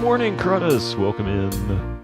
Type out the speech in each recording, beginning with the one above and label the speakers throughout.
Speaker 1: morning, Crudus. Welcome in.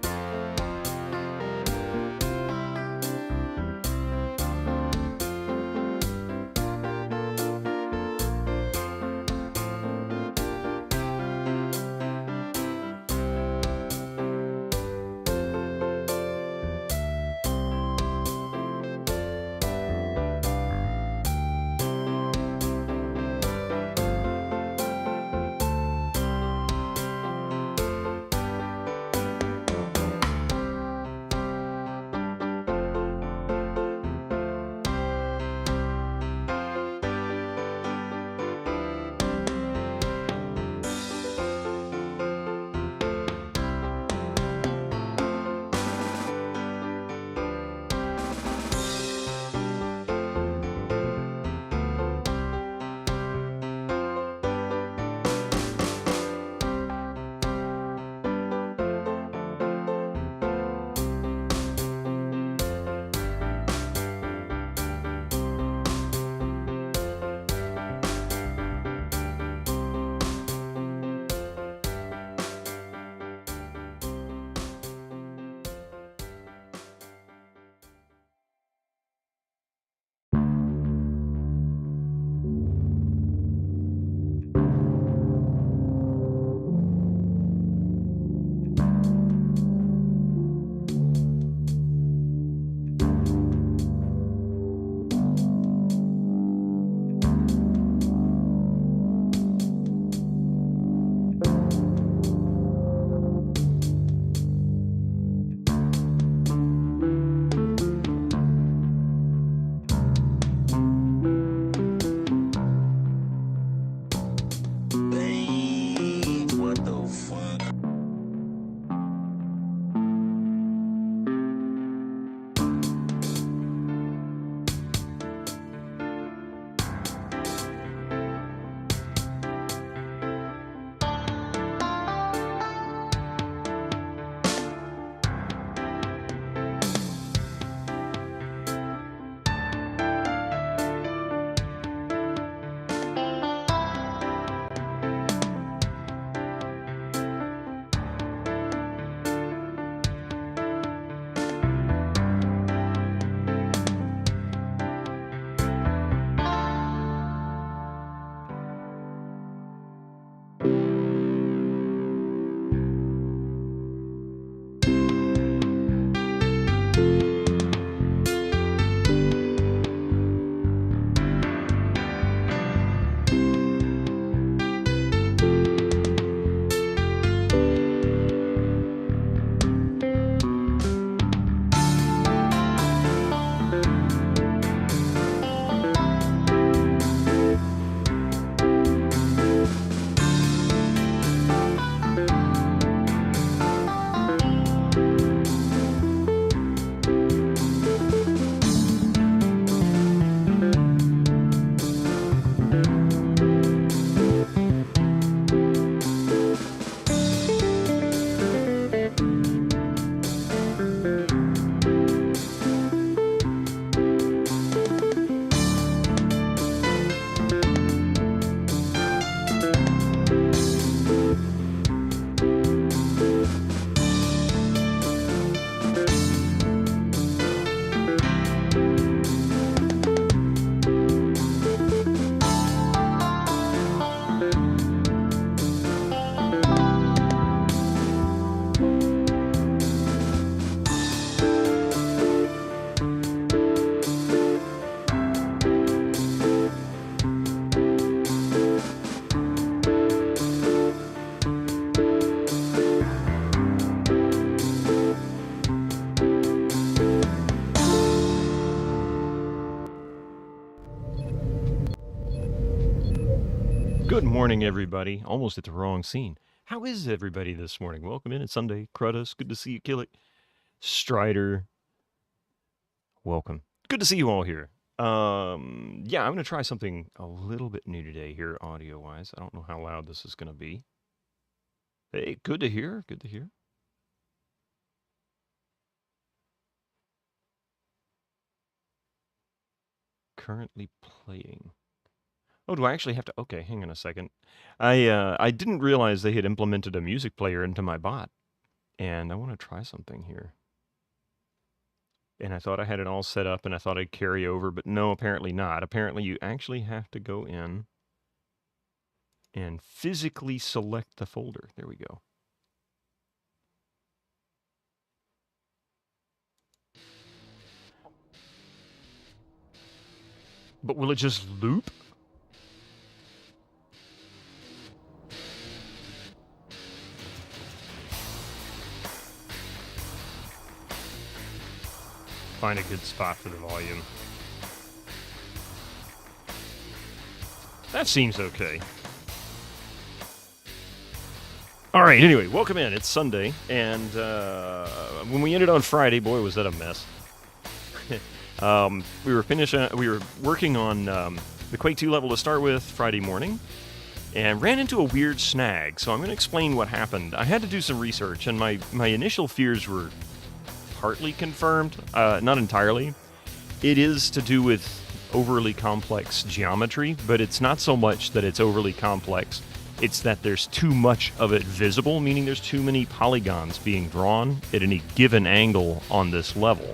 Speaker 1: Good morning, everybody. Almost at the wrong scene. How is everybody this morning? Welcome in. It's Sunday. Crudus, good to see you, Kill It. Strider, welcome. Good to see you all here. Yeah, I'm going to try something a little bit new today here, audio-wise. I don't know how loud this is going to be. Hey, good to hear. Good to hear. Currently playing. Oh, do I actually have to? Okay, hang on a second. I didn't realize they had implemented a music player into my bot, and I want to try something here. And I thought I had it all set up, and I thought I'd carry over, but no, apparently not. Apparently, you actually have to go in and physically select the folder. There we go. But will it just loop? Find a good spot for the volume. That seems okay. All right, anyway, welcome in. It's Sunday, and when we ended on Friday, boy, was that a mess. We were working on the Quake 2 level to start with Friday morning, and ran into a weird snag, so I'm going to explain what happened. I had to do some research, and my initial fears were partly confirmed, not entirely. It is to do with overly complex geometry, but it's not so much that it's overly complex. It's that there's too much of it visible, meaning there's too many polygons being drawn at any given angle on this level.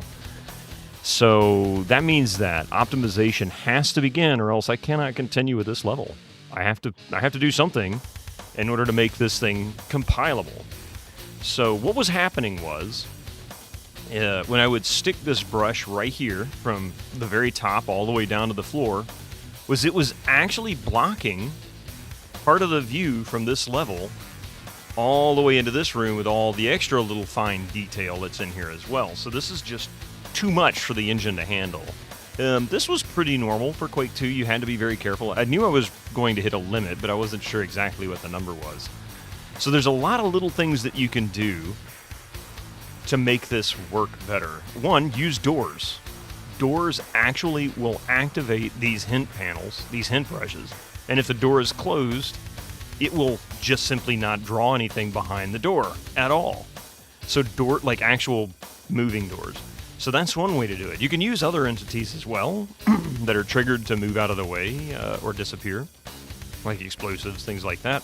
Speaker 1: So that means that optimization has to begin, or else I cannot continue with this level. I have to do something in order to make this thing compilable. So what was happening was, when I would stick this brush right here from the very top all the way down to the floor, it was actually blocking part of the view from this level all the way into this room with all the extra little fine detail that's in here as well. So this is just too much for the engine to handle. This was pretty normal for Quake 2. You had to be very careful. I knew I was going to hit a limit, but I wasn't sure exactly what the number was. So there's a lot of little things that you can do to make this work better. One, use doors. Doors actually will activate these hint panels, these hint brushes, and if the door is closed, it will just simply not draw anything behind the door at all. So like actual moving doors. So that's one way to do it. You can use other entities as well that are triggered to move out of the way or disappear, like explosives, things like that.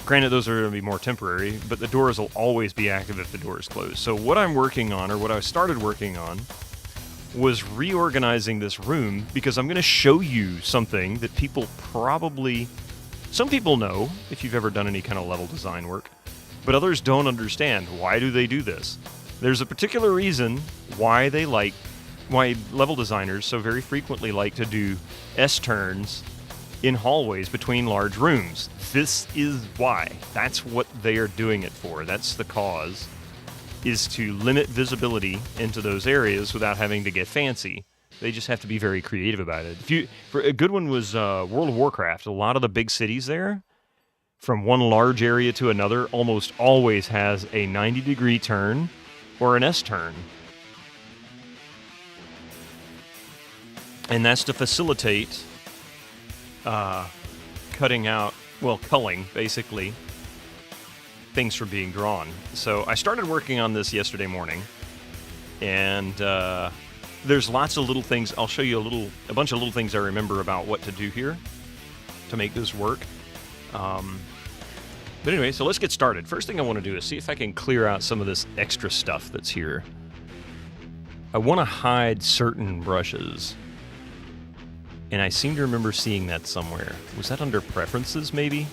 Speaker 1: Granted, those are going to be more temporary, but the doors will always be active if the door is closed. So what I'm working on, or what I started working on, was reorganizing this room, because I'm going to show you something that some people know if you've ever done any kind of level design work, but others don't understand. Why do they do this? There's a particular reason why level designers so very frequently like to do S-turns in hallways between large rooms. This is why. That's what they are doing it for. That's the cause, is to limit visibility into those areas without having to get fancy. They just have to be very creative about it. A good one was World of Warcraft. A lot of the big cities there, from one large area to another, almost always has a 90-degree turn or an S-turn. And that's to facilitate culling, basically, things from being drawn. So I started working on this yesterday morning, and there's lots of little things. I'll show you a bunch of little things I remember about what to do here to make this work. But anyway, so let's get started. First thing I want to do is see if I can clear out some of this extra stuff that's here. I want to hide certain brushes, and I seem to remember seeing that somewhere. Was that under preferences, maybe?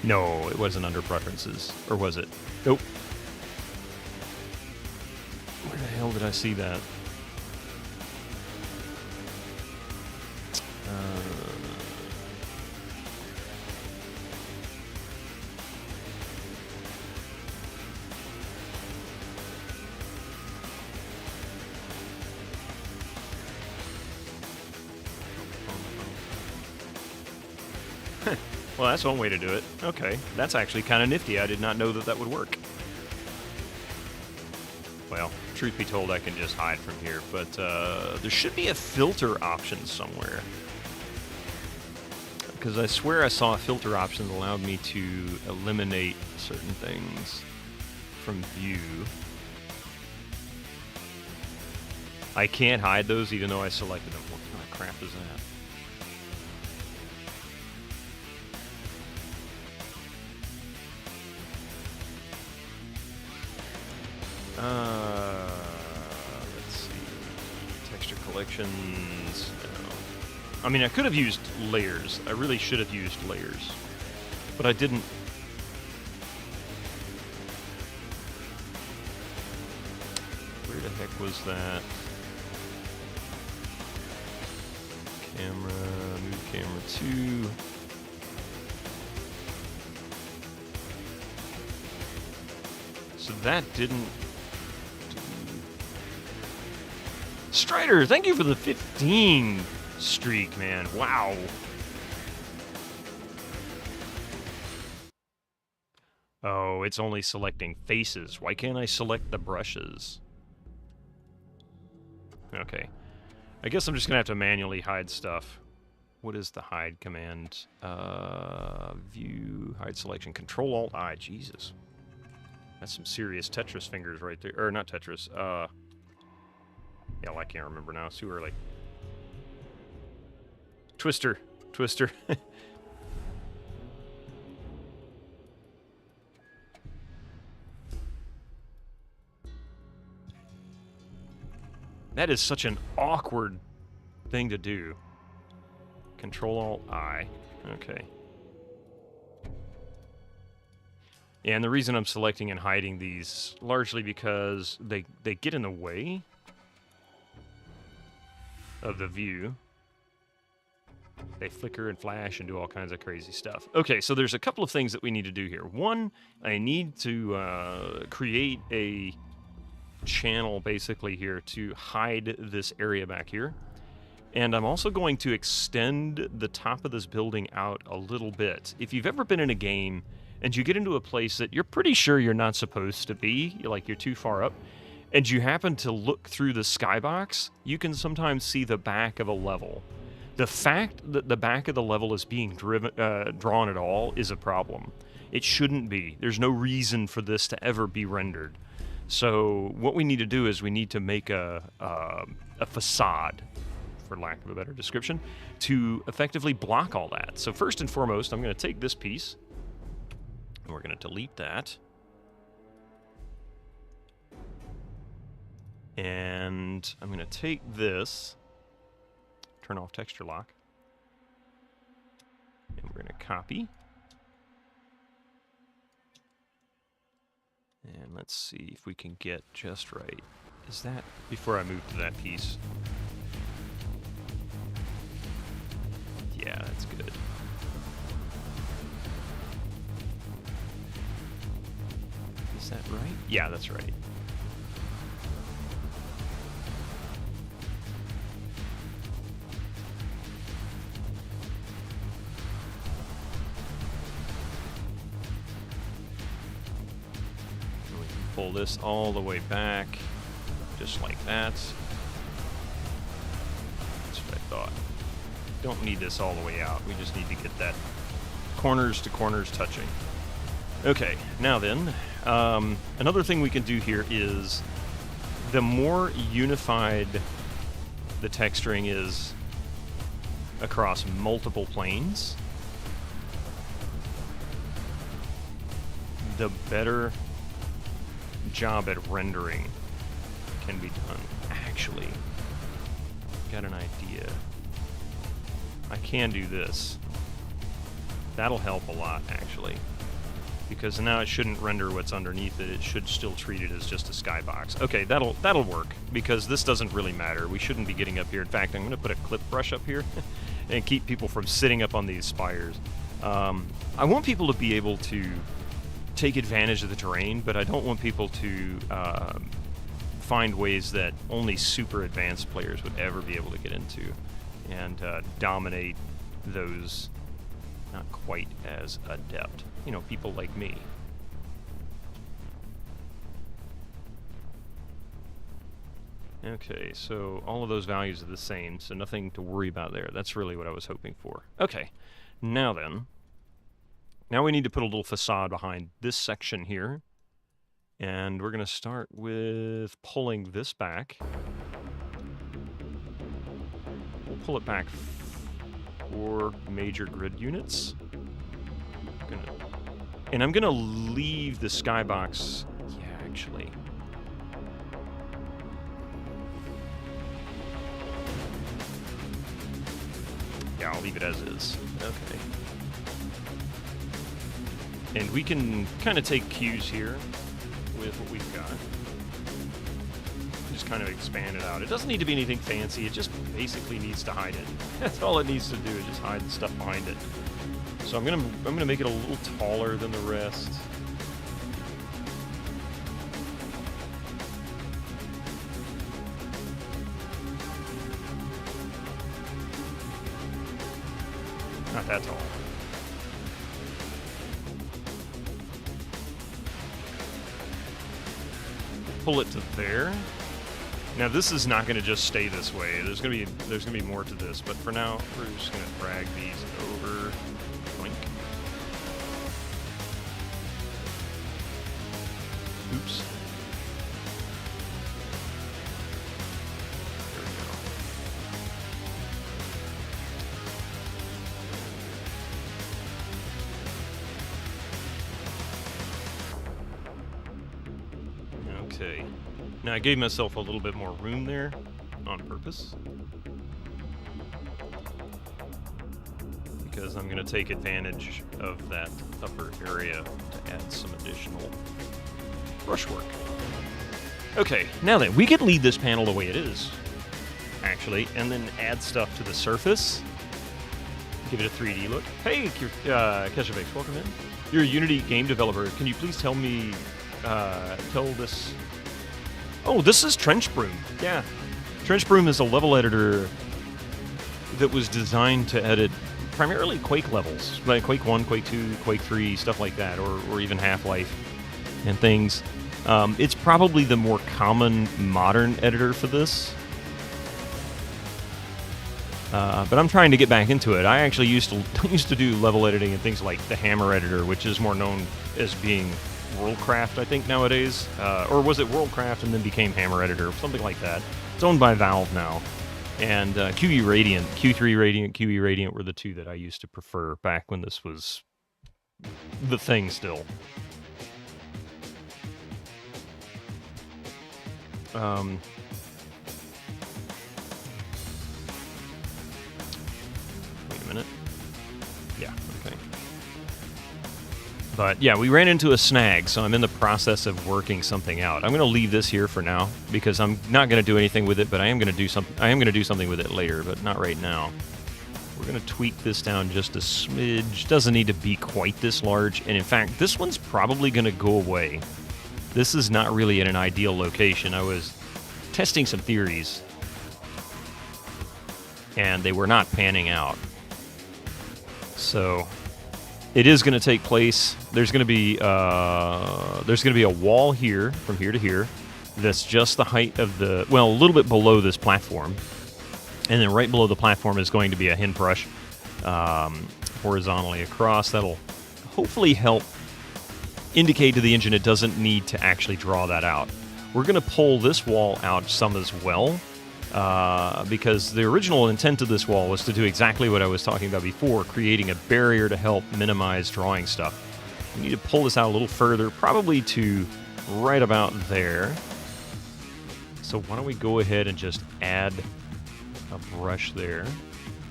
Speaker 1: No, it wasn't under preferences. Or was it? Nope. Where the hell did I see that? Well, that's one way to do it. Okay, that's actually kind of nifty. I did not know that would work. Well, truth be told, I can just hide from here, but there should be a filter option somewhere. Because I swear I saw a filter option that allowed me to eliminate certain things from view. I can't hide those even though I selected them. What kind of crap is that? Let's see. Texture collections. No. I mean, I could have used layers. I really should have used layers. But I didn't. Where the heck was that? Camera, move camera 2. So that didn't do... Strider, thank you for the 15 streak, man. Wow. Oh, it's only selecting faces. Why can't I select the brushes? Okay. I guess I'm just going to have to manually hide stuff. What is the hide command? View, hide selection, Control-Alt-I. Jesus. That's some serious Tetris fingers right there. Or not Tetris. Yeah, well, I can't remember now. It's too early. Twister. Twister. That is such an awkward thing to do. Control-Alt-I. Okay. And the reason I'm selecting and hiding these, largely because they get in the way of the view. They flicker and flash and do all kinds of crazy stuff. Okay, so there's a couple of things that we need to do here. One, I need to create a channel, basically, here to hide this area back here. And I'm also going to extend the top of this building out a little bit. If you've ever been in a game and you get into a place that you're pretty sure you're not supposed to be, like you're too far up, and you happen to look through the skybox, you can sometimes see the back of a level. The fact that the back of the level is being drawn at all is a problem. It shouldn't be. There's no reason for this to ever be rendered. So what we need to do is we need to make a facade, for lack of a better description, to effectively block all that. So first and foremost, I'm going to take this piece, and we're going to delete that. And I'm going to take this, turn off texture lock, and we're going to copy. And let's see if we can get just right. Is that, before I move to that piece? Yeah, that's good. Is that right? Yeah, that's right. And we can pull this all the way back, just like that. That's what I thought. Don't need this all the way out. We just need to get that corners to corners touching. Okay, now then, another thing we can do here is the more unified the texturing is across multiple planes, the better job at rendering can be done. Actually, got an idea. I can do this. That'll help a lot, actually. Because now it shouldn't render what's underneath it. It should still treat it as just a skybox. Okay, that'll work, because this doesn't really matter. We shouldn't be getting up here. In fact, I'm going to put a clip brush up here and keep people from sitting up on these spires. I want people to be able to take advantage of the terrain, but I don't want people to find ways that only super advanced players would ever be able to get into and dominate those not quite as adept. You know, people like me. Okay, so all of those values are the same, so nothing to worry about there. That's really what I was hoping for. Okay, now then. Now we need to put a little facade behind this section here. And we're going to start with pulling this back. We'll pull it back 4 major grid units. And I'm gonna leave the skybox. Yeah, actually. Yeah, I'll leave it as is. Okay. And we can kind of take cues here with what we've got. Just kind of expand it out. It doesn't need to be anything fancy. It just basically needs to hide it. That's all it needs to do, is just hide the stuff behind it. So I'm gonna make it a little taller than the rest. Not that tall. Pull it to there. Now this is not going to just stay this way. There's going to be more to this, but for now we're just going to drag these over. Blink. Oops. There we go. Okay. Now I gave myself a little bit more room there on purpose, because I'm going to take advantage of that upper area to add some additional brushwork. Okay, now then, we could leave this panel the way it is, actually, and then add stuff to the surface. Give it a 3D look. Hey, Keshavix, welcome in. You're a Unity game developer. Can you please tell me, tell this... Oh, this is Trench Broom. Yeah. Trench Broom is a level editor that was designed to edit primarily Quake levels, like Quake 1, Quake 2, Quake 3, stuff like that, or even Half-Life and things. It's probably the more common modern editor for this. But I'm trying to get back into it. I actually used to do level editing and things like the Hammer editor, which is more known as being Worldcraft, I think, nowadays. Or was it Worldcraft and then became Hammer Editor, something like that. It's owned by Valve now. And QE Radiant, Q3 Radiant, QE Radiant were the two that I used to prefer back when this was the thing still. Wait a minute. Yeah, okay. But yeah, we ran into a snag, so I'm in the process of working something out. I'm going to leave this here for now because I'm not going to do anything with it, but I am going to do something with it later, but not right now. We're going to tweak this down just a smidge. Doesn't need to be quite this large, and in fact, this one's probably going to go away. This is not really in an ideal location. I was testing some theories, and they were not panning out. So it is going to take place. There's going to be a wall here from here to here. That's just the height of the, well, a little bit below this platform, and then right below the platform is going to be a hin brush horizontally across. That'll hopefully help indicate to the engine it doesn't need to actually draw that out. We're going to pull this wall out some as well, because the original intent of this wall was to do exactly what I was talking about before, creating a barrier to help minimize drawing stuff. We need to pull this out a little further, probably to right about there. So why don't we go ahead and just add a brush there.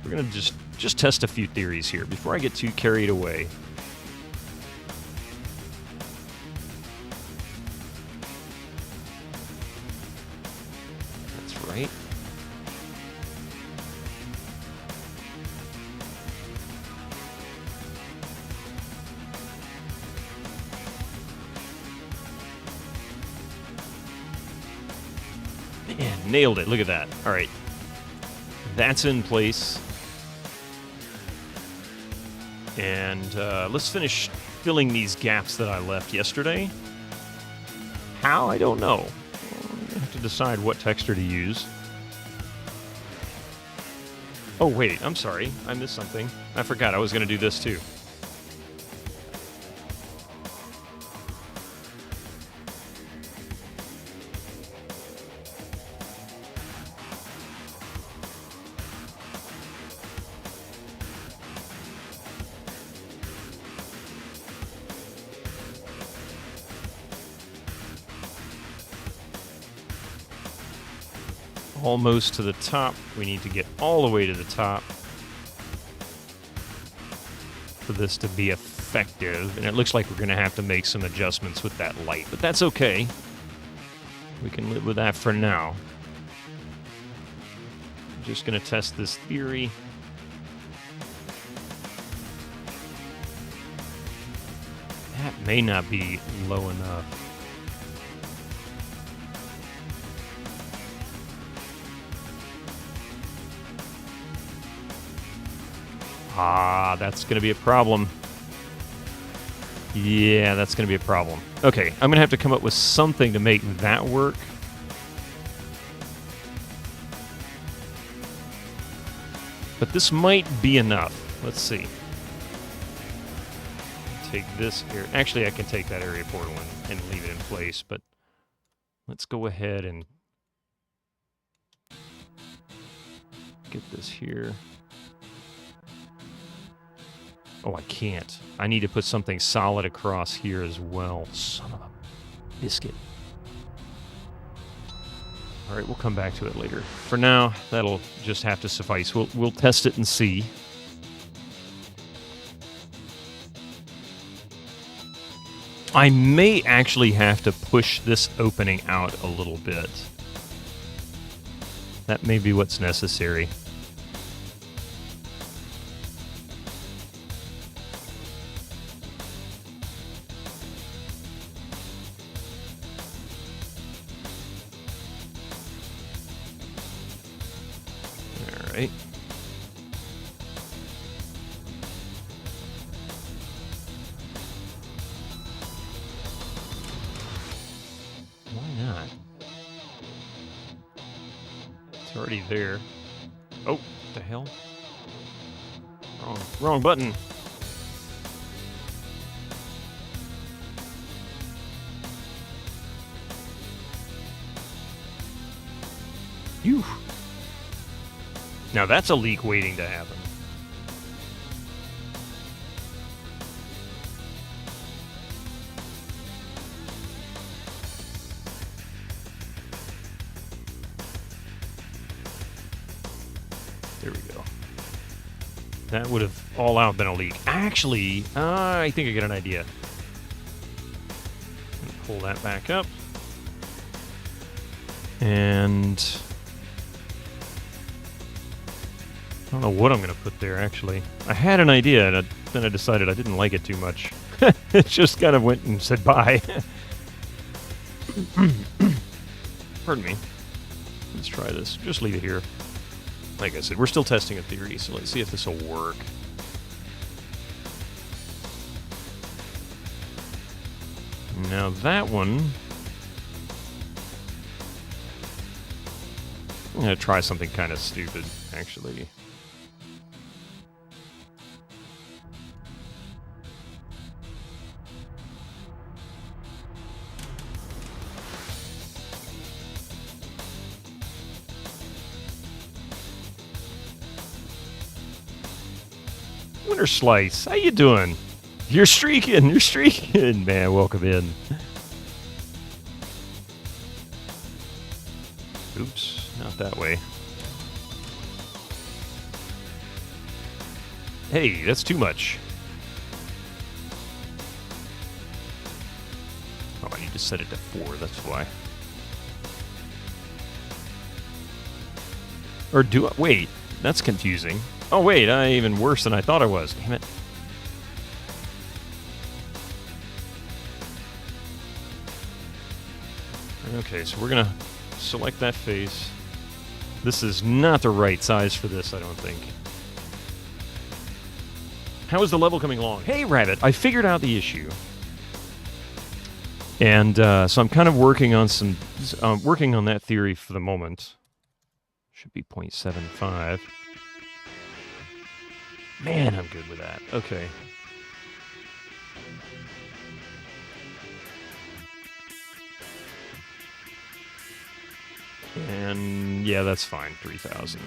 Speaker 1: We're going to just test a few theories here before I get too carried away. That's right. Man, nailed it. Look at that. All right. That's in place. And let's finish filling these gaps that I left yesterday. How? I don't know. I have to decide what texture to use. Oh, wait. I'm sorry. I missed something. I forgot I was going to do this too. almost to the top. We need to get all the way to the top for this to be effective. And it looks like we're going to have to make some adjustments with that light, but that's okay. We can live with that for now. I'm just going to test this theory. That may not be low enough. Ah, that's going to be a problem. Yeah, that's going to be a problem. Okay, I'm going to have to come up with something to make that work. But this might be enough. Let's see. Take this area. Actually, I can take that area portal and leave it in place, but let's go ahead and get this here. Oh, I can't. I need to put something solid across here as well. Son of a biscuit. All right, we'll come back to it later. For now, that'll just have to suffice. We'll test it and see. I may actually have to push this opening out a little bit. That may be what's necessary. All right. It's already there. Oh, what the hell? Wrong button. Phew. Now that's a leak waiting to happen. There we go. That would have all out been a leak. Actually, I think I get an idea. Pull that back up. And I don't know what I'm going to put there, actually. I had an idea, and then I decided I didn't like it too much. It just kind of went and said bye. Pardon me. Let's try this. Just leave it here. Like I said, we're still testing a theory, so let's see if this will work. Now that one, I'm going to try something kind of stupid, actually. Winter Slice, how you doing? You're streaking, man. Welcome in. Oops, not that way. Hey, that's too much. Oh, I need to set it to 4, that's why. Or do I? Wait, that's confusing. Oh, wait, I'm even worse than I thought I was. Damn it. Okay, so we're going to select that face. This is not the right size for this, I don't think. How is the level coming along? Hey, Rabbit, I figured out the issue. And so I'm kind of working on working on that theory for the moment. Should be 0.75. Man, I'm good with that. Okay. And yeah, that's fine. 3,000.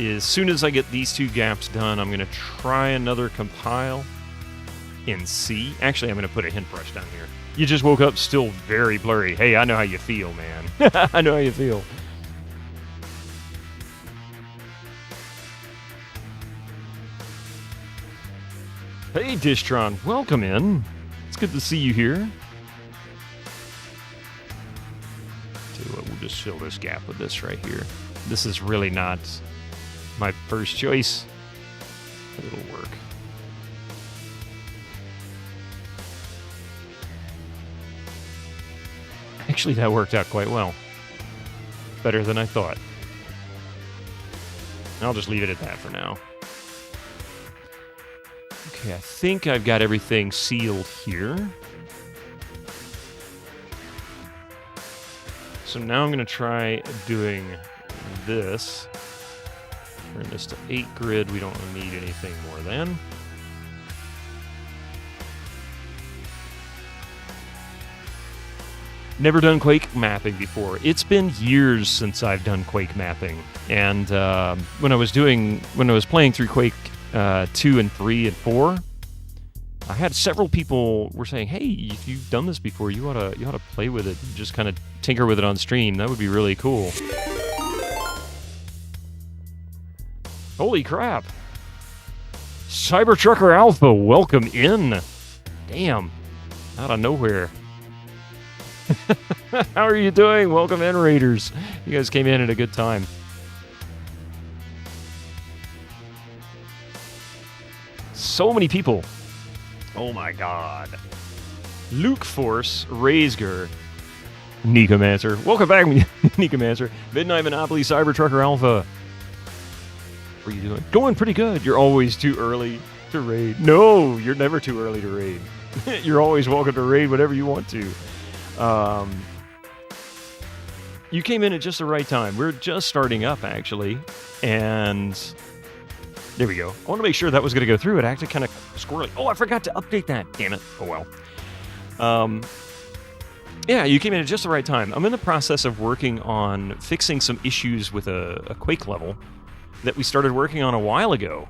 Speaker 1: As soon as I get these two gaps done, I'm going to try another compile. in C. Actually, I'm going to put a hint brush down here. You just woke up still very blurry. Hey, I know how you feel, man. I know how you feel. Hey, Dishtron, welcome in. It's good to see you here. Tell you what, we'll just fill this gap with this right here. This is really not my first choice, but it'll work. Actually, that worked out quite well. Better than I thought. I'll just leave it at that for now. Okay, I think I've got everything sealed here. So now I'm going to try doing this. Turn this to 8 grid. We don't need anything more than. Never done Quake mapping before. It's been years since I've done Quake mapping. And when I was playing through Quake 2 and 3 and 4, I had several people were saying, "Hey, if you've done this before, you ought to play with it. Just kind of tinker with it on stream. That would be really cool." Holy crap! Cybertrucker Alpha, welcome in. Damn, out of nowhere. How are you doing? Welcome in, Raiders. You guys came in at a good time. So many people. Oh my god. Luke Force, Razger, Nicomancer. Welcome back, Nicomancer. Midnight Monopoly, Cybertrucker Alpha. What are you doing? Going pretty good. You're always too early to raid. No, you're never too early to raid. You're always welcome to raid whenever you want to. You came in at just the right time. We're just starting up, actually, and there we go. I want to make sure that was going to go through. It acted kind of squirrely. Oh, I forgot to update that. Damn it. Oh, well. Yeah, you came in at just the right time. I'm in the process of working on fixing some issues with a Quake level that we started working on a while ago,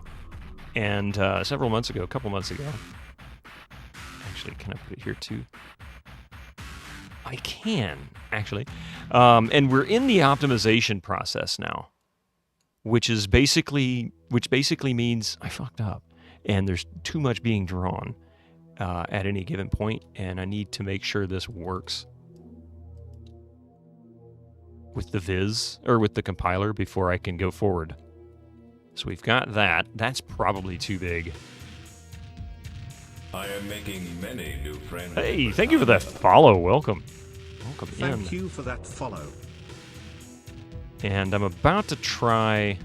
Speaker 1: and several months ago, a couple months ago. Actually, can I put it here, too? I can, actually. And we're in the optimization process now, which basically means I fucked up, and there's too much being drawn at any given point, and I need to make sure this works with the viz, or with the compiler, before I can go forward. So we've got that. That's probably too big.
Speaker 2: I am making many new friends.
Speaker 1: Hey, thank you for that follow. Welcome. Welcome in.
Speaker 3: Thank you for that follow.
Speaker 1: And I'm about to try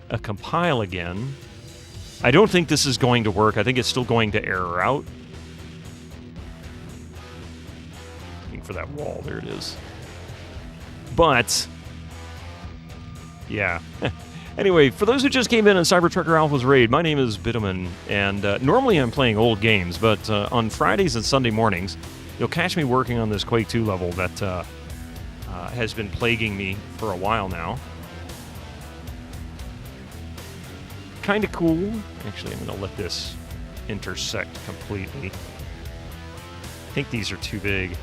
Speaker 1: a compile again. I don't think this is going to work. I think it's still going to error out. Looking for that wall. There it is. But, yeah. Anyway, for those who just came in on Cybertrucker Alpha's raid, my name is Bitterman, and normally I'm playing old games, but on Fridays and Sunday mornings, you'll catch me working on this Quake 2 level that has been plaguing me for a while now. Kind of cool. Actually, I'm going to let this intersect completely. I think these are too big.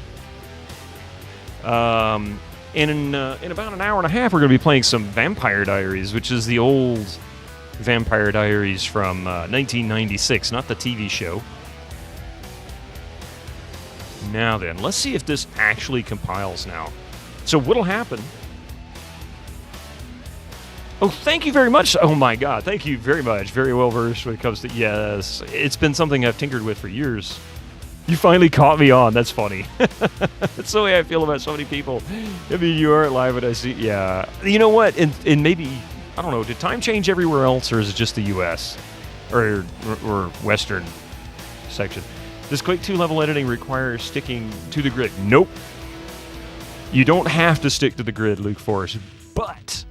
Speaker 1: And in about an hour and a half, we're going to be playing some Vampire Diaries, which is the old Vampire Diaries from 1996, not the TV show. Now then, let's see if this actually compiles now. So what'll happen... Oh, thank you very much. Oh my god, thank you very much. Very well versed when it comes to... Yes, it's been something I've tinkered with for years. You finally caught me on. That's funny. That's the way I feel about so many people. I mean, you aren't live when I see... Yeah. You know what? And maybe... I don't know. Did time change everywhere else, or is it just the U.S.? Or Western section? Does Quake 2 level editing require sticking to the grid? Nope. You don't have to stick to the grid, Luke Force. But...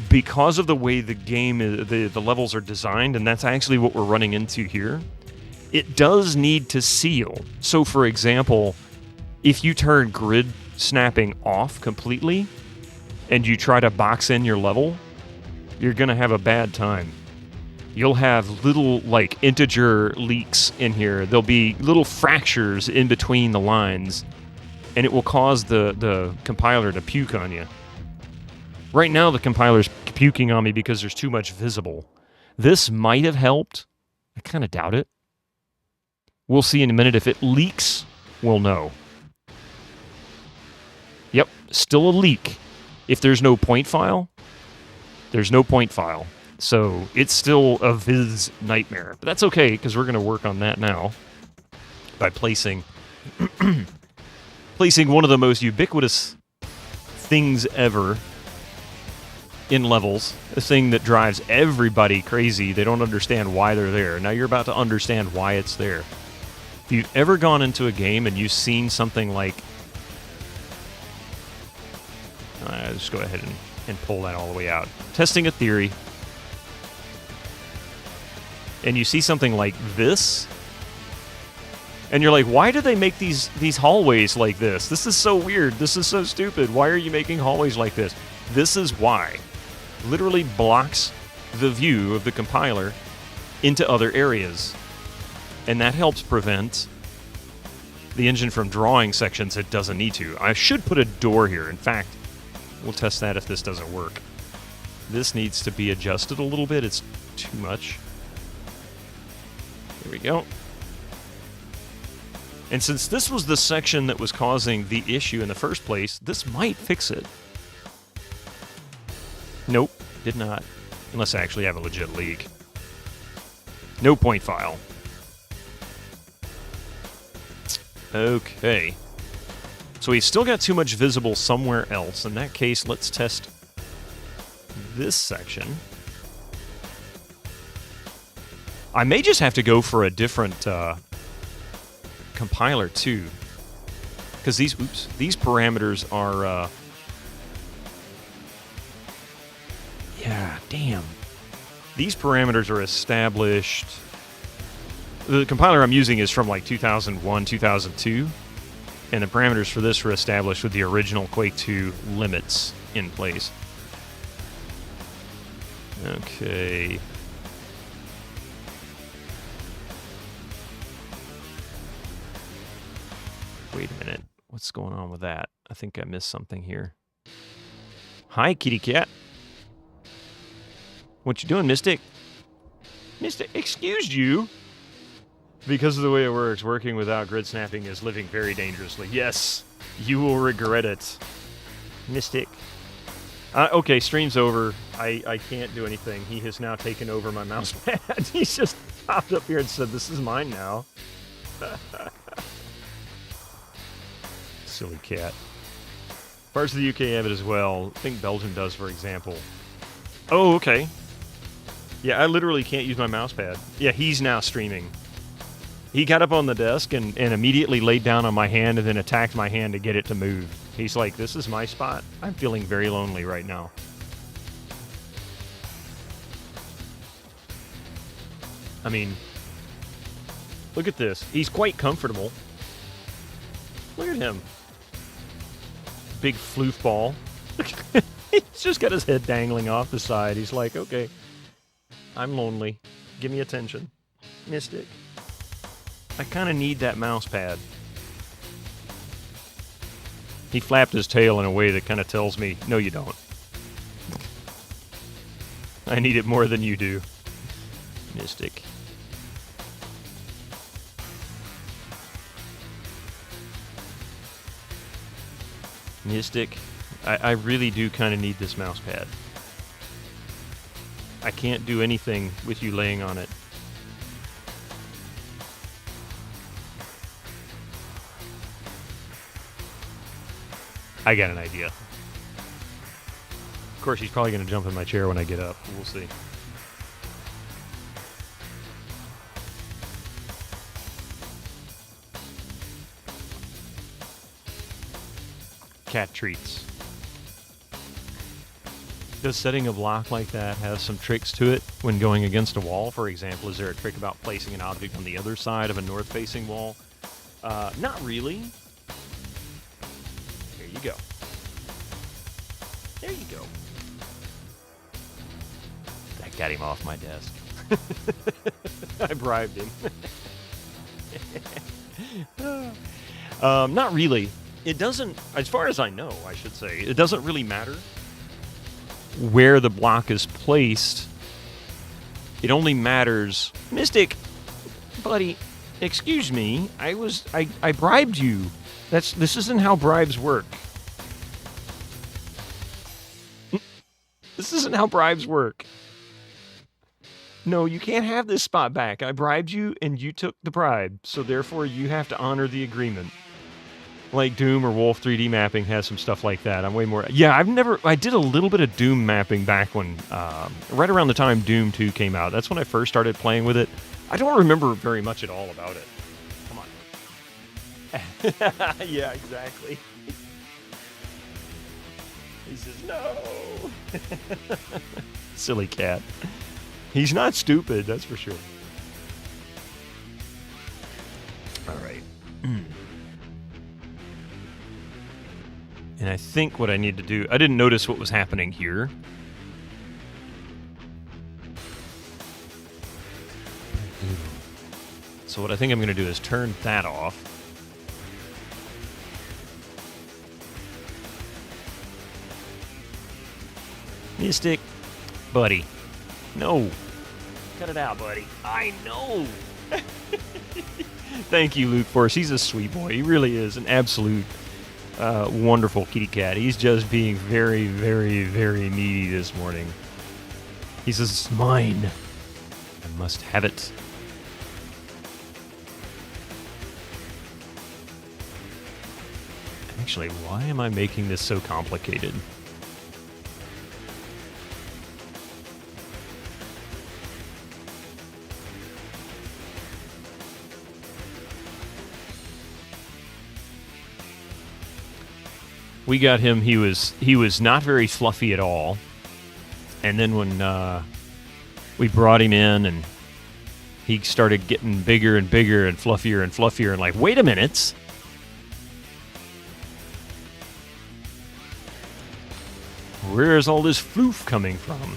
Speaker 1: because of the way the game, the levels are designed, and that's actually what we're running into here, it does need to seal. So, for example, if you turn grid snapping off completely and you try to box in your level, you're going to have a bad time. you'll have little, like, integer leaks in here. There'll be little fractures in between the lines, and it will cause the compiler to puke on you. Right now, the compiler's puking on me because there's too much visible. This might have helped. I kind of doubt it. We'll see in a minute. If it leaks, we'll know. Yep, still a leak. If there's no point file, there's no point file. So it's still a viz nightmare. But that's okay, because we're going to work on that now by placing one of the most ubiquitous things ever in levels, a thing that drives everybody crazy. They don't understand why they're there. Now you're about to understand why it's there. If you've ever gone into a game and you've seen something like... just go ahead and pull that all the way out. Testing a theory. And you see something like this, and you're like, why do they make these hallways like this? This is so weird. This is so stupid. Why are you making hallways like this? This is why. Literally blocks the view of the compiler into other areas. And that helps prevent the engine from drawing sections it doesn't need to. I should put a door here. In fact, we'll test that if this doesn't work. This needs to be adjusted a little bit. It's too much. Here we go. And since this was the section that was causing the issue in the first place, this might fix it. Nope, did not. Unless I actually have a legit leak. No point file. Okay. So we've still got too much visible somewhere else. In that case, let's test this section. I may just have to go for a different compiler too, because these parameters are yeah, damn. These parameters are established. The compiler I'm using is from like 2001, 2002, and the parameters for this were established with the original Quake 2 limits in place. Okay. Wait a minute. What's going on with that? I think I missed something here. Hi, kitty cat. What you doing, Mystic? Mystic, excuse you. Because of the way it works, working without grid snapping is living very dangerously. Yes, you will regret it. Mystic. Okay, stream's over. I can't do anything. He has now taken over my mouse pad. He's just popped up here and said, this is mine now. Silly cat. Parts of the UK have it as well. I think Belgium does, for example. Oh, okay. Yeah, I literally can't use my mouse pad. Yeah, he's now streaming. He got up on the desk and immediately laid down on my hand and then attacked my hand to get it to move. He's like, this is my spot. I'm feeling very lonely right now. I mean, look at this. He's quite comfortable. Look at him. Big floof ball. He's just got his head dangling off the side. He's like, okay, I'm lonely. Give me attention. Mystic. I kind of need that mouse pad. He flapped his tail in a way that kind of tells me, no, you don't. I need it more than you do. Mystic. Mystic. I really do kind of need this mouse pad. I can't do anything with you laying on it. I got an idea. Of course, he's probably going to jump in my chair when I get up. We'll see. Cat treats. Does setting a block like that have some tricks to it when going against a wall? For example, is there a trick about placing an object on the other side of a north-facing wall? Not really. There you go. There you go. That got him off my desk. I bribed him. Not really. It doesn't, as far as I know, I should say, it doesn't really matter where the block is placed. It only matters... Mystic, buddy, excuse me, I bribed you. This isn't how bribes work. This isn't how bribes work. No, you can't have this spot back. I bribed you, and you took the bribe, so therefore you have to honor the agreement. Like Doom or Wolf 3D mapping has some stuff like that. I'm way more... Yeah, I did a little bit of Doom mapping back when... right around the time Doom 2 came out. That's when I first started playing with it. I don't remember very much at all about it. Come on. Yeah, exactly. He says, no! Silly cat. He's not stupid, that's for sure. All right. And I think what I need to do... I didn't notice what was happening here. So what I think I'm going to do is turn that off. Mystic. Buddy. No. Cut it out, buddy. I know. Thank you, Luke Force. He's a sweet boy. He really is an absolute wonderful kitty cat. He's just being very, very, very needy this morning. He says, it's mine. I must have it. Actually, why am I making this so complicated? We got him, he was not very fluffy at all. And then when we brought him in and he started getting bigger and bigger and fluffier and like, wait a minute. Where's all this floof coming from?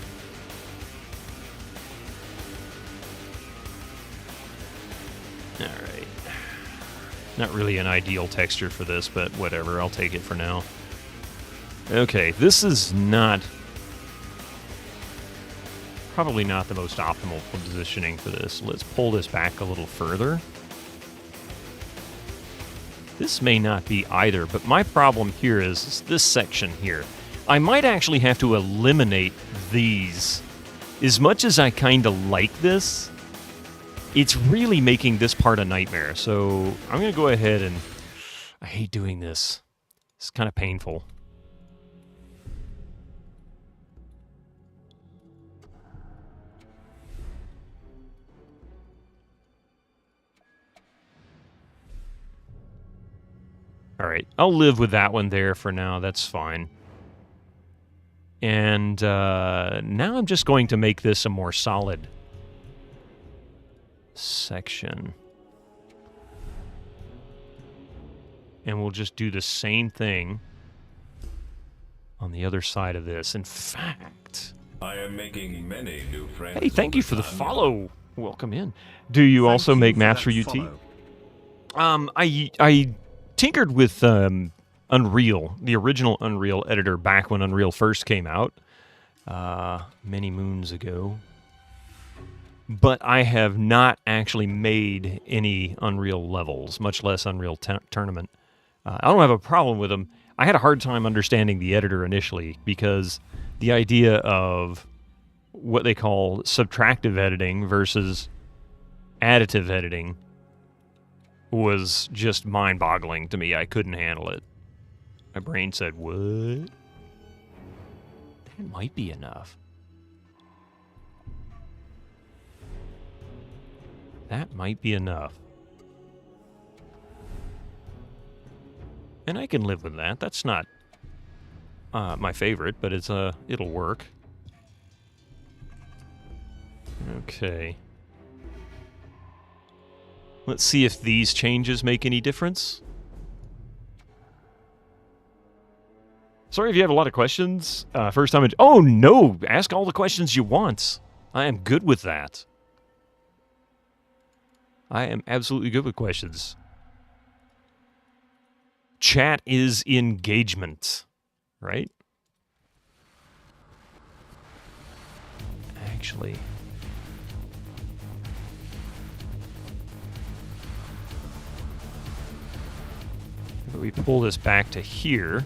Speaker 1: Alright. Not really an ideal texture for this, but whatever, I'll take it for now. Okay, this is not... probably not the most optimal positioning for this. Let's pull this back a little further. This may not be either, but my problem here is this section here. I might actually have to eliminate these. As much as I kind of like this, it's really making this part a nightmare. So I'm going to go ahead and... I hate doing this. It's kind of painful. All right, I'll live with that one there for now. That's fine. And now I'm just going to make this a more solid section. And we'll just do the same thing on the other side of this. In fact...
Speaker 2: I am making many new friends.
Speaker 1: Hey, thank you for the follow. Welcome in. Do you also make maps for UT? I tinkered with Unreal, the original Unreal editor back when Unreal first came out, many moons ago. But I have not actually made any Unreal levels, much less Unreal Tournament. I don't have a problem with them. I had a hard time understanding the editor initially because the idea of what they call subtractive editing versus additive editing was just mind-boggling to me. I couldn't handle it. My brain said, what? That might be enough. That might be enough. And I can live with that. That's not my favorite, but it's it'll work. Okay. Let's see if these changes make any difference. Sorry if you have a lot of questions. First time... Oh, no! Ask all the questions you want. I am good with that. I am absolutely good with questions. Chat is engagement, right? Actually, if we pull this back to here,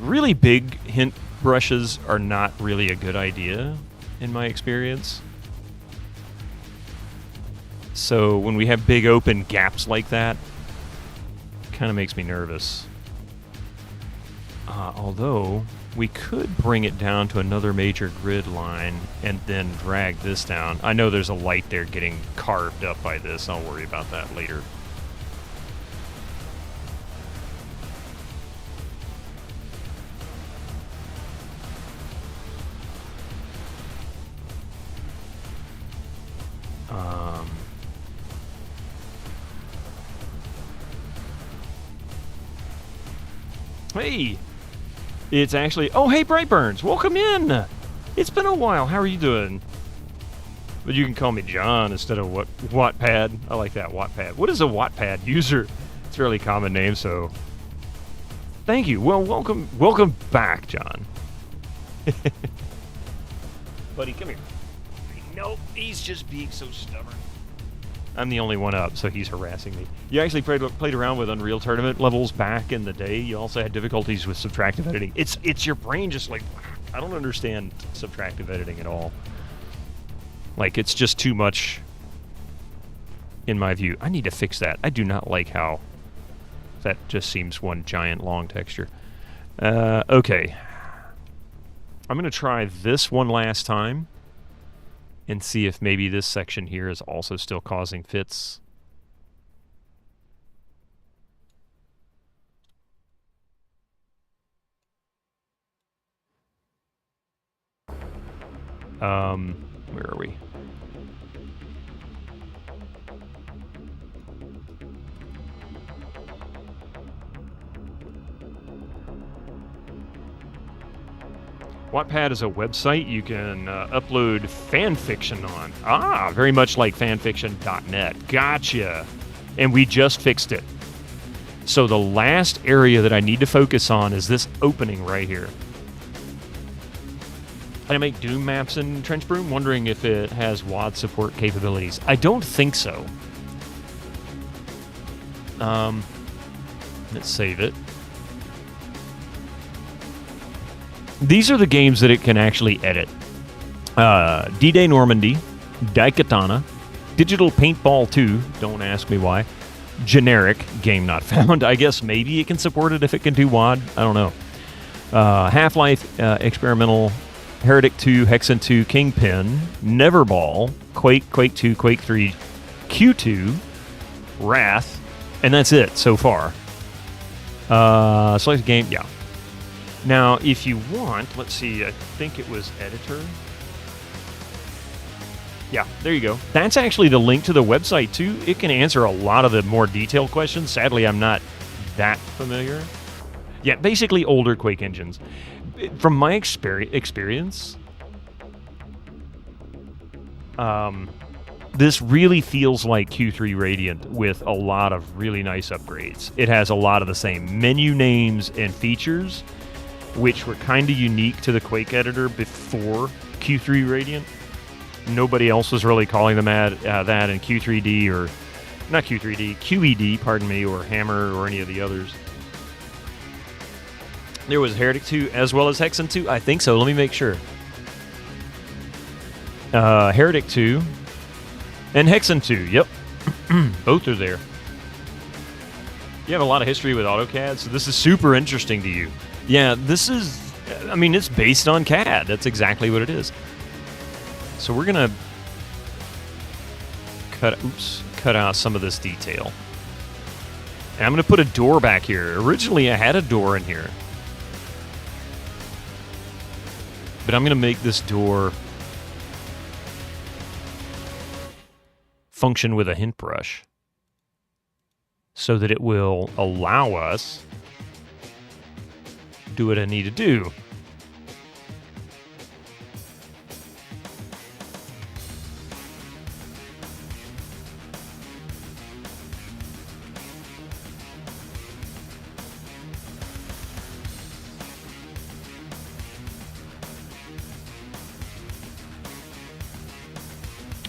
Speaker 1: really big hint brushes are not really a good idea in my experience. So when we have big open gaps like that, it kind of makes me nervous. Although we could bring it down to another major grid line and then drag this down. I know there's a light there getting carved up by this. I'll worry about that later. Hey! It's actually... Oh, hey, Brightburns! Welcome in! It's been a while. How are you doing? But you can call me John instead of Wattpad. I like that, Wattpad. What is a Wattpad user? It's a fairly common name, so... Thank you. Well, welcome back, John. Buddy, come here. Nope, he's just being so stubborn. I'm the only one up, so he's harassing me. You actually played around with Unreal Tournament levels back in the day. You also had difficulties with subtractive editing. It's your brain just like... I don't understand subtractive editing at all. Like, it's just too much, in my view. I need to fix that. I do not like how that just seems one giant long texture. Okay. I'm going to try this one last time and see if maybe this section here is also still causing fits. Where are we? Wattpad is a website you can upload fan fiction on. Ah, very much like fanfiction.net. Gotcha. And we just fixed it. So the last area that I need to focus on is this opening right here. I make Doom maps in Trench Broom, wondering if it has WAD support capabilities. I don't think so. Let's save it. These are the games that it can actually edit. D-Day Normandy, Daikatana, Digital Paintball 2, don't ask me why, Generic, game not found. I guess maybe it can support it if it can do WAD. I don't know. Half-Life, Experimental, Heretic 2, Hexen 2, Kingpin, Neverball, Quake, Quake 2, Quake 3, Q2, Wrath, and that's it so far. Select game, yeah. Now, if you want, let's see, I think it was editor. Yeah, there you go. That's actually the link to the website, too. It can answer a lot of the more detailed questions. Sadly, I'm not that familiar. Yeah, basically older Quake engines. From my experience, this really feels like Q3 Radiant with a lot of really nice upgrades. It has a lot of the same menu names and features, which were kind of unique to the Quake editor before Q3 Radiant. Nobody else was really calling them that in Q3D or... Not Q3D, QED, pardon me, or Hammer or any of the others. There was Heretic 2 as well as Hexen 2? I think so. Let me make sure. Heretic 2 and Hexen 2. Yep. Both are there. You have a lot of history with AutoCAD, so this is super interesting to you. Yeah, this is... I mean, it's based on CAD. That's exactly what it is. So we're going to cut out some of this detail. And I'm going to put a door back here. Originally, I had a door in here. But I'm going to make this door function with a hint brush so that it will allow us to do what I need to do.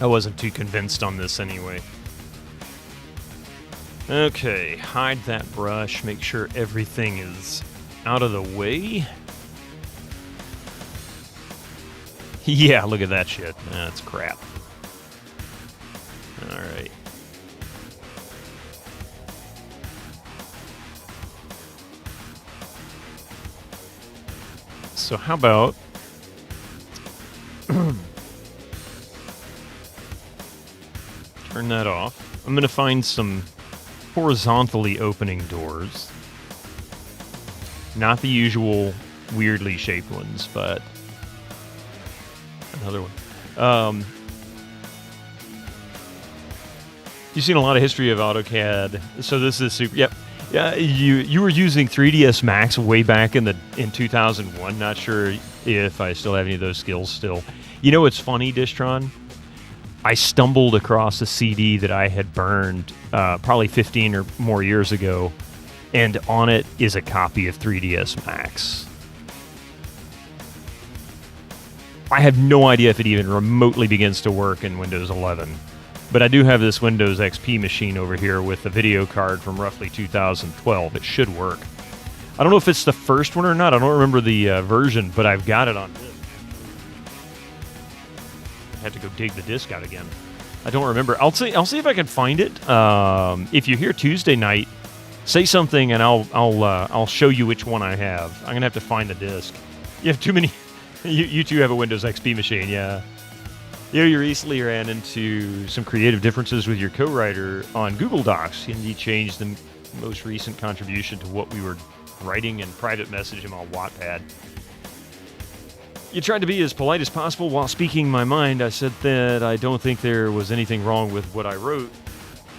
Speaker 1: I wasn't too convinced on this anyway. Okay, hide that brush, make sure everything is out of the way. Yeah, look at that shit. That's crap. Alright. So how about... turn that off. I'm going to find some horizontally opening doors. Not the usual weirdly shaped ones, but another one. You've seen a lot of history of AutoCAD, so this is super. Yep, yeah. You were using 3ds Max way back in 2001. Not sure if I still have any of those skills still. You know what's funny, Distron? I stumbled across a CD that I had burned probably 15 or more years ago, and on it is a copy of 3ds Max. I have no idea if it even remotely begins to work in Windows 11, but I do have this Windows XP machine over here with a video card from roughly 2012. It should work. I don't know if it's the first one or not. I don't remember the version, but I've got it on disk. I had to go dig the disk out again. I don't remember. I'll see if I can find it. If you're here Tuesday night, say something and I'll show you which one I have. I'm gonna have to find the disk. You have too many. You two have a Windows XP machine, yeah. You recently ran into some creative differences with your co-writer on Google Docs, and you changed the most recent contribution to what we were writing and private message him on Wattpad. You tried to be as polite as possible while speaking my mind. I said that I don't think there was anything wrong with what I wrote,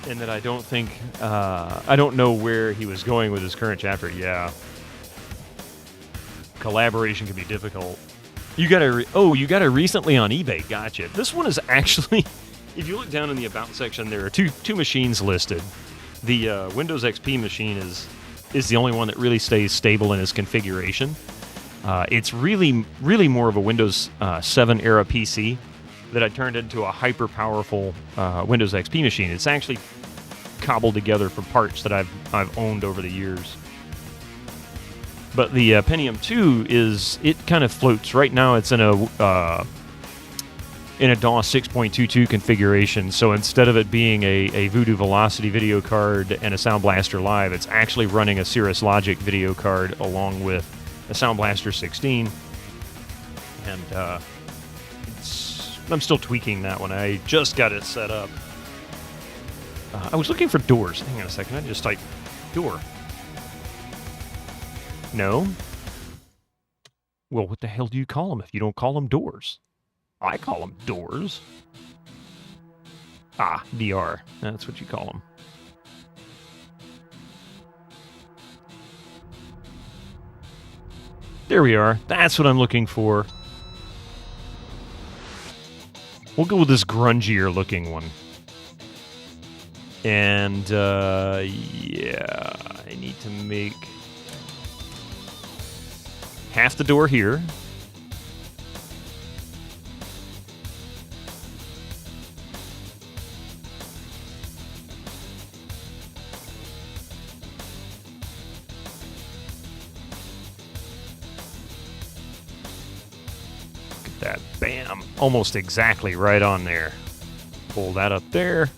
Speaker 1: and that I don't know where he was going with his current chapter. Yeah. Collaboration can be difficult. You got it recently on eBay. Gotcha. This one is actually, if you look down in the About section, there are two machines listed. The Windows XP machine is the only one that really stays stable in its configuration. It's really more of a Windows 7 era PC that I turned into a hyper powerful Windows XP machine. It's actually cobbled together from parts that I've owned over the years. But the Pentium 2 it kind of floats. Right now it's in a DOS 6.22 configuration, so instead of it being a Voodoo Velocity video card and a Sound Blaster Live, it's actually running a Cirrus Logic video card along with a Sound Blaster 16. And I'm still tweaking that one. I just got it set up. I was looking for doors. Hang on a second. I just typed door. No? Well, what the hell do you call them if you don't call them doors? I call them doors. Ah, DR. That's what you call them. There we are. That's what I'm looking for. We'll go with this grungier looking one. And, yeah, I need to make half the door here. Look at that. Bam. Almost exactly right on there. Pull that up there.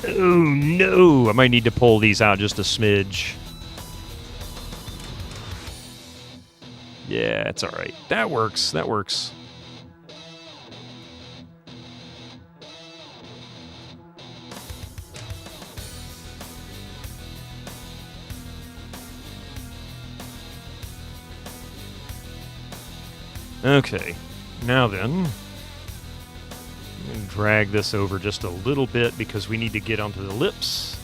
Speaker 1: Oh, no. I might need to pull these out just a smidge. Yeah, it's all right. That works. That works. Okay. Now then, I'm going to drag this over just a little bit because we need to get onto the lips.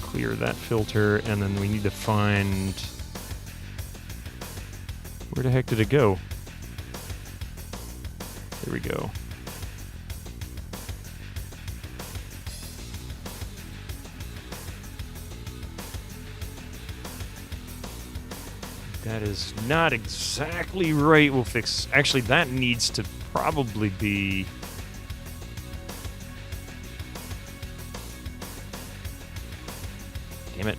Speaker 1: Clear that filter, and then we need to find... Where the heck did it go? There we go. That is not exactly right. We'll fix... Actually, that needs to probably be... Damn it.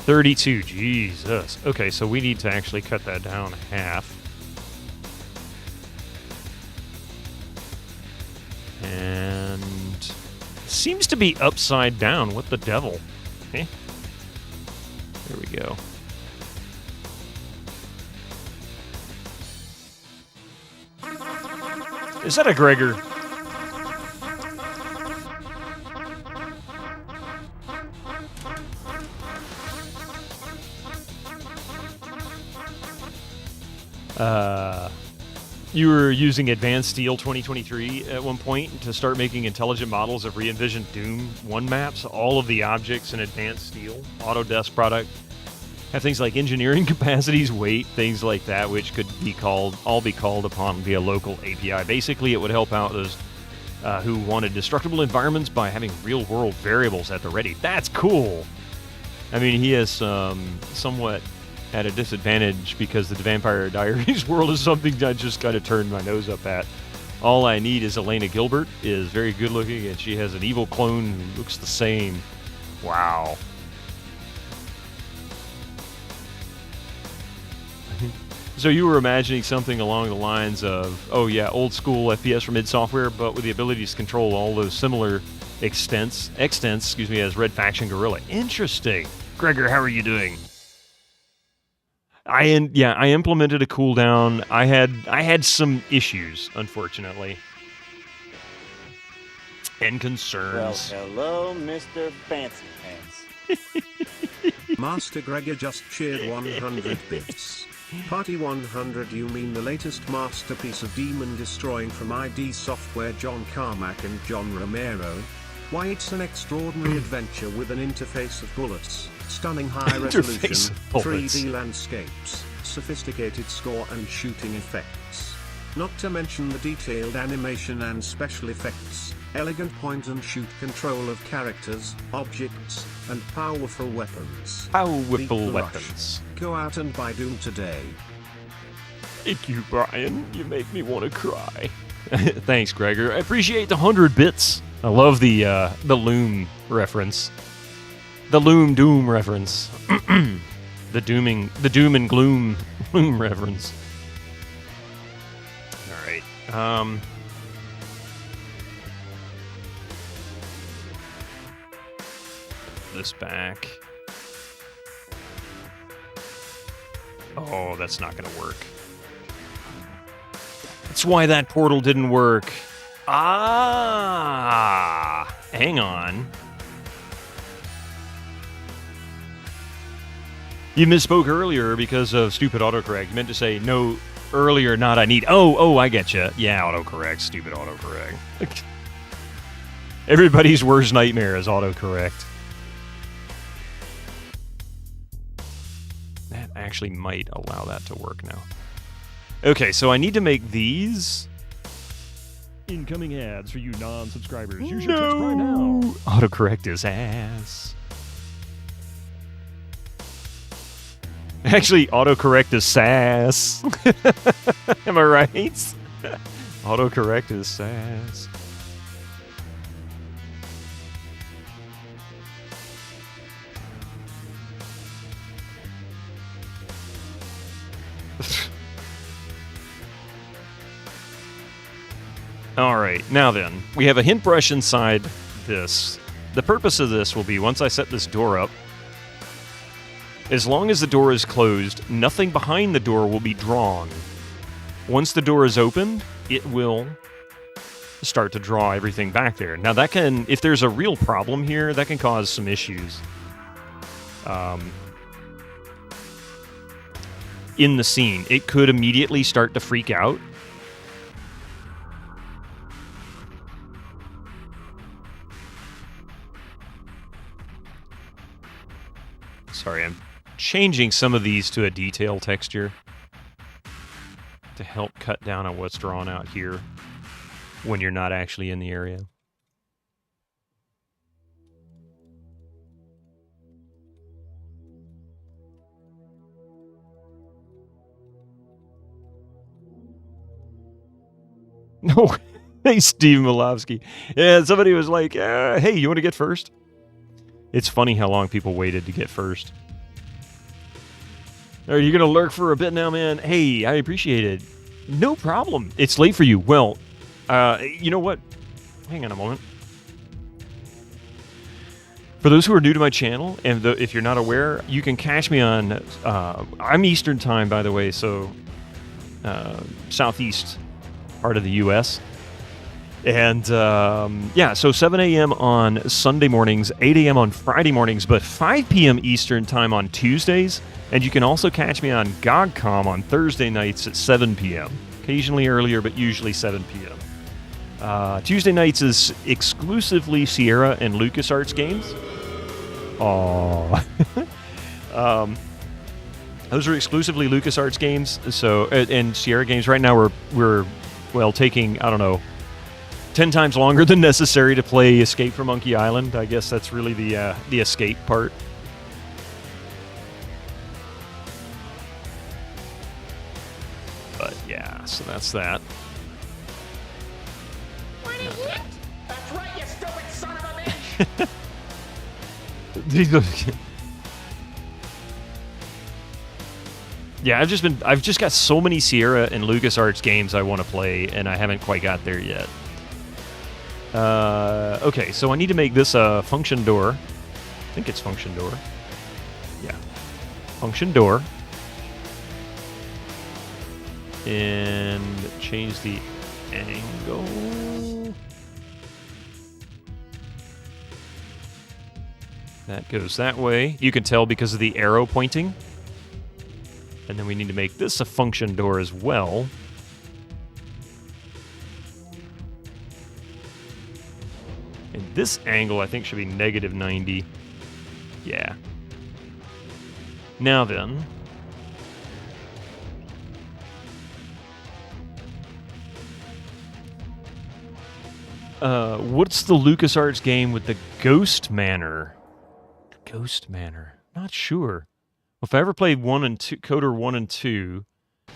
Speaker 1: 32, Jesus. Okay, so we need to actually cut that down half. And seems to be upside down. What the devil? Eh? There we go. Is that a Gregor? You were using Advanced Steel 2023 at one point to start making intelligent models of re-envisioned Doom 1 maps. All of the objects in Advanced Steel, Autodesk product, have things like engineering capacities, weight, things like that, which could be all be called upon via local API. Basically, it would help out those who wanted destructible environments by having real-world variables at the ready. That's cool! I mean, he is somewhat at a disadvantage because the Vampire Diaries world is something I just kind of turned my nose up at. All I need is Elena Gilbert, is very good looking, and she has an evil clone who looks the same. Wow. So you were imagining something along the lines of, oh yeah, old school FPS from id Software, but with the ability to control all those similar extents, as Red Faction Guerrilla. Interesting. Gregor, how are you doing? I implemented a cooldown. I had some issues, unfortunately, and concerns.
Speaker 3: Well, hello, Mr. Fancy Pants.
Speaker 4: Master Gregor just cheered 100 bits. Party 100, you mean the latest masterpiece of demon destroying from id Software, John Carmack and John Romero? Why, it's an extraordinary adventure with an interface of bullets, stunning high resolution, 3D landscapes, sophisticated score and shooting effects. Not to mention the detailed animation and special effects, elegant point-and-shoot control of characters, objects, and powerful weapons.
Speaker 1: Powerful weapons.
Speaker 4: Go out and buy Doom today.
Speaker 1: Thank you, Brian. You make me want to cry. Thanks, Gregor. I appreciate the 100 bits. I love the Loom reference. The Loom Doom reference. the Doom and Gloom Loom reference. All right. This back. Oh, that's not going to work. That's why that portal didn't work. Ah, hang on. You misspoke earlier because of stupid autocorrect. You meant to say no earlier, not I need. Oh, I get you. Yeah, autocorrect, stupid autocorrect. Everybody's worst nightmare is autocorrect. That actually might allow that to work now. Okay, so I need to make these. Incoming ads for you non-subscribers. Use your subscribe now. Autocorrect is ass. Actually, autocorrect is sass. Am I right? Autocorrect is sass. Alright, now then, we have a hint brush inside this. The purpose of this will be, once I set this door up, as long as the door is closed, nothing behind the door will be drawn. Once the door is opened, it will start to draw everything back there. Now that can, if there's a real problem here, that can cause some issues. In the scene, it could immediately start to freak out. Sorry, I'm changing some of these to a detail texture to help cut down on what's drawn out here when you're not actually in the area. No. Hey, Steve Malowski. Yeah, somebody was like, hey, you want to get first? It's funny how long people waited to get first. Are you going to lurk for a bit now, man? Hey, I appreciate it. No problem. It's late for you. Well, you know what? Hang on a moment. For those who are new to my channel, and if you're not aware, you can catch me on... I'm Eastern time, by the way, so... southeast part of the U.S., and yeah, so 7 a.m. on Sunday mornings, 8 a.m. on Friday mornings, but 5 p.m. Eastern time on Tuesdays. And you can also catch me on GogCom on Thursday nights at 7 p.m. Occasionally earlier, but usually 7 p.m. Tuesday nights is exclusively Sierra and LucasArts games. Aww. Those are exclusively LucasArts games. So and Sierra games. Right now we're well taking, I don't know, 10 times longer than necessary to play Escape from Monkey Island. I guess that's really the escape part. But yeah, so that's that.
Speaker 5: Want a hint? That's right, you stupid son of a bitch!
Speaker 1: Yeah, I've just got so many Sierra and LucasArts games I want to play, and I haven't quite got there yet. Okay, so I need to make this a function door. I think it's function door. Yeah. Function door. And change the angle. That goes that way. You can tell because of the arrow pointing. And then we need to make this a function door as well. And this angle, I think, should be negative 90. Yeah. Now then. What's the LucasArts game with the Ghost Manor? Ghost Manor. Not sure. If I ever played 1 and 2, Coder 1 and 2,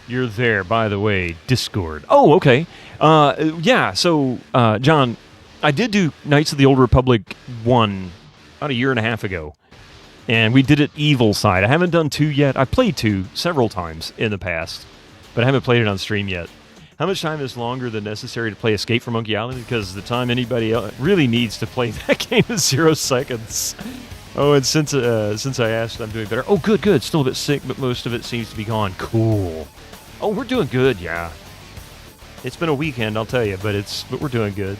Speaker 1: you're there, by the way, Discord. Oh, okay. Yeah, so, John, I did do Knights of the Old Republic 1 about a year and a half ago, and we did it Evil Side. I haven't done 2 yet. I've played 2 several times in the past, but I haven't played it on stream yet. How much time is longer than necessary to play Escape from Monkey Island? Because the time anybody else really needs to play that game is 0 seconds. Oh, and since I asked, I'm doing better. Oh, good. Still a bit sick, but most of it seems to be gone. Cool. Oh, we're doing good, yeah. It's been a weekend, I'll tell you, but we're doing good.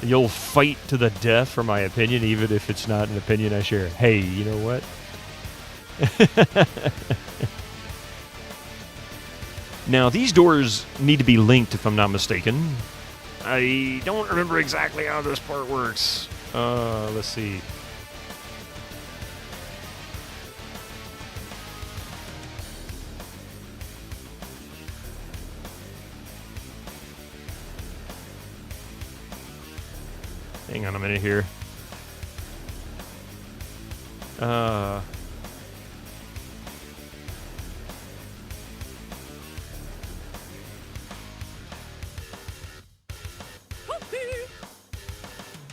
Speaker 1: You'll fight to the death for my opinion, even if it's not an opinion I share. Hey, you know what? Now, these doors need to be linked, if I'm not mistaken. I don't remember exactly how this part works. Let's see. Hang on a minute here.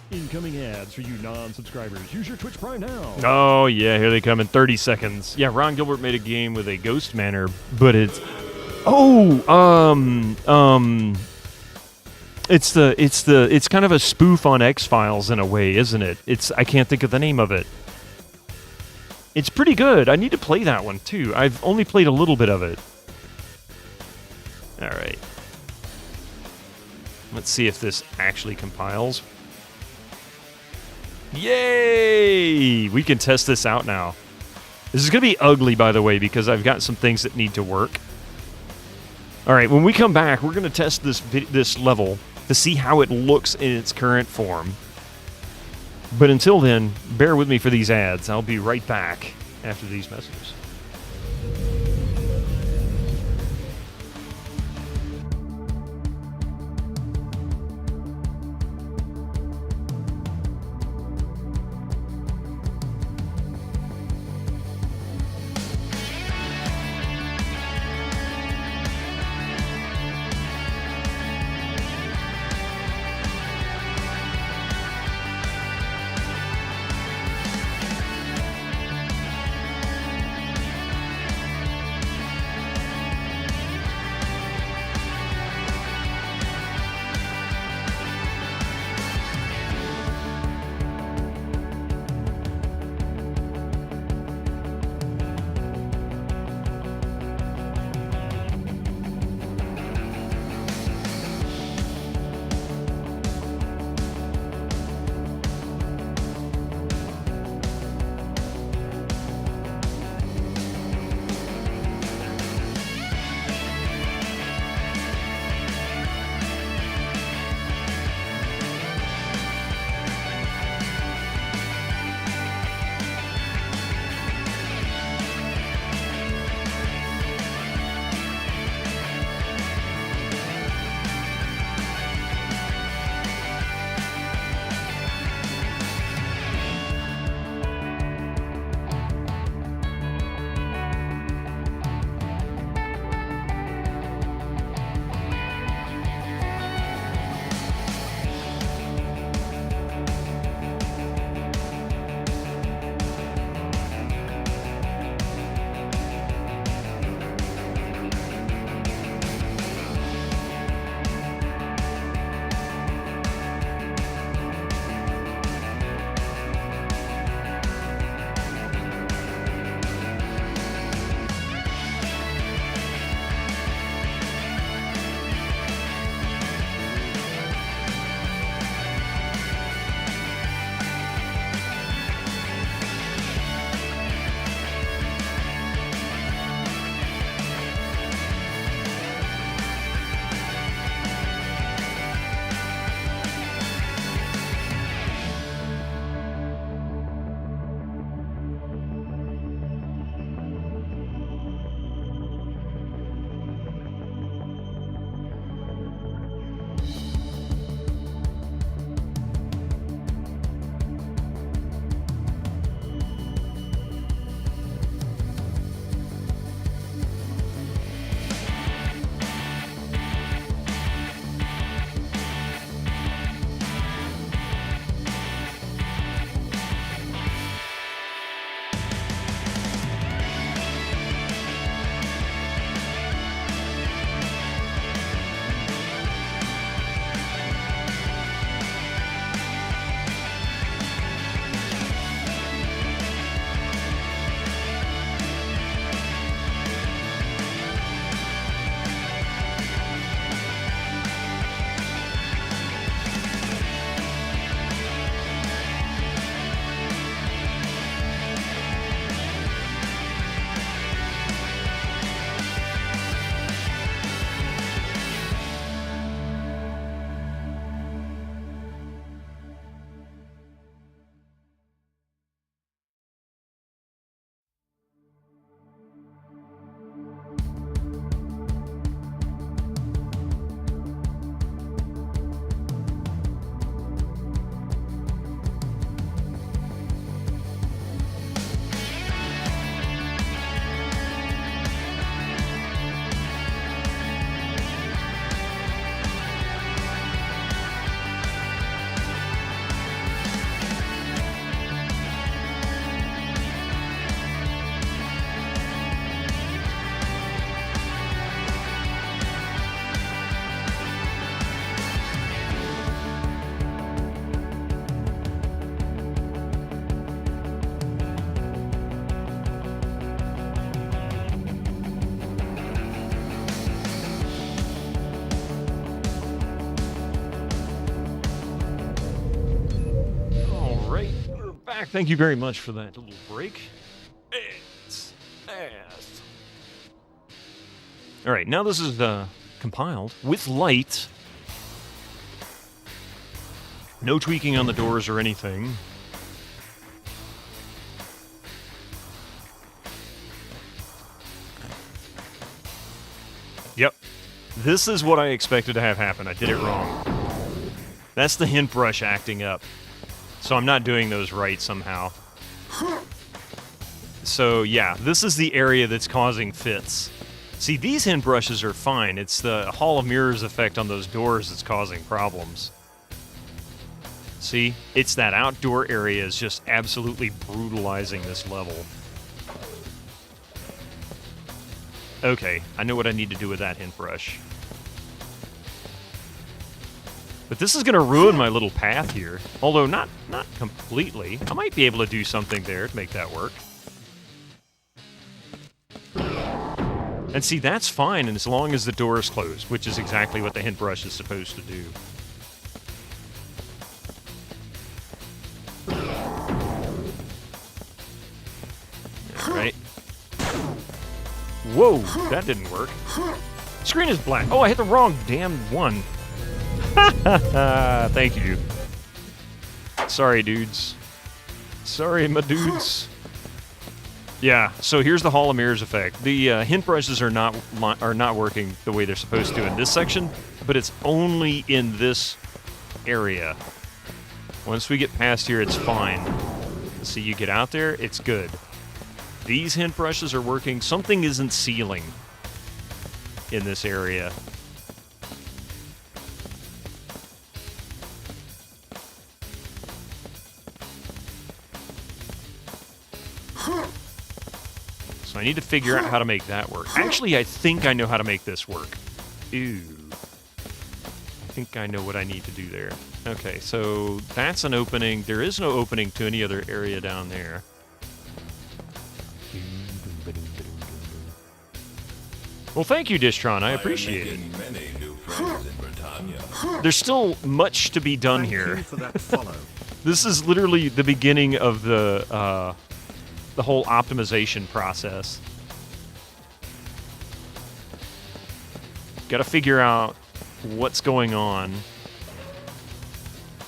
Speaker 6: Incoming ads for you non-subscribers. Use your Twitch Prime now.
Speaker 1: Oh, yeah, here they come in 30 seconds. Yeah, Ron Gilbert made a game with a Ghost Manor, but it's... Oh, It's kind of a spoof on X-Files in a way, isn't it? I can't think of the name of it. It's pretty good. I need to play that one, too. I've only played a little bit of it. All right. Let's see if this actually compiles. Yay! We can test this out now. This is going to be ugly, by the way, because I've got some things that need to work. All right, when we come back, we're going to test this level to see how it looks in its current form. But until then, bear with me for these ads. I'll be right back after these messages. back. Thank you very much for that little break. It's fast. All right, now this is compiled with light. No tweaking on the doors or anything. Yep. This is what I expected to have happen. I did it wrong. That's the hint brush acting up. So I'm not doing those right somehow. So yeah, this is the area that's causing fits. See, these hint brushes are fine. It's the Hall of Mirrors effect on those doors that's causing problems. See? It's that outdoor area is just absolutely brutalizing this level. Okay, I know what I need to do with that hint brush. But this is going to ruin my little path here. Although not completely. I might be able to do something there to make that work. And see, that's fine, and as long as the door is closed, which is exactly what the hint brush is supposed to do. Alright. Whoa, that didn't work. Screen is black. Oh, I hit the wrong damn one. Thank you. Sorry, dudes. Sorry, my dudes. Yeah, so here's the Hall of Mirrors effect. The hint brushes are not working the way they're supposed to in this section, but it's only in this area. Once we get past here, it's fine. See, you get out there, it's good. These hint brushes are working. Something isn't sealing in this area. So I need to figure out how to make that work. Actually, I think I know how to make this work. Ooh. I think I know what I need to do there. Okay, so that's an opening. There is no opening to any other area down there. Well, thank you, Distron. I appreciate it.
Speaker 2: Many new friends in Britannia.
Speaker 1: There's still much to be done
Speaker 4: Thank
Speaker 1: here.
Speaker 4: you for that follow.
Speaker 1: This is literally the beginning of the whole optimization process. Got to figure out what's going on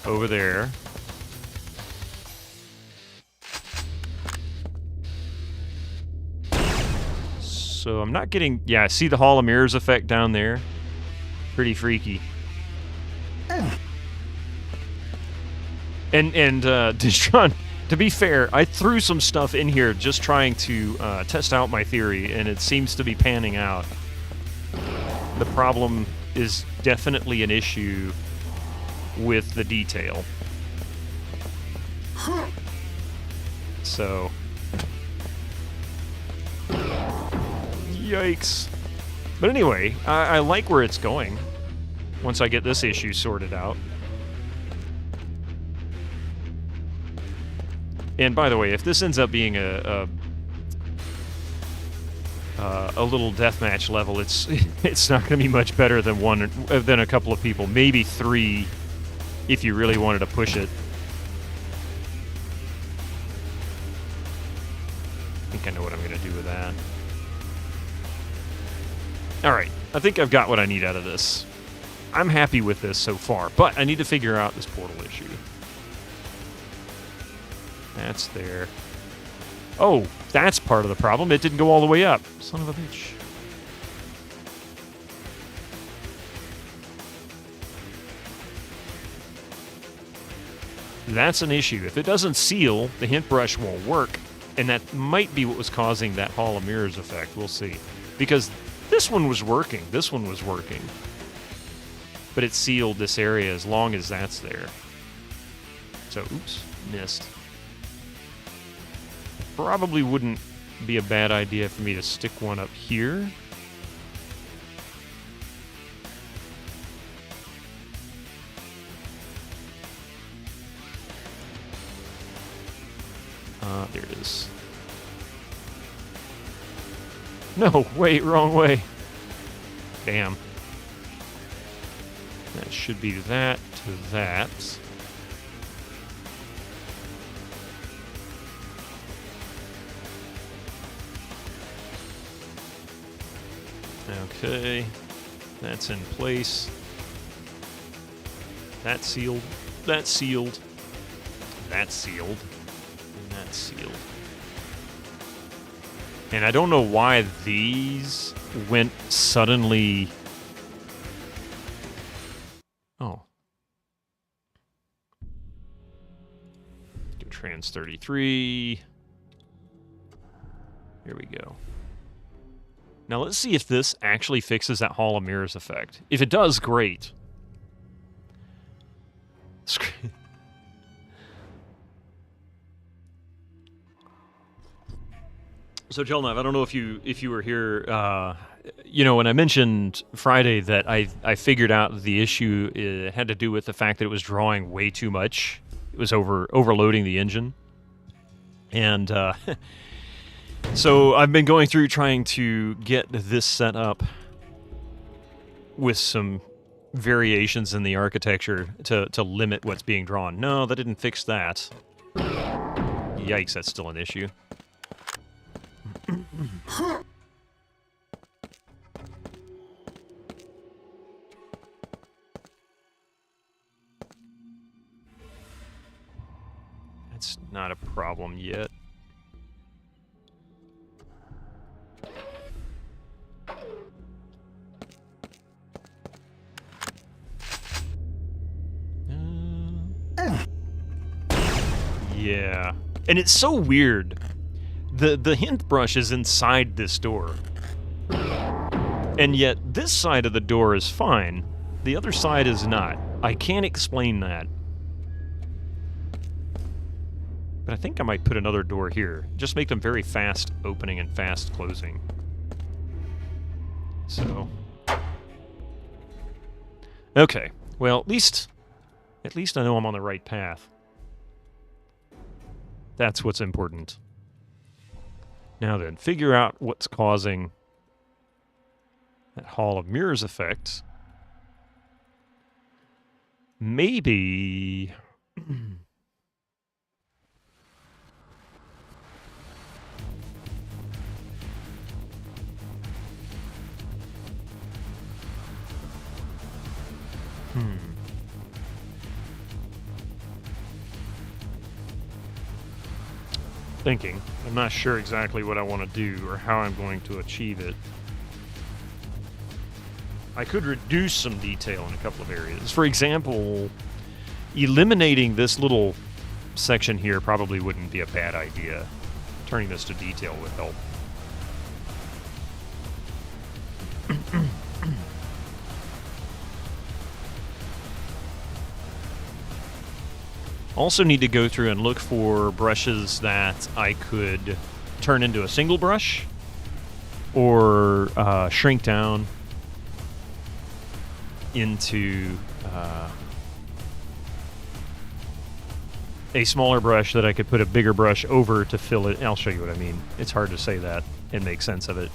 Speaker 1: over there. So I'm not getting... Yeah, I see the Hall of Mirrors effect down there. Pretty freaky. And Distron, to be fair, I threw some stuff in here just trying to test out my theory, and it seems to be panning out. The problem is definitely an issue with the detail. So... Yikes. But anyway, I like where it's going once I get this issue sorted out. And by the way, if this ends up being a little deathmatch level, it's not going to be much better than a couple of people, maybe 3, if you really wanted to push it. I think I know what I'm going to do with that. Alright, I think I've got what I need out of this. I'm happy with this so far, but I need to figure out this portal issue. That's there. Oh, that's part of the problem. It didn't go all the way up. Son of a bitch. That's an issue. If it doesn't seal, the hint brush won't work, and that might be what was causing that Hall of Mirrors effect. We'll see. Because this one was working. This one was working. But it sealed this area as long as that's there. So, oops, missed. Probably wouldn't be a bad idea for me to stick one up here. There it is. No, wait, wrong way. Damn. That should be that to that. Okay, that's in place. That's sealed. That's sealed. That's sealed. And that's sealed. And I don't know why these went suddenly... Oh. Do trans 33. Here we go. Now let's see if this actually fixes that Hall of Mirrors effect. If it does, great. So, Jelnov, I don't know if you were here. You know, when I mentioned Friday that I figured out the issue had to do with the fact that it was drawing way too much. It was overloading the engine, and so I've been going through trying to get this set up with some variations in the architecture to limit what's being drawn. No, that didn't fix that. Yikes, that's still an issue. That's not a problem yet. Yeah. And it's so weird. The hint brush is inside this door. And yet this side of the door is fine. The other side is not. I can't explain that. But I think I might put another door here. Just make them very fast opening and fast closing. So. Okay. Well, at least I know I'm on the right path. That's what's important. Now then, figure out what's causing that Hall of Mirrors effect. Maybe... Thinking. I'm not sure exactly what I want to do or how I'm going to achieve it. I could reduce some detail in a couple of areas. For example, eliminating this little section here probably wouldn't be a bad idea. Turning this to detail would help. Also need to go through and look for brushes that I could turn into a single brush or shrink down into a smaller brush that I could put a bigger brush over to fill it. I'll show you what I mean. It's hard to say that and make sense of it.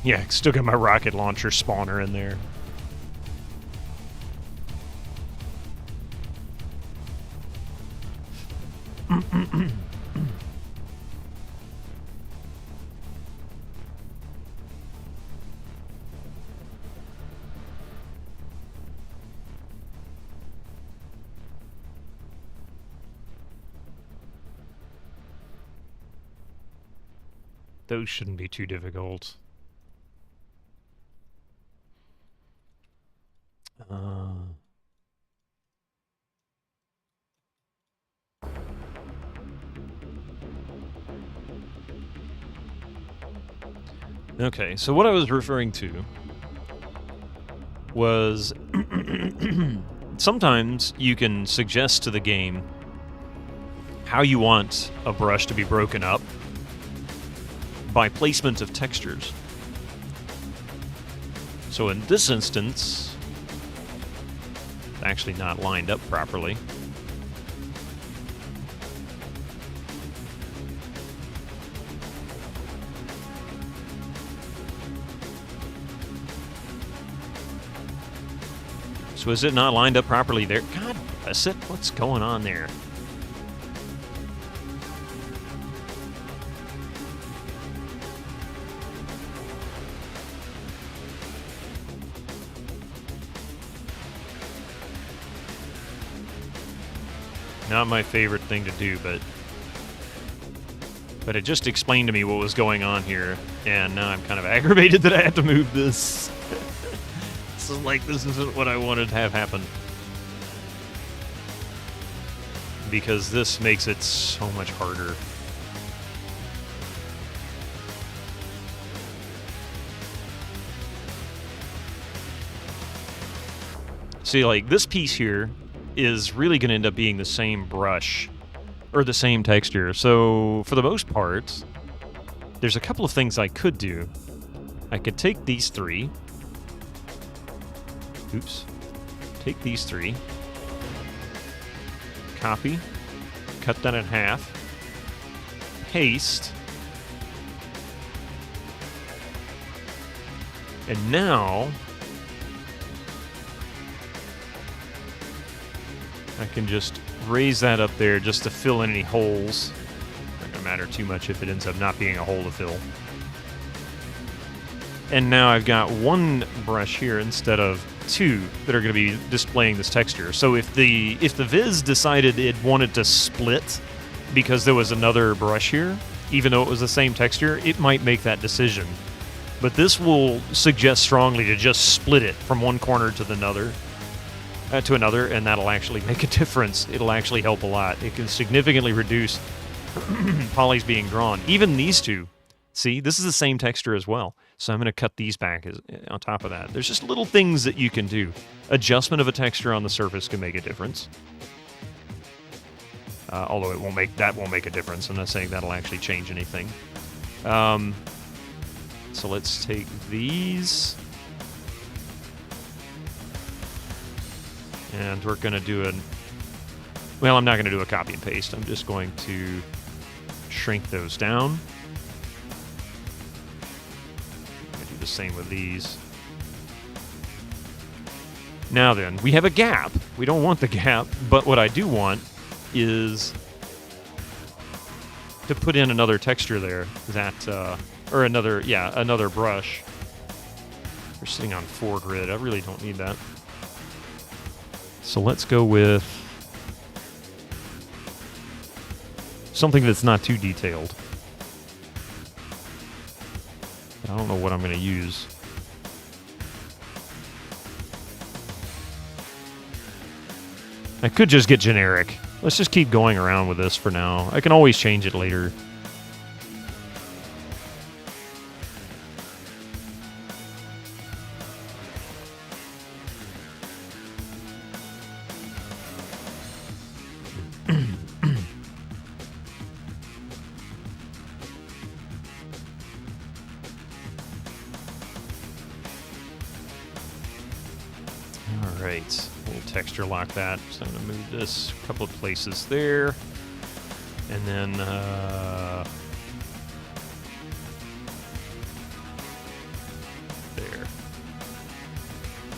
Speaker 1: Yeah, still got my rocket launcher spawner in there. Those shouldn't be too difficult. Okay, so what I was referring to was sometimes you can suggest to the game how you want a brush to be broken up by placement of textures. So in this instance, it's actually not lined up properly. So is it not lined up properly there? God bless it. What's going on there? Not my favorite thing to do, but it just explained to me what was going on here, and now I'm kind of aggravated that I have to move this. This is like, this isn't what I wanted to have happen. Because this makes it so much harder. See, like, this piece here is really going to end up being the same brush, or the same texture. So, for the most part, there's a couple of things I could do. I could take these three. Oops. Take these three. Copy. Cut that in half. Paste. And now I can just raise that up there just to fill in any holes. Not gonna matter too much if it ends up not being a hole to fill. And now I've got one brush here instead of two that are going to be displaying this texture. So if the viz decided it wanted to split because there was another brush here, even though it was the same texture, it might make that decision. But this will suggest strongly to just split it from one corner to another, and that'll actually make a difference. It'll actually help a lot. It can significantly reduce polys being drawn. Even these two. See, this is the same texture as well. So I'm going to cut these back on top of that. There's just little things that you can do. Adjustment of a texture on the surface can make a difference. Although that won't make a difference. I'm not saying that'll actually change anything. So let's take these. And we're going to do well, I'm not going to do a copy and paste. I'm just going to shrink those down. The same with these. Now then, we have a gap. We don't want the gap, but what I do want is to put in another texture there. Or another brush. We're sitting on 4 grid. I really don't need that. So let's go with something that's not too detailed. I don't know what I'm going to use. I could just get generic. Let's just keep going around with this for now. I can always change it later. Texture lock that. So I'm going to move this a couple of places there. And then there.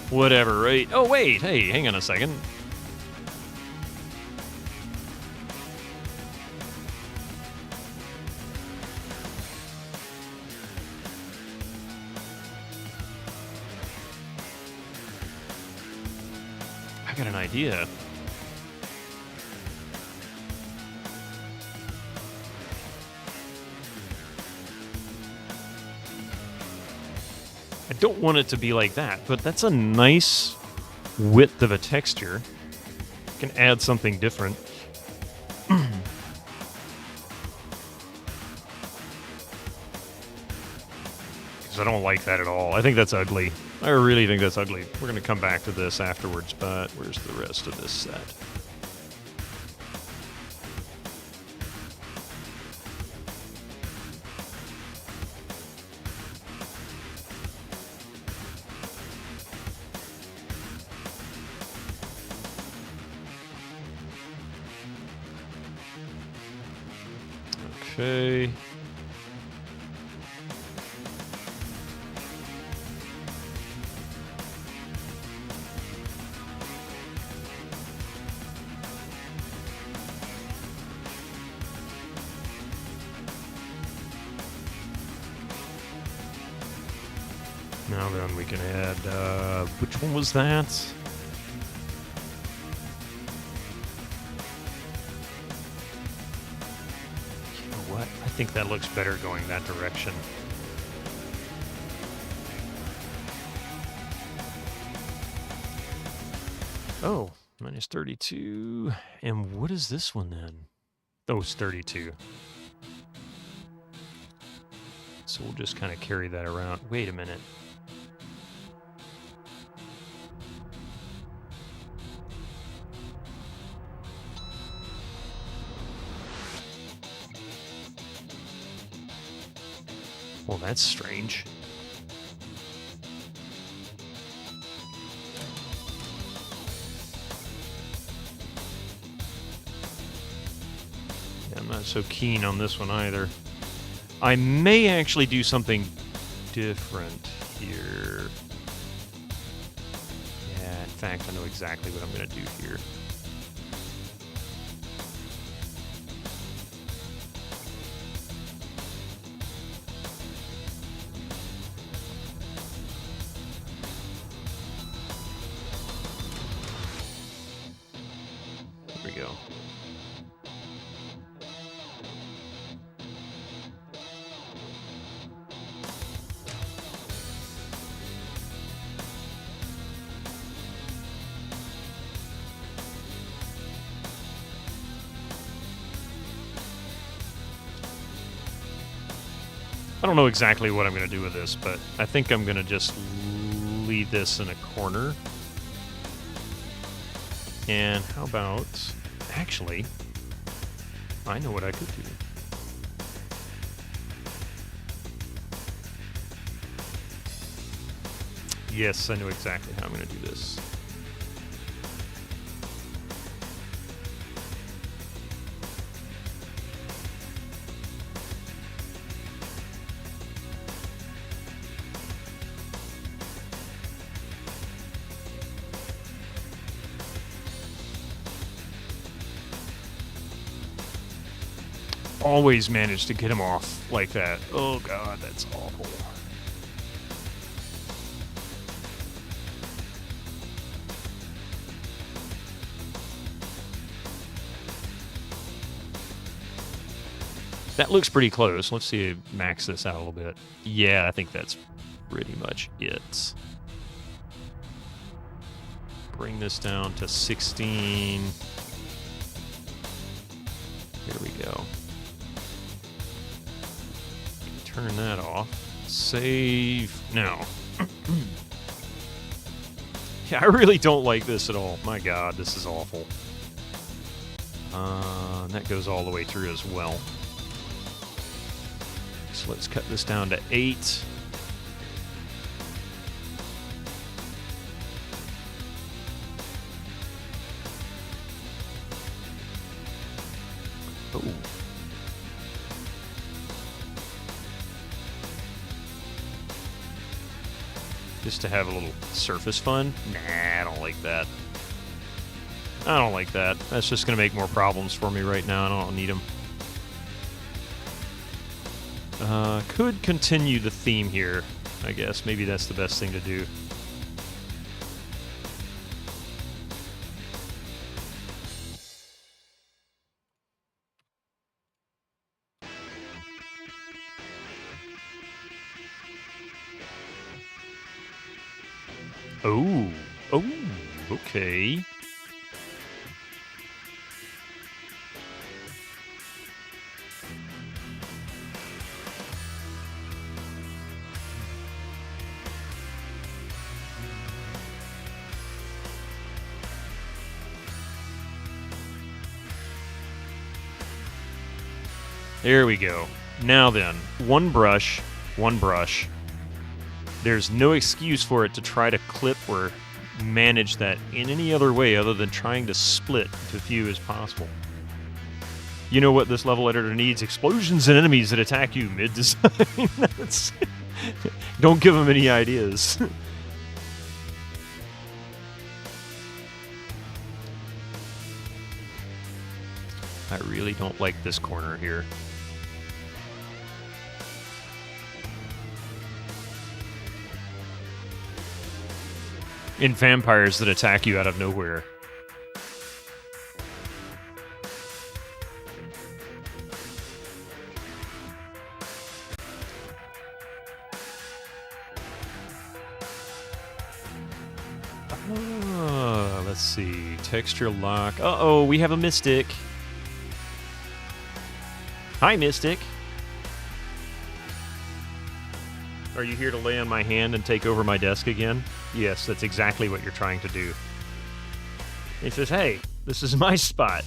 Speaker 1: Whatever, right? Oh, wait. Hey, hang on a second. I got an idea. I don't want it to be like that, but that's a nice width of a texture. Can add something different. Because I don't like that at all. I think that's ugly. I really think that's ugly. We're going to come back to this afterwards, but where's the rest of this set? Okay. Now then, we can add, which one was that? You know what? I think that looks better going that direction. Oh, minus 32. And what is this one then? Oh, it's 32. So we'll just kind of carry that around. Wait a minute. Well, that's strange. Yeah, I'm not so keen on this one either. I may actually do something different here. Yeah, in fact, I know exactly what I'm going to do here. There we go. I don't know exactly what I'm going to do with this, but I think I'm going to just leave this in a corner. And how about, actually, I know what I could do. Yes, I know exactly how I'm going to do this. Always manage to get him off like that. Oh god, that's awful. That looks pretty close. Let's see, max this out a little bit. Yeah, I think that's pretty much it. Bring this down to 16. Here we go. Turn that off. Save now. Yeah, I really don't like this at all. My god, this is awful. And that goes all the way through as well. So let's cut this down to 8. Oh. Just to have a little surface fun? Nah, I don't like that. I don't like that. That's just going to make more problems for me right now. I don't need them. Could continue the theme here, I guess. Maybe that's the best thing to do. Oh, okay. There we go. Now then, one brush. There's no excuse for it to try to clip or manage that in any other way other than trying to split to few as possible. You know what this level editor needs? Explosions and enemies that attack you mid-design. Don't give them any ideas. I really don't like this corner here. in vampires that attack you out of nowhere. Let's see. Texture lock. Uh-oh, we have a Mystic. Hi, Mystic. Are you here to lay on my hand and take over my desk again? Yes, that's exactly what you're trying to do. He says, hey, this is my spot.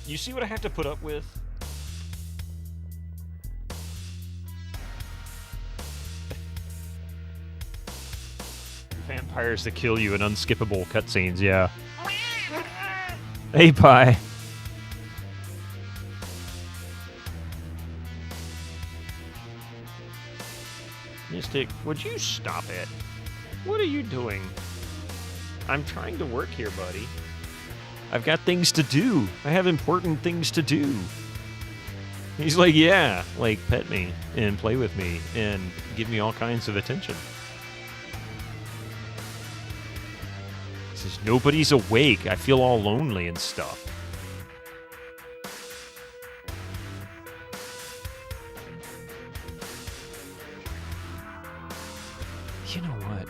Speaker 1: You see what I have to put up with? Vampires that kill you in unskippable cutscenes, yeah. Hey, Pie. Mystic, would you stop it? What are you doing? I'm trying to work here, buddy. I've got things to do. I have important things to do. He's like, yeah, like, pet me and play with me and give me all kinds of attention. He says, nobody's awake. I feel all lonely and stuff. You know what?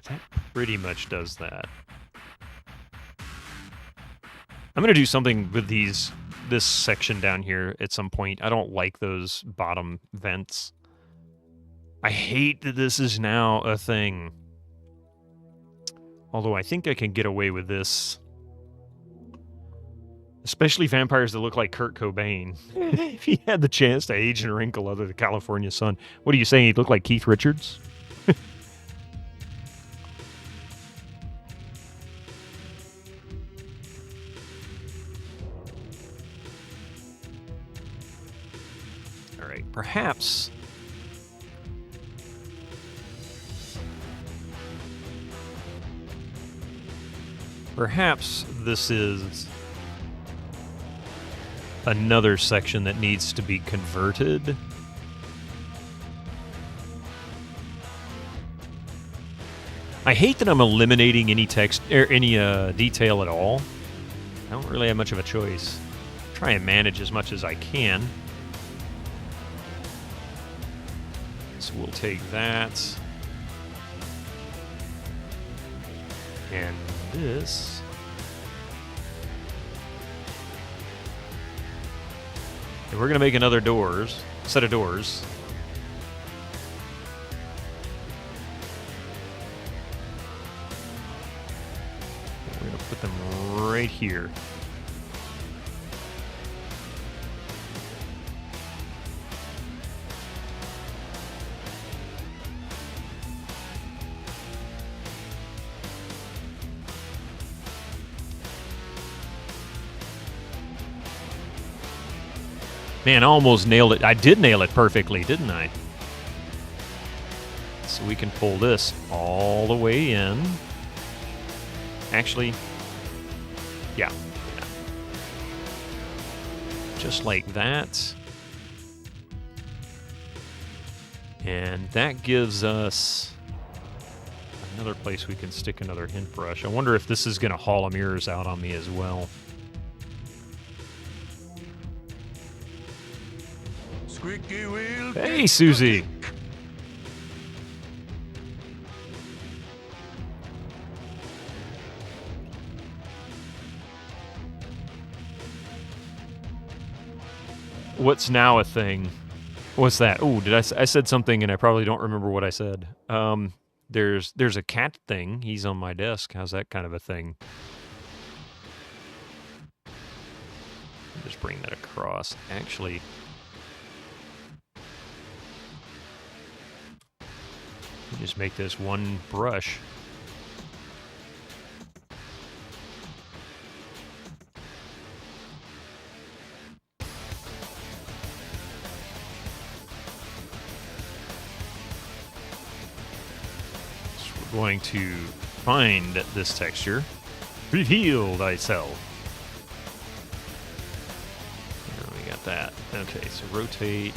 Speaker 1: That pretty much does that. I'm going to do something with this section down here at some point. I don't like those bottom vents. I hate that this is now a thing. Although I think I can get away with this. Especially vampires that look like Kurt Cobain. If he had the chance to age and wrinkle under the California sun. What are you saying? He'd look like Keith Richards? Alright, perhaps... Perhaps this is another section that needs to be converted. I hate that I'm eliminating any text or any detail at all. I don't really have much of a choice. Try and manage as much as I can. So we'll take that. And this. And we're going to make another set of doors. And we're going to put them right here. Man, I almost nailed it. I did nail it perfectly, didn't I? So we can pull this all the way in. Actually, yeah. Just like that. And that gives us another place we can stick another hint brush. I wonder if this is going to haul mirrors out on me as well. Hey, Susie. What's now a thing? What's that? Oh, I said something and I probably don't remember what I said. There's a cat thing. He's on my desk. How's that kind of a thing? Just bring that across. Actually, just make this one brush. going to find this texture. Reveal thyself. There, we got that. Okay, so rotate.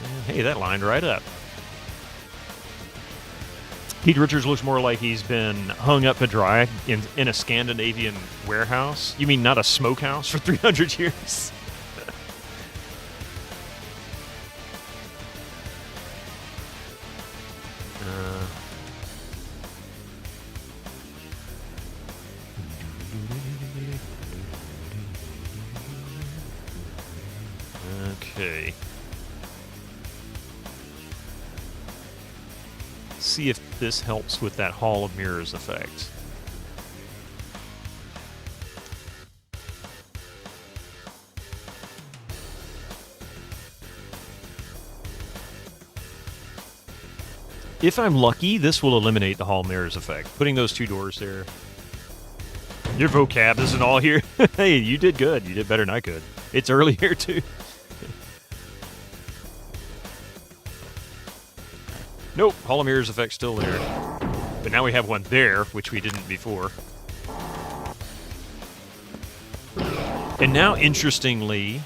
Speaker 1: And hey, that lined right up. Pete Richards looks more like he's been hung up to dry in a Scandinavian warehouse. You mean not a smokehouse for 300 years? Okay. See if this helps with that Hall of Mirrors effect. If I'm lucky, this will eliminate the Hall of Mirrors effect. Putting those two doors there. Your vocab isn't all here. Hey, you did good. You did better than I could. It's early here, too. Nope, Hall of Mirrors effect still there. But now we have one there, which we didn't before. And now, interestingly...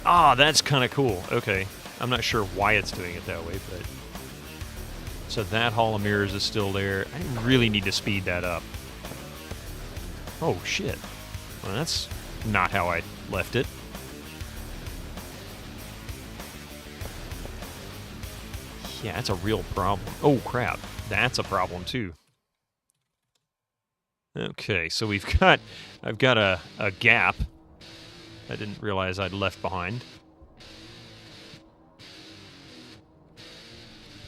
Speaker 1: Ah, that's kind of cool. Okay. I'm not sure why it's doing it that way, but... So that Hall of Mirrors is still there. I really need to speed that up. Oh, shit. Well, that's not how I left it. Yeah, that's a real problem. Oh, crap. That's a problem, too. Okay, so I've got a gap I didn't realize I'd left behind.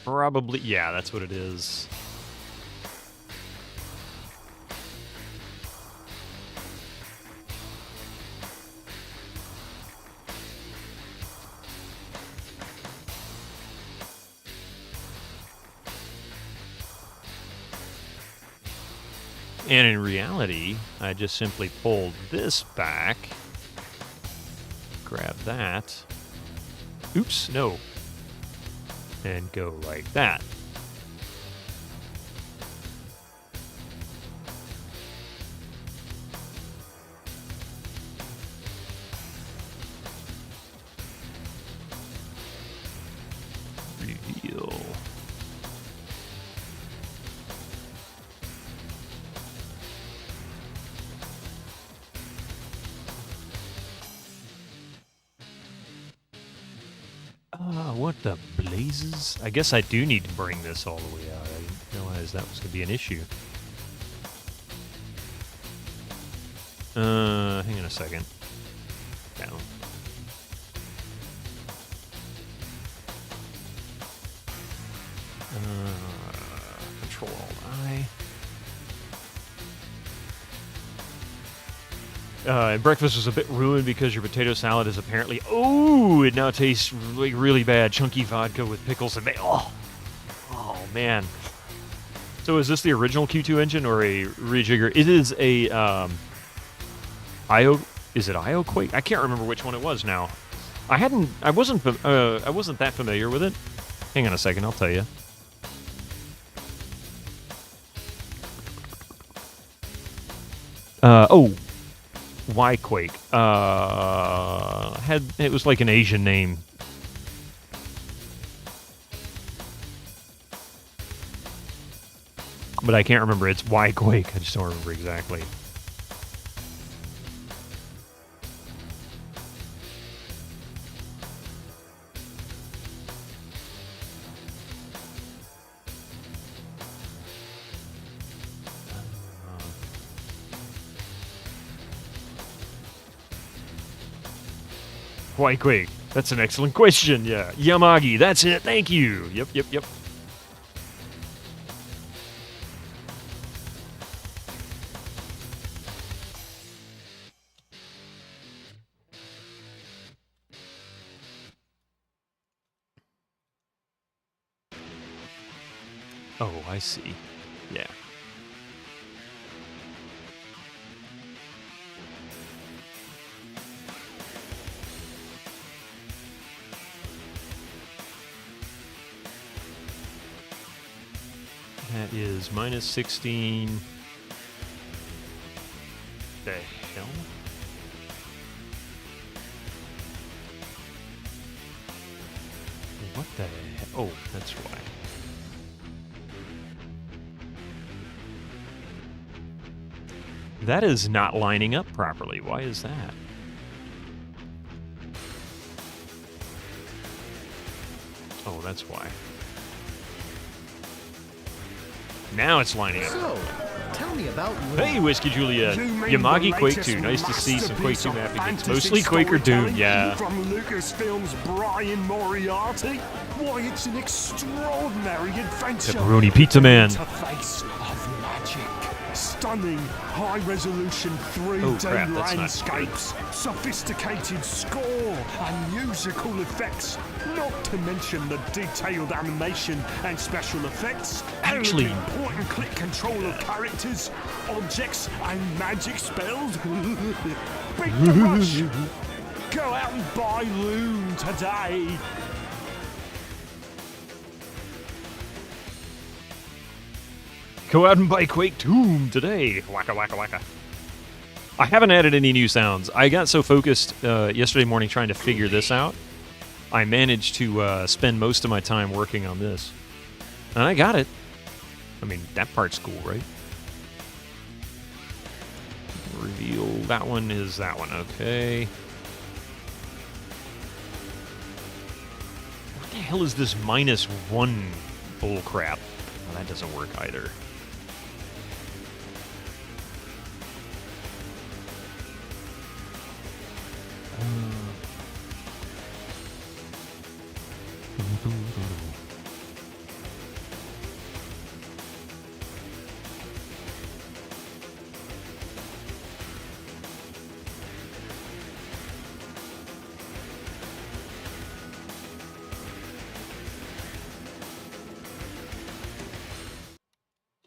Speaker 1: Probably, yeah, that's what it is. And in reality, I just simply pulled this back, grab that, oops, no, and go like that. Reveal. What the blazes? I guess I do need to bring this all the way out. I didn't realize that was going to be an issue. Hang on a second. Down. Control-Alt-I. Breakfast was a bit ruined because your potato salad is apparently... Oh, it now tastes really, really bad. Chunky vodka with pickles and... Oh, man. So is this the original Q2 engine or a rejigger? It is a... IO... Is it IO Quake? I can't remember which one it was now. I wasn't that familiar with it. Hang on a second, I'll tell you. Why Quake? It was like an Asian name. But I can't remember. It's Why Quake. I just don't remember exactly. Why Quake? That's an excellent question, yeah. Yamagi, that's it, thank you. Yep. Oh, I see. Yeah. That is minus 16. The hell? What the hell? Oh, that's why. That is not lining up properly. Why is that? Oh, that's why. Now it's lining up.
Speaker 7: So, tell me about
Speaker 1: Hey, Whiskey Julia. Yamagi Quake 2. Nice to see some Quake 2 mapping. It's mostly Quake or Doom, yeah.
Speaker 6: From Lucasfilm's Brian Moriarty. Why, it's an extraordinary adventure.
Speaker 1: Pepperoni Pizza Man.
Speaker 6: Interface of magic. Stunning, high-resolution 3D
Speaker 1: Oh, crap, that's not
Speaker 6: landscapes, sophisticated score, and musical effects. Not to mention the detailed animation and special effects.
Speaker 1: Actually-
Speaker 6: and important click control of characters, objects, and magic spells. Beat the rush. Go out and buy Loon today.
Speaker 1: Go out and buy Quake 2 today. Waka waka waka. I haven't added any new sounds. I got so focused yesterday morning trying to figure this out. I managed to spend most of my time working on this. And I got it. I mean, that part's cool, right? Reveal. That one is that one. Okay. What the hell is this -1 bull crap? Well, that doesn't work either.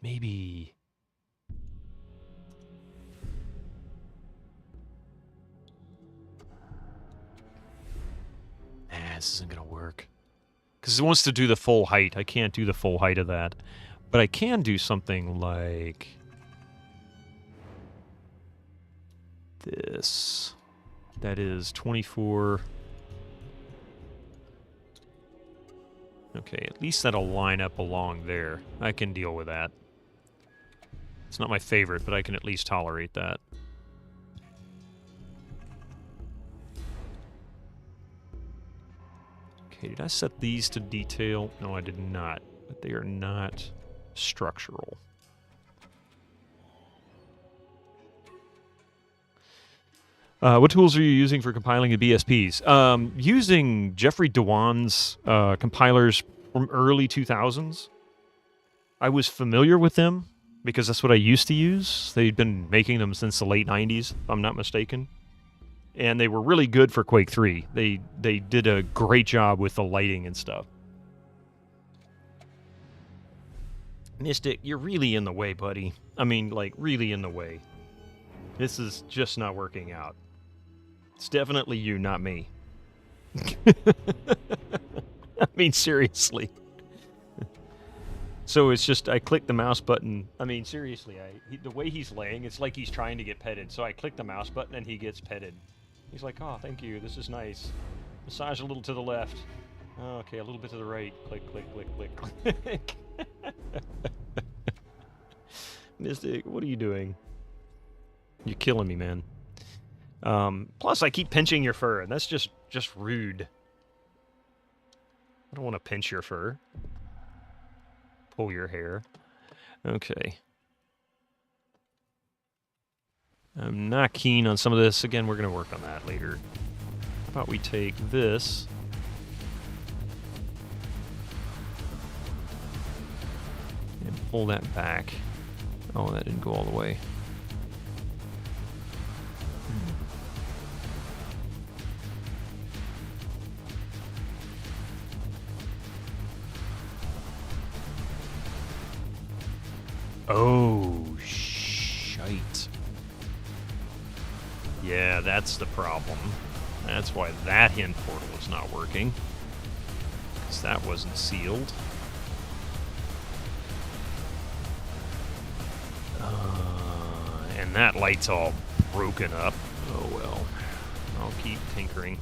Speaker 1: Maybe. This isn't gonna work. Because it wants to do the full height. I can't do the full height of that. But I can do something like this. That is 24. Okay, at least that'll line up along there. I can deal with that. It's not my favorite, but I can at least tolerate that. Okay, did I set these to detail? No, I did not. But they are not structural. What tools are you using for compiling the BSPs? Using Jeffrey Dewan's compilers from early 2000s. I was familiar with them because that's what I used to use. They'd been making them since the late 90s, if I'm not mistaken. And they were really good for Quake 3. They did a great job with the lighting and stuff. Mystic, you're really in the way, buddy. I mean, like, really in the way. This is just not working out. It's definitely you, not me. I mean, seriously. So it's just, I click the mouse button. I mean, seriously, the way he's laying, it's like he's trying to get petted. So I click the mouse button and he gets petted. He's like, oh, thank you, this is nice. Massage a little to the left. Oh, okay, a little bit to the right. Click, click, click, click, click. Mystic, what are you doing? You're killing me, man. Plus, I keep pinching your fur, and that's just rude. I don't want to pinch your fur. Pull your hair. Okay. I'm not keen on some of this. Again, we're going to work on that later. How about we take this... and pull that back. Oh, that didn't go all the way. Oh, shite. Yeah, that's the problem. That's why that hint portal is not working. Because that wasn't sealed. And that light's all broken up. Oh well. I'll keep tinkering.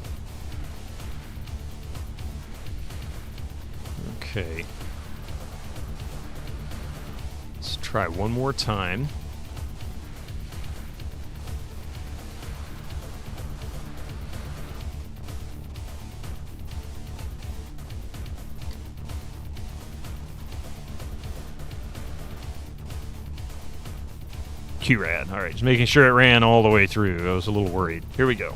Speaker 1: Okay. Let's try one more time. QRAD. All right, just making sure it ran all the way through. I was a little worried. Here we go.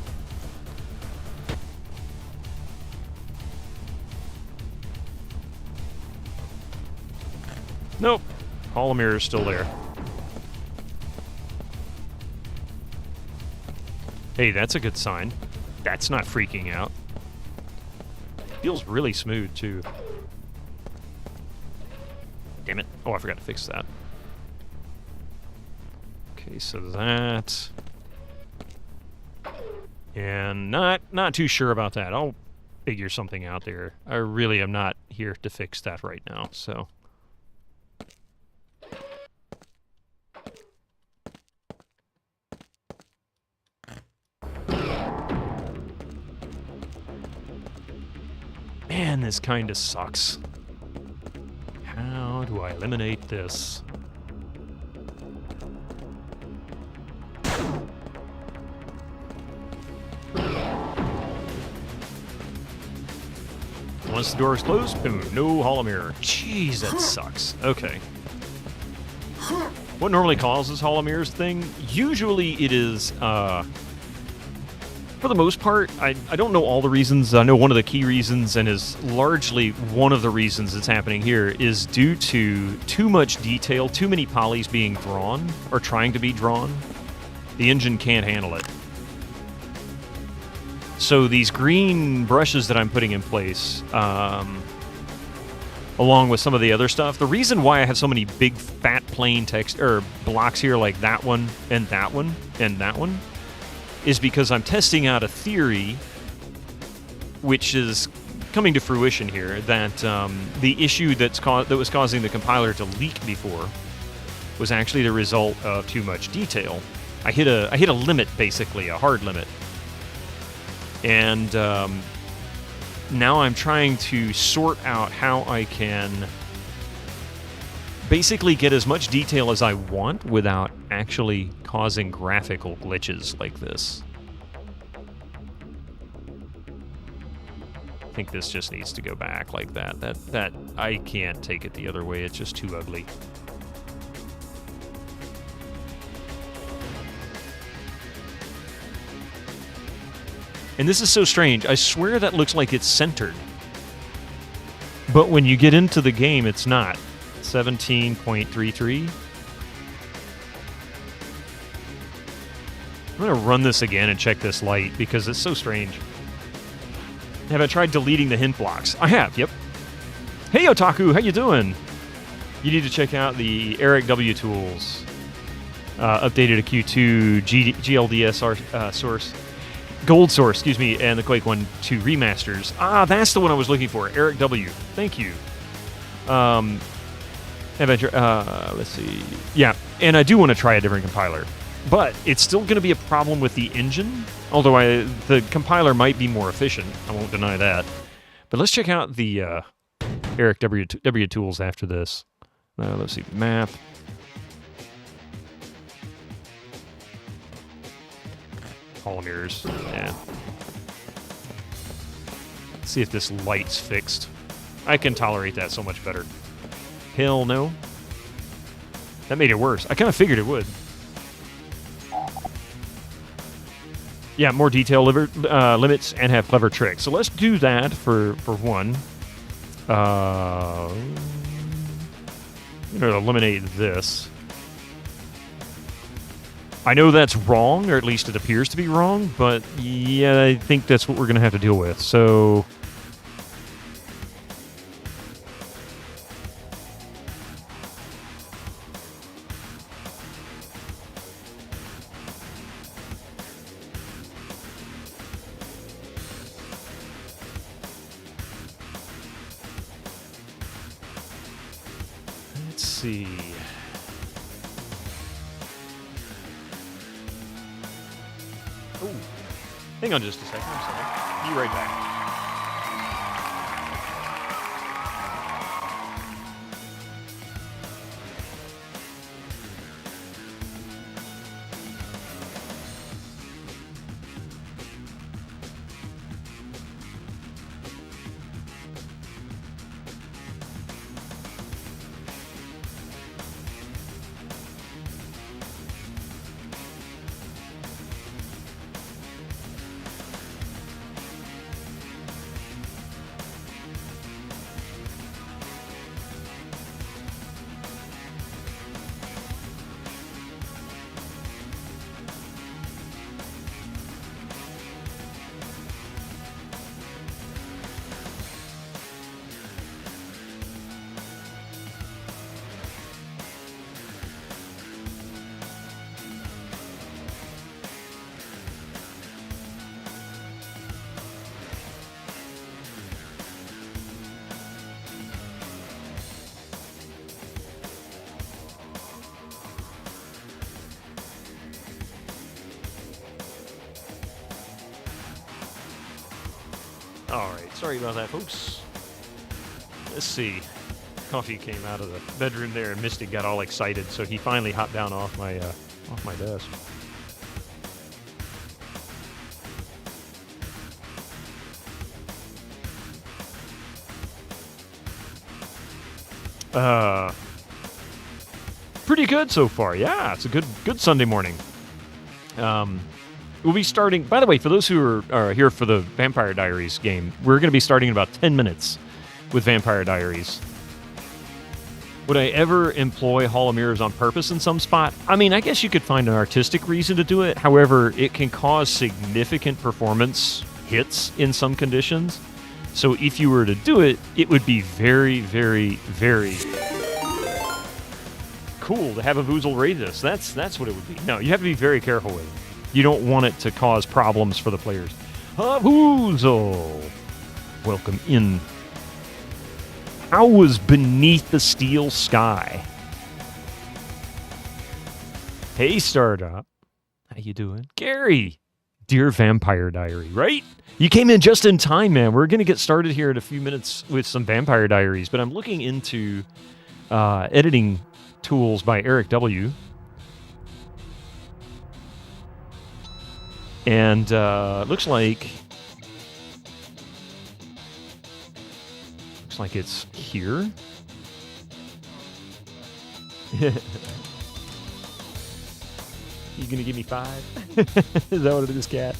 Speaker 1: Nope. Hall of Mirrors still there. Hey, that's a good sign. That's not freaking out. Feels really smooth, too. Damn it. Oh, I forgot to fix that. Okay, so that... And not too sure about that. I'll figure something out there. I really am not here to fix that right now, so... Man, this kinda sucks. How do I eliminate this? Once the door is closed, boom, no Hall of Mirror. Jeez, that sucks. Okay. What normally causes Hall of Mirrors thing? Usually it is, for the most part, I don't know all the reasons. I know one of the key reasons, and is largely one of the reasons it's happening here, is due to too much detail, too many polys being drawn, or trying to be drawn. The engine can't handle it. So these green brushes that I'm putting in place, along with some of the other stuff, the reason why I have so many big, fat, plain text, or blocks here like that one, and that one, and that one, is because I'm testing out a theory which is coming to fruition here, that the issue that was causing the compiler to leak before was actually the result of too much detail. I hit a limit, basically, a hard limit. And now I'm trying to sort out how I can basically get as much detail as I want without actually causing graphical glitches like this. I think this just needs to go back like that. That I can't take it the other way. It's just too ugly. And this is so strange. I swear that looks like it's centered. But when you get into the game, it's not. 17.33. I'm going to run this again and check this light because it's so strange. Have I tried deleting the hint blocks? I have, yep. Hey, Otaku, how you doing? You need to check out the Eric W tools. Updated a Q2 GLDS source. Gold source, excuse me, and the Quake 1-2 remasters. Ah, that's the one I was looking for. Eric W. Thank you. Adventure, let's see. Yeah, and I do want to try a different compiler. But it's still going to be a problem with the engine, although the compiler might be more efficient. I won't deny that. But let's check out the Eric W tools after this. Let's see, map. Hall of Mirrors, yeah. Let's see if this light's fixed. I can tolerate that so much better. Hell no. That made it worse. I kind of figured it would. Yeah, more detail limits and have clever tricks. So let's do that for one. I'm going to eliminate this. I know that's wrong, or at least it appears to be wrong, but yeah, I think that's what we're going to have to deal with. So... let's see. Ooh. Hang on just a second. I'm sorry. Be right back. Alright, sorry about that, folks. Let's see. Coffee came out of the bedroom there, and Misty got all excited, so he finally hopped down off my desk. Pretty good so far. Yeah, it's a good Sunday morning. We'll be starting, by the way, for those who are here for the Vampire Diaries game, we're going to be starting in about 10 minutes with Vampire Diaries. Would I ever employ Hall of Mirrors on purpose in some spot? I mean, I guess you could find an artistic reason to do it. However, it can cause significant performance hits in some conditions. So if you were to do it, it would be very, very, very cool to have a Voozle raid this. That's what it would be. No, you have to be very careful with it. You don't want it to cause problems for the players. Voozle! Welcome in. How was Beneath the Steel Sky? Hey, Startup. How you doing? Gary! Dear Vampire Diary, right? You came in just in time, man. We're going to get started here in a few minutes with some Vampire Diaries, but I'm looking into editing tools by Eric W. And looks like it's here. You gonna give me 5? Is that what it is, cat?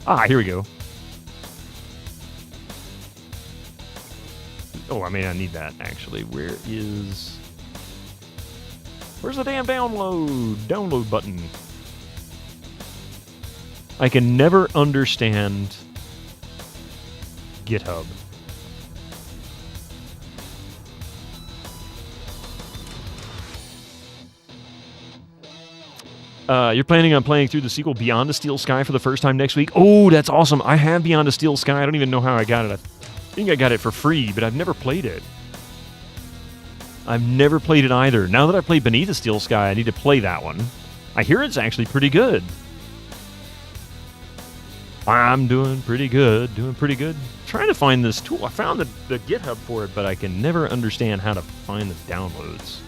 Speaker 1: Ah, here we go. Oh, I may not need that, actually. Where's the damn download button? I can never understand GitHub. You're planning on playing through the sequel Beyond the Steel Sky for the first time next week? Oh, that's awesome. I have Beyond the Steel Sky. I don't even know how I got it. I think I got it for free, but I've never played it. I've never played it either. Now that I played Beneath the Steel Sky, I need to play that one. I hear it's actually pretty good. I'm doing pretty good. Trying to find this tool. I found the GitHub for it, but I can never understand how to find the downloads.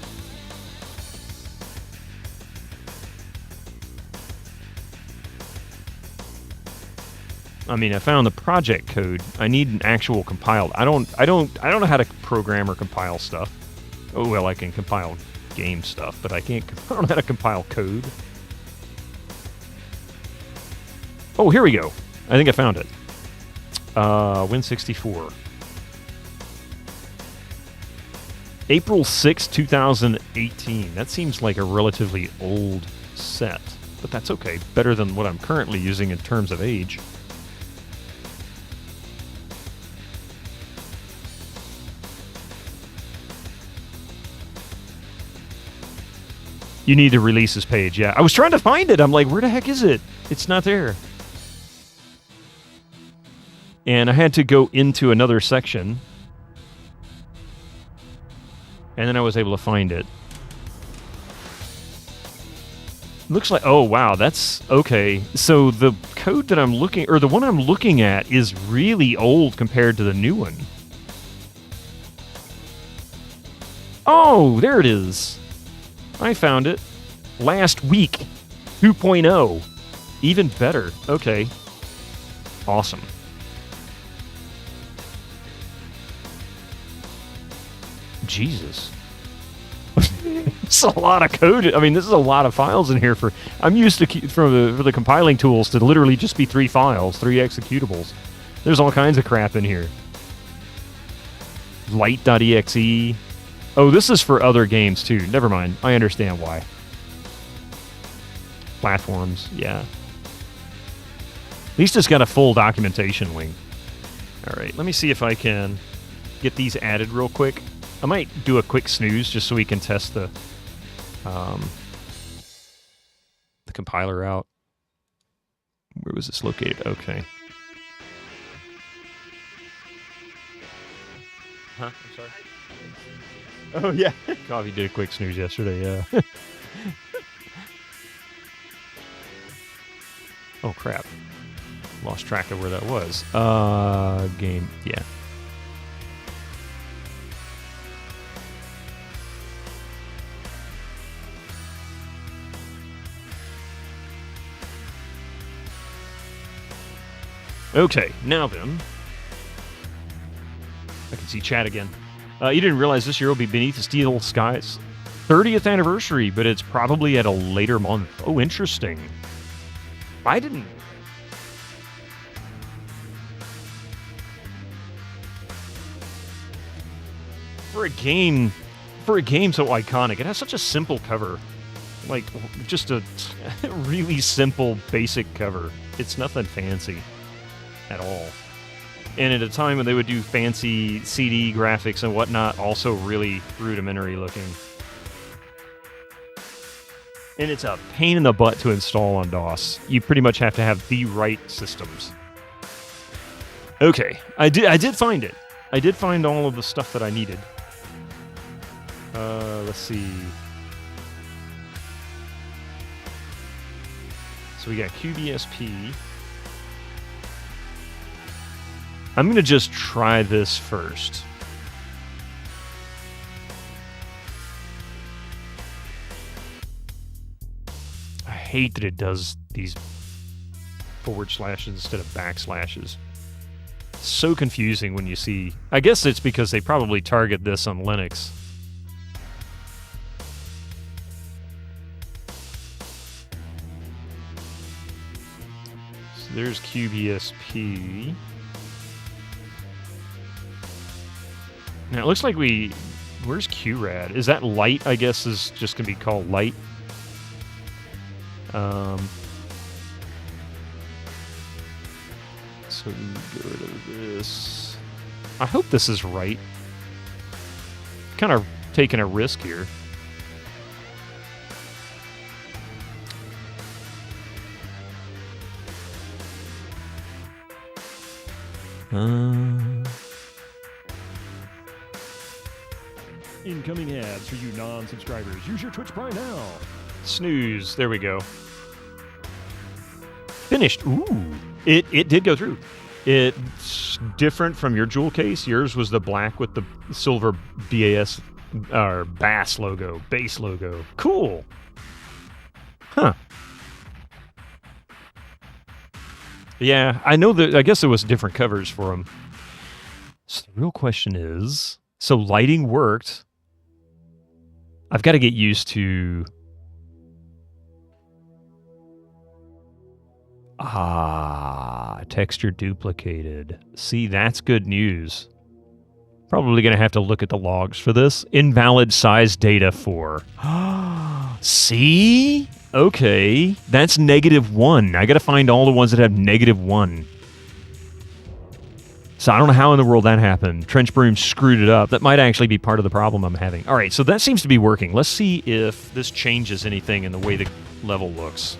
Speaker 1: I mean, I found the project code. I need an actual compiled. I don't know how to program or compile stuff. Oh well, I can compile game stuff, but I don't know how to compile code. Oh, here we go. I think I found it. Win64. April 6, 2018. That seems like a relatively old set, but that's okay. Better than what I'm currently using in terms of age. You need to release this page. Yeah, I was trying to find it. I'm like, where the heck is it? It's not there. And I had to go into another section. And then I was able to find it. Looks like, oh wow, that's okay. So the code that I'm looking, or the one I'm looking at, is really old compared to the new one. Oh, there it is. I found it. Last week. 2.0. Even better. Okay. Awesome. Jesus. It's a lot of code. I mean, this is a lot of files in here for... I'm used to, for the compiling tools, to literally just be 3 files, 3 executables. There's all kinds of crap in here. Light.exe. Oh, this is for other games, too. Never mind. I understand why. Platforms, yeah. At least it's got a full documentation link. All right, let me see if I can get these added real quick. I might do a quick snooze just so we can test the compiler out. Where was this located? Okay. Huh? I'm sorry. Oh, yeah. Coffee did a quick snooze yesterday, yeah. Oh, crap. Lost track of where that was. Game, yeah. Okay, now then. I can see chat again. You didn't realize this year will be Beneath the Steel Skies 30th anniversary, but it's probably at a later month. Oh, interesting. I didn't... For a game so iconic, it has such a simple cover. Like, just a really simple, basic cover. It's nothing fancy at all. And at a time when they would do fancy CD graphics and whatnot, also really rudimentary looking. And it's a pain in the butt to install on DOS. You pretty much have to have the right systems. Okay, I did find it. I did find all of the stuff that I needed. Let's see. So we got QBSP. I'm going to just try this first. I hate that it does these forward slashes instead of backslashes. It's so confusing when you see... I guess it's because they probably target this on Linux. So there's QBSP. Now, it looks like we... Where's QRAD? Is that light, I guess, is just going to be called light? So get rid of this. I hope this is right. Kind of taking a risk here.
Speaker 6: Incoming ads for you non-subscribers. Use your Twitch Prime now.
Speaker 1: Snooze. There we go. Finished. Ooh. It did go through. It's different from your jewel case. Yours was the black with the silver BAS or bass logo, base logo. Cool. Huh. Yeah, I know that. I guess there was different covers for them. So the real question is, so lighting worked. I've got to get used to... texture duplicated. See, that's good news. Probably going to have to look at the logs for this. Invalid size data for... See? Okay. That's -1. I got to find all the ones that have -1. So I don't know how in the world that happened. Trench Broom screwed it up. That might actually be part of the problem I'm having. All right, so that seems to be working. Let's see if this changes anything in the way the level looks.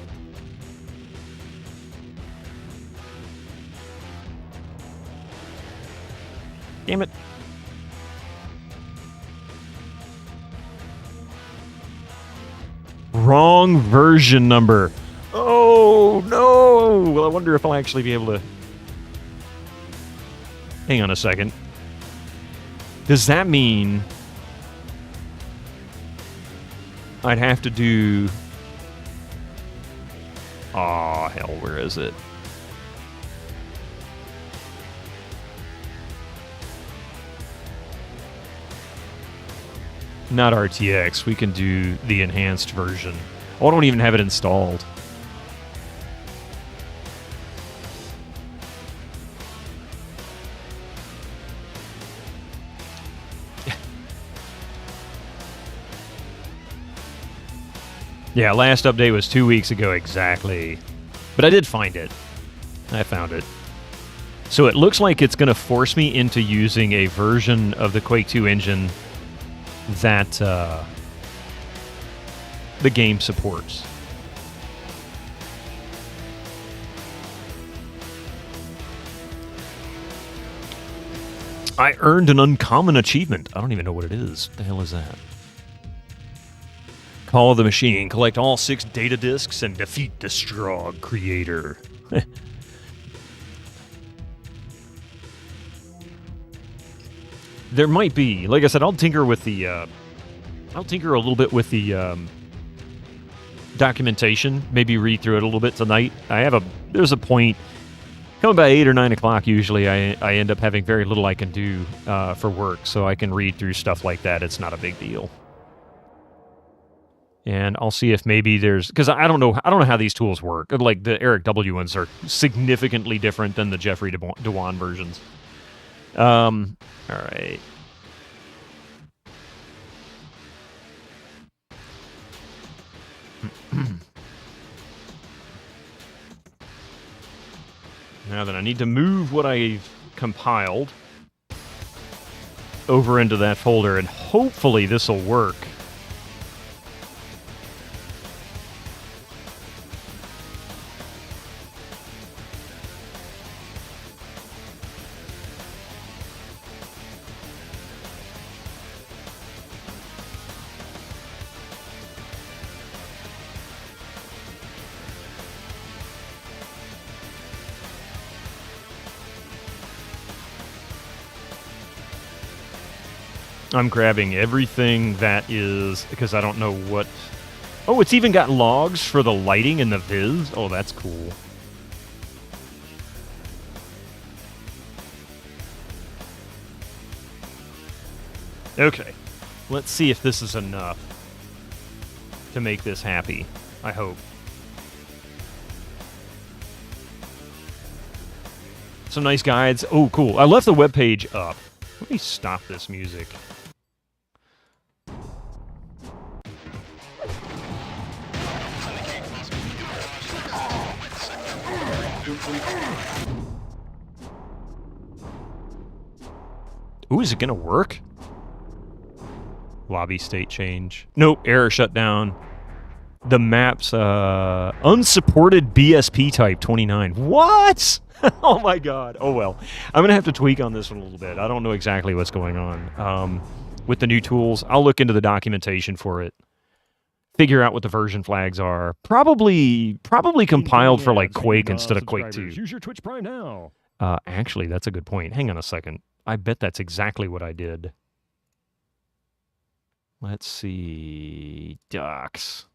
Speaker 1: Damn it. wrong version number. Oh, no. Well, I wonder if I'll actually be able to... Hang on a second. Does that mean I'd have to do... Aw, hell, where is it? Not RTX. We can do the enhanced version. Oh, I don't even have it installed. Yeah, last update was 2 weeks ago exactly. But I did find it. I found it. So it looks like it's going to force me into using a version of the Quake 2 engine that the game supports. I earned an uncommon achievement. I don't even know what it is. What the hell is that? Call the machine. Collect all 6 data disks and defeat the Strog creator. There might be. Like I said, I'll tinker with the... I'll tinker a little bit with the documentation. Maybe read through it a little bit tonight. There's a point... Coming by 8 or 9 o'clock, usually, I end up having very little I can do for work, so I can read through stuff like that. It's not a big deal. And I'll see if maybe there's... Because I don't know how these tools work. Like, the Eric W. ones are significantly different than the Jeffrey Dewan versions. All right. Now then, I need to move what I've compiled over into that folder, and hopefully this will work. I'm grabbing everything that is, because I don't know what... Oh, it's even got logs for the lighting and the viz. Oh, that's cool. Okay, let's see if this is enough to make this happy. I hope. Some nice guides. Oh, cool. I left the webpage up. Let me stop this music. Ooh, is it gonna work? Lobby state change. Nope, error shutdown. The map's unsupported BSP type 29. What? Oh my god. Oh well. I'm gonna have to tweak on this one a little bit. I don't know exactly what's going on. With the new tools, I'll look into the documentation for it. Figure out what the version flags are. Probably compiled for like Quake instead of Quake 2.
Speaker 6: Use your Twitch Prime now.
Speaker 1: Actually, that's a good point. Hang on a second. I bet that's exactly what I did. Let's see. Docs.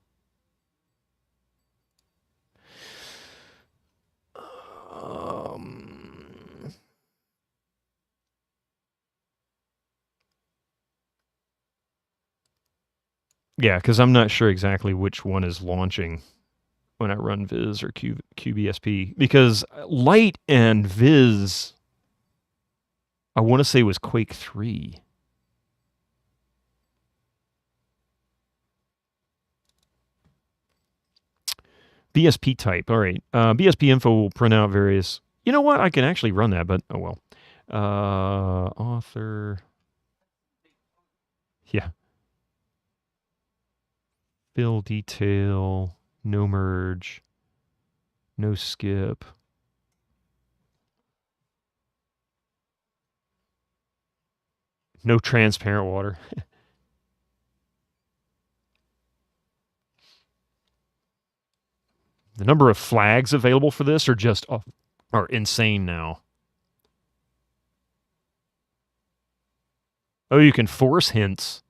Speaker 1: Yeah, because I'm not sure exactly which one is launching when I run Viz or QBSP. Because Light and Viz, I want to say was Quake 3. BSP type. All right. BSP info will print out various... You know what? I can actually run that, but oh well. Author... Yeah. Fill detail, no merge, no skip. No transparent water. The number of flags available for this are insane now. Oh, you can force hints.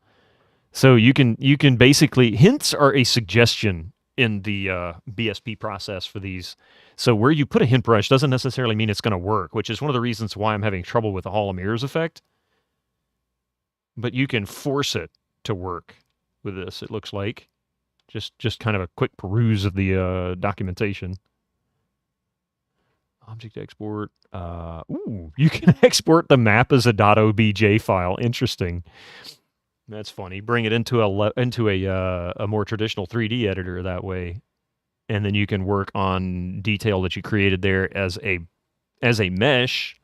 Speaker 1: So you can basically, hints are a suggestion in the BSP process for these. So where you put a hint brush doesn't necessarily mean it's going to work, which is one of the reasons why I'm having trouble with the Hall of Mirrors effect. But you can force it to work with this, it looks like. Just kind of a quick peruse of the documentation. Object export. Ooh, you can export the map as a .obj file. Interesting. That's funny. Bring it into a more traditional 3D editor that way, and then you can work on detail that you created there as a mesh,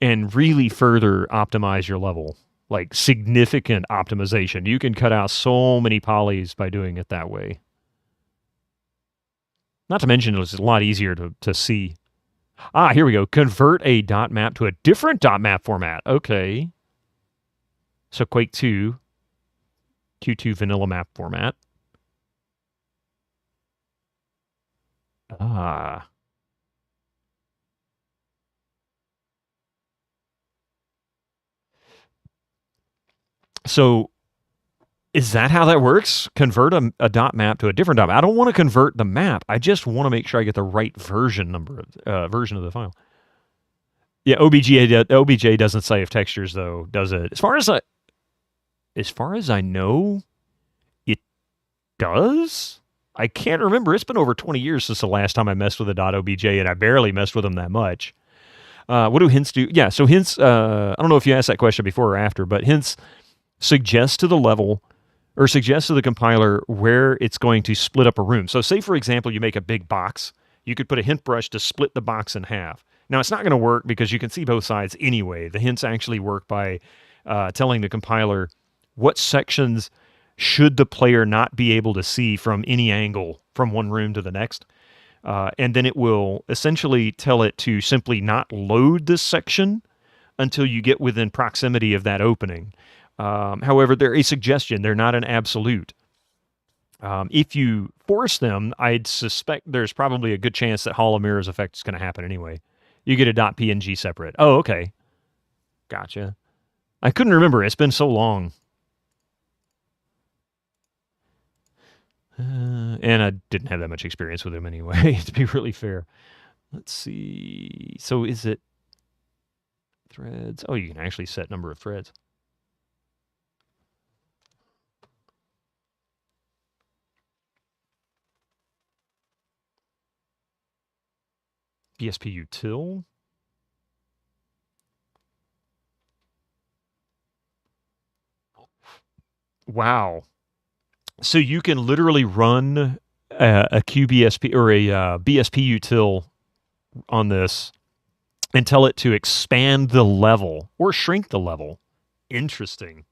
Speaker 1: and really further optimize your level. Like significant optimization. You can cut out so many polys by doing it that way. Not to mention it's a lot easier to see. Ah, here we go. Convert a dot map to a different dot map format. Okay. So Quake 2, Q2 vanilla map format. Ah. So is that how that works? Convert a dot map to a different dot map. I don't want to convert the map. I just want to make sure I get the right version of the file. Yeah, OBJ doesn't save textures though, does it? As far as I know, it does. I can't remember. It's been over 20 years since the last time I messed with a .obj, and I barely messed with them that much. What do hints do? Yeah, so hints, I don't know if you asked that question before or after, but hints suggest to the level or suggest to the compiler where it's going to split up a room. So say, for example, you make a big box. You could put a hint brush to split the box in half. Now, it's not going to work because you can see both sides anyway. The hints actually work by telling the compiler what sections should the player not be able to see from any angle from one room to the next. And then it will essentially tell it to simply not load this section until you get within proximity of that opening. However, they're a suggestion. They're not an absolute. If you force them, I'd suspect there's probably a good chance that Hall of Mirrors effect is going to happen anyway. You get a .png separate. Oh, okay. Gotcha. I couldn't remember. It's been so long. And I didn't have that much experience with him anyway, to be really fair. Let's see. So is it threads? Oh, you can actually set number of threads. BSP util. Wow. So you can literally run a QBSP or a BSP util on this and tell it to expand the level or shrink the level. Interesting.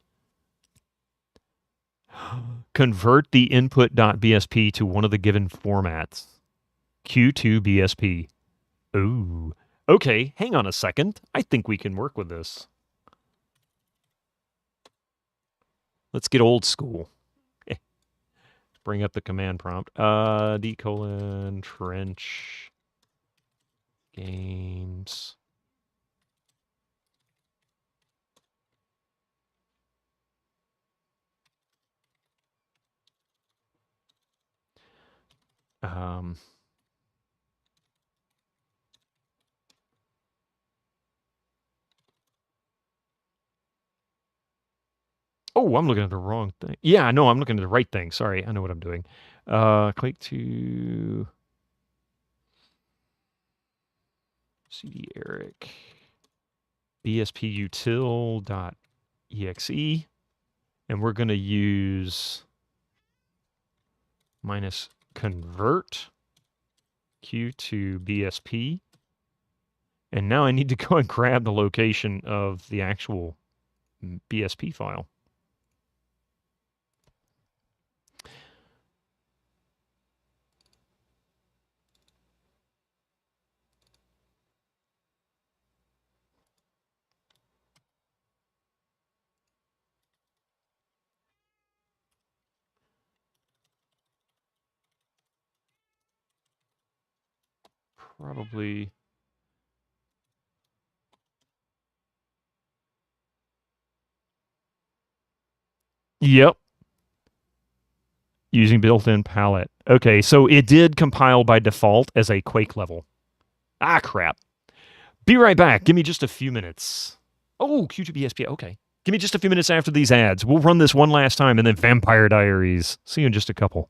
Speaker 1: Convert the input.bsp to one of the given formats. Q2 BSP. Ooh. Okay, hang on a second. I think we can work with this. Let's get old school. Bring up the command prompt. D : trench games. Oh, I'm looking at the wrong thing. Yeah, no, I'm looking at the right thing. Sorry, I know what I'm doing. Quake 2 CD Eric BSP util.exe, and we're going to use minus convert Q2 BSP. And now I need to go and grab the location of the actual BSP file. probably... Yep. Using built-in palette. Okay, so it did compile by default as a Quake level. Ah, crap. Be right back. Give me just a few minutes. Oh, Q2BSP. Okay. Give me just a few minutes after these ads. We'll run this one last time and then Vampire Diaries. See you in just a couple.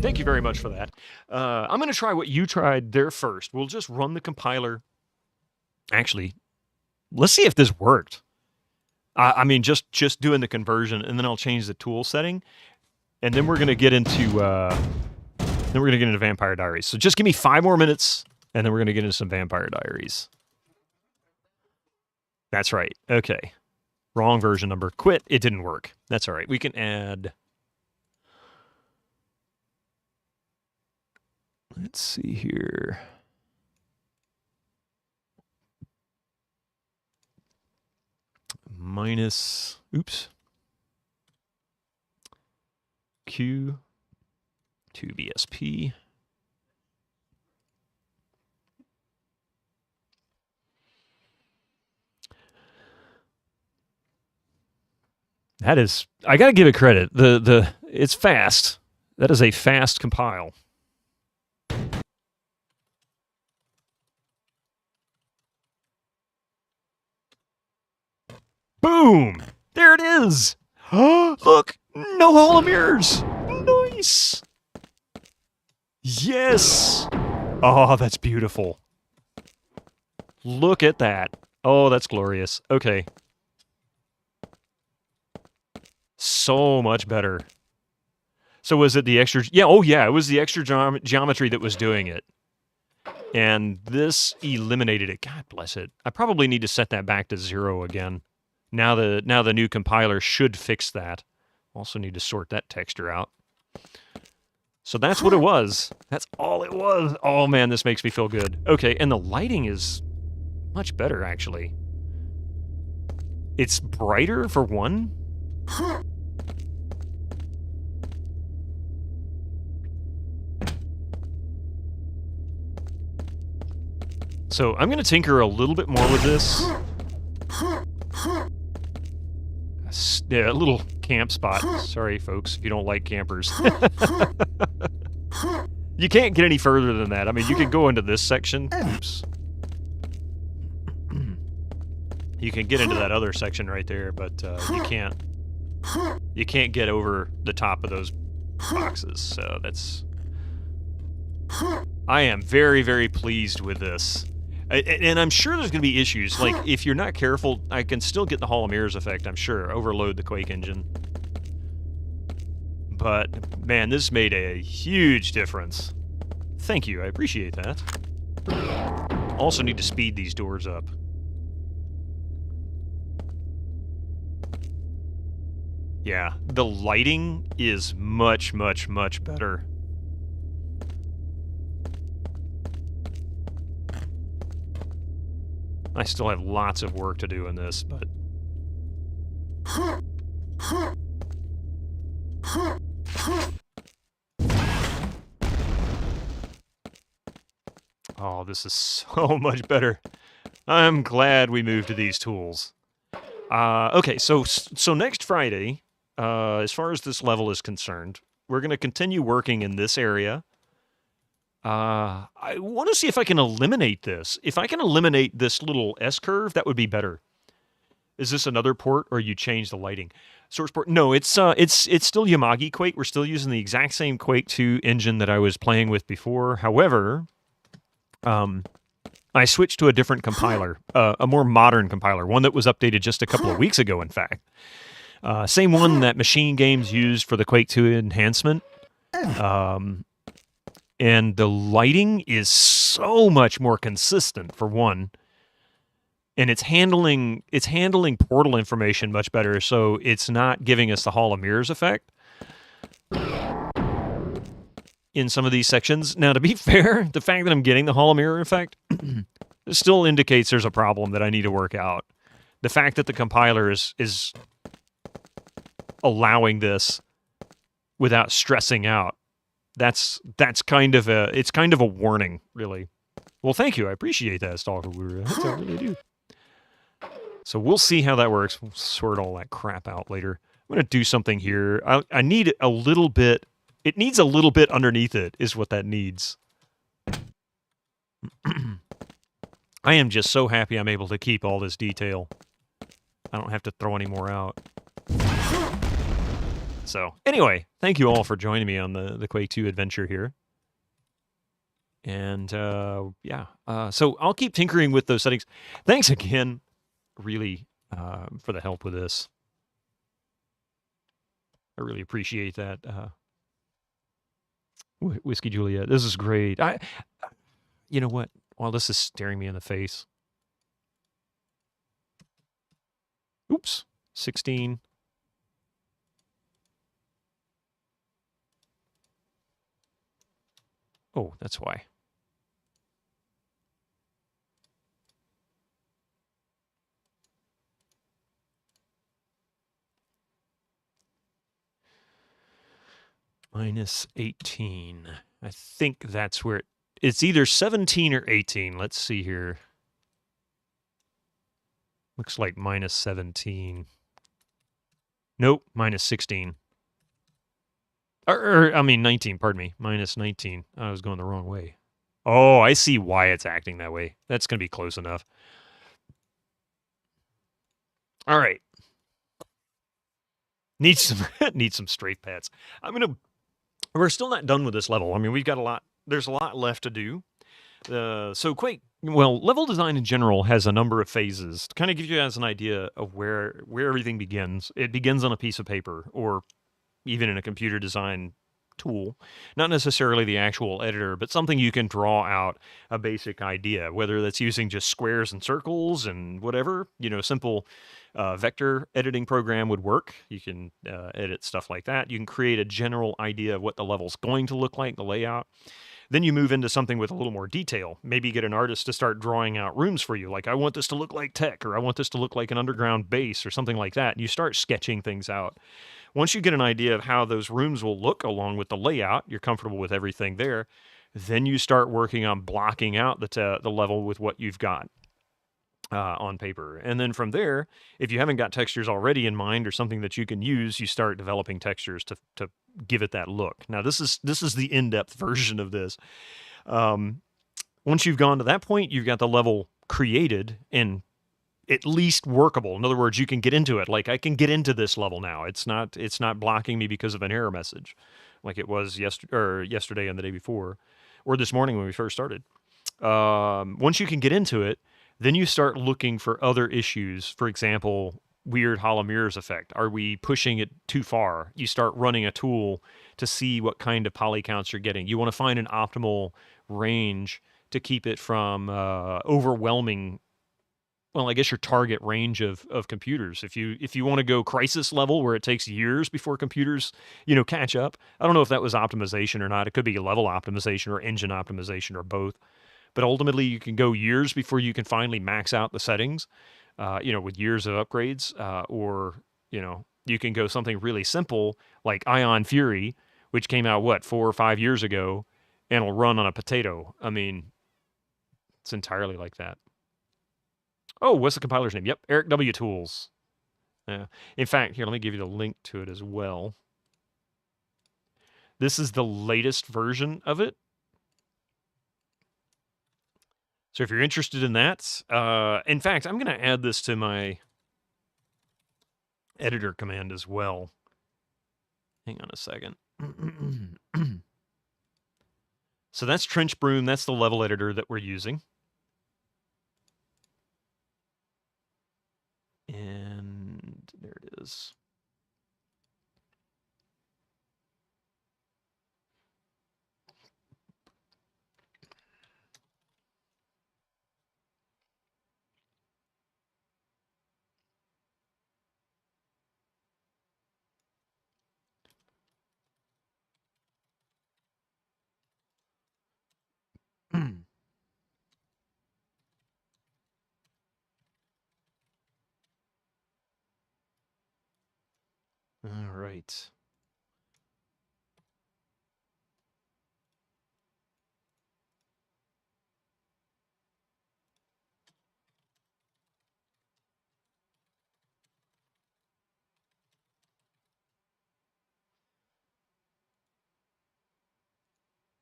Speaker 1: Thank you very much for that. I'm going to try what you tried there first. We'll just run the compiler. Actually, let's see if this worked. I mean, just doing the conversion, and then I'll change the tool setting, and then we're going to get into Vampire Diaries. So just give me 5 more minutes, and then we're going to get into some Vampire Diaries. That's right. Okay. Wrong version number. Quit. It didn't work. That's all right. We can add... Let's see here. Minus, oops. Q to VSP. That is, I gotta give it credit. It's fast. That is a fast compile. Boom! There it is! Look! No holo mirrors! Nice! Yes! Oh, that's beautiful. Look at that. Oh, that's glorious. Okay. So much better. So was it the extra... Yeah, oh yeah, it was the extra geometry that was doing it. And this eliminated it. God bless it. I probably need to set that back to 0 again. Now the new compiler should fix that. Also need to sort that texture out. So that's what it was. That's all it was. Oh man, this makes me feel good. Okay, and the lighting is much better actually. It's brighter for one. So I'm going to tinker a little bit more with this. Yeah, a little camp spot. Sorry, folks, if you don't like campers. You can't get any further than that. I mean, you can go into this section. Oops. You can get into that other section right there, but you can't. You can't get over the top of those boxes. So that's. I am very, very pleased with this. And I'm sure there's going to be issues. Like, if you're not careful, I can still get the Hall of Mirrors effect, I'm sure. Overload the Quake engine. But, man, this made a huge difference. Thank you, I appreciate that. Also need to speed these doors up. Yeah, the lighting is much, much, much better. I still have lots of work to do in this, but... Oh, this is so much better. I'm glad we moved to these tools. Okay, so next Friday, as far as this level is concerned, we're going to continue working in this area. I want to see if I can eliminate this. If I can eliminate this little S-curve, that would be better. Is this another port, or you change the lighting? Source port? No, it's still Yamagi Quake. We're still using the exact same Quake 2 engine that I was playing with before. However, I switched to a different compiler, a more modern compiler, one that was updated just a couple of weeks ago, in fact. Same one that Machine Games used for the Quake 2 enhancement. And the lighting is so much more consistent, for one. And it's handling portal information much better, so it's not giving us the Hall of Mirrors effect in some of these sections. Now, to be fair, the fact that I'm getting the Hall of Mirror effect still indicates there's a problem that I need to work out. The fact that the compiler is allowing this without stressing out, that's kind of a warning, really. Well, thank you. I appreciate that, Stalker Guru. I really do. So we'll see how that works. We'll sort all that crap out later. I'm going to do something here. I need a little bit. It needs a little bit underneath it, is what that needs. I am just so happy I'm able to keep all this detail. I don't have to throw any more out. Let's So anyway, thank you all for joining me on the Quake 2 adventure here. And yeah, so I'll keep tinkering with those settings. Thanks again, really, for the help with this. I really appreciate that. Whiskey Juliet, this is great. You know what? While this is staring me in the face. Oops, 16. Oh, that's why. Minus 18. I think that's where it's either 17 or 18. Let's see here. Looks like minus 17. Nope, minus 16. I mean 19, pardon me. Minus 19. I was going the wrong way. Oh, I see why it's acting that way. That's going to be close enough. All right. Need some strafe pads. We're still not done with this level. I mean, we've got a lot. There's a lot left to do. So Quake, well, level design in general has a number of phases to kind of give you guys an idea of where everything begins. It begins on a piece of paper or even in a computer design tool, not necessarily the actual editor, but something you can draw out a basic idea, whether that's using just squares and circles and whatever, simple vector editing program would work. You can edit stuff like that. You can create a general idea of what the level's going to look like, the layout. Then you move into something with a little more detail. Maybe get an artist to start drawing out rooms for you. Like, I want this to look like tech, or I want this to look like an underground base, or something like that. And you start sketching things out. Once you get an idea of how those rooms will look along with the layout, you're comfortable with everything there, then you start working on blocking out the level with what you've got on paper. And then from there, if you haven't got textures already in mind or something that you can use, you start developing textures to give it that look. Now, this is the in-depth version of this. Once you've gone to that point, you've got the level created and at least workable. In other words, you can get into it. Like, I can get into this level now. It's not blocking me because of an error message like it was yesterday and the day before, or this morning when we first started. Once you can get into it, then you start looking for other issues. For example, weird hollow mirrors effect. Are we pushing it too far? You start running a tool to see what kind of poly counts you're getting. You want to find an optimal range to keep it from overwhelming, well, I guess your target range of computers. If you want to go crisis level where it takes years before computers, catch up. I don't know if that was optimization or not. It could be level optimization or engine optimization or both. But ultimately, you can go years before you can finally max out the settings, with years of upgrades. Or you can go something really simple like Ion Fury, which came out, 4 or 5 years ago, and will run on a potato. I mean, it's entirely like that. Oh, what's the compiler's name? Yep, Eric W. Tools. Yeah. In fact, here, let me give you the link to it as well. This is the latest version of it. So if you're interested in that, in fact, I'm going to add this to my editor command as well. Hang on a second. So that's Trench Broom. That's the level editor that we're using. And there it is. All right.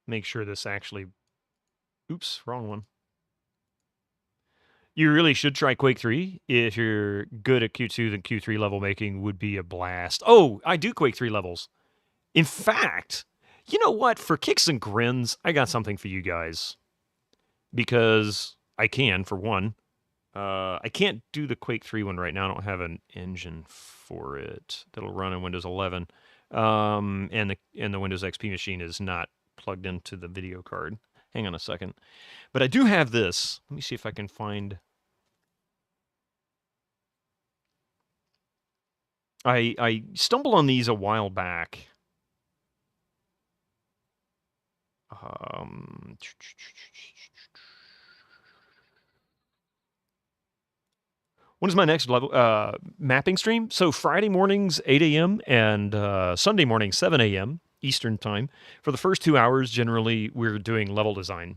Speaker 1: Make sure this actually, oops, wrong one. You really should try Quake 3. If you're good at Q2, then Q3 level making would be a blast. Oh, I do Quake 3 levels. In fact, you know what? For kicks and grins, I got something for you guys. Because I can, for one. I can't do the Quake 3 one right now. I don't have an engine for it that'll run in Windows 11. And the Windows XP machine is not plugged into the video card. Hang on a second. But I do have this. Let me see if I can find... I stumbled on these a while back. When is my next level mapping stream? So Friday mornings, 8 a.m. and Sunday morning, 7 a.m. Eastern time. For the first 2 hours, generally, we're doing level design.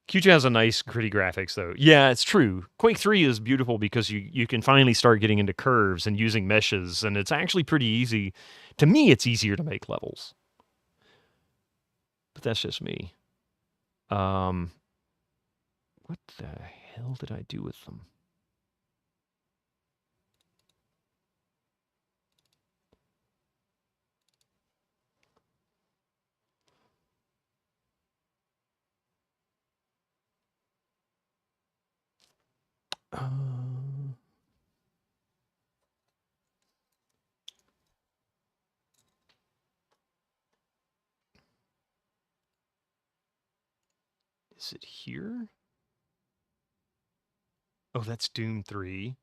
Speaker 1: Q2 has a nice, gritty graphics, though. Yeah, it's true. Quake 3 is beautiful because you can finally start getting into curves and using meshes, and it's actually pretty easy. To me, it's easier to make levels. But that's just me. What the hell did I do with them? Is it here? Oh, that's Doom 3.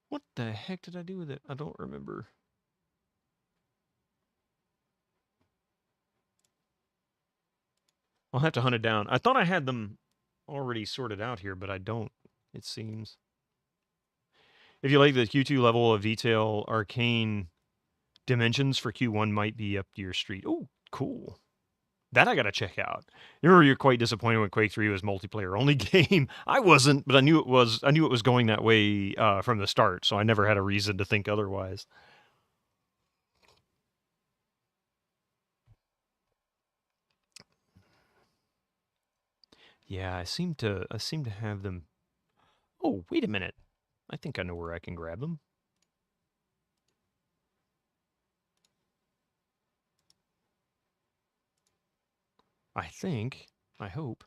Speaker 1: What the heck did I do with it? I don't remember. I'll have to hunt it down. I thought I had them already sorted out here, but I don't, it seems. If you like the Q2 level of detail, arcane dimensions for Q1 might be up your street. Oh, cool. That I gotta check out. You remember you're quite disappointed when Quake 3 was multiplayer only game. I wasn't, but I knew it was going that way from the start, so I never had a reason to think otherwise. Yeah, I seem to have them. Oh, wait a minute. I think I know where I can grab them. I think. I hope.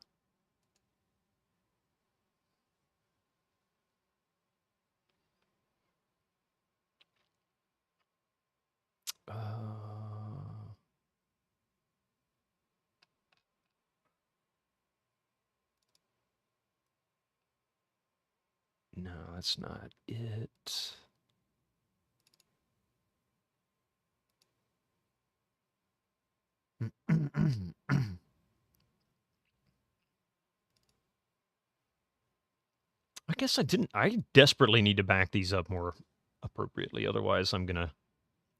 Speaker 1: No, that's not it. I guess I desperately need to back these up more appropriately. Otherwise, I'm going to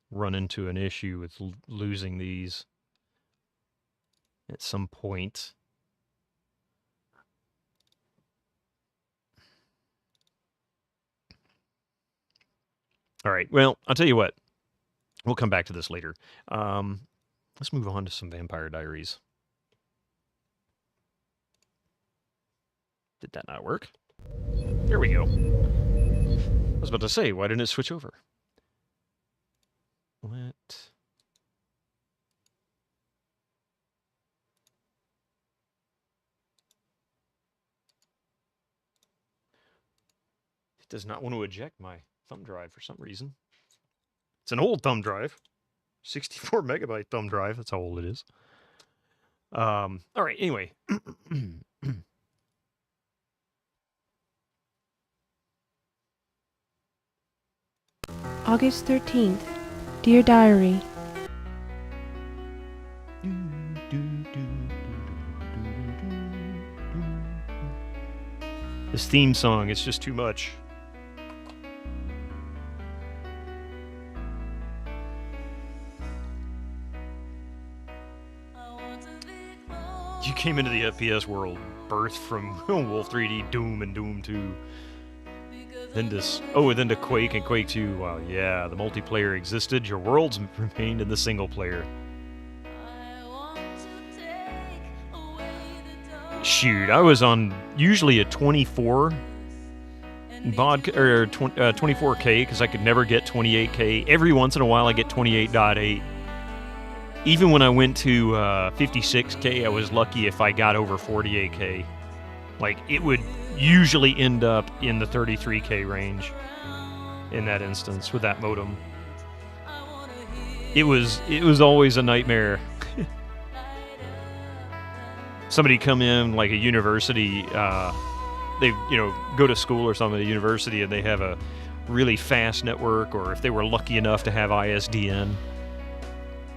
Speaker 1: run into an issue with losing these at some point. All right. Well, I'll tell you what. We'll come back to this later. Let's move on to some Vampire Diaries. Did that not work? There we go. I was about to say, why didn't it switch over? What? It does not want to eject my thumb drive for some reason. It's an old thumb drive. 64 megabyte thumb drive. That's how old it is. All right, anyway.
Speaker 8: August 13th. Dear Diary.
Speaker 1: This theme song, it's just too much. You came into the FPS world, birthed from Wolf 3D, Doom, and Doom 2. Then to Quake and Quake 2. Wow, yeah, the multiplayer existed. Your worlds remained in the single player. Shoot, I was on usually a 24 24K because I could never get 28K. Every once in a while I get 28.8. Even when I went to 56K, I was lucky if I got over 48K. Like, it would usually end up in the 33K range in that instance with that modem. It was always a nightmare. Somebody come in, like a university, they go to school or something at a university and they have a really fast network, or if they were lucky enough to have ISDN.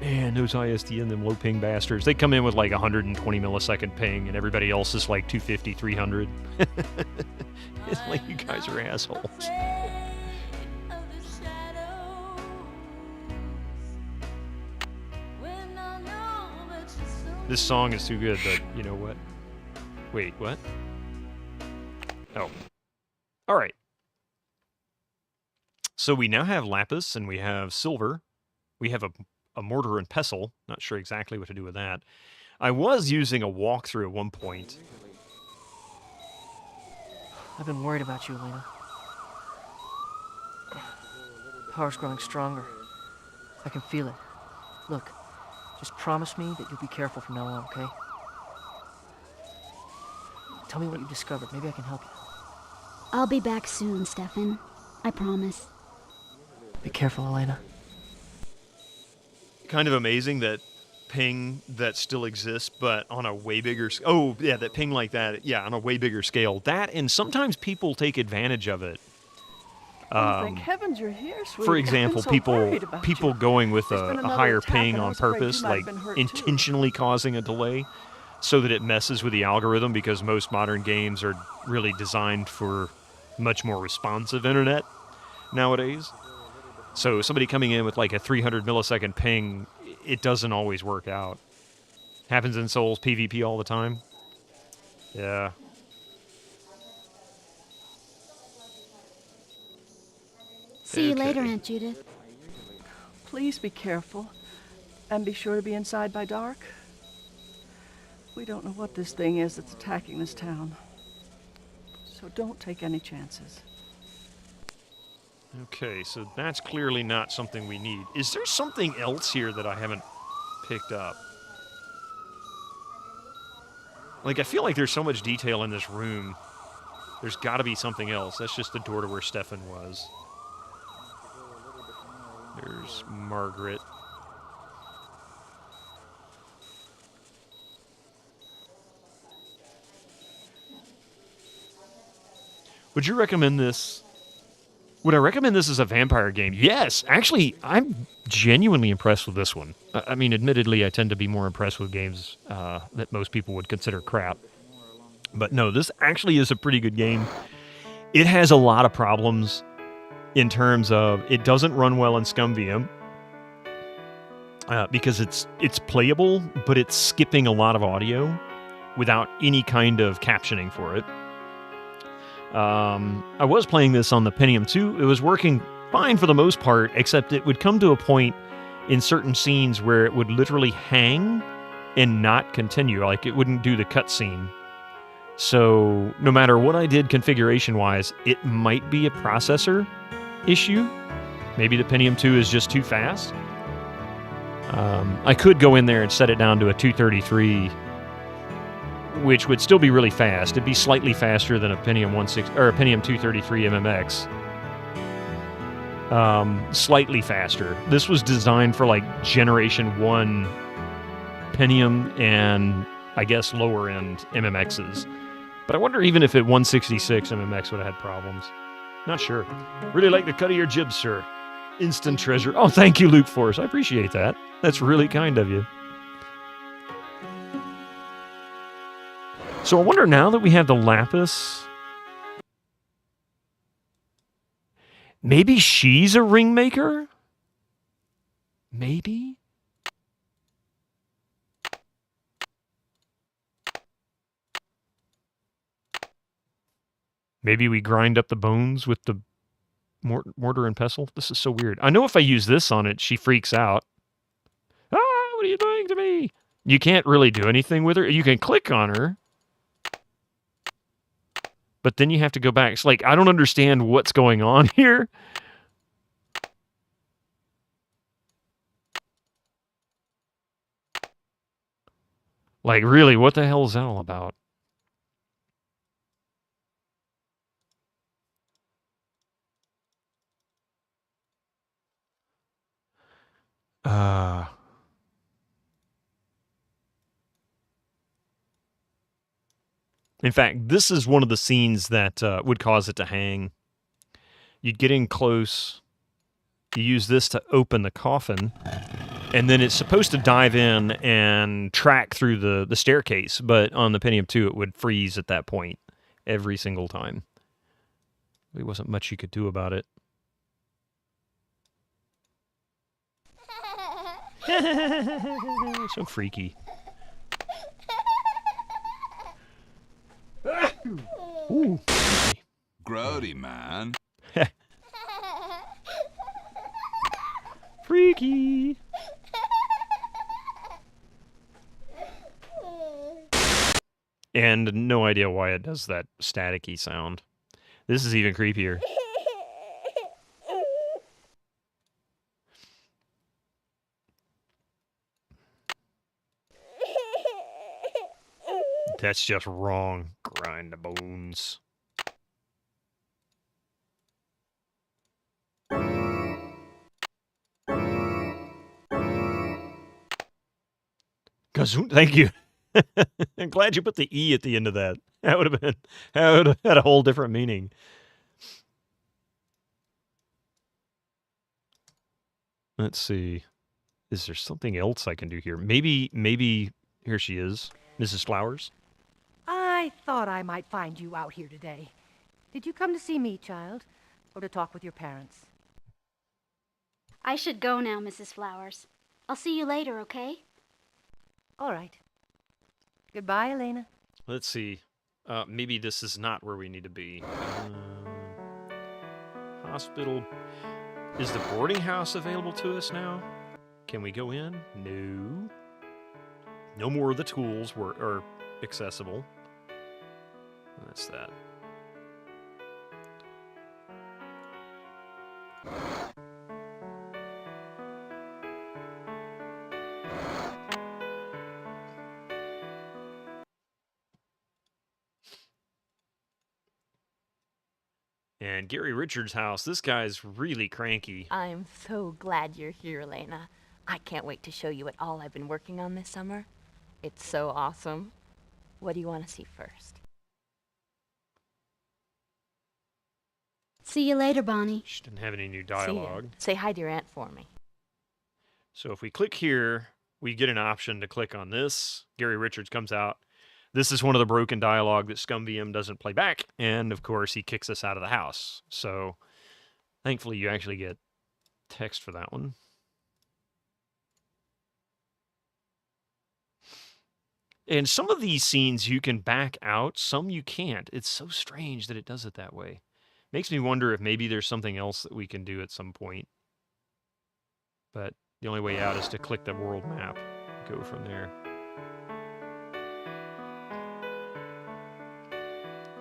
Speaker 1: Man, those ISDN, them low ping bastards, they come in with like 120 millisecond ping and everybody else is like 250, 300. It's like, you guys are assholes. This song is too good, but you know what? Wait, what? Oh. Alright. So we now have lapis and we have silver. We have a mortar and pestle. Not sure exactly what to do with that. I was using a walkthrough at one point.
Speaker 7: I've been worried about you, Elena. Power's growing stronger. I can feel it. Look, just promise me that you'll be careful from now on, okay? Tell me what you discovered. Maybe I can help you.
Speaker 9: I'll be back soon, Stefan. I promise.
Speaker 7: Be careful, Elena.
Speaker 1: Kind of amazing that ping that still exists, but on a way bigger... Oh, yeah, that ping like that, yeah, on a way bigger scale. That, and sometimes people take advantage of it.
Speaker 10: Thank heavens you're here, sweetie.
Speaker 1: For example,
Speaker 10: I've been so worried about
Speaker 1: people
Speaker 10: you.
Speaker 1: going with
Speaker 10: There's been
Speaker 1: a
Speaker 10: another
Speaker 1: higher
Speaker 10: attack,
Speaker 1: ping
Speaker 10: and I
Speaker 1: on
Speaker 10: was afraid
Speaker 1: purpose,
Speaker 10: you might
Speaker 1: like
Speaker 10: have been hurt, too.
Speaker 1: intentionally causing a delay so that it messes with the algorithm, because most modern games are really designed for much more responsive internet nowadays. So somebody coming in with like a 300 millisecond ping, it doesn't always work out. Happens in Souls PvP all the time. Yeah.
Speaker 9: See you later, Aunt Judith.
Speaker 10: Please be careful. And be sure to be inside by dark. We don't know what this thing is that's attacking this town. So don't take any chances.
Speaker 1: Okay, so that's clearly not something we need. Is there something else here that I haven't picked up? Like, I feel like there's so much detail in this room. There's got to be something else. That's just the door to where Stefan was. There's Margaret. Would you recommend this? Would I recommend this as a vampire game? Yes! Actually, I'm genuinely impressed with this one. I mean, admittedly, I tend to be more impressed with games that most people would consider crap. But no, this actually is a pretty good game. It has a lot of problems in terms of it doesn't run well in ScummVM because it's playable, but it's skipping a lot of audio without any kind of captioning for it. I was playing this on the Pentium 2. It was working fine for the most part, except it would come to a point in certain scenes where it would literally hang and not continue. Like, it wouldn't do the cutscene. So no matter what I did configuration-wise, it might be a processor issue. Maybe the Pentium 2 is just too fast. I could go in there and set it down to a 233, which would still be really fast. It'd be slightly faster than a Pentium 160 or a Pentium 233 MMX. Slightly faster. This was designed for like Generation 1 Pentium and I guess lower end MMXs. But I wonder even if at 166 MMX would have had problems. Not sure. Really like the cut of your jib, sir. Instant treasure. Oh, thank you, Luke Force. I appreciate that. That's really kind of you. So I wonder, now that we have the lapis, maybe she's a ring maker? Maybe? Maybe we grind up the bones with the mortar and pestle. This is so weird. I know if I use this on it, she freaks out. Ah, what are you doing to me? You can't really do anything with her. You can click on her, but then you have to go back. It's like, I don't understand what's going on here. Like, really, what the hell is that all about? In fact, this is one of the scenes that would cause it to hang. You'd get in close. You use this to open the coffin, and then it's supposed to dive in and track through the staircase, but on the Pentium 2, it would freeze at that point every single time. There wasn't much you could do about it. So freaky. Ooh.
Speaker 2: Grody, man.
Speaker 1: Freaky. And no idea why it does that staticky sound. This is even creepier. That's just wrong. Grind the bones. Gazoon, thank you. I'm glad you put the E at the end of that. That would have had a whole different meaning. Let's see. Is there something else I can do here? Maybe here she is, Mrs. Flowers.
Speaker 11: I thought I might find you out here today. Did you come to see me, child, or to talk with your parents?
Speaker 9: I should go now, Mrs. Flowers. I'll see you later, okay?
Speaker 11: All right. Goodbye, Elena.
Speaker 1: Let's see. Maybe this is not where we need to be. Hospital. Is the boarding house available to us now? Can we go in? No. No more of the tools are accessible. That's that. And Gary Richards' house, this guy's really cranky.
Speaker 12: I'm so glad you're here, Elena. I can't wait to show you what all I've been working on this summer. It's so awesome. What do you want to see first?
Speaker 9: See you later, Bonnie.
Speaker 1: She didn't have any new dialogue.
Speaker 12: Say hi to your aunt for me.
Speaker 1: So if we click here, we get an option to click on this. Gary Richards comes out. This is one of the broken dialogue that ScummVM doesn't play back. And, of course, he kicks us out of the house. So, thankfully, you actually get text for that one. And some of these scenes you can back out. Some you can't. It's so strange that it does it that way. Makes me wonder if maybe there's something else that we can do at some point. But the only way out is to click the world map. Go from there.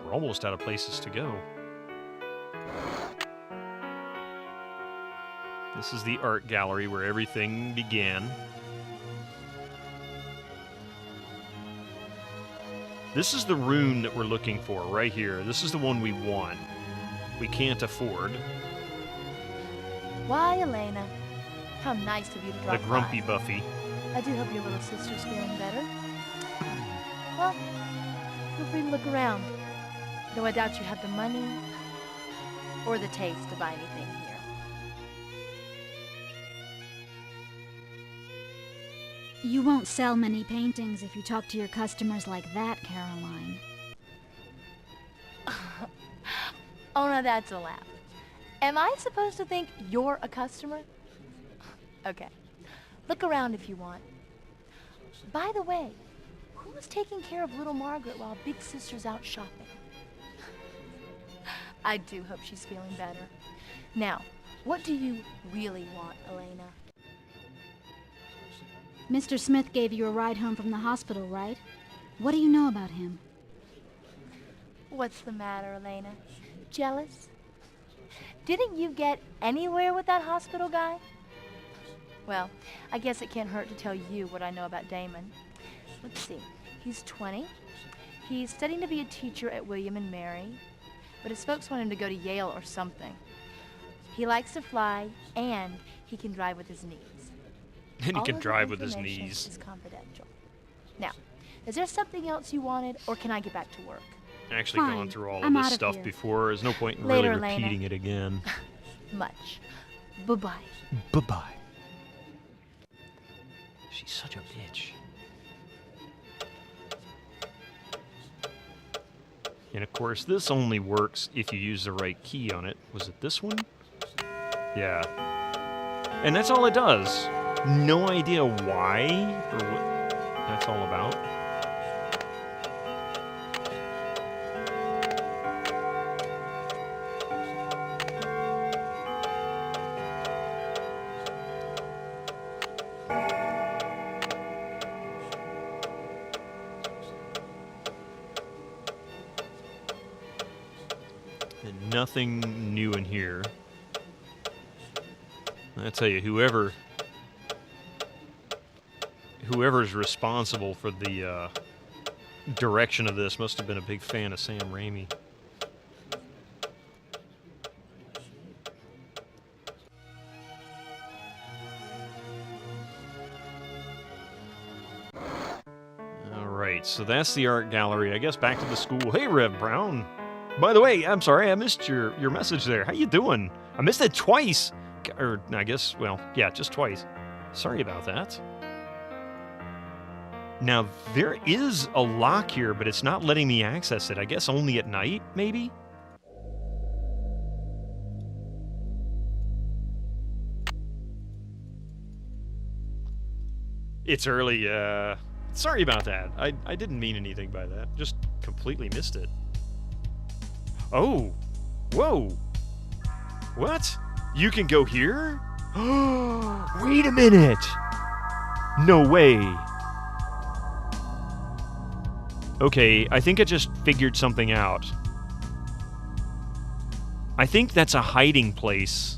Speaker 1: We're almost out of places to go. This is the art gallery where everything began. This is the rune that we're looking for right here. This is the one we want. We can't afford.
Speaker 11: Why, Elena? How nice of you to drop
Speaker 1: The grumpy
Speaker 11: by.
Speaker 1: Buffy.
Speaker 11: I do hope your little sister's feeling better. Well, feel free to look around. Though I doubt you have the money or the taste to buy anything here.
Speaker 9: You won't sell many paintings if you talk to your customers like that, Caroline.
Speaker 11: Oh, no, that's a laugh. Am I supposed to think you're a customer? Okay. Look around if you want. By the way, who's taking care of little Margaret while Big Sister's out shopping? I do hope she's feeling better. Now, what do you really want, Elena?
Speaker 9: Mr. Smith gave you a ride home from the hospital, right? What do you know about him?
Speaker 11: What's the matter, Elena? Jealous? Didn't you get anywhere with that hospital guy? Well, I guess it can't hurt to tell you what I know about Damon. Let's see. He's 20. He's studying to be a teacher at William and Mary, but his folks want him to go to Yale or something. He likes to fly, and he can drive with his knees.
Speaker 1: And he can
Speaker 11: All
Speaker 1: drive
Speaker 11: of the
Speaker 1: with his
Speaker 11: information
Speaker 1: knees.
Speaker 11: is confidential. Now, is there something else you wanted, or can I get back to work?
Speaker 1: Actually
Speaker 9: Fine.
Speaker 1: gone through all
Speaker 9: I'm
Speaker 1: of
Speaker 9: out
Speaker 1: this
Speaker 9: of
Speaker 1: stuff
Speaker 9: here.
Speaker 1: before. There's no point in
Speaker 11: Later,
Speaker 1: really
Speaker 11: Elena.
Speaker 1: repeating it again.
Speaker 11: Much. Bye-bye.
Speaker 1: Bye-bye. She's such a bitch. And of course, this only works if you use the right key on it. Was it this one? Yeah. And that's all it does. No idea why or what that's all about. And nothing new in here. I tell you, whoever's responsible for the direction of this must have been a big fan of Sam Raimi. All right, so that's the art gallery. I guess back to the school. Hey, Rev Brown. By the way, I'm sorry I missed your message there. How you doing? I missed it twice. Or I guess, well, yeah, just twice. Sorry about that. Now, there is a lock here, but it's not letting me access it. I guess only at night, maybe? It's early, sorry about that. I didn't mean anything by that. Just completely missed it. Oh! Whoa! What? You can go here? Wait a minute! No way! Okay, I think I just figured something out. I think that's a hiding place.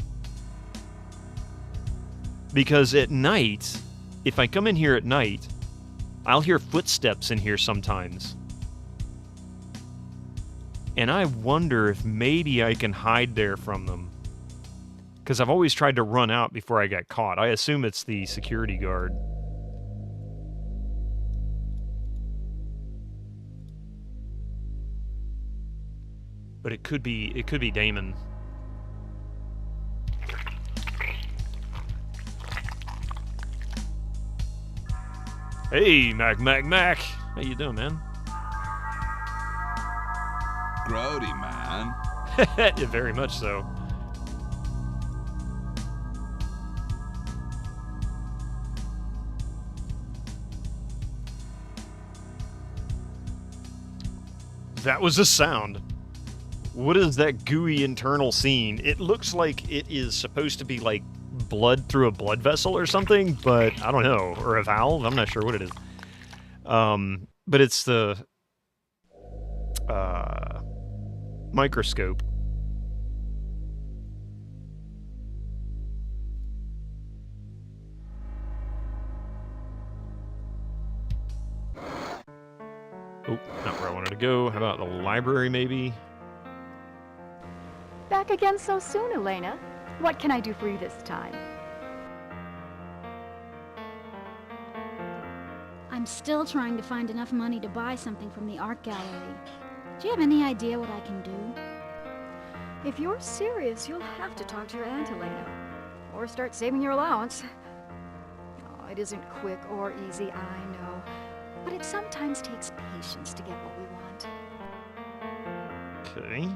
Speaker 1: Because at night, if I come in here at night, I'll hear footsteps in here sometimes. And I wonder if maybe I can hide there from them. Because I've always tried to run out before I got caught. I assume it's the security guard. But it could be Damon. Hey, Mac. How you doing, man?
Speaker 2: Grody, man.
Speaker 1: Yeah, very much so. That was a sound. What is that gooey internal scene? It looks like it is supposed to be like blood through a blood vessel or something, but I don't know. Or a valve? I'm not sure what it is. But it's the microscope. Oh, not where I wanted to go. How about the library, maybe?
Speaker 13: Back again so soon, Elena. What can I do for you this time?
Speaker 9: I'm still trying to find enough money to buy something from the art gallery. Do you have any idea what I can do?
Speaker 13: If you're serious, you'll have to talk to your aunt, Elena. Or start saving your allowance. Oh, it isn't quick or easy, I know. But it sometimes takes patience to get what we want.
Speaker 1: Okay.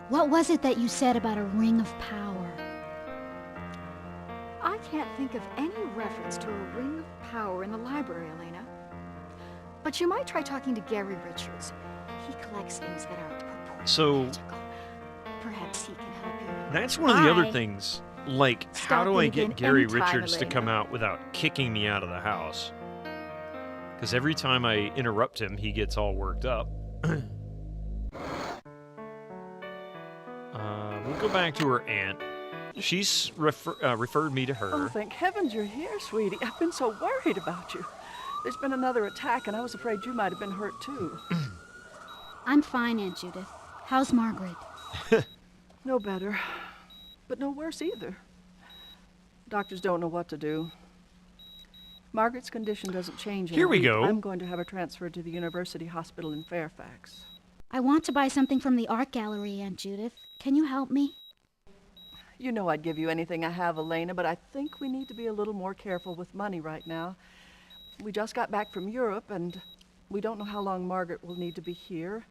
Speaker 9: What was it that you said about a ring of power?
Speaker 13: I can't think of any reference to a ring of power in the library, Elena. But you might try talking to Gary Richards.
Speaker 9: He collects things that are purported
Speaker 1: So
Speaker 9: magical. Perhaps he can help you.
Speaker 1: that's one of the other
Speaker 9: Bye.
Speaker 1: things. Like, how
Speaker 10: Stop
Speaker 1: do I
Speaker 10: in
Speaker 1: get
Speaker 10: again
Speaker 1: Gary
Speaker 10: anytime,
Speaker 1: Richards to come
Speaker 10: Elena.
Speaker 1: out without kicking me out of the house? Because every time I interrupt him, he gets all worked up. We'll go back to her aunt. She's referred me to her.
Speaker 10: Oh, thank heavens you're here, sweetie. I've been so worried about you. There's been another attack, and I was afraid you might have been hurt, too.
Speaker 9: I'm fine, Aunt Judith. How's Margaret?
Speaker 10: No better, but no worse either. Doctors don't know what to do. Margaret's condition doesn't change in
Speaker 1: Here
Speaker 10: a
Speaker 1: we
Speaker 10: week.
Speaker 1: go.
Speaker 10: I'm going to have her transferred to the University Hospital in Fairfax.
Speaker 9: I want to buy something from the art gallery, Aunt Judith. Can you help me?
Speaker 10: You know I'd give you anything I have, Elena, but I think we need to be a little more careful with money right now. We just got back from Europe, and we don't know how long Margaret will need to be here.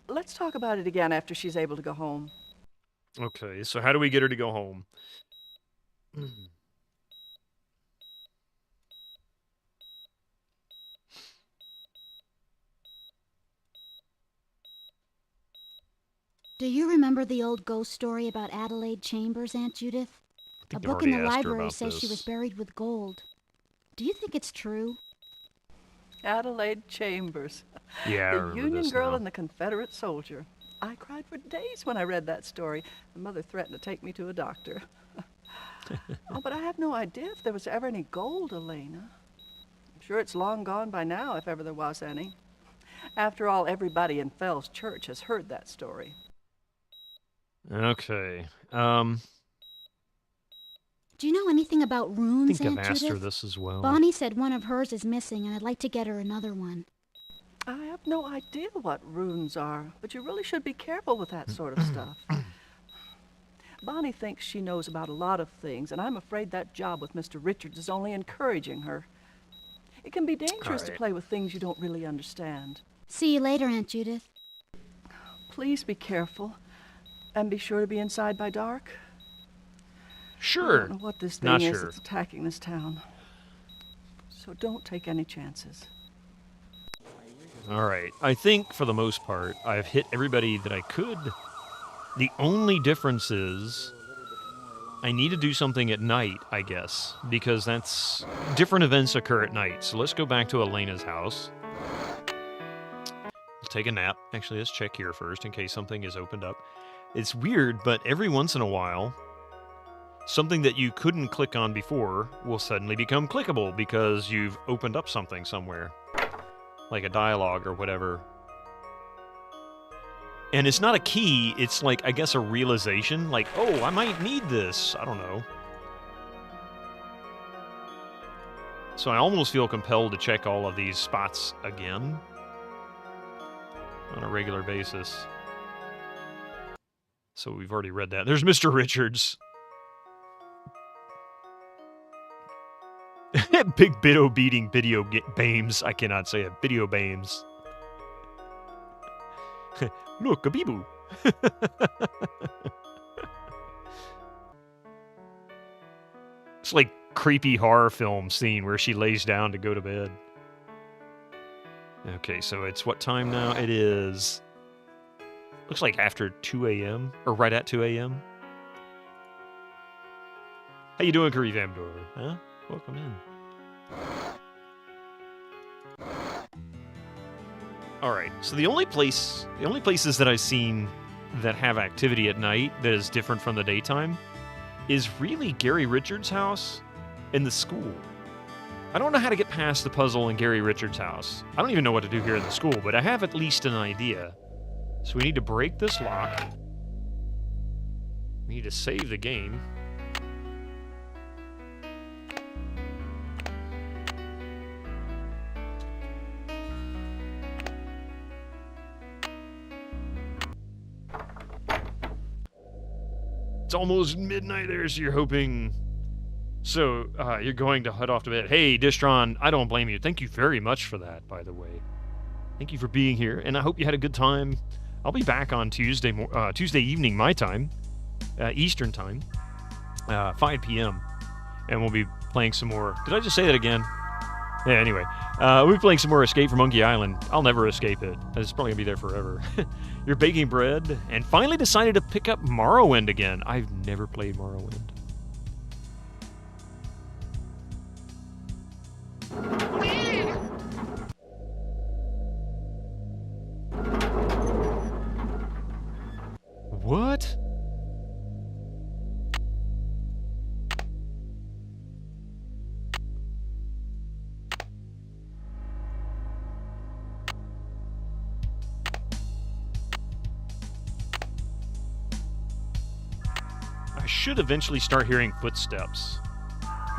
Speaker 10: Let's talk about it again after she's able to go home.
Speaker 1: Okay, so how do we get her to go home?
Speaker 9: Do you remember the old ghost story about Adelaide Chambers, Aunt Judith? A
Speaker 1: I've
Speaker 9: book in the
Speaker 1: already asked her
Speaker 9: library
Speaker 1: about
Speaker 9: says she
Speaker 1: this.
Speaker 9: was buried with gold. Do you think it's true?
Speaker 10: Adelaide Chambers.
Speaker 1: Yeah, I
Speaker 10: The
Speaker 1: remember
Speaker 10: Union
Speaker 1: this
Speaker 10: girl
Speaker 1: now.
Speaker 10: and the Confederate soldier. I cried for days when I read that story. My mother threatened to take me to a doctor. Oh, but I have no idea if there was ever any gold, Elena. I'm sure it's long gone by now, if ever there was any. After all, everybody in Fell's Church has heard that story.
Speaker 1: Okay.
Speaker 9: Do you know anything about
Speaker 1: I
Speaker 9: runes,
Speaker 1: think I've
Speaker 9: Aunt
Speaker 1: asked her
Speaker 9: Judith?
Speaker 1: this as well.
Speaker 9: Bonnie said one of hers is missing, and I'd like to get her another one.
Speaker 10: I have no idea what runes are, but you really should be careful with that sort of stuff. Bonnie thinks she knows about a lot of things, and I'm afraid that job with Mr. Richards is only encouraging her. It can be dangerous to
Speaker 1: right.
Speaker 10: play with things you don't really understand.
Speaker 9: See you later, Aunt Judith.
Speaker 10: Please be careful, and be sure to be inside by dark. I
Speaker 1: Sure.
Speaker 10: don't know what this thing
Speaker 1: Not
Speaker 10: is
Speaker 1: sure.
Speaker 10: that's attacking this town. So don't take any chances.
Speaker 1: All right. I think for the most part, I've hit everybody that I could. The only difference is I need to do something at night, I guess, because that's different events occur at night. So let's go back to Elena's house. Let's take a nap. Actually, let's check here first in case something is opened up. It's weird, but every once in a while, something that you couldn't click on before will suddenly become clickable because you've opened up something somewhere. Like a dialogue or whatever. And it's not a key, it's like, I guess, a realization. Like, oh, I might need this. I don't know. So I almost feel compelled to check all of these spots again. On a regular basis. So we've already read that. There's Mr. Richards. Big bido beating video bames. I cannot say it. Video bames. Look, a beeboo. It's like creepy horror film scene where she lays down to go to bed. Okay, so it's what time now? It is... Looks like after 2 a.m. Or right at 2 a.m. How you doing, Curry Vamdor? Huh? Welcome in. Alright, so the only places that I've seen that have activity at night that is different from the daytime is really Gary Richards' house and the school. I don't know how to get past the puzzle in Gary Richards' house. I don't even know what to do here in the school, but I have at least an idea. So we need to break this lock. We need to save the game. It's almost midnight there, so you're hoping... So, you're going to head off to bed. Hey, Distron, I don't blame you. Thank you very much for that, by the way. Thank you for being here, and I hope you had a good time. I'll be back on Tuesday evening, my time, Eastern time, 5 p.m., and we'll be playing some more. Did I just say that again? Yeah, anyway, we're playing some more Escape from Monkey Island. I'll never escape it. It's probably going to be there forever. You're baking bread, and finally decided to pick up Morrowind again. I've never played Morrowind. What? I should eventually start hearing footsteps.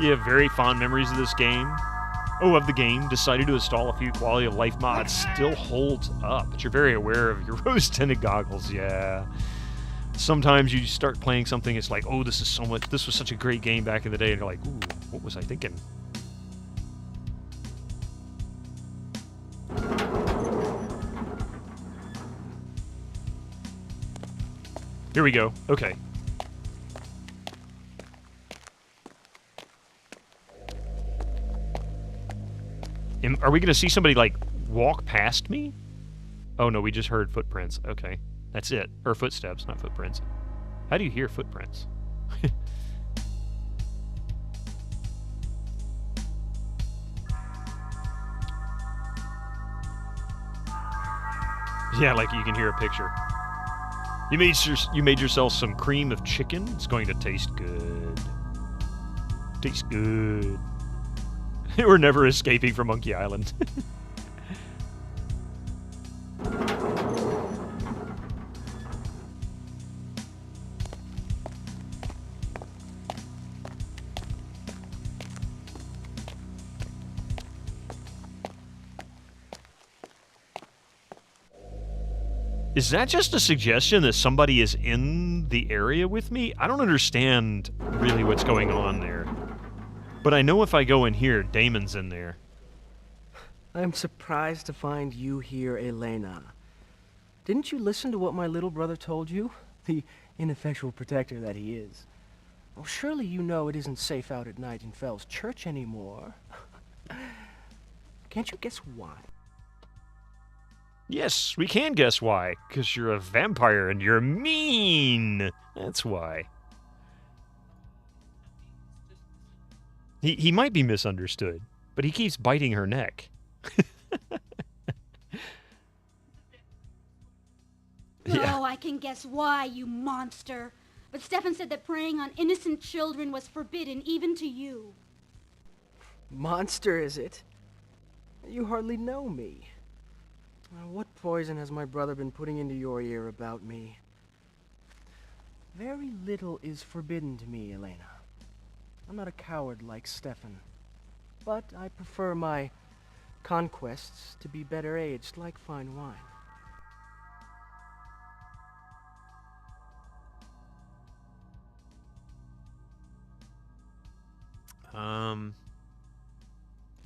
Speaker 1: You have very fond memories of this game. Oh, of the game. Decided to install a few quality of life mods. Still holds up, but you're very aware of your rose-tinted goggles. Yeah. Sometimes you start playing something, it's like, oh, this was such a great game back in the day, and you're like, ooh, what was I thinking? Here we go. Okay. Are we going to see somebody, like, walk past me? Oh, no, we just heard footprints. Okay. That's it. Or footsteps, not footprints. How do you hear footprints? Yeah, like you can hear a picture. You made yourself some cream of chicken. It's going to taste good. Tastes good. We're never escaping from Monkey Island. Is that just a suggestion that somebody is in the area with me? I don't understand really what's going on there. But I know if I go in here, Damon's in there.
Speaker 7: I'm surprised to find you here, Elena. Didn't you listen to what my little brother told you? The ineffectual protector that he is. Well, surely you know it isn't safe out at night in Fell's Church anymore. Can't you guess why?
Speaker 1: Yes, we can guess why. Because you're a vampire and you're mean. That's why. He might be misunderstood, but he keeps biting her neck.
Speaker 9: Yeah. Oh, I can guess why, you monster. But Stefan said that preying on innocent children was forbidden, even to you.
Speaker 7: Monster, is it? You hardly know me. What poison has my brother been putting into your ear about me? Very little is forbidden to me, Elena. I'm not a coward like Stefan, but I prefer my conquests to be better aged like fine wine.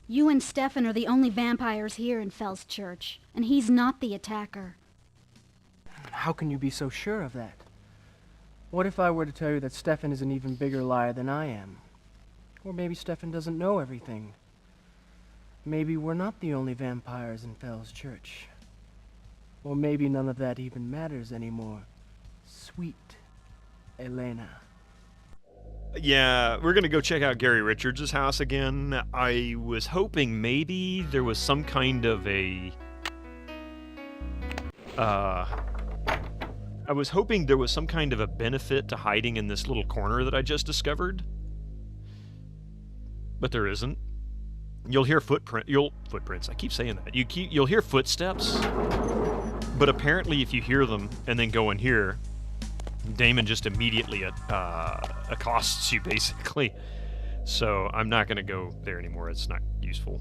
Speaker 9: You and Stefan are the only vampires here in Fell's Church, and he's not the attacker.
Speaker 7: How can you be so sure of that? What if I were to tell you that Stefan is an even bigger liar than I am? Or maybe Stefan doesn't know everything. Maybe we're not the only vampires in Fell's Church. Or maybe none of that even matters anymore. Sweet Elena.
Speaker 1: Yeah, we're going to go check out Gary Richards' house again. I was hoping maybe there was some kind of a... I was hoping there was some kind of a benefit to hiding in this little corner that I just discovered. But there isn't. You'll hear footprints. I keep saying that. You'll hear footsteps. But apparently if you hear them and then go in here, Damon just immediately accosts you, basically. So I'm not going to go there anymore. It's not useful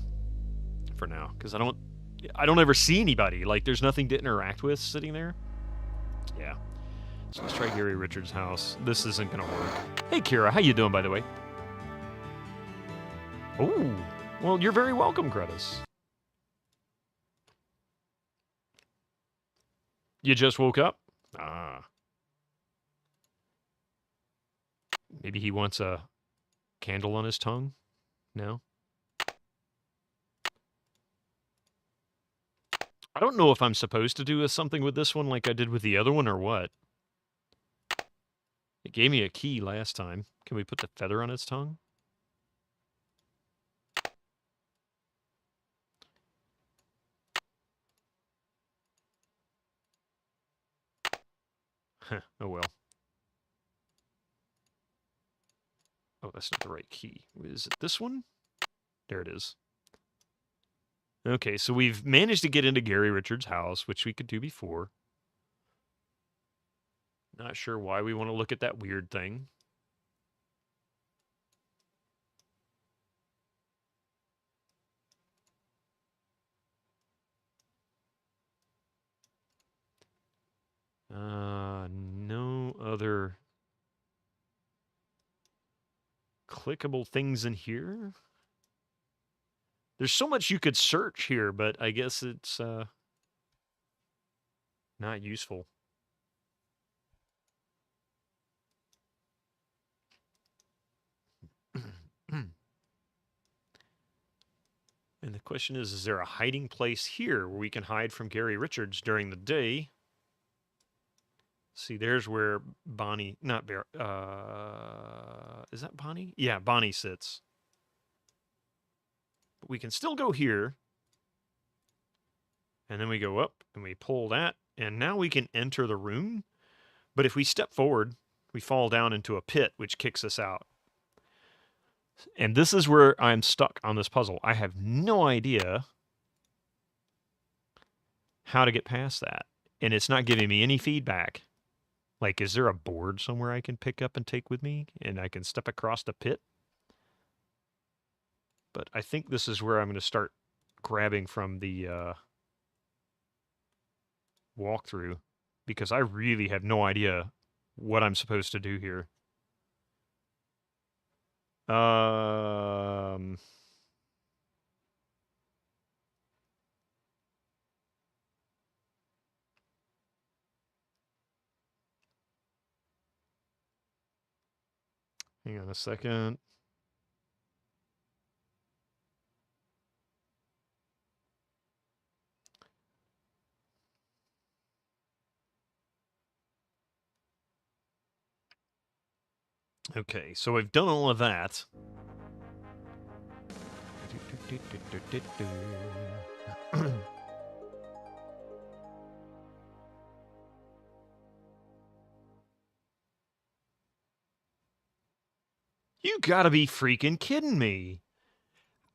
Speaker 1: for now, because I don't ever see anybody. Like, there's nothing to interact with sitting there. Yeah. So let's try Gary Richards' house. This isn't going to work. Hey, Kira. How you doing, by the way? Oh, well, you're very welcome, Cretus. You just woke up? Ah. Maybe he wants a candle on his tongue? No? I don't know if I'm supposed to do something with this one like I did with the other one or what. It gave me a key last time. Can we put the feather on its tongue? Huh, oh well. Oh, that's not the right key. Is it this one? There it is. Okay, so we've managed to get into Gary Richards' house, which we could do before. Not sure why we want to look at that weird thing. No other clickable things in here. There's so much you could search here, but I guess it's not useful. And the question is there a hiding place here where we can hide from Gary Richards during the day? See, there's where Bonnie, not Bear, is that Bonnie? Yeah, Bonnie sits. But we can still go here. And then we go up and we pull that. And now we can enter the room. But if we step forward, we fall down into a pit, which kicks us out. And this is where I'm stuck on this puzzle. I have no idea how to get past that. And it's not giving me any feedback. Like, is there a board somewhere I can pick up and take with me? And I can step across the pit? But I think this is where I'm going to start grabbing from the walkthrough. Because I really have no idea what I'm supposed to do here. Hang on a second. Okay, so we've done all of that. You gotta be freaking kidding me.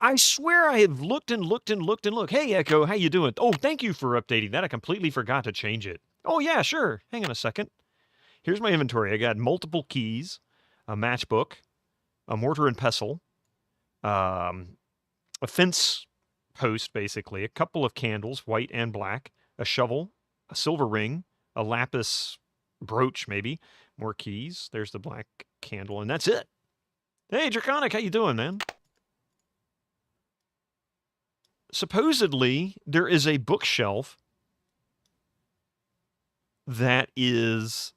Speaker 1: I swear I have looked and looked and looked and looked. Hey, Echo, how you doing? Oh, thank you for updating that. I completely forgot to change it. Oh, yeah, sure. Hang on a second. Here's my inventory. I got multiple keys, a matchbook, a mortar and pestle, a fence post, basically, a couple of candles, white and black, a shovel, a silver ring, a lapis brooch, maybe, more keys. There's the black candle, and that's it. Hey, Draconic, how you doing, man? Supposedly, there is a bookshelf that is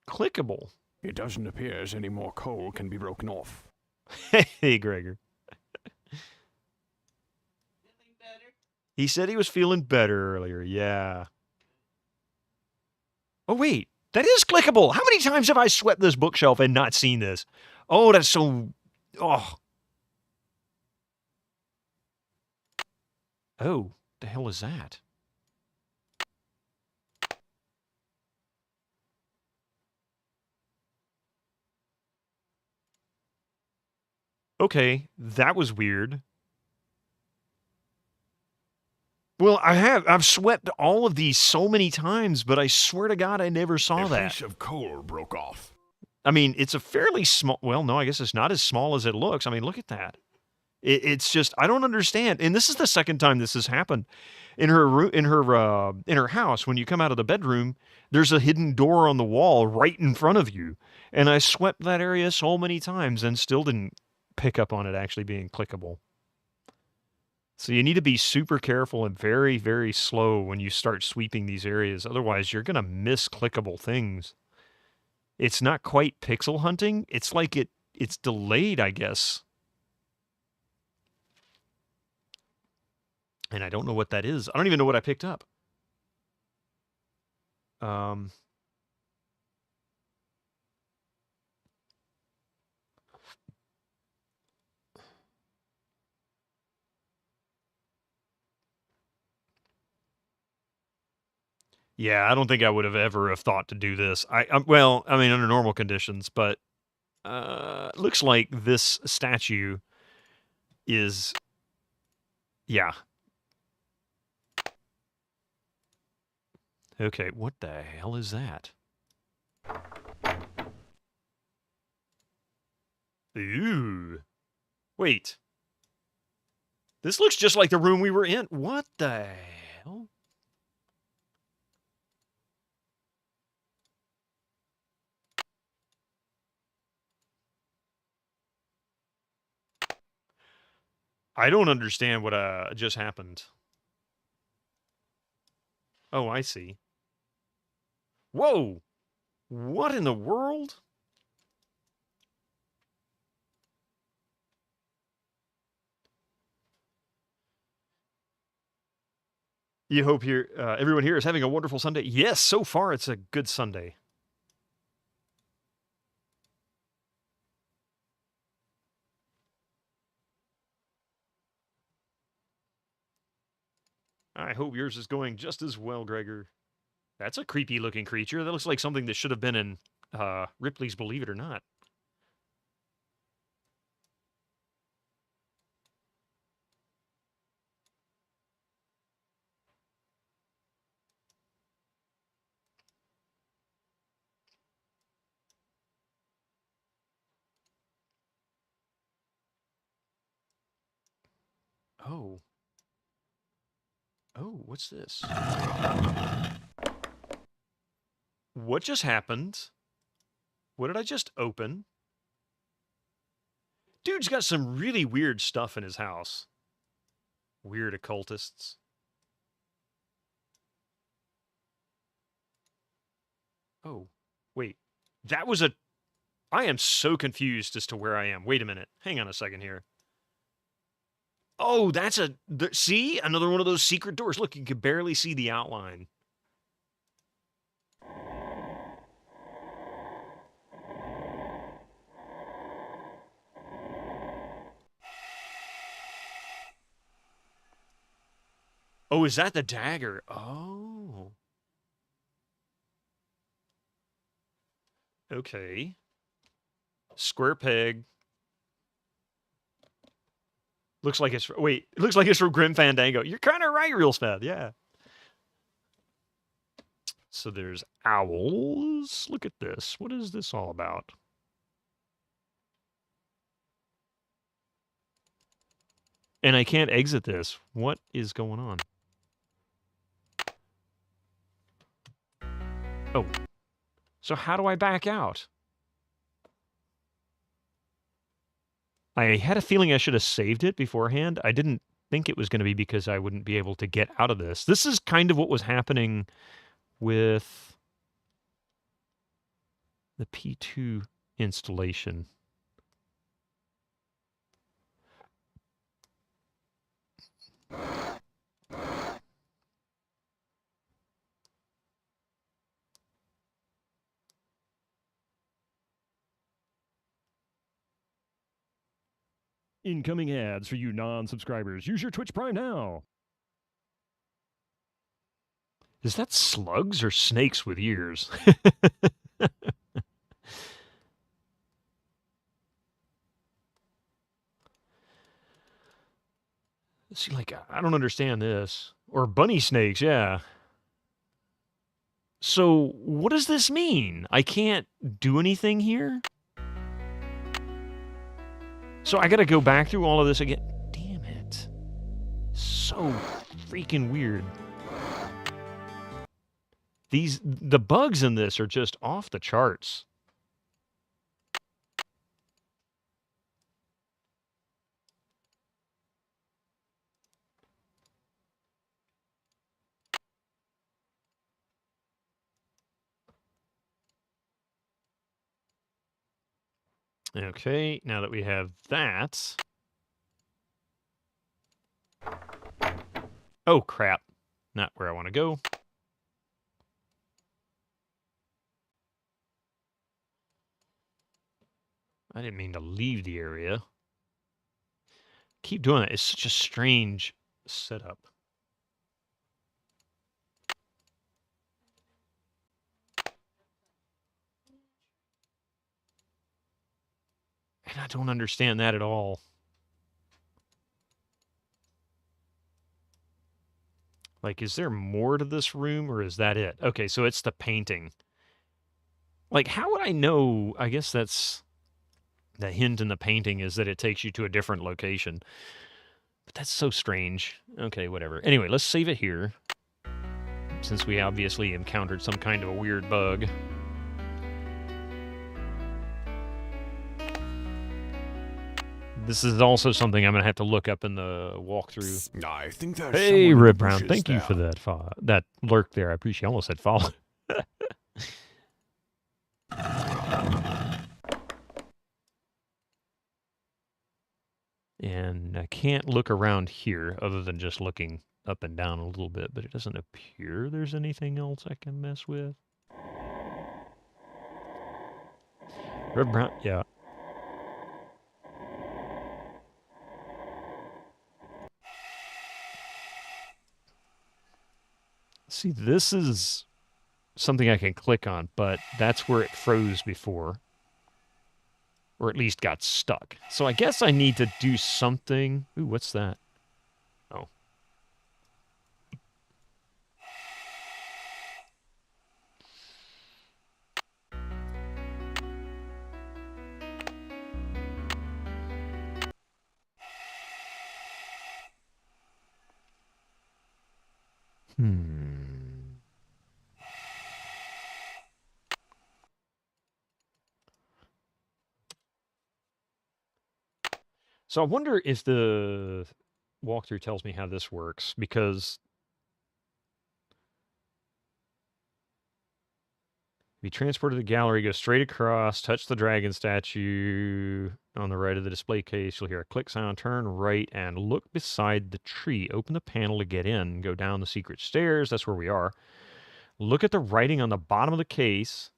Speaker 1: clickable.
Speaker 6: It doesn't appear as any more coal can be broken off.
Speaker 1: Hey, Gregor. He said he was feeling better earlier, yeah. Oh, wait. That is clickable. How many times have I swept this bookshelf and not seen this? Oh, that's so... Oh. Oh, the hell is that? Okay, that was weird. Well, I've swept all of these so many times, but I swear to God I never saw that.
Speaker 6: A piece of coal broke off.
Speaker 1: I mean, it's a fairly small... Well, no, I guess it's not as small as it looks. I mean, look at that. It's just... I don't understand. And this is the second time this has happened. In her house, when you come out of the bedroom, there's a hidden door on the wall right in front of you. And I swept that area so many times and still didn't pick up on it actually being clickable. So you need to be super careful and very, very slow when you start sweeping these areas. Otherwise, you're going to miss clickable things. It's not quite pixel hunting. It's like it's delayed, I guess. And I don't know what that is. I don't even know what I picked up. Yeah, I don't think I would have ever have thought to do this. Well, I mean, under normal conditions, but looks like this statue is, yeah. Okay, what the hell is that? Ooh. Wait. This looks just like the room we were in. What the hell? I don't understand what just happened. Oh, I see. Whoa! What in the world? You hope everyone here is having a wonderful Sunday. Yes, so far it's a good Sunday. I hope yours is going just as well, Gregor. That's a creepy looking creature. That looks like something that should have been in Ripley's Believe It or Not. Oh. Oh, what's this? What just happened? What did I just open? Dude's got some really weird stuff in his house. Weird occultists. Oh, wait. That was a... I am so confused as to where I am. Wait a minute. Hang on a second here. Oh, that's a... See? Another one of those secret doors. Look, you can barely see the outline. Oh, is that the dagger? Oh. Okay. Square peg. Looks like it's... Wait, it looks like it's from Grim Fandango. You're kind of right, Real Spad. Yeah. So there's owls. Look at this. What is this all about? And I can't exit this. What is going on? Oh. So how do I back out? I had a feeling I should have saved it beforehand. I didn't think it was going to be because I wouldn't be able to get out of this. This is kind of what was happening with the P2 installation.
Speaker 14: Incoming ads for you non-subscribers. Use your Twitch Prime now.
Speaker 1: Is that slugs or snakes with ears? See, like, I don't understand this. Or bunny snakes, yeah. So, what does this mean? I can't do anything here? So I gotta go back through all of this again. Damn it. So freaking weird. The bugs in this are just off the charts. Okay, now that we have that... Oh, crap. Not where I want to go. I didn't mean to leave the area. Keep doing it. It's such a strange setup. And I don't understand that at all. Like, is there more to this room, or is that it? Okay, so it's the painting. Like, how would I know? I guess that's the hint in the painting is that it takes you to a different location. But that's so strange. Okay, whatever. Anyway, let's save it here, since we obviously encountered some kind of a weird bug. This is also something I'm going to have to look up in the walkthrough.
Speaker 6: I think there's
Speaker 1: Hey,
Speaker 6: someone in the
Speaker 1: Rip Brown,
Speaker 6: bushes
Speaker 1: thank you
Speaker 6: there.
Speaker 1: for that lurk there. I appreciate. I almost said follow. And I can't look around here other than just looking up and down a little bit, but it doesn't appear there's anything else I can mess with. Rip Brown, yeah. See, this is something I can click on, but that's where it froze before. Or at least got stuck. So I guess I need to do something. Ooh, what's that? Oh. So I wonder if the walkthrough tells me how this works, because be transported to the gallery, go straight across, touch the dragon statue on the right of the display case. You'll hear a click sound, turn right, and look beside the tree. Open the panel to get in. Go down the secret stairs. That's where we are. Look at the writing on the bottom of the case.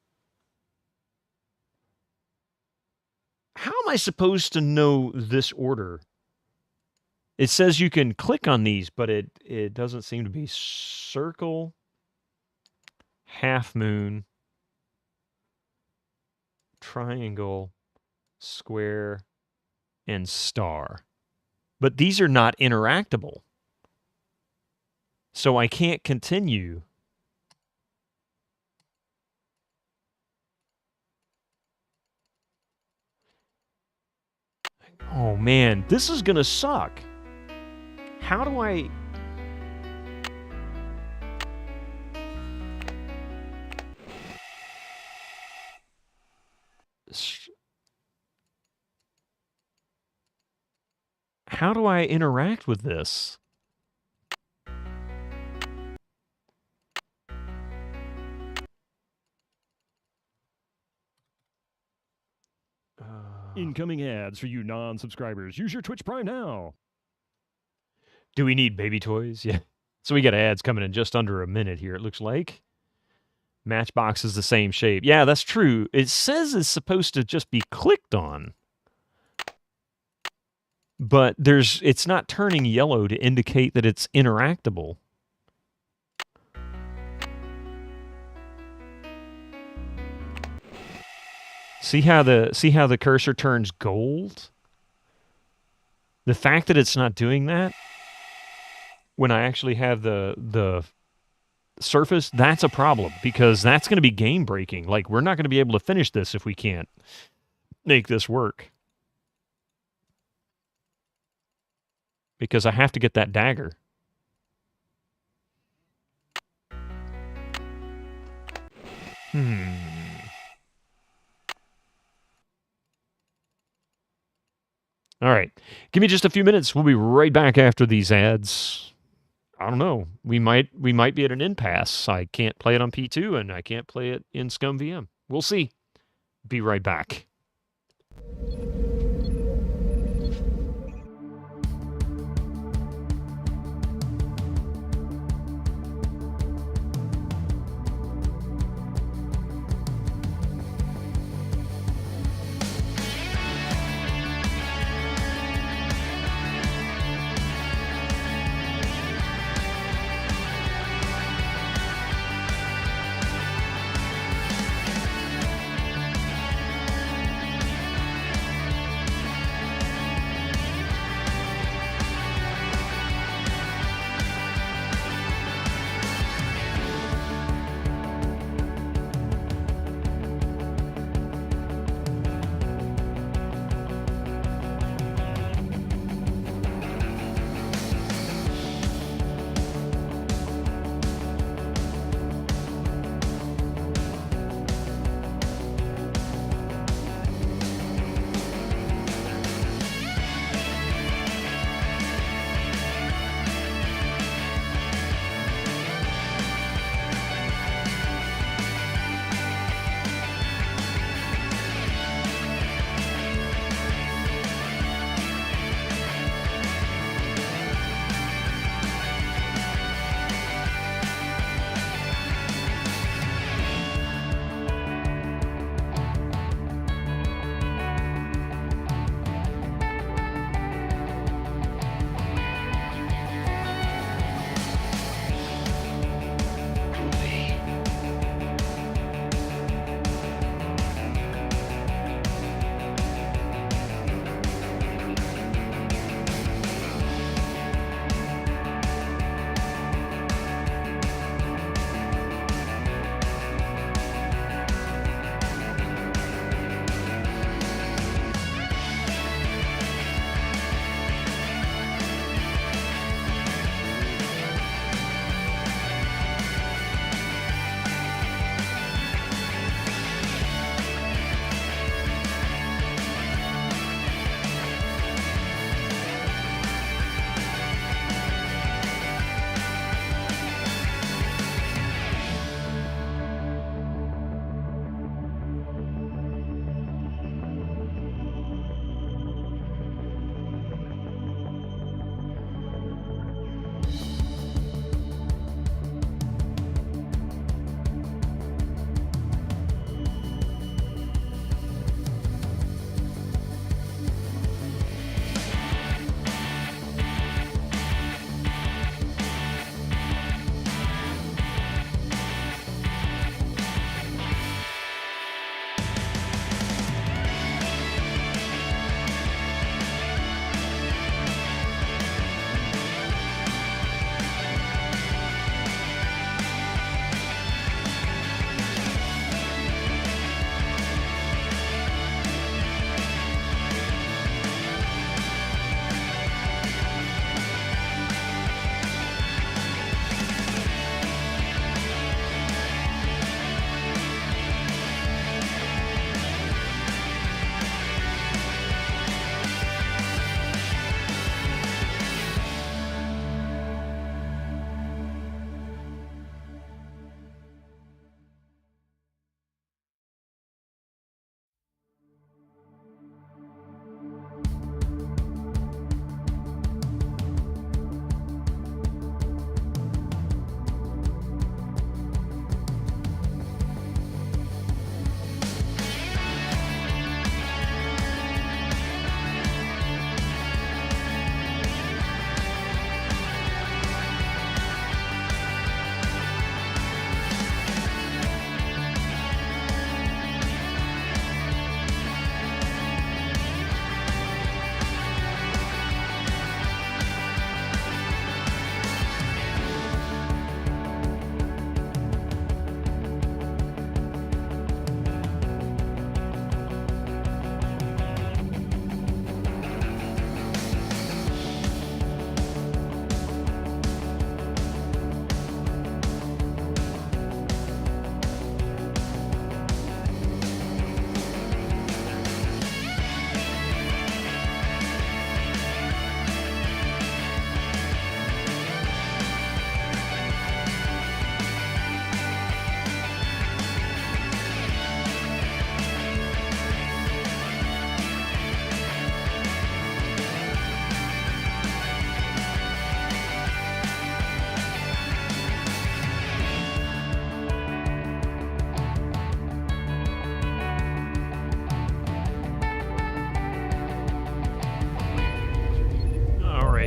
Speaker 1: How am I supposed to know this order? It says you can click on these, but it doesn't seem to be circle, half moon, triangle, square, and star. But these are not interactable. So I can't continue. Oh man, this is gonna suck. How do I... How do I interact with this?
Speaker 14: Incoming ads for you non-subscribers. Use your Twitch Prime now.
Speaker 1: Do we need baby toys? Yeah. So we got ads coming in just under a minute here, it looks like. Matchbox is the same shape. Yeah, that's true. It says it's supposed to just be clicked on. But it's not turning yellow to indicate that it's interactable. See how the cursor turns gold? The fact that it's not doing that when I actually have the surface, that's a problem, because that's going to be game breaking. Like, we're not going to be able to finish this if we can't make this work. Because I have to get that dagger. All right. Give me just a few minutes. We'll be right back after these ads. I don't know. We might be at an impasse. I can't play it on P2 and I can't play it in ScummVM. We'll see. Be right back.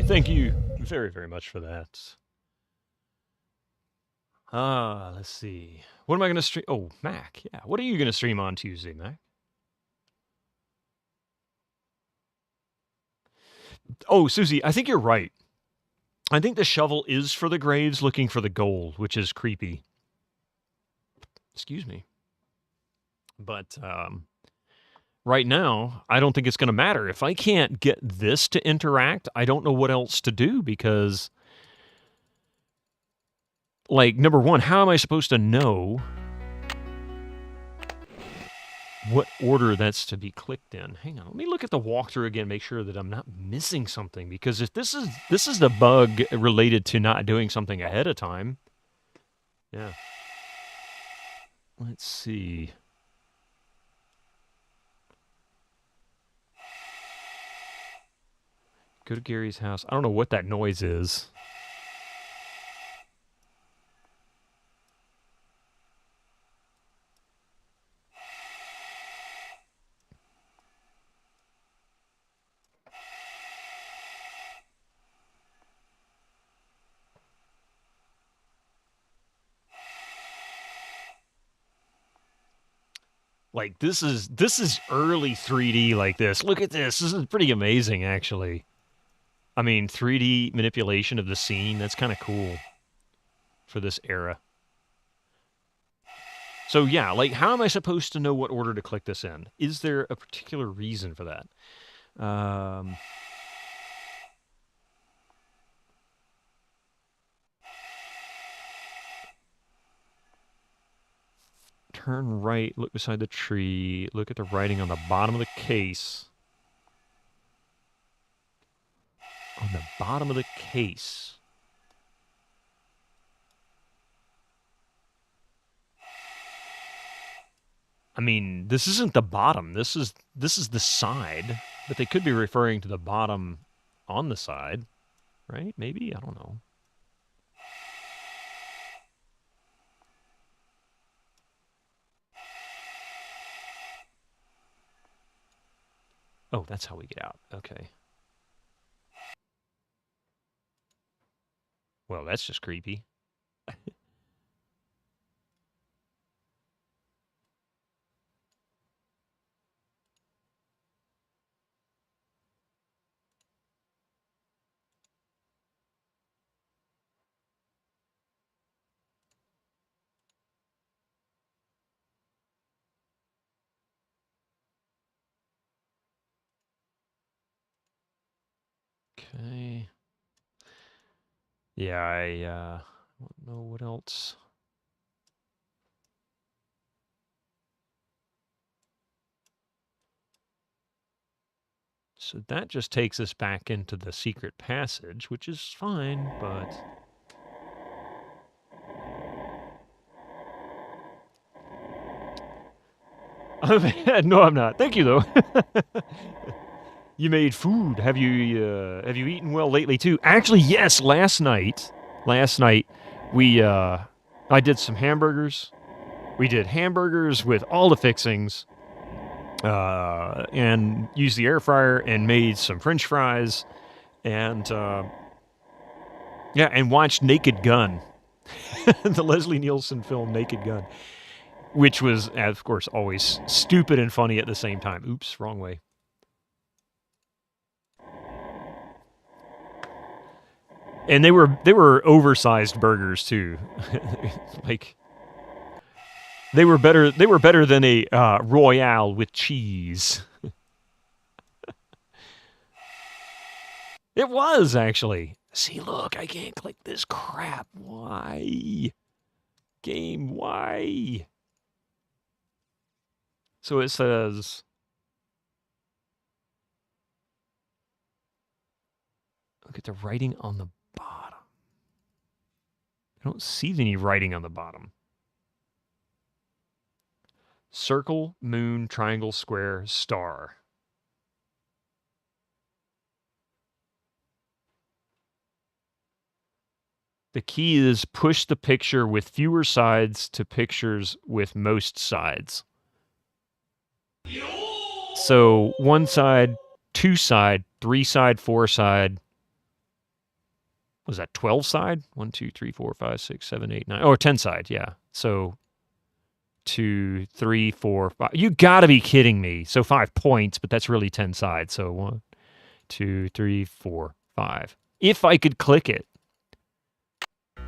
Speaker 1: Thank you very, very much for that. Let's see. What am I going to stream? Oh, Mac. Yeah. What are you going to stream on Tuesday, Mac? Oh, Susie, I think you're right. I think the shovel is for the graves looking for the gold, which is creepy. Excuse me. But right now, I don't think it's going to matter. If I can't get this to interact, I don't know what else to do because, like, number one, how am I supposed to know what order that's to be clicked in? Hang on, let me look at the walkthrough again, make sure that I'm not missing something, because if this is the bug related to not doing something ahead of time. Yeah. Let's see. Go to Gary's house. I don't know what that noise is. Like, this is early 3D like this. Look at this. This is pretty amazing, actually. I mean, 3D manipulation of the scene, that's kind of cool for this era. So, yeah, like, how am I supposed to know what order to click this in? Is there a particular reason for that? Turn right, look beside the tree, look at the writing on the bottom of the case. On the bottom of the case. I mean, this isn't the bottom. This is the side, but they could be referring to the bottom on the side, right? Maybe, I don't know. Oh, that's how we get out. Okay. Well, that's just creepy. Okay. Yeah, I don't know what else. So that just takes us back into the secret passage, which is fine, but... No, I'm not. Thank you, though. You made food. Have you eaten well lately too? Actually, yes. Last night, we I did some hamburgers. We did hamburgers with all the fixings, and used the air fryer and made some French fries, and yeah, and watched Naked Gun, the Leslie Nielsen film Naked Gun, which was, of course, always stupid and funny at the same time. Oops, wrong way. And they were oversized burgers too. Like, they were better than a Royale with cheese. It was, actually. See, look, I can't click this crap. Why? Game, why? So it says... Look at the writing on the bottom. I don't see any writing on the bottom. Circle, moon, triangle, square, star. The key is push the picture with fewer sides to pictures with most sides. So 1 side, 2 side, 3 side, 4 side. was that 12 side? 1, 2, 3, 4, 5, 6, 7, 8, 9. Oh, 10 side, yeah. So 2, 3, 4, 5. You gotta be kidding me. So 5 points, but that's really 10 sides. So 1, 2, 3, 4, 5. If I could click it.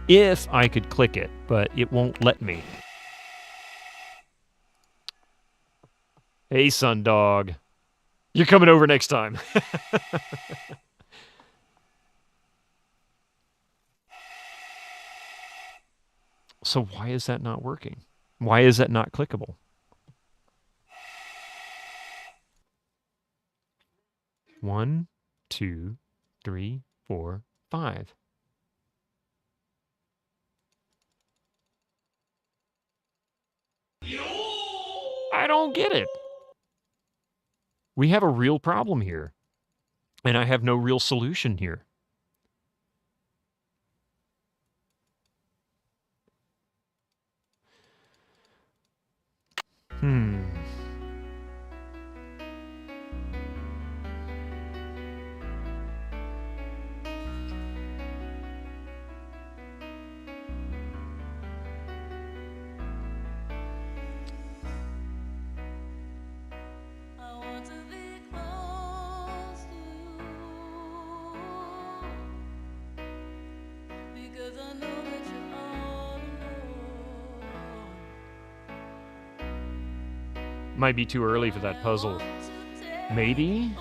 Speaker 1: If I could click it, but it won't let me. Hey, Sundog. You're coming over next time. So why is that not working? Why is that not clickable? One, 2, 3, 4, 5. I don't get it. We have a real problem here, and I have no real solution here. Might be too early for that puzzle. Maybe?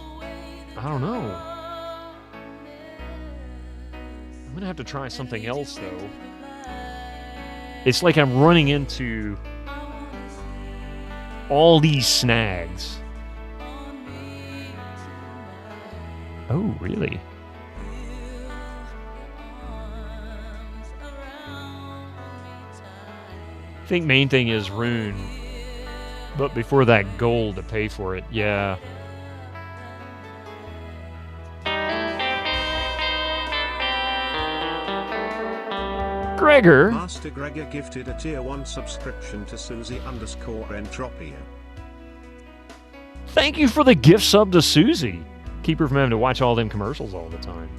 Speaker 1: I don't know. I'm gonna have to try something else, though. It's like I'm running into all these snags. Oh, really? I think main thing is rune. But before that, gold to pay for it, yeah. Gregor?
Speaker 4: Master Gregor gifted a tier 1 subscription to Susie_Entropia.
Speaker 1: Thank you for the gift sub to Susie. Keep her from having to watch all them commercials all the time.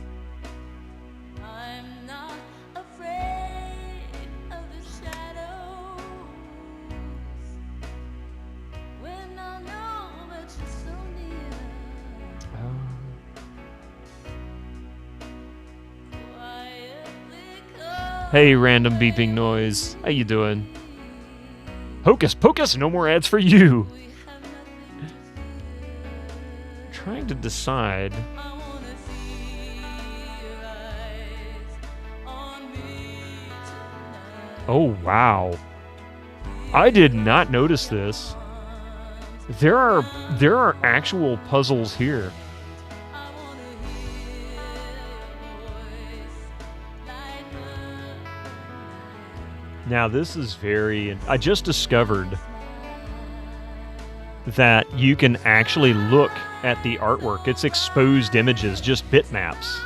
Speaker 1: Hey, random beeping noise. How you doing? Hocus pocus, no more ads for you. Trying to decide. Oh, wow. I did not notice this. There are actual puzzles here. Now, this is very... I just discovered that you can actually look at the artwork. It's exposed images, just bitmaps.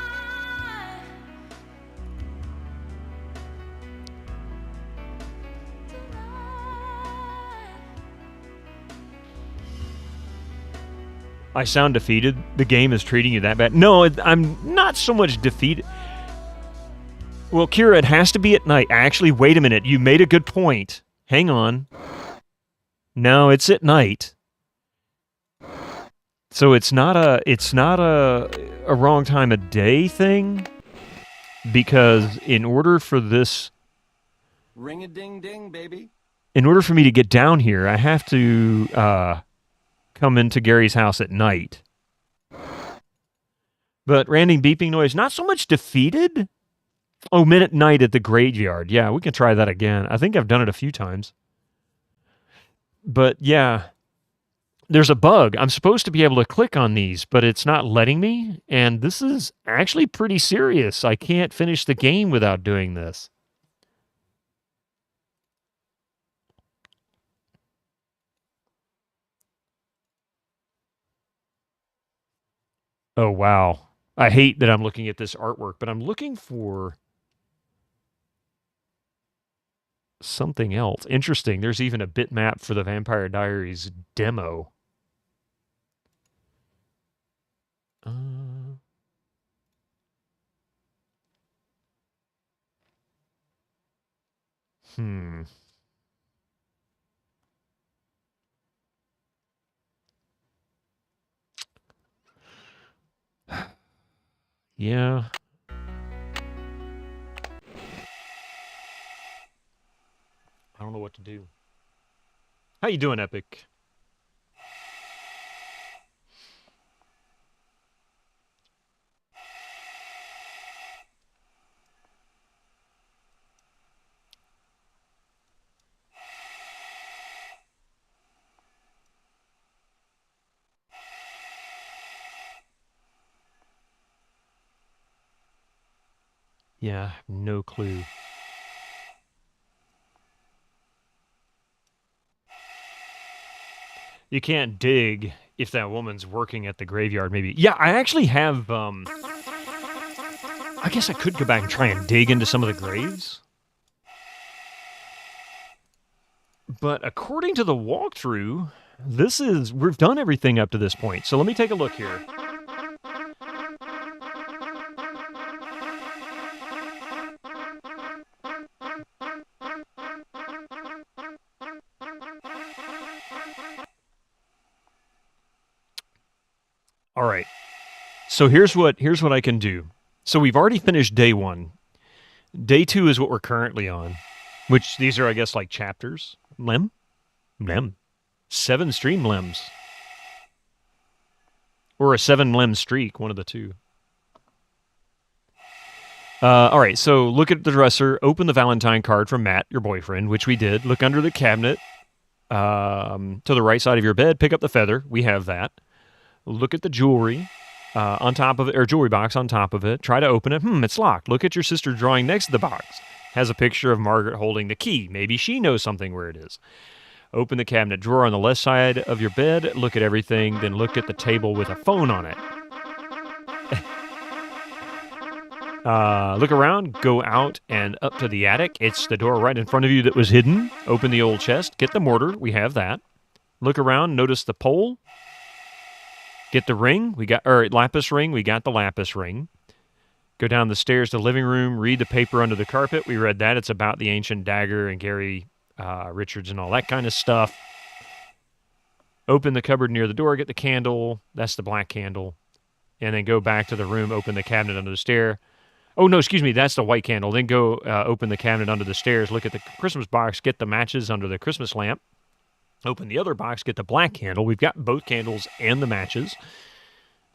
Speaker 1: I sound defeated? The game is treating you that bad? No, I'm not so much defeated. Well, Kira, it has to be at night. Actually, wait a minute. You made a good point. Hang on. No, it's at night. So it's not a wrong time of day thing, because in order for this...
Speaker 15: Ring-a-ding-ding, baby.
Speaker 1: In order for me to get down here, I have to come into Gary's house at night. But random beeping noise, not so much defeated... Oh, minute night at the graveyard. Yeah, we can try that again. I think I've done it a few times. But yeah, there's a bug. I'm supposed to be able to click on these, but it's not letting me. And this is actually pretty serious. I can't finish the game without doing this. Oh, wow. I hate that I'm looking at this artwork, but I'm looking for... something else. Interesting. There's even a bitmap for the Vampire Diaries demo. Hmm. Yeah. I don't know what to do. How you doing, Epic? Yeah, no clue. You can't dig if that woman's working at the graveyard, maybe. Yeah, I actually have, I guess I could go back and try and dig into some of the graves. But according to the walkthrough, we've done everything up to this point. So let me take a look here. All right. So here's what I can do. So we've already finished day 1. Day 2 is what we're currently on, which these are, I guess, like chapters. Lem? 7 stream lems. Or a 7 lem streak, one of the two. All right, so look at the dresser. Open the Valentine card from Matt, your boyfriend, which we did. Look under the cabinet to the right side of your bed. Pick up the feather. We have that. Look at the jewelry on top of it, or jewelry box on top of it. Try to open it. It's locked. Look at your sister drawing next to the box. Has a picture of Margaret holding the key. Maybe she knows something where it is. Open the cabinet drawer on the left side of your bed. Look at everything. Then look at the table with a phone on it. Look around, go out and up to the attic. It's the door right in front of you that was hidden. Open the old chest, get the mortar. We have that. Look around, notice the pole. Get the ring. Lapis ring. We got the lapis ring. Go down the stairs to the living room. Read the paper under the carpet. We read that. It's about the ancient dagger and Gary Richards and all that kind of stuff. Open the cupboard near the door. Get the candle. That's the black candle. And then go back to the room. Open the cabinet under the stair. Oh, no, excuse me. That's the white candle. Then go open the cabinet under the stairs. Look at the Christmas box. Get the matches under the Christmas lamp. Open the other box. Get the black candle. We've got both candles and the matches.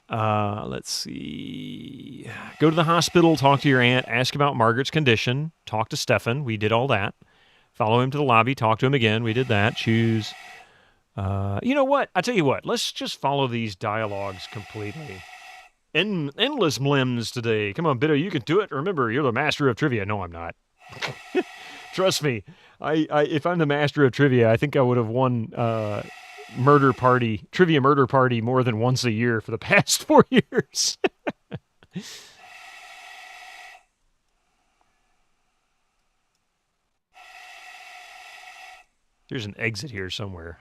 Speaker 1: Let's see. Go to the hospital. Talk to your aunt. Ask about Margaret's condition. Talk to Stefan. We did all that. Follow him to the lobby. Talk to him again. We did that. Choose. You know what? I tell you what. Let's just follow these dialogues completely. Endless limbs today. Come on, Bitter, you can do it. Remember, you're the master of trivia. No, I'm not. Trust me. If I'm the master of trivia, I think I would have won trivia murder party more than once a year for the past 4 years. There's an exit here somewhere.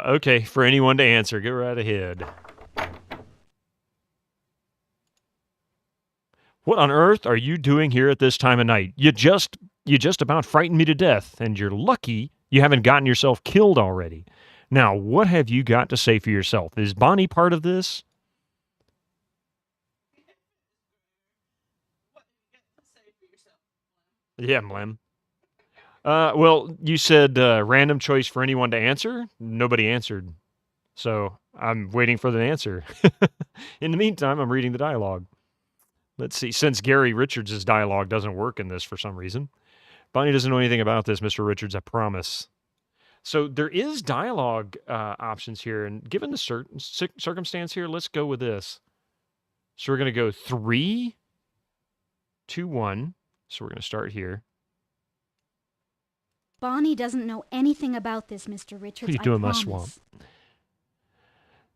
Speaker 1: Okay, for anyone to answer, go right ahead. What on earth are you doing here at this time of night? You just about frightened me to death, and you're lucky you haven't gotten yourself killed already. Now, what have you got to say for yourself? Is Bonnie part of this? Yeah, Mlem. Well, you said random choice for anyone to answer. Nobody answered. So I'm waiting for the answer. In the meantime, I'm reading the dialogue. Let's see. Since Gary Richards' dialogue doesn't work in this for some reason. Bonnie doesn't know anything about this, Mr. Richards, I promise. So there is dialogue options here. And given the certain circumstance here, let's go with this. So we're going to go 3, 2, 1. So we're going to start here.
Speaker 9: Bonnie doesn't know anything about this, Mr. Richards.
Speaker 1: What are you doing in my swamp?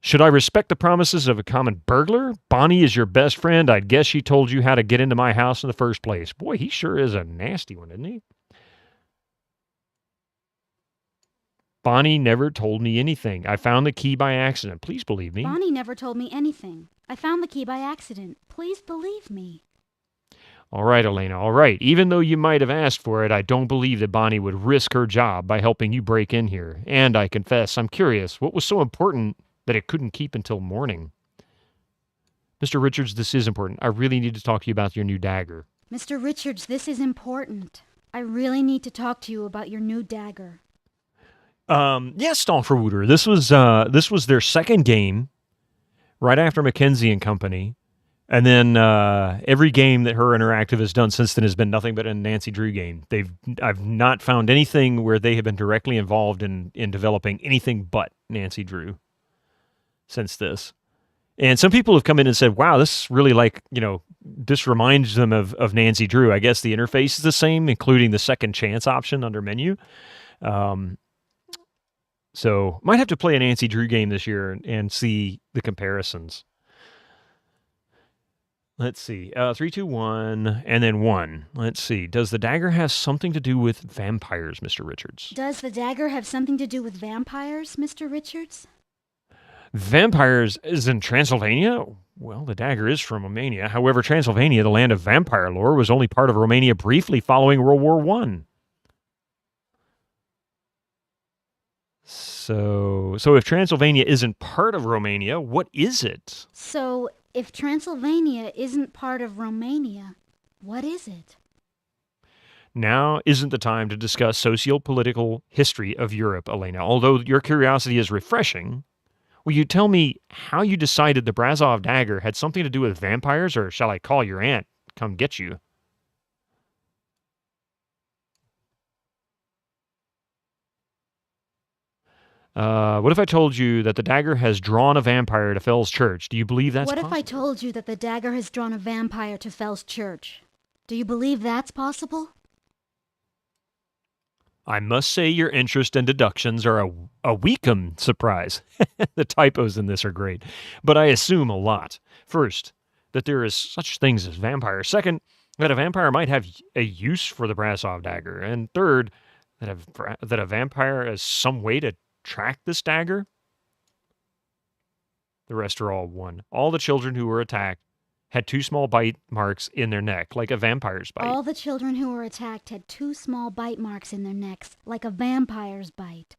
Speaker 1: Should I respect the promises of a common burglar? Bonnie is your best friend. I'd guess she told you how to get into my house in the first place. Boy, he sure is a nasty one, isn't he? Bonnie never told me anything. I found the key by accident. Please believe me.
Speaker 9: Bonnie never told me anything. I found the key by accident. Please believe me.
Speaker 1: All right, Elena, all right. Even though you might have asked for it, I don't believe that Bonnie would risk her job by helping you break in here. And I confess, I'm curious, what was so important that it couldn't keep until morning? Mr. Richards, this is important. I really need to talk to you about your new dagger.
Speaker 9: Mr. Richards, this is important. I really need to talk to you about your new dagger.
Speaker 1: Yes, Stalkerwooter. This was their second game, right after Mackenzie and Company, and then every game that Her Interactive has done since then has been nothing but a Nancy Drew game. I've not found anything where they have been directly involved in developing anything but Nancy Drew since this. And some people have come in and said, wow, this really this reminds them of Nancy Drew. I guess the interface is the same, including the second chance option under menu. So might have to play a Nancy Drew game this year and see the comparisons. Let's see. 3, 2, 1, and then 1. Let's see. Does the dagger have something to do with vampires, Mr. Richards?
Speaker 9: Does the dagger have something to do with vampires, Mr. Richards?
Speaker 1: Vampires is in Transylvania? Well, the dagger is from Romania. However, Transylvania, the land of vampire lore, was only part of Romania briefly following World War I. So if Transylvania isn't part of Romania, what is it?
Speaker 9: So, if Transylvania isn't part of Romania, what is it?
Speaker 1: Now isn't the time to discuss socio-political history of Europe, Elena. Although your curiosity is refreshing, will you tell me how you decided the Brazov dagger had something to do with vampires, or shall I call your aunt come get you? What if I told you that the dagger has drawn a vampire to Fell's Church? Do you believe that's possible?
Speaker 9: What if I told you that the dagger has drawn a vampire to Fell's Church? Do you believe that's possible?
Speaker 1: I must say your interest and deductions are a welcome surprise. The typos in this are great, but I assume a lot. First, that there is such things as vampires. Second, that a vampire might have a use for the Brazov dagger. And third, that a vampire has some way to track this dagger. The rest are all one. All the children who were attacked had 2 small bite marks in their neck, like a vampire's bite.
Speaker 9: All the children who were attacked had 2 small bite marks in their necks, like a vampire's bite.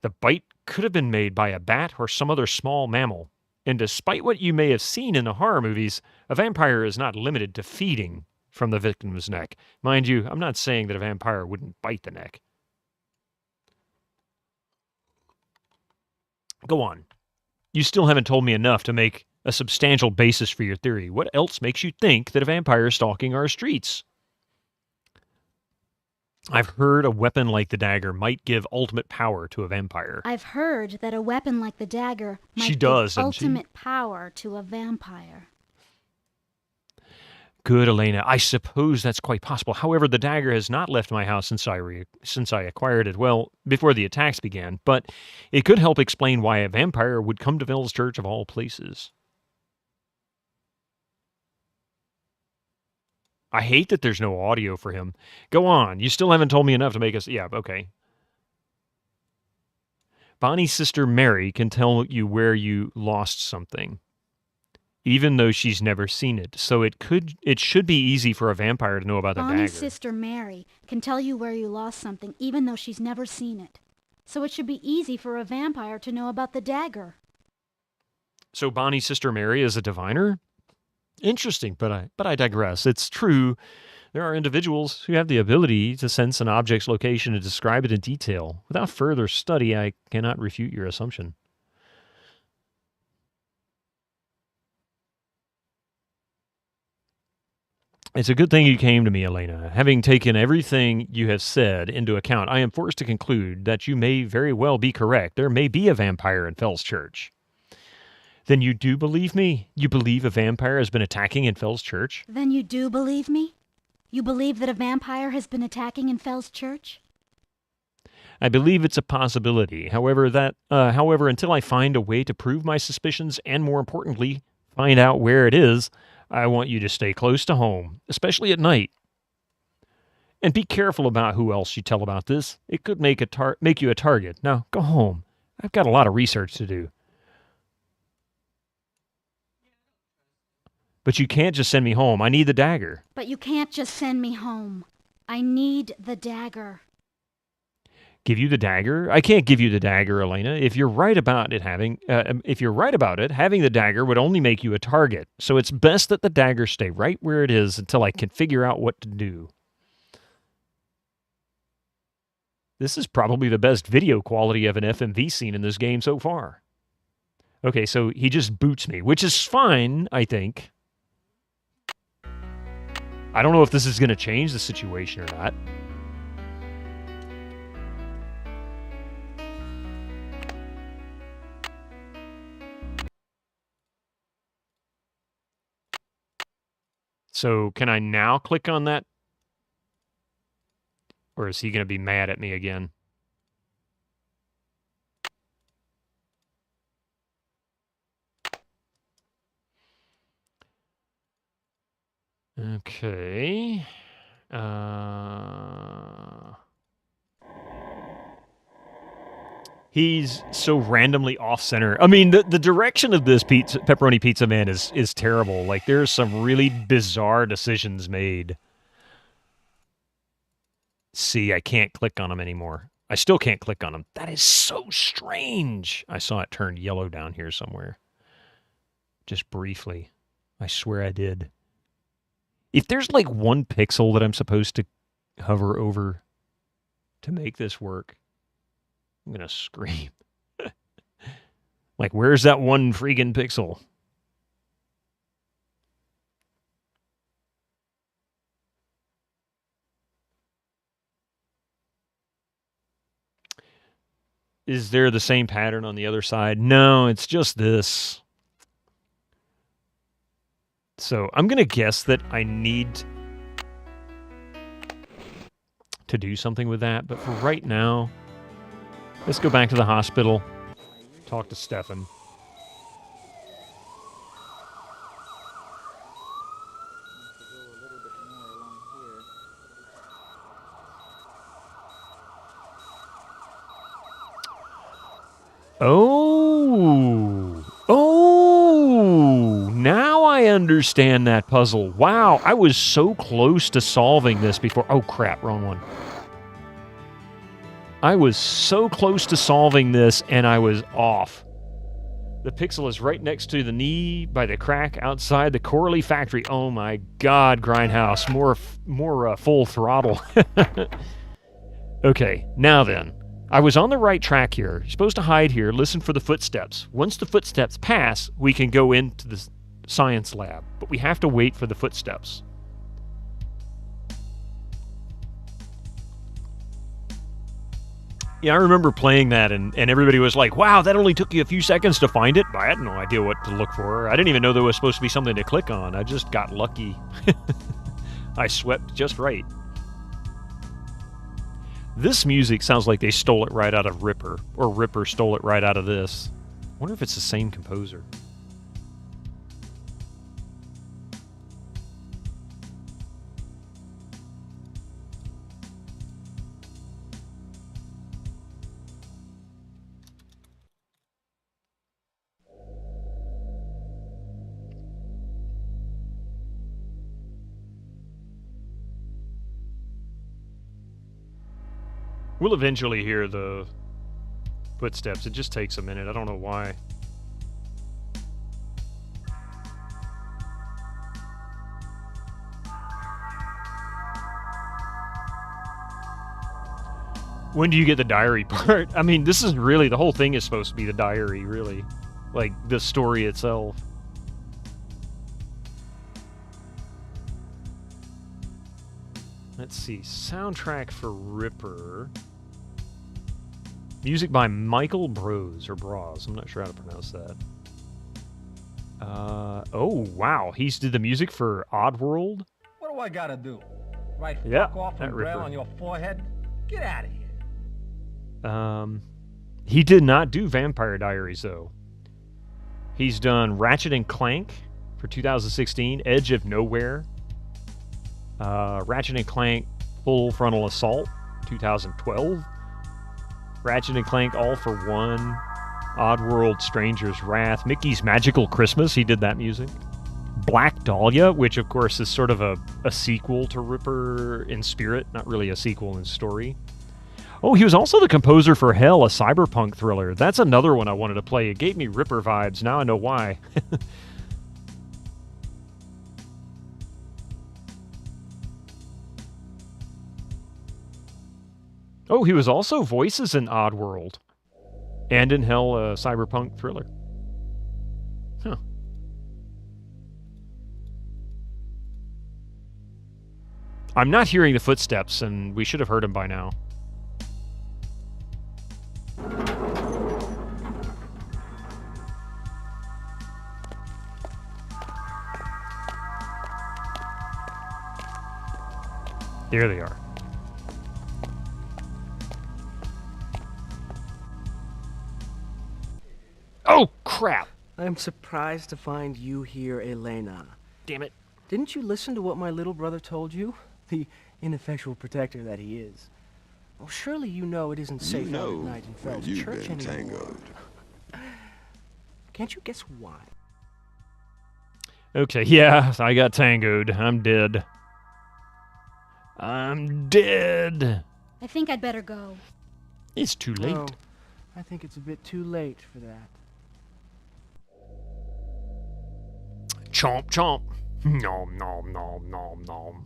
Speaker 1: The bite could have been made by a bat or some other small mammal. And despite what you may have seen in the horror movies, a vampire is not limited to feeding from the victim's neck. Mind you, I'm not saying that a vampire wouldn't bite the neck. Go on. You still haven't told me enough to make a substantial basis for your theory. What else makes you think that a vampire is stalking our streets? I've heard a weapon like the dagger might give ultimate power to a vampire.
Speaker 9: I've heard that a weapon like the dagger might
Speaker 1: She does,
Speaker 9: give
Speaker 1: doesn't she?
Speaker 9: ultimate power to a vampire.
Speaker 1: Good, Elena. I suppose that's quite possible. However, the dagger has not left my house since I acquired it, well, before the attacks began, but it could help explain why a vampire would come to Fell's Church of all places. I hate that there's no audio for him. Go on. You still haven't told me enough to make us... Yeah, okay. Bonnie's sister Mary can tell you where you lost something, even though she's never seen it. So it should be easy for a vampire to know about the dagger.
Speaker 9: Bonnie's sister Mary can tell you where you lost something, even though she's never seen it. So it should be easy for a vampire to know about the dagger.
Speaker 1: So Bonnie's sister Mary is a diviner? Interesting, but I digress. It's true. There are individuals who have the ability to sense an object's location and describe it in detail. Without further study, I cannot refute your assumption. It's a good thing you came to me, Elena. Having taken everything you have said into account, I am forced to conclude that you may very well be correct. There may be a vampire in Fell's Church. Then you do believe me? You believe a vampire has been attacking in Fell's Church?
Speaker 9: Then you do believe me? You believe that a vampire has been attacking in Fell's Church?
Speaker 1: I believe it's a possibility. However, until I find a way to prove my suspicions and, more importantly, find out where it is, I want you to stay close to home, especially at night. And be careful about who else you tell about this. It could make you a target. Now, go home. I've got a lot of research to do. But you can't just send me home. I need the dagger.
Speaker 9: But you can't just send me home. I need the dagger.
Speaker 1: Give you the dagger? I can't give you the dagger, Elena. If you're right about it, having the dagger would only make you a target. So it's best that the dagger stay right where it is until I can figure out what to do. This is probably the best video quality of an FMV scene in this game so far. Okay, so he just boots me, which is fine, I think. I don't know if this is going to change the situation or not. So can I now click on that? Or is he going to be mad at me again? Okay. He's so randomly off-center. I mean, the direction of this pepperoni pizza man is terrible. Like, there's some really bizarre decisions made. See, I can't click on him anymore. I still can't click on him. That is so strange. I saw it turn yellow down here somewhere. Just briefly. I swear I did. If there's like one pixel that I'm supposed to hover over to make this work, I'm going to scream. Like, where's that one freaking pixel? Is there the same pattern on the other side? No, it's just this. So I'm going to guess that I need to do something with that. But for right now, let's go back to the hospital, talk to Stefan. Oh, now I understand that puzzle. Wow, I was so close to solving this before. Oh, crap, wrong one. I was so close to solving this, and I was off. The pixel is right next to the knee by the crack outside the Corley factory. Oh, my God, Grindhouse. More full throttle. Okay, now then. I was on the right track here. You're supposed to hide here, listen for the footsteps. Once the footsteps pass, we can go into the science lab. But we have to wait for the footsteps. Yeah, I remember playing that, and everybody was like, wow, that only took you a few seconds to find it. But I had no idea what to look for. I didn't even know there was supposed to be something to click on. I just got lucky. I swept just right. This music sounds like they stole it right out of Ripper, or Ripper stole it right out of this. I wonder if it's the same composer. We'll eventually hear the footsteps. It just takes a minute. I don't know why. When do you get the diary part? I mean, this is really, the whole thing is supposed to be the diary, really. Like, the story itself. Let's see. Soundtrack for Ripper. Music by Michael Bros, or Bros. I'm not sure how to pronounce that. Oh, wow. He's did the music for Oddworld?
Speaker 16: What do I gotta do? Right,
Speaker 1: Yeah,
Speaker 16: fuck off
Speaker 1: that
Speaker 16: and braille
Speaker 1: Ripper.
Speaker 16: on your forehead? Get out of here.
Speaker 1: He did not do Vampire Diaries, though. He's done Ratchet and Clank for 2016, Edge of Nowhere, Ratchet and Clank Full Frontal Assault, 2012, Ratchet and Clank All for One, Oddworld Stranger's Wrath, Mickey's Magical Christmas, he did that music. Black Dahlia, which of course is sort of a sequel to Ripper in spirit, not really a sequel in story. Oh, he was also the composer for Hell, a cyberpunk thriller. That's another one I wanted to play. It gave me Ripper vibes. Now I know why. Oh, he was also voices in Oddworld. And in Hell, a cyberpunk thriller. Huh. I'm not hearing the footsteps, and we should have heard them by now. There they are. Oh, crap!
Speaker 7: I'm surprised to find you here, Elena.
Speaker 1: Damn it.
Speaker 7: Didn't you listen to what my little brother told you? The ineffectual protector that he is. Well, surely you know it isn't safe out at night in Feld's Church anymore. Can't you guess why?
Speaker 1: Okay, yeah, I got tangoed. I'm dead. I'm dead.
Speaker 9: I think I'd better go.
Speaker 1: It's too late.
Speaker 7: No, I think it's a bit too late for that.
Speaker 1: Chomp, chomp. Nom, nom, nom, nom, nom.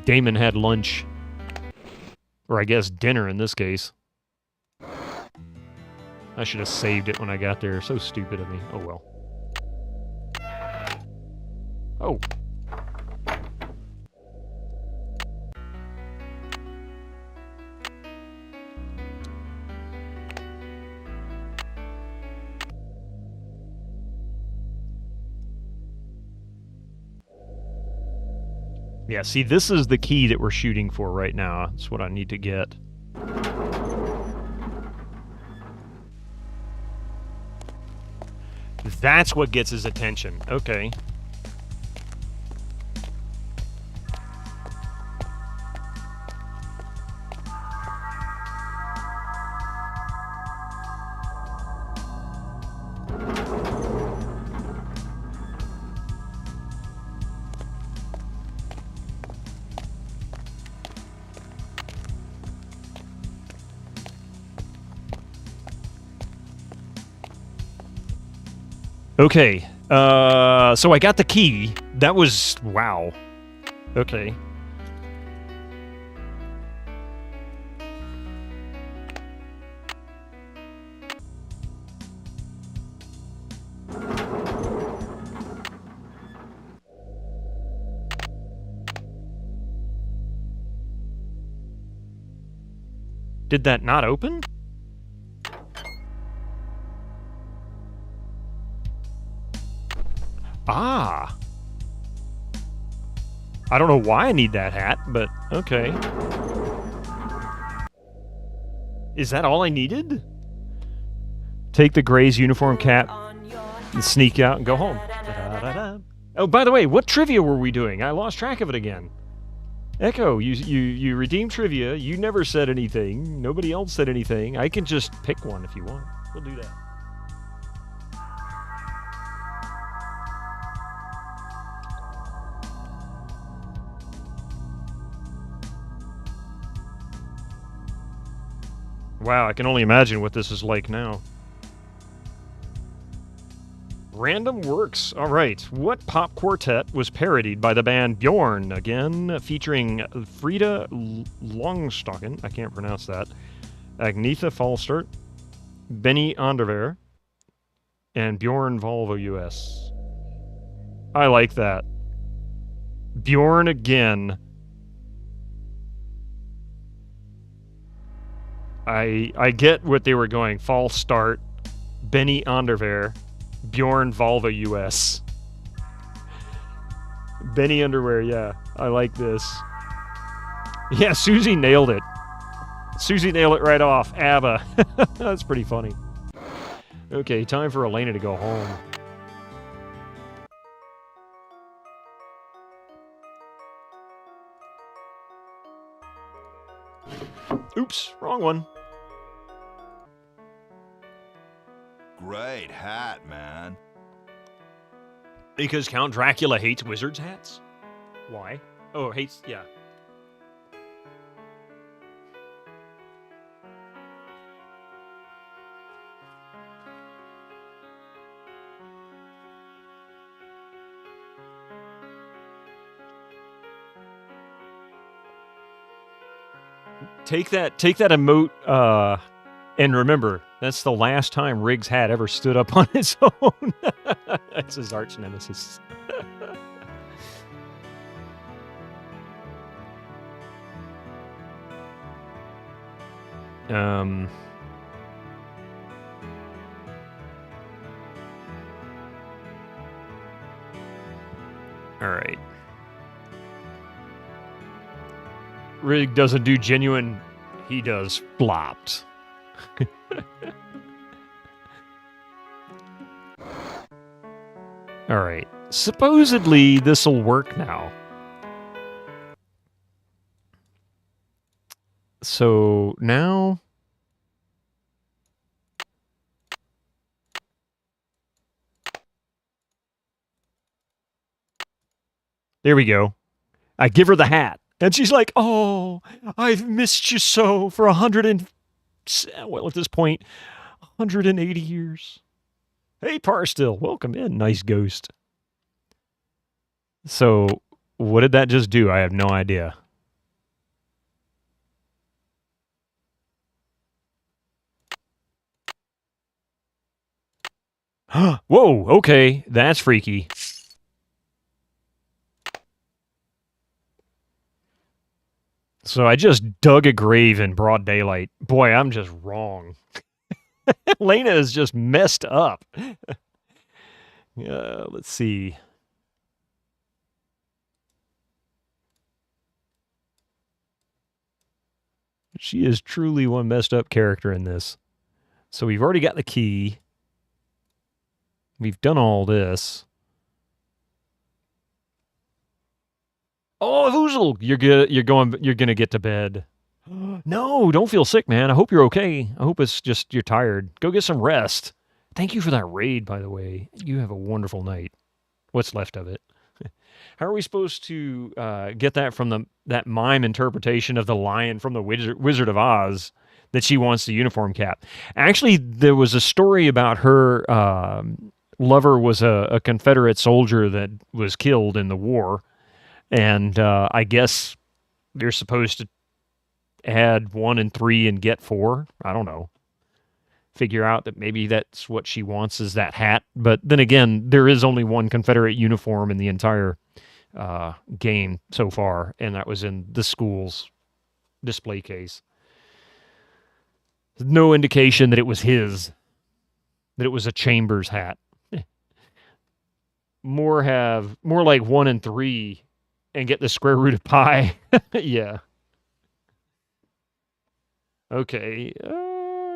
Speaker 1: Damon had lunch. Or I guess dinner in this case. I should have saved it when I got there. So stupid of me. Oh well. Oh. Yeah, see, this is the key that we're shooting for right now. That's what I need to get. That's what gets his attention. Okay. Okay, so I got the key. That was... wow. Okay. Did that not open? Ah. I don't know why I need that hat, but okay. Is that all I needed? Take the Gray's uniform cap and sneak out and go home. Da-da-da-da. Oh, by the way, what trivia were we doing? I lost track of it again. Echo, you redeemed trivia. You never said anything. Nobody else said anything. I can just pick one if you want. We'll do that. Wow, I can only imagine what this is like now. Random Works. All right. What pop quartet was parodied by the band Bjorn? Again, featuring Frida Longstocken. I can't pronounce that. Agnetha Falstert, Benny Anderver, and Bjorn Volvo US. I like that. Bjorn again. I get what they were going. False start. Benny Underwear. Bjorn Volvo US. Benny Underwear, yeah. I like this. Yeah, Susie nailed it. Susie nailed it right off. ABBA. That's pretty funny. Okay, time for Elena to go home. Oops, wrong one.
Speaker 2: Great hat, man.
Speaker 1: Because Count Dracula hates wizard's hats? Why? Oh, hates, yeah. Take that emote, and remember, that's the last time Riggs' hat ever stood up on its own. That's his arch nemesis. All right. Rig doesn't do genuine, he does flopped. All right. Supposedly, this'll work now. So now... There we go. I give her the hat. And she's like, oh, I've missed you so for 100 and... Well, at this point, 180 years. Hey, Parstill, welcome in. Nice ghost. So, what did that just do? I have no idea. Whoa, okay. That's freaky. So I just dug a grave in broad daylight. Boy, I'm just wrong. Lena is just messed up. Let's see. She is truly one messed up character in this. So we've already got the key. We've done all this. Oh, Voozle, you're gonna get to bed. No, don't feel sick, man. I hope you're okay. I hope it's just you're tired. Go get some rest. Thank you for that raid, by the way. You have a wonderful night. What's left of it. How are we supposed to get that from that mime interpretation of the lion from the Wizard of Oz that she wants the uniform cap? Actually, there was a story about her lover was a Confederate soldier that was killed in the war. And I guess they're supposed to add 1 and 3 and get 4. I don't know. Figure out that maybe that's what she wants is that hat. But then again, there is only one Confederate uniform in the entire game so far, and that was in the school's display case. No indication that it was his, that it was a Chambers hat. More like 1 and 3 and get the square root of pi. Yeah. Okay.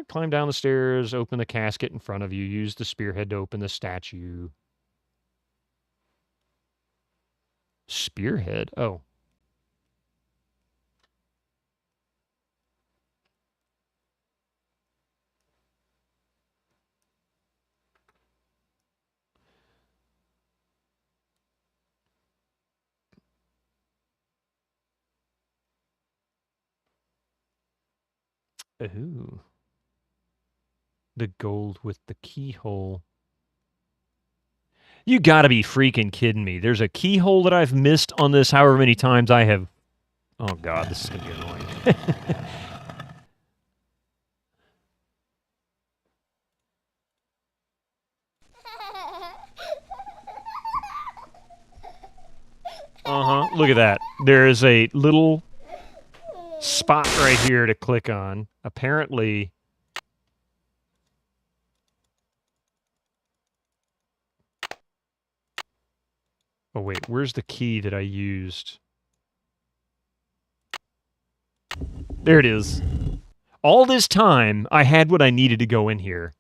Speaker 1: Climb down the stairs, open the casket in front of you, use the spearhead to open the statue. Spearhead? Oh. Ooh. The gold with the keyhole. You gotta be freaking kidding me. There's a keyhole that I've missed on this however many times I have... Oh god, this is gonna be annoying. Uh-huh, look at that. There is a little spot right here to click on. Apparently... Oh, wait, where's the key that I used? There it is. All this time, I had what I needed to go in here.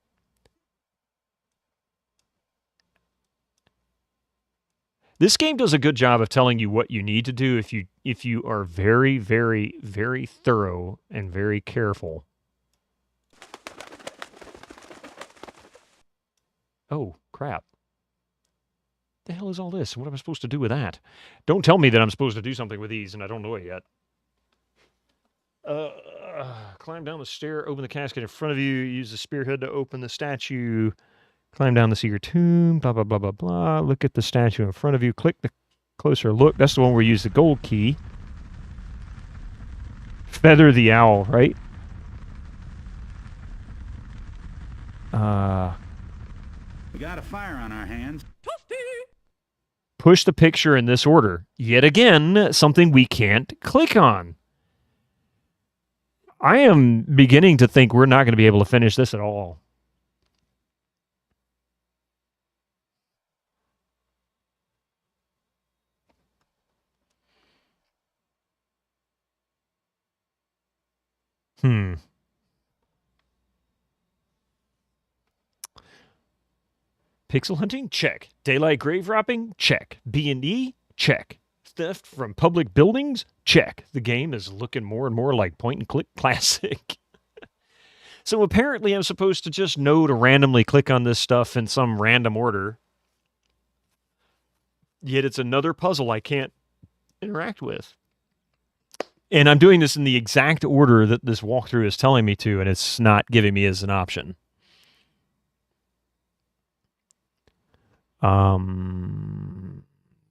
Speaker 1: This game does a good job of telling you what you need to do if you are very, very, very thorough and very careful. Oh, crap. The hell is all this? What am I supposed to do with that? Don't tell me that I'm supposed to do something with these and I don't know it yet. Climb down the stair, open the casket in front of you, use the spearhead to open the statue, climb down the secret tomb, blah, blah, blah, blah, blah. Look at the statue in front of you. Click the closer look. That's the one where we use the gold key. Feather the owl, right?
Speaker 16: We got a fire on our hands.
Speaker 1: Push the picture in this order. Yet again, something we can't click on. I am beginning to think we're not going to be able to finish this at all. Pixel hunting? Check. Daylight grave robbing? Check. B&E? Check. Theft from public buildings? Check. The game is looking more and more like point-and-click classic. So apparently I'm supposed to just know to randomly click on this stuff in some random order. Yet it's another puzzle I can't interact with. And I'm doing this in the exact order that this walkthrough is telling me to, and it's not giving me as an option.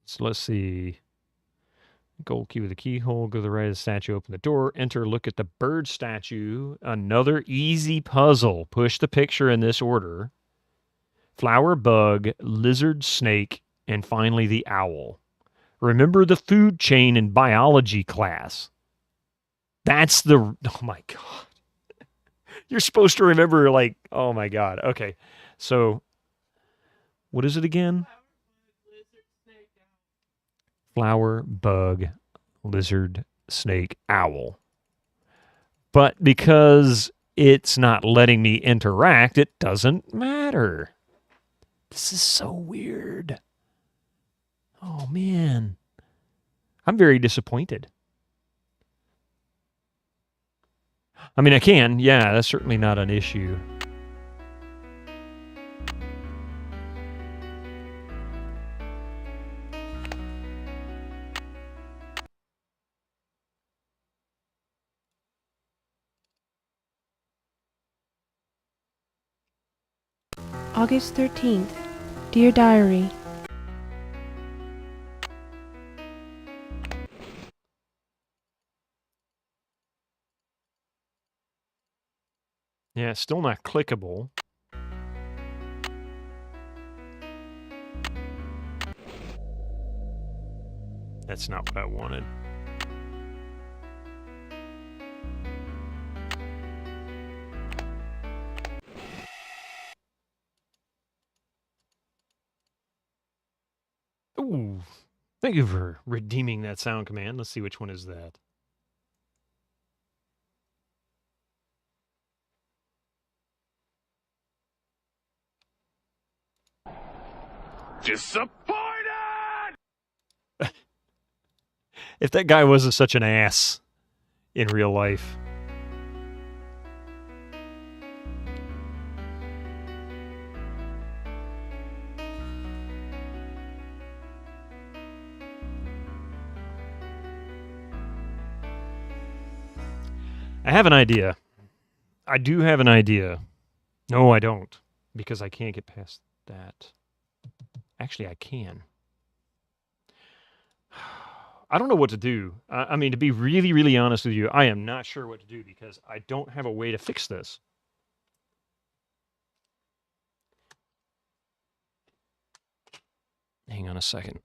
Speaker 1: So let's see. Gold key with the keyhole, go to the right of the statue, open the door, enter, look at the bird statue. Another easy puzzle. Push the picture in this order. Flower, bug, lizard, snake, and finally the owl. Remember the food chain in biology class. That's the... Oh my God. You're supposed to remember, like... Oh my God. Okay. So... What is it again? Flower, bug, lizard, snake, owl. But because it's not letting me interact, it doesn't matter. This is so weird. Oh, man. I'm very disappointed. I mean, I can. Yeah, that's certainly not an issue.
Speaker 8: August 13th. Dear Diary.
Speaker 1: Yeah, it's still not clickable. That's not what I wanted. Ooh, thank you for redeeming that sound command. Let's see which one is that.
Speaker 6: Disappointed!
Speaker 1: If that guy wasn't such an ass in real life. I have an idea. I do have an idea. No, I don't. Because I can't get past that. Actually, I can. I don't know what to do. I mean, to be really, really honest with you, I am not sure what to do because I don't have a way to fix this. Hang on a second.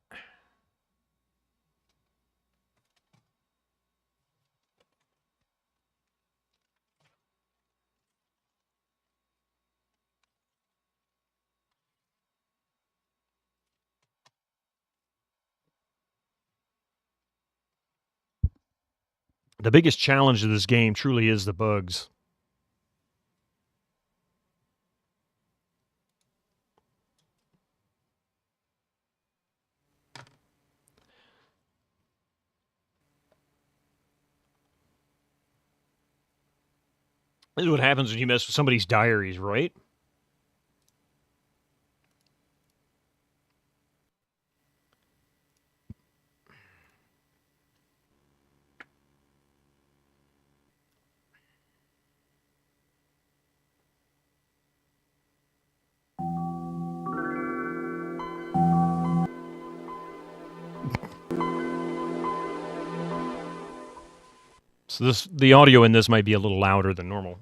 Speaker 1: The biggest challenge of this game truly is the bugs. This is what happens when you mess with somebody's diaries, right? So the audio in this might be a little louder than normal.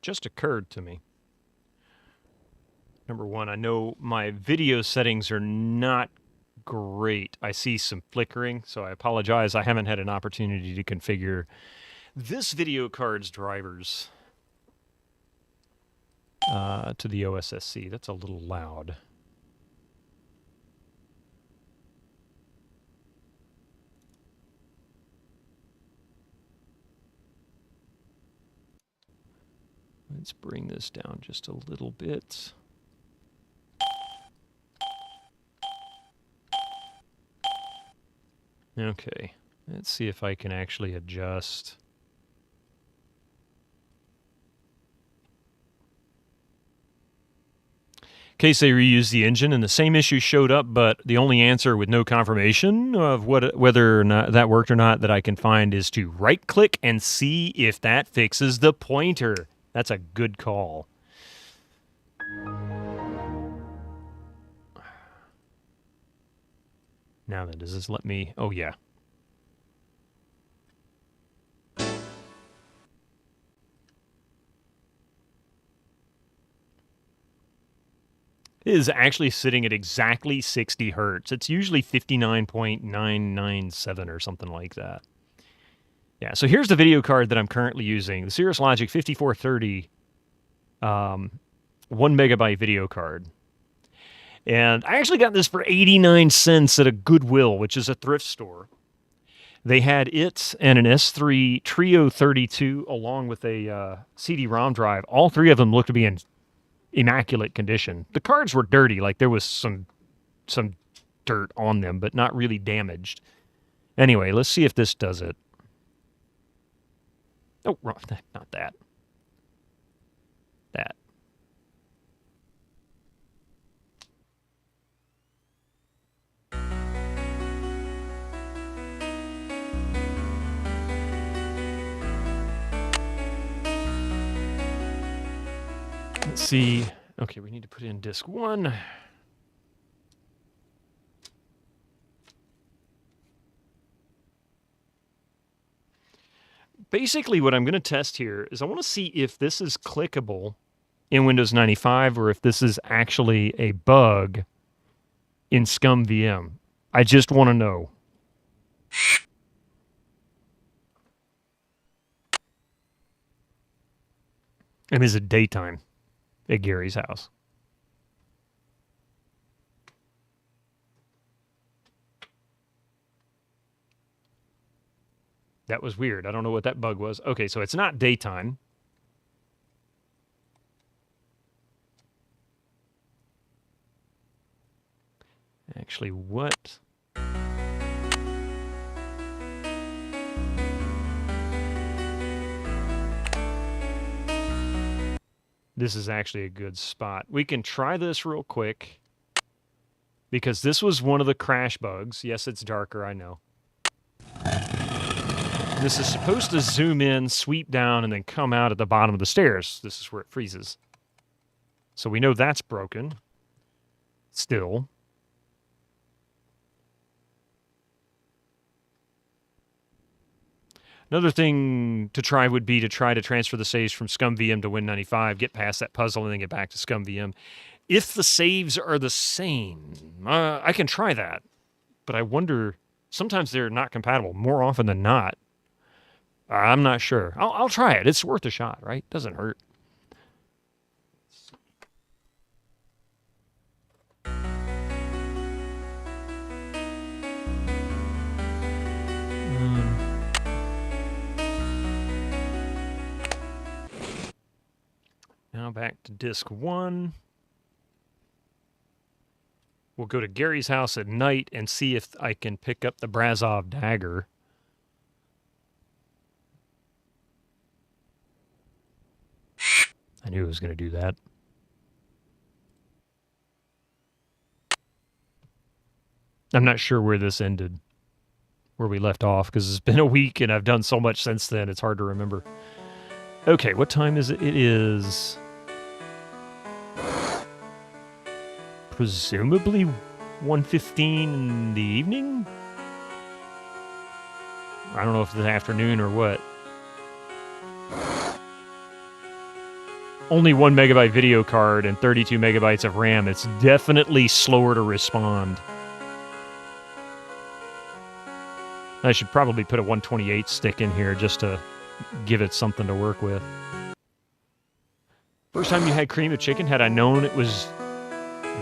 Speaker 1: Just occurred to me. Number one, I know my video settings are not great. I see some flickering, so I apologize. I haven't had an opportunity to configure this video card's drivers to the OSSC. That's a little loud. Let's bring this down just a little bit. Okay, let's see if I can actually adjust. In case they reused the engine and the same issue showed up, but the only answer with no confirmation of whether or not that worked or not that I can find is to right-click and see if that fixes the pointer. That's a good call. Now then, does this let me... Oh, yeah. It is actually sitting at exactly 60 hertz. It's usually 59.997 or something like that. Yeah, so here's the video card that I'm currently using. The Cirrus Logic 5430 1 megabyte video card. And I actually got this for 89 cents at a Goodwill, which is a thrift store. They had it and an S3 Trio 32 along with a CD-ROM drive. All three of them looked to be in immaculate condition. The cards were dirty, like there was some dirt on them, but not really damaged. Anyway, let's see if this does it. Oh, wrong. Not that. That. Let's see. Okay, we need to put in disk 1. Basically, what I'm going to test here is I want to see if this is clickable in Windows 95 or if this is actually a bug in ScummVM. I just want to know. And is it daytime at Gary's house? That was weird. I don't know what that bug was. Okay, so it's not daytime. Actually, what? This is actually a good spot. We can try this real quick because this was one of the crash bugs. Yes, it's darker, I know. This is supposed to zoom in, sweep down, and then come out at the bottom of the stairs. This is where it freezes. So we know that's broken. Still. Another thing to try would be to try to transfer the saves from ScummVM to Win95, get past that puzzle, and then get back to ScummVM. If the saves are the same, I can try that. But I wonder, sometimes they're not compatible. More often than not, I'm not sure. I'll try it. It's worth a shot, right? Doesn't hurt. back to disc 1. We'll go to Gary's house at night and see if I can pick up the Brazov dagger. I knew I was going to do that. I'm not sure where this ended, where we left off, because it's been a week and I've done so much since then, it's hard to remember. Okay, what time is it? It is presumably 1:15 in the evening? I don't know if it's afternoon or what. Only 1 megabyte video card and 32 megabytes of RAM. It's definitely slower to respond. I should probably put a 128 stick in here just to give it something to work with. First time you had cream of chicken, had I known it was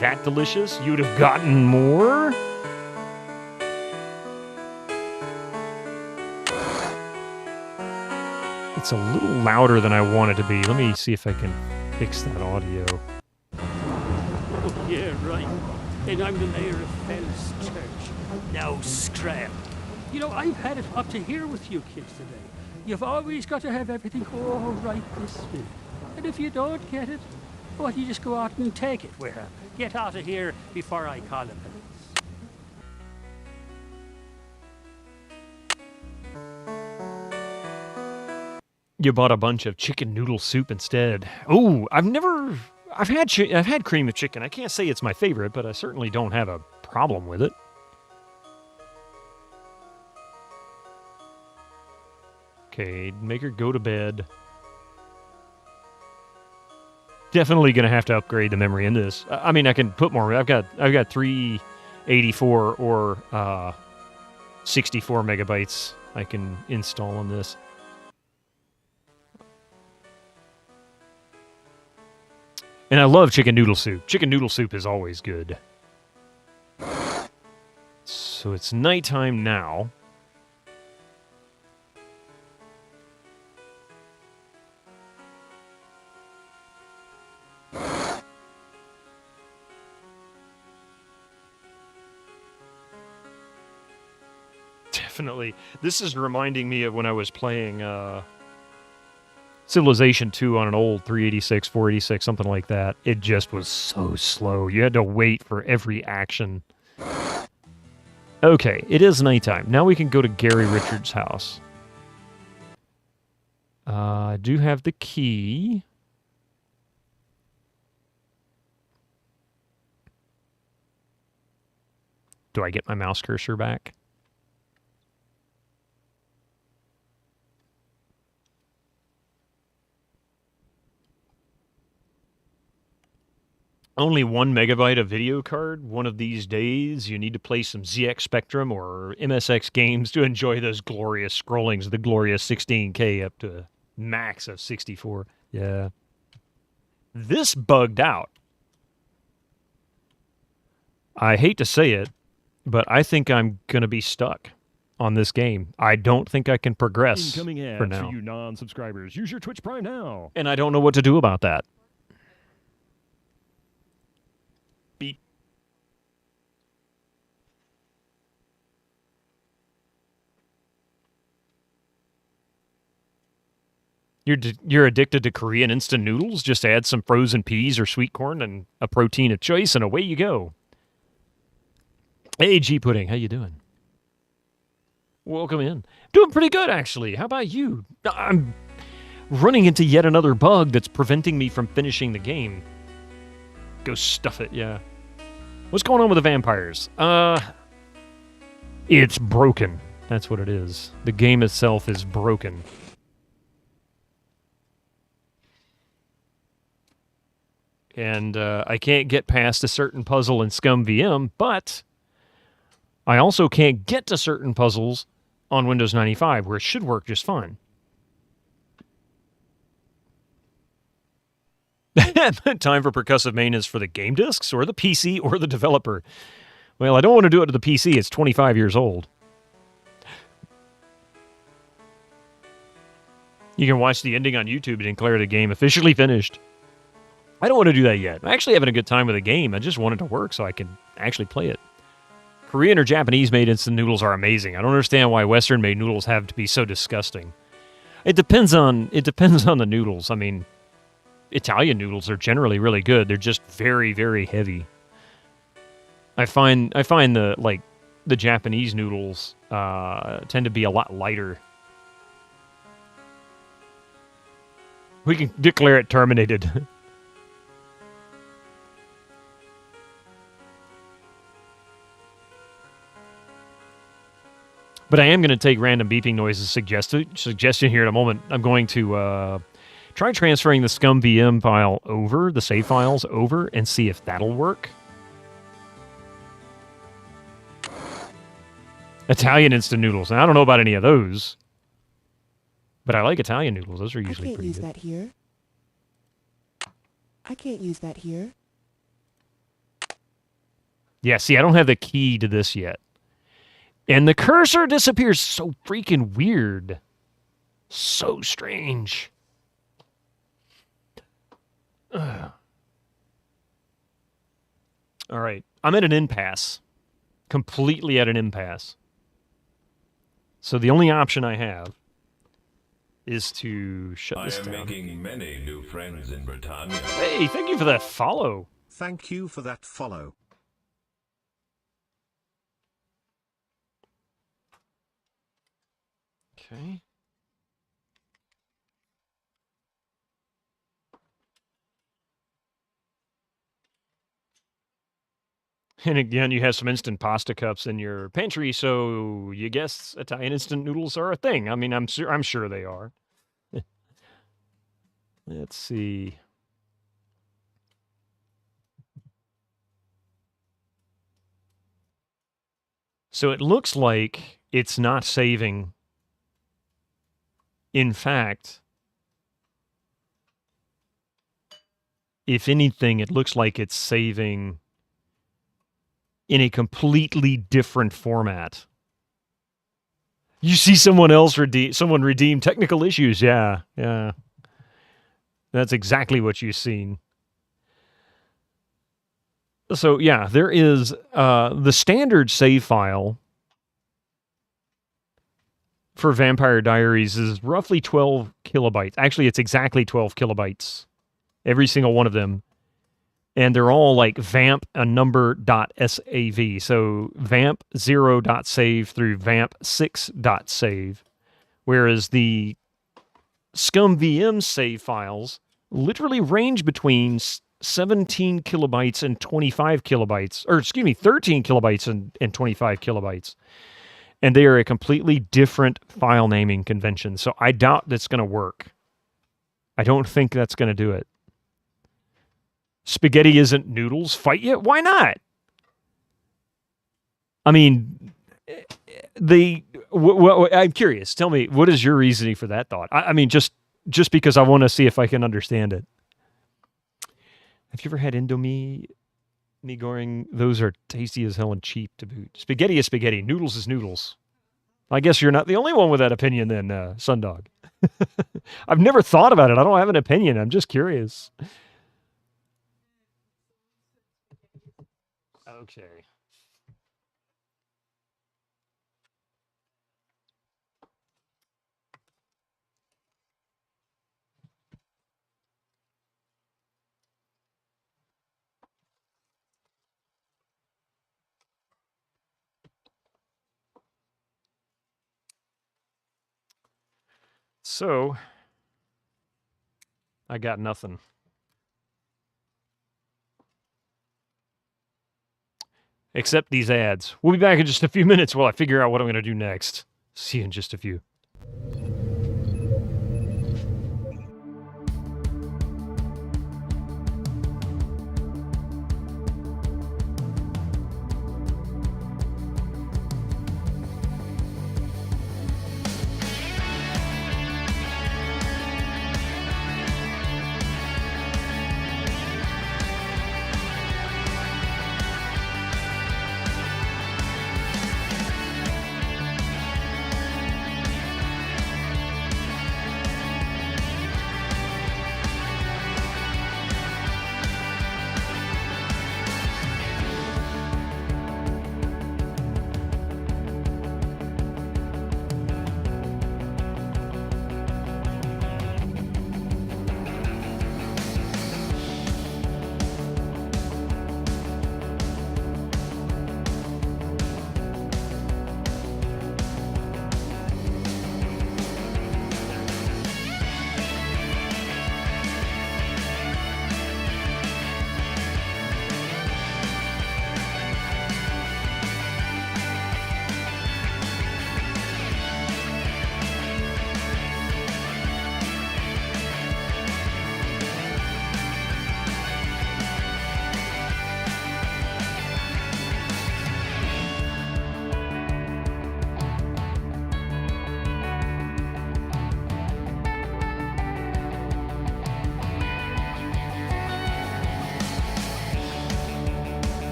Speaker 1: that delicious, you would have gotten more? It's a little louder than I want it to be. Let me see if I can fix that audio.
Speaker 17: Oh, yeah, right. And I'm the mayor of Fell's Church. Now scrap. You know, I've had it up to here with you kids today. You've always got to have everything all right this minute. And if you don't get it, well, you just go out and take it. Well, get out of here before I call the police.
Speaker 1: You bought a bunch of chicken noodle soup instead. Oh, I've had cream of chicken. I can't say it's my favorite, but I certainly don't have a problem with it. Okay, make her go to bed. Definitely gonna have to upgrade the memory in this. I mean, I can put more. I've got 384 or 64 megabytes I can install on this. And I love chicken noodle soup. Chicken noodle soup is always good. So it's nighttime now. Definitely. This is reminding me of when I was playing Civilization 2 on an old 386, 486, something like that. It just was so slow. You had to wait for every action. Okay, it is nighttime. Now we can go to Gary Richards' house. I do have the key. Do I get my mouse cursor back? Only 1 megabyte of video card. One of these days, you need to play some ZX Spectrum or MSX games to enjoy those glorious scrollings, the glorious 16K up to max of 64. Yeah. This bugged out. I hate to say it, but I think I'm going to be stuck on this game. I don't think I can progress
Speaker 14: Incoming ads
Speaker 1: for now.
Speaker 14: for you non-subscribers. Use your Twitch Prime now.
Speaker 1: And I don't know what to do about that. You're addicted to Korean instant noodles? Just add some frozen peas or sweet corn and a protein of choice, and away you go. Hey, G Pudding, how you doing? Welcome in. Doing pretty good, actually. How about you? I'm running into yet another bug that's preventing me from finishing the game. Go stuff it, yeah. What's going on with the vampires? It's broken. That's what it is. The game itself is broken. And I can't get past a certain puzzle in ScummVM, but I also can't get to certain puzzles on Windows 95, where it should work just fine. Time for percussive maintenance for the game discs, or the PC, or the developer. Well, I don't want to do it to the PC. It's 25 years old. You can watch the ending on YouTube and declare the game officially finished. I don't want to do that yet. I'm actually having a good time with the game. I just want it to work so I can actually play it. Korean or Japanese-made instant noodles are amazing. I don't understand why Western-made noodles have to be so disgusting. It depends on the noodles. I mean, Italian noodles are generally really good. They're just very, very heavy. I find the Japanese noodles tend to be a lot lighter. We can declare it terminated. But I am going to take random beeping noises suggestion here in a moment. I'm going to try transferring the ScummVM file over, the save files over, and see if that'll work. Italian instant noodles. Now, I don't know about any of those, but I like Italian noodles. Those are usually pretty good.
Speaker 18: I can't use that here. I can't use that here.
Speaker 1: Yeah, see, I don't have the key to this yet. And the cursor disappears so freaking weird. So strange. Ugh. All right. I'm at an impasse. Completely at an impasse. So the only option I have is to shut this down.
Speaker 19: I am making many new friends in Britannia.
Speaker 1: Hey, thank you for that follow.
Speaker 4: Thank you for that follow.
Speaker 1: Okay. And again, you have some instant pasta cups in your pantry, so you guess Italian instant noodles are a thing. I mean, I'm sure they are. Let's see. So it looks like it's not saving. In fact, if anything, it looks like it's saving in a completely different format. You see someone redeem technical issues. Yeah. That's exactly what you've seen. So yeah, there is the standard save file for Vampire Diaries is roughly 12 kilobytes. Actually, it's exactly 12 kilobytes. Every single one of them. And they're all like vamp a number.sav. So vamp 0.save through vamp 6.save. Whereas the ScummVM save files literally range between 17 kilobytes and 25 kilobytes. Or excuse me, 13 kilobytes and 25 kilobytes. And they are a completely different file naming convention. So I doubt that's going to work. I don't think that's going to do it. Spaghetti isn't noodles. Fight you? Why not? I mean, I'm curious. Tell me, what is your reasoning for that thought? I mean, just because I want to see if I can understand it. Have you ever had Indomie? Mi goreng? Those are tasty as hell and cheap to boot. Spaghetti is spaghetti. Noodles is noodles. I guess you're not the only one with that opinion then, Sundog. I've never thought about it. I don't have an opinion. I'm just curious. Okay. So, I got nothing. Except these ads. We'll be back in just a few minutes while I figure out what I'm going to do next. See you in just a few.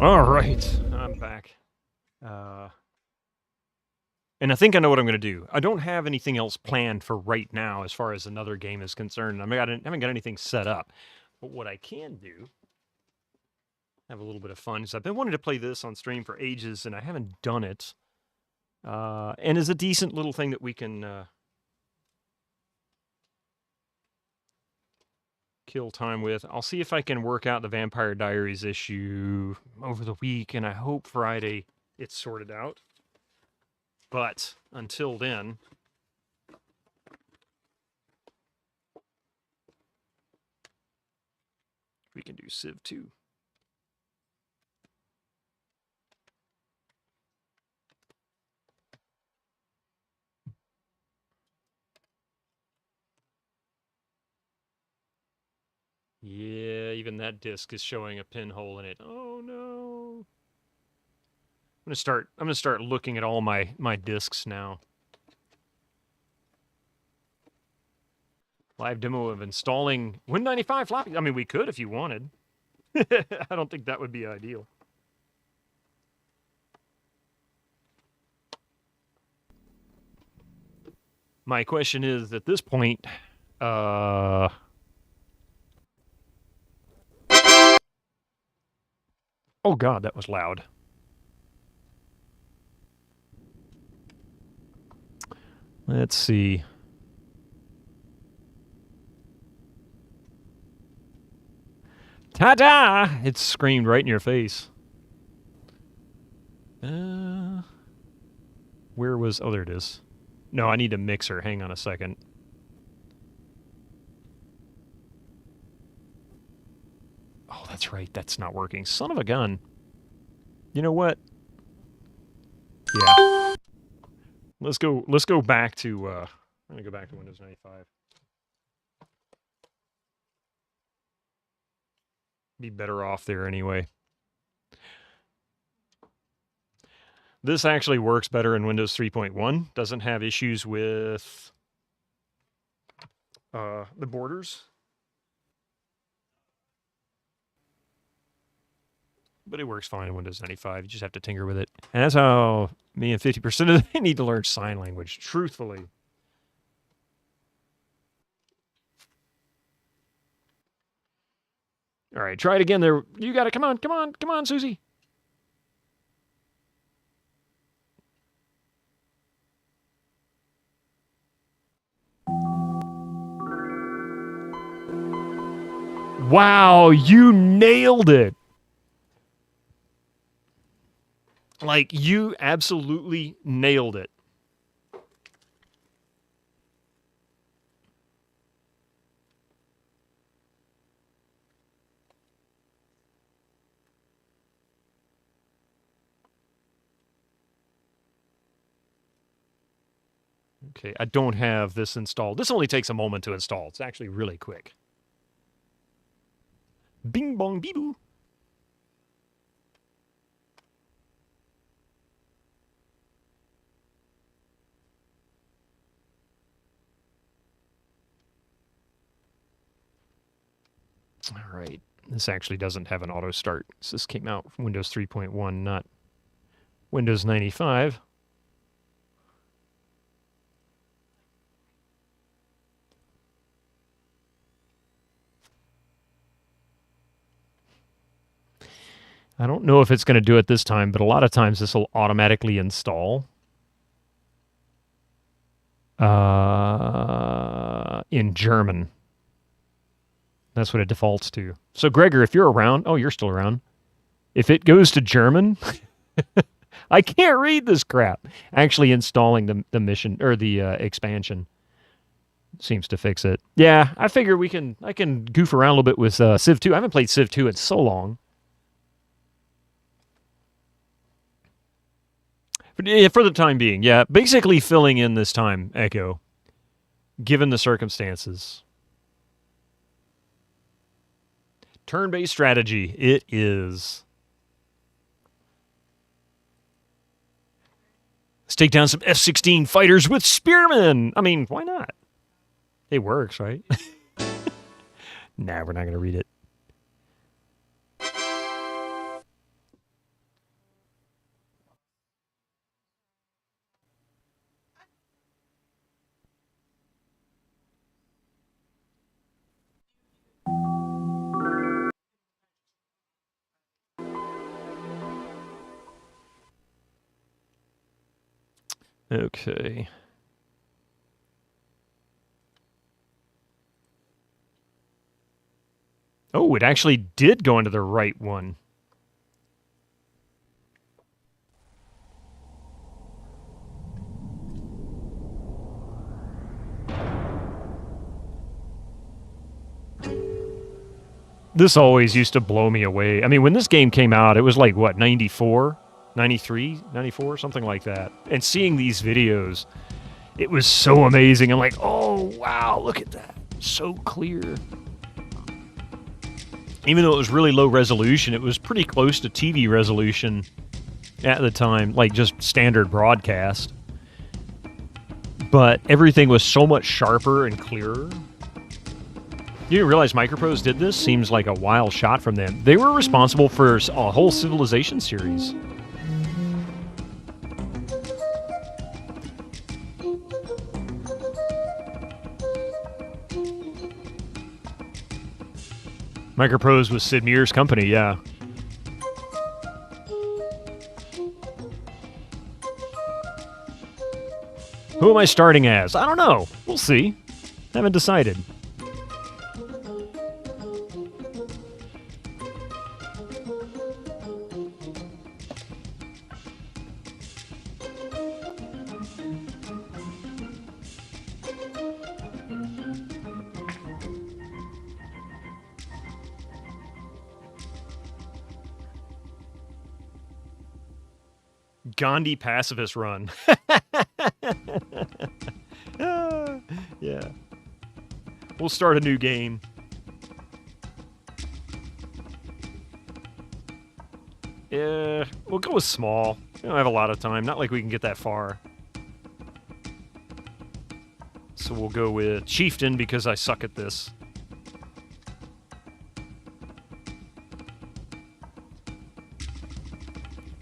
Speaker 1: All right, I'm back. And I think I know what I'm going to do. I don't have anything else planned for right now as far as another game is concerned. I haven't got anything set up. But what I can do, have a little bit of fun, is I've been wanting to play this on stream for ages, and I haven't done it. And is a decent little thing that we can kill time with. I'll see if I can work out the Vampire Diaries issue over the week, and I hope Friday it's sorted out. But until then, we can do Civ 2. Yeah, even that disc is showing a pinhole in it. Oh no. I'm gonna start looking at all my discs now. Live demo of installing Win95 floppy. I mean, we could if you wanted. I don't think that would be ideal. My question is, at this point, oh God, that was loud. Let's see. Ta-da! It screamed right in your face. Where was... Oh, there it is. No, I need a mixer. Hang on a second. Oh, that's right. That's not working. Son of a gun. You know what? Yeah. Let's go back to... I'm going to go back to Windows 95. Be better off there anyway. This actually works better in Windows 3.1. Doesn't have issues with the borders. But it works fine in Windows 95. You just have to tinker with it. And that's how me and 50% of them need to learn sign language, truthfully. All right, try it again there. You got it. Come on, Susie. Wow, you nailed it. Like, you absolutely nailed it. Okay, I don't have this installed. This only takes a moment to install. It's actually really quick. Bing bong bee boo. All right. This actually doesn't have an auto start. This came out from Windows 3.1, not Windows 95. I don't know if it's going to do it this time, but a lot of times this will automatically install in German. That's what it defaults to. So, Gregor, if you're around... Oh, you're still around. If it goes to German... I can't read this crap. Actually installing the mission, or the expansion seems to fix it. Yeah, I figure I can goof around a little bit with Civ 2. I haven't played Civ 2 in so long. But, for the time being, yeah. Basically filling in this time, Echo, given the circumstances. Turn-based strategy, it is. Let's take down some F-16 fighters with spearmen. I mean, why not? It works, right? Nah, we're not going to read it. Okay. Oh, it actually did go into the right one. This always used to blow me away. I mean, when this game came out, it was like, what, 94? 93? 94? Something like that. And seeing these videos, it was so amazing. I'm like, oh, wow, look at that. So clear. Even though it was really low resolution, it was pretty close to TV resolution at the time, like just standard broadcast. But everything was so much sharper and clearer. You didn't realize Microprose did this? Seems like a wild shot from them. They were responsible for a whole Civilization series. Microprose was Sid Meier's company, yeah. Who am I starting as? I don't know. We'll see. Haven't decided. Gandhi pacifist run. Yeah. We'll start a new game. Yeah, we'll go with small. We don't have a lot of time. Not like we can get that far. So we'll go with Chieftain because I suck at this.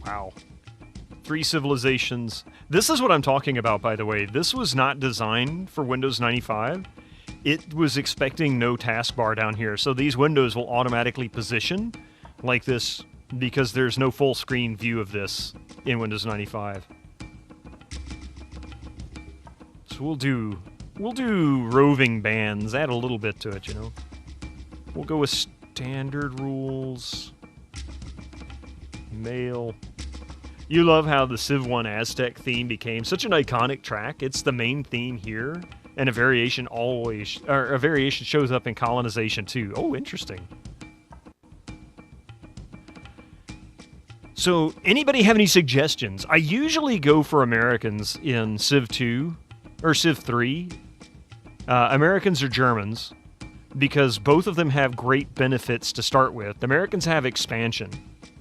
Speaker 1: Wow. 3 civilizations. This is what I'm talking about, by the way. This was not designed for Windows 95. It was expecting no taskbar down here, so these windows will automatically position like this because there's no full screen view of this in Windows 95. So we'll do roving bands, add a little bit to it, you know. We'll go with standard rules. Male. You love how the Civ 1 Aztec theme became such an iconic track. It's the main theme here, and a variation shows up in Colonization too. Oh, interesting. So, anybody have any suggestions? I usually go for Americans in Civ 2 or Civ 3. Americans or Germans, because both of them have great benefits to start with. The Americans have expansion.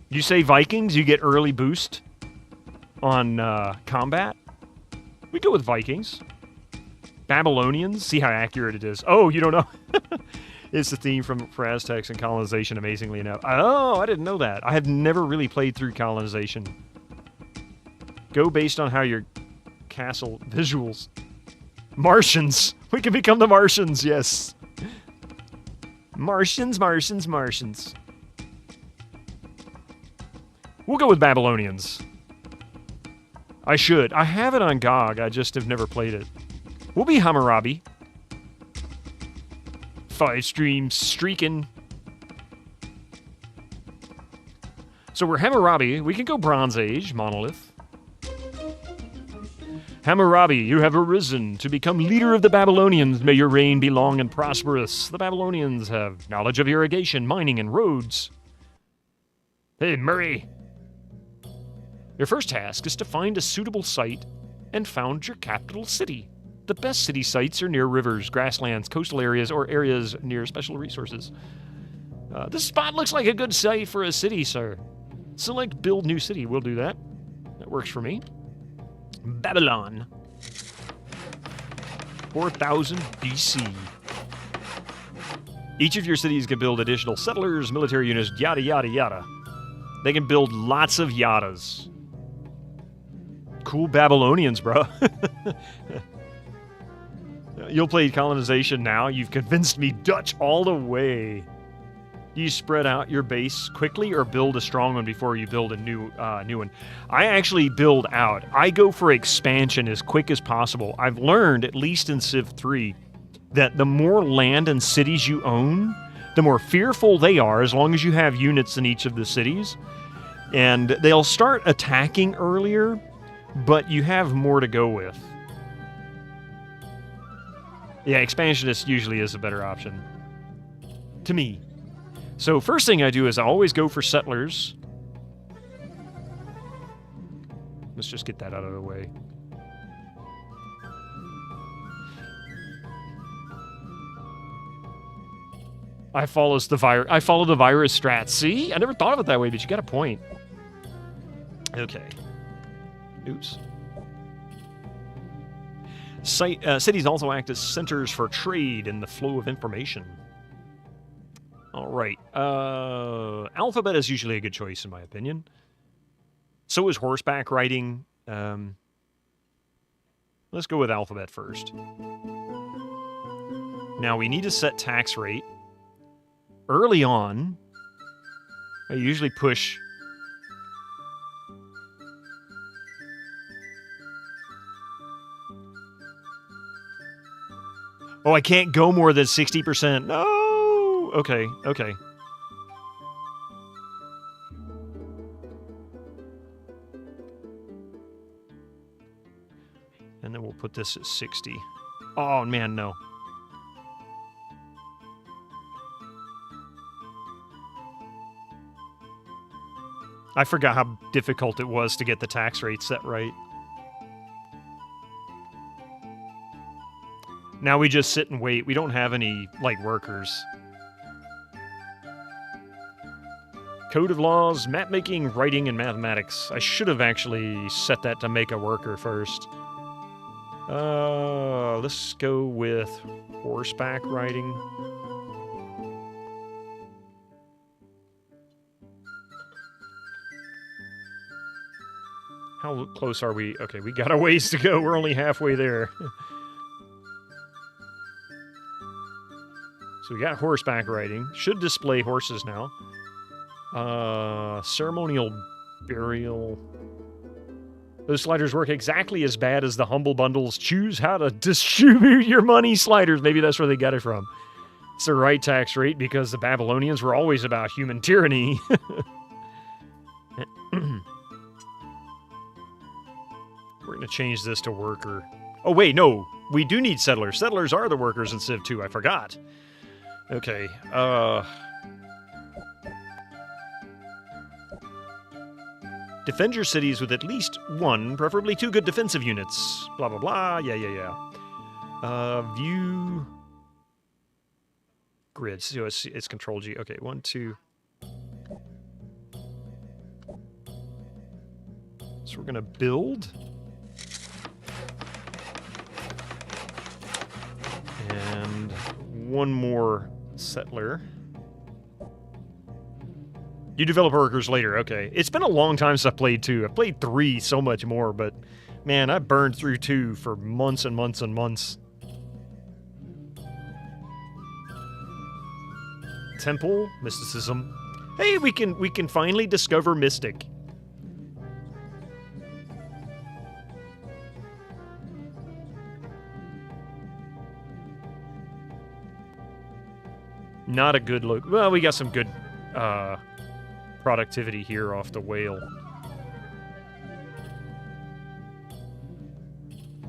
Speaker 1: You say Vikings, you get early boost on combat. We go with Vikings. Babylonians, see how accurate it is. Oh, you don't know? It's the theme for Aztecs and Colonization, amazingly enough. Oh, I didn't know that. I have never really played through Colonization. Go based on how your castle visuals. Martians. We can become the Martians, yes. Martians, Martians, Martians. We'll go with Babylonians. I should. I have it on GOG, I just have never played it. We'll be Hammurabi. 5 streams streaking. So we're Hammurabi. We can go Bronze Age, Monolith. Hammurabi, you have arisen to become leader of the Babylonians. May your reign be long and prosperous. The Babylonians have knowledge of irrigation, mining, and roads. Hey, Murray. Your first task is to find a suitable site and found your capital city. The best city sites are near rivers, grasslands, coastal areas, or areas near special resources. This spot looks like a good site for a city, sir. Select Build New City. We'll do that. That works for me. Babylon. 4000 BC. Each of your cities can build additional settlers, military units, yada, yada, yada. They can build lots of yadas. Cool Babylonians, bro. You'll play Colonization now. You've convinced me Dutch all the way. Do you spread out your base quickly or build a strong one before you build a new one? I actually build out. I go for expansion as quick as possible. I've learned, at least in Civ 3, that the more land and cities you own, the more fearful they are, as long as you have units in each of the cities. And they'll start attacking earlier, but you have more to go with. Yeah, expansionist usually is a better option. To me. So first thing I do is I always go for settlers. Let's just get that out of the way. I follow the virus strat. See? I never thought of it that way, but you got a point. Okay. Oops. Cities also act as centers for trade and the flow of information. All right. Alphabet is usually a good choice, in my opinion. So is horseback riding. Let's go with Alphabet first. Now, we need to set tax rate. Early on, I usually push... Oh, I can't go more than 60%. No! Okay, okay. And then we'll put this at 60. Oh, man, no. I forgot how difficult it was to get the tax rate set right. Now we just sit and wait. We don't have any, like, workers. Code of laws, map making, writing, and mathematics. I should have actually set that to make a worker first. Let's go with horseback riding. How close are we? Okay, we got a ways to go. We're only halfway there. So we got horseback riding. Should display horses now. Ceremonial burial. Those sliders work exactly as bad as the humble bundles. Choose how to distribute your money sliders. Maybe that's where they got it from. It's the right tax rate because the Babylonians were always about human tyranny. We're going to change this to worker. Oh, wait, no. We do need settlers. Settlers are the workers in Civ 2. I forgot. Okay, defend your cities with at least one, preferably 2 good defensive units. Blah, blah, blah. Yeah. View... Grids. So it's Control G. Okay, 1, 2... So we're going to build... And one more settler. You develop workers later, okay. It's been a long time since I played 2. I played 3 so much more, but man, I burned through 2 for months and months and months. Temple, mysticism. Hey, we can finally discover Mystic. Not a good look. Well, we got some good productivity here off the whale.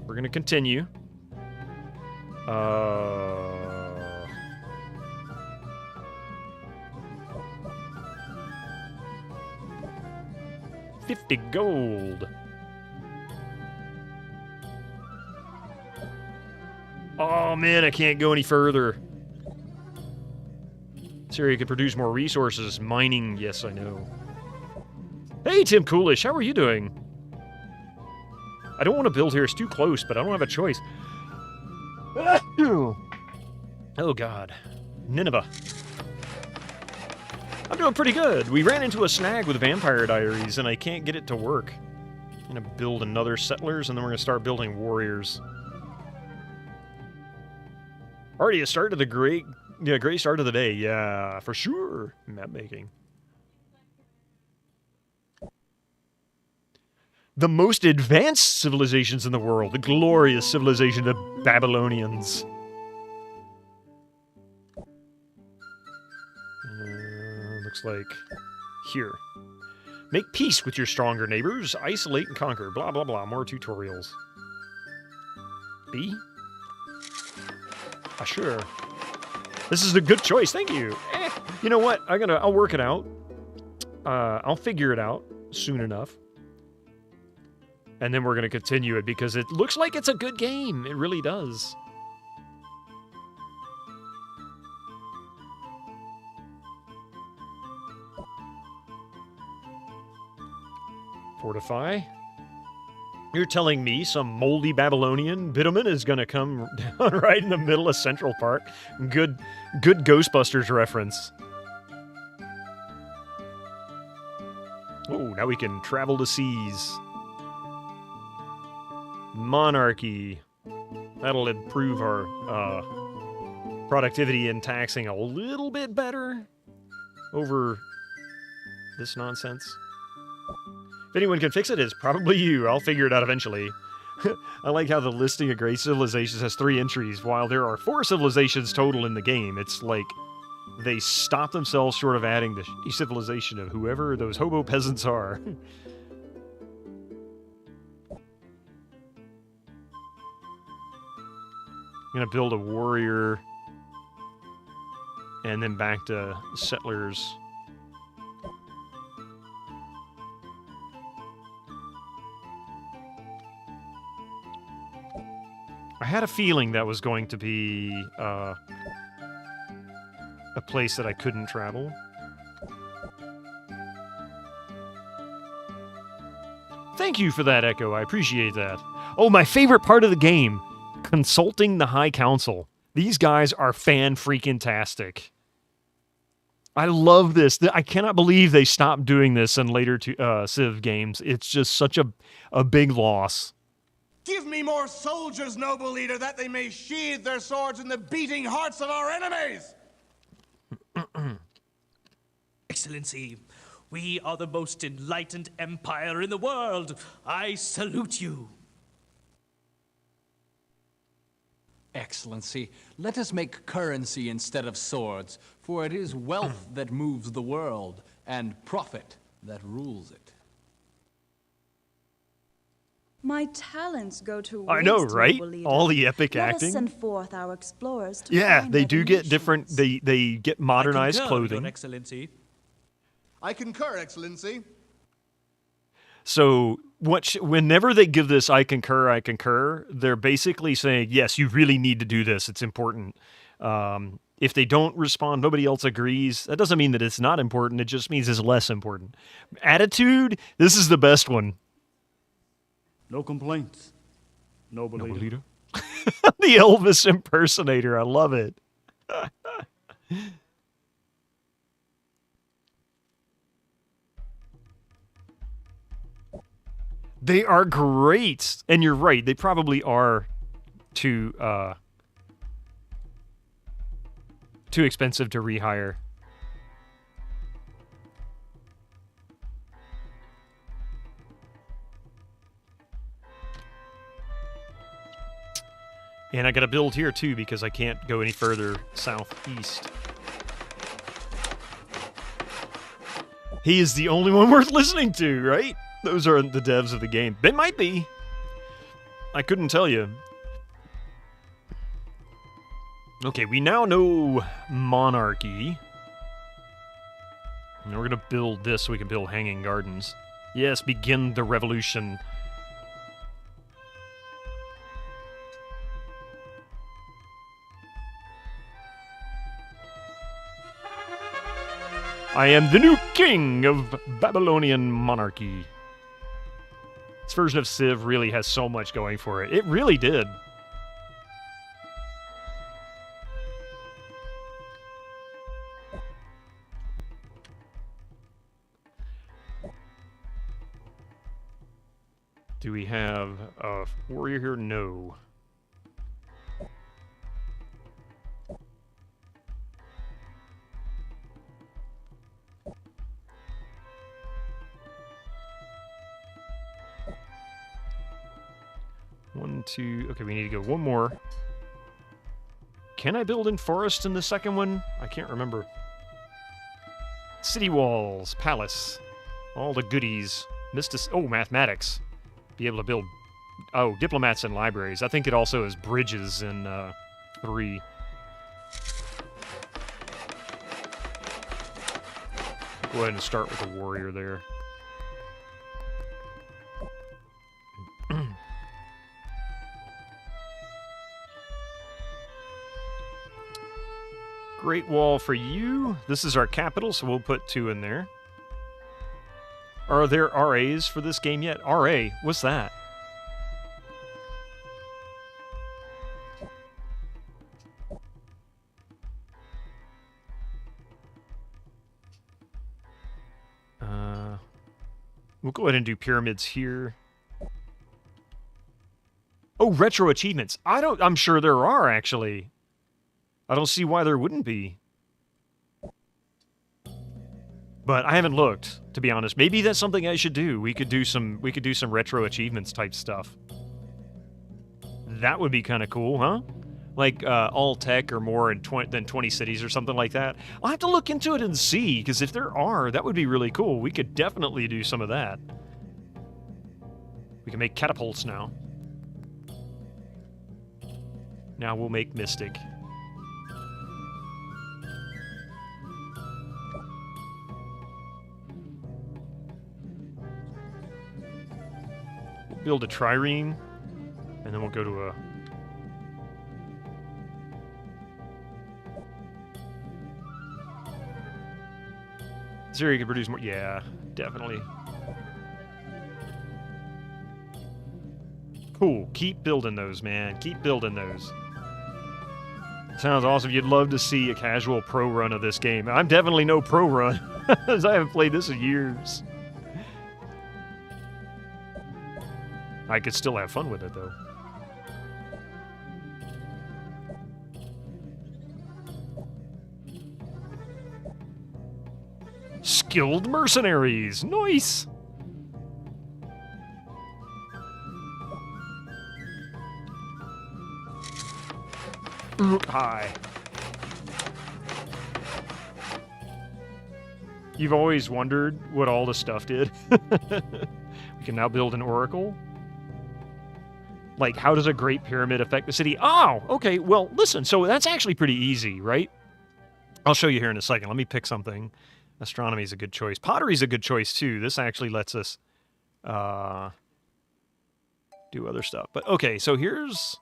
Speaker 1: We're going to continue. 50 gold. Oh, man, I can't go any further. Syria could produce more resources. Mining, yes, I know. Hey, Tim Coolish, how are you doing? I don't want to build here. It's too close, but I don't have a choice. Oh, God. Nineveh. I'm doing pretty good. We ran into a snag with Vampire Diaries, and I can't get it to work. I'm going to build another settlers, and then we're going to start building warriors. Already a start to the great Yeah, great start of the day. Yeah, for sure. Map making. The most advanced civilizations in the world. The glorious civilization of Babylonians. Looks like here. Make peace with your stronger neighbors. Isolate and conquer. Blah, blah, blah. More tutorials. B? Sure. This is a good choice. Thank you. You know what? I'll work it out. I'll figure it out soon enough. And then we're going to continue it because it looks like it's a good game. It really does. Fortify. You're telling me some moldy Babylonian bitumen is going to come down right in the middle of Central Park? Good Ghostbusters reference. Oh, now we can travel the seas. Monarchy. That'll improve our productivity in taxing a little bit better over this nonsense. If anyone can fix it, it's probably you. I'll figure it out eventually. I like how the listing of great civilizations has 3 entries, while there are 4 civilizations total in the game. It's like they stop themselves short of adding the civilization of whoever those hobo peasants are. I'm gonna build a warrior and then back to settlers. I had a feeling that was going to be a place that I couldn't travel. Thank you for that, Echo. I appreciate that. Oh, my favorite part of the game. Consulting the High Council. These guys are fan-freaking-tastic. I love this. I cannot believe they stopped doing this in later Civ games. It's just such a big loss.
Speaker 18: Give me more soldiers, noble leader, that they may sheathe their swords in the beating hearts of our enemies!
Speaker 20: Excellency, we are the most enlightened empire in the world. I salute you.
Speaker 21: Excellency, let us make currency instead of swords, for it is wealth that moves the world, and profit that rules it.
Speaker 22: My talents go to waste,
Speaker 1: I know, right?
Speaker 22: noble leader.
Speaker 1: All the epic
Speaker 22: Let
Speaker 1: acting.
Speaker 22: us send forth our explorers to
Speaker 1: Yeah,
Speaker 22: find
Speaker 1: they
Speaker 22: other
Speaker 1: do get
Speaker 22: nations.
Speaker 1: different. They get modernized clothing.
Speaker 20: Your Excellency.
Speaker 18: I concur, Excellency.
Speaker 1: So whenever they give this I concur, they're basically saying, yes, you really need to do this. It's important. If they don't respond, nobody else agrees. That doesn't mean that it's not important. It just means it's less important. Attitude, this is the best one.
Speaker 6: No complaints. Noble leader.
Speaker 1: The Elvis impersonator. I love it. They are great. And you're right. They probably are too expensive to rehire. And I got to build here, too, because I can't go any further southeast. He is the only one worth listening to, right? Those are the devs of the game. They might be. I couldn't tell you. Okay, we now know monarchy. And we're going to build this so we can build hanging gardens. Yes, begin the revolution. I am the new king of Babylonian monarchy. This version of Civ really has so much going for it. It really did. Do we have a warrior here? No. 1, 2. Okay, we need to go one more. Can I build in forest in the second one? I can't remember. City walls, palace, all the goodies. Mathematics. Be able to build. Oh, diplomats and libraries. I think it also has bridges in 3. Go ahead and start with a warrior there. Great Wall for you. This is our capital, so we'll put 2 in there. Are there RAs for this game yet? RA? What's that? We'll go ahead and do pyramids here. Oh, retro achievements. I'm sure there are, actually. I don't see why there wouldn't be. But I haven't looked, to be honest. Maybe that's something I should do. We could do some retro achievements type stuff. That would be kind of cool, huh? Like all tech or more than 20 cities or something like that. I'll have to look into it and see, because if there are, that would be really cool. We could definitely do some of that. We can make catapults now. Now we'll make Mystic. We'll build a trireme, and then we'll go to a... Zero can produce more. Yeah, definitely. Cool. Keep building those, man. Keep building those. Sounds awesome. You'd love to see a casual pro run of this game. I'm definitely no pro run, as I haven't played this in years. I could still have fun with it, though. Skilled mercenaries. Nice. Hi. You've always wondered what all the stuff did. We can now build an oracle. Like, how does a Great Pyramid affect the city? Oh, okay. Well, listen. So that's actually pretty easy, right? I'll show you here in a second. Let me pick something. Astronomy is a good choice. Pottery is a good choice, too. This actually lets us do other stuff. But, okay, so here's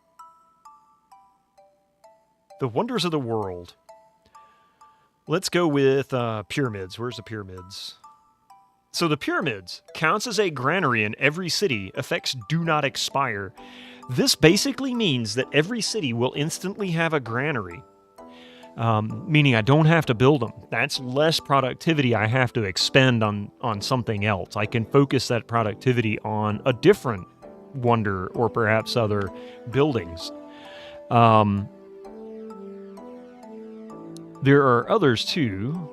Speaker 1: the wonders of the world. Let's go with pyramids. Where's the pyramids? So the pyramids counts as a granary in every city. Effects do not expire. This basically means that every city will instantly have a granary. Meaning I don't have to build them. That's less productivity I have to expend on something else. I can focus that productivity on a different wonder or perhaps other buildings. There are others too.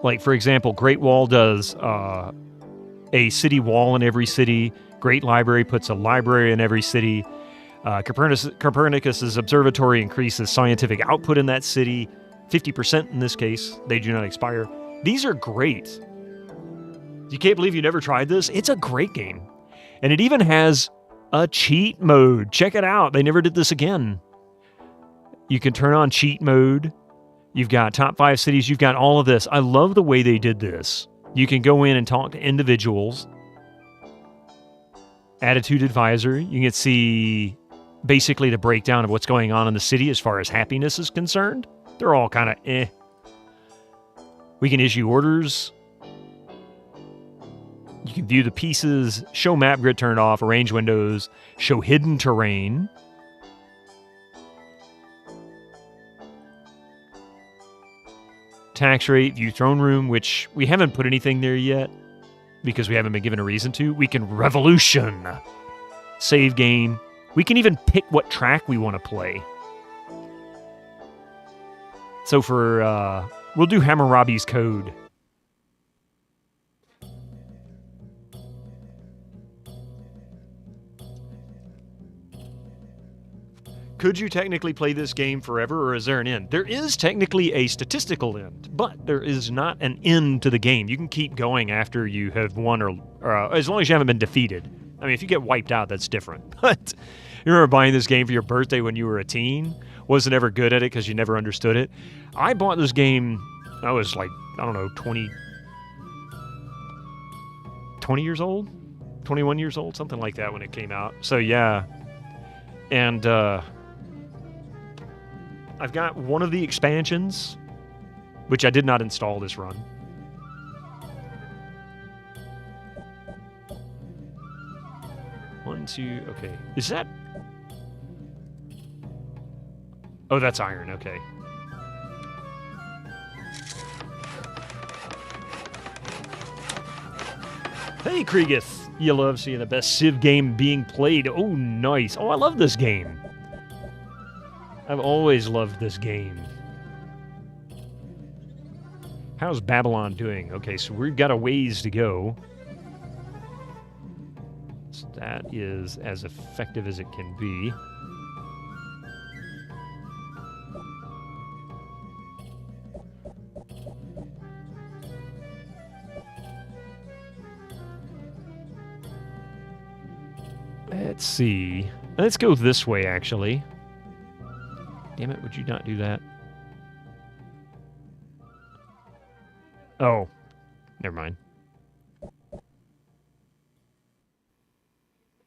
Speaker 1: Like, for example, Great Wall does a city wall in every city. Great Library puts a library in every city. Copernicus's observatory increases scientific output in that city, 50% in this case. They do not expire. These are great. You can't believe you never tried this? It's a great game. And it even has a cheat mode. Check it out. They never did this again. You can turn on cheat mode. You've got top 5 cities. You've got all of this. I love the way they did this. You can go in and talk to individuals. Attitude advisor. You can see basically the breakdown of what's going on in the city as far as happiness is concerned. They're all kind of eh. We can issue orders. You can view the pieces, show map grid turned off, arrange windows, show hidden terrain. Tax rate, view throne room, which we haven't put anything there yet because we haven't been given a reason to. We can revolution. Save game. We can even pick what track we want to play. So for, we'll do Hammurabi's Code. Could you technically play this game forever, or is there an end? There is technically a statistical end, but there is not an end to the game. You can keep going after you have won, or as long as you haven't been defeated. I mean, if you get wiped out, that's different. But you remember buying this game for your birthday when you were a teen? Wasn't ever good at it because you never understood it. I bought this game, I was like, I don't know, 20 years old? 21 years old? Something like that when it came out. So yeah. And I've got one of the expansions, which I did not install this run. One, two, okay. Is that... Oh, that's iron, okay. Hey, Kriegith! You love seeing the best Civ game being played. Oh, nice. Oh, I love this game. I've always loved this game. How's Babylon doing? Okay, so we've got a ways to go. So that is as effective as it can be. Let's see. Let's go this way, actually. Damn it, would you not do that? Oh. Never mind.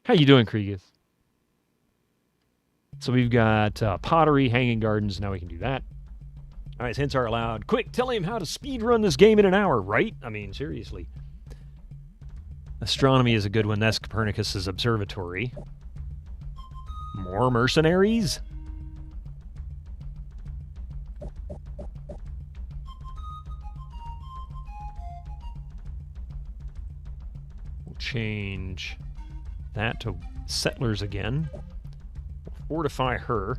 Speaker 1: How you doing, Kriegith? So we've got pottery, hanging gardens. Now we can do that. All right, hints are allowed. Quick, tell him how to speedrun this game in an hour, right? I mean, seriously. Astronomy is a good one. That's Copernicus's observatory. More mercenaries? We'll change that to settlers again. We'll fortify her.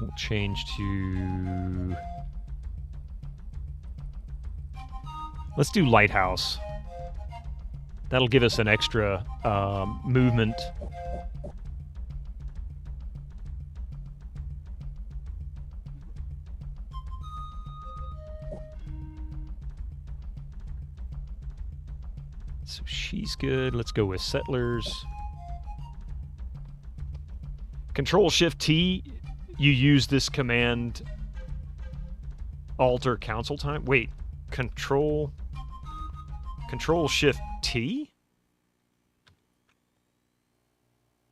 Speaker 1: We'll change to... Let's do lighthouse. That'll give us an extra movement. So she's good. Let's go with settlers. Control-Shift-T, you use this command alter council time. Wait, Control-Shift-T?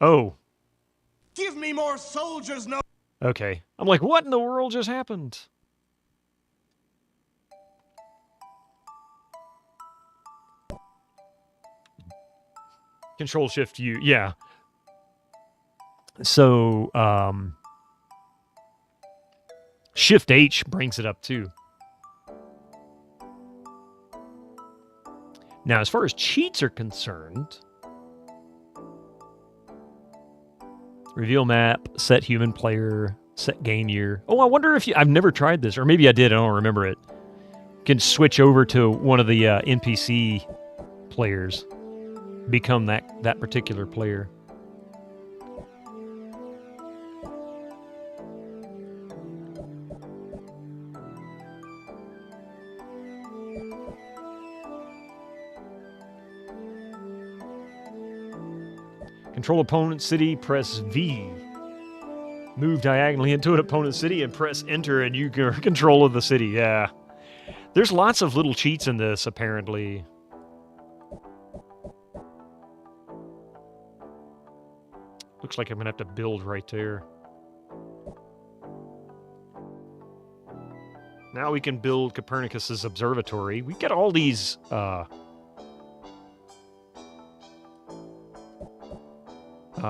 Speaker 1: Oh.
Speaker 18: Give me more soldiers, no.
Speaker 1: Okay. I'm like, what in the world just happened? Control-Shift-U, yeah. So, Shift-H brings it up too. Now, as far as cheats are concerned, reveal map, set human player, set game year. Oh, I wonder if I've never tried this, or maybe I did, I don't remember it. You can switch over to one of the NPC players, become that particular player. Control opponent city, press V. Move diagonally into an opponent city and press enter and you get control of the city. Yeah. There's lots of little cheats in this, apparently. Looks like I'm going to have to build right there. Now we can build Copernicus's observatory. We've got all these...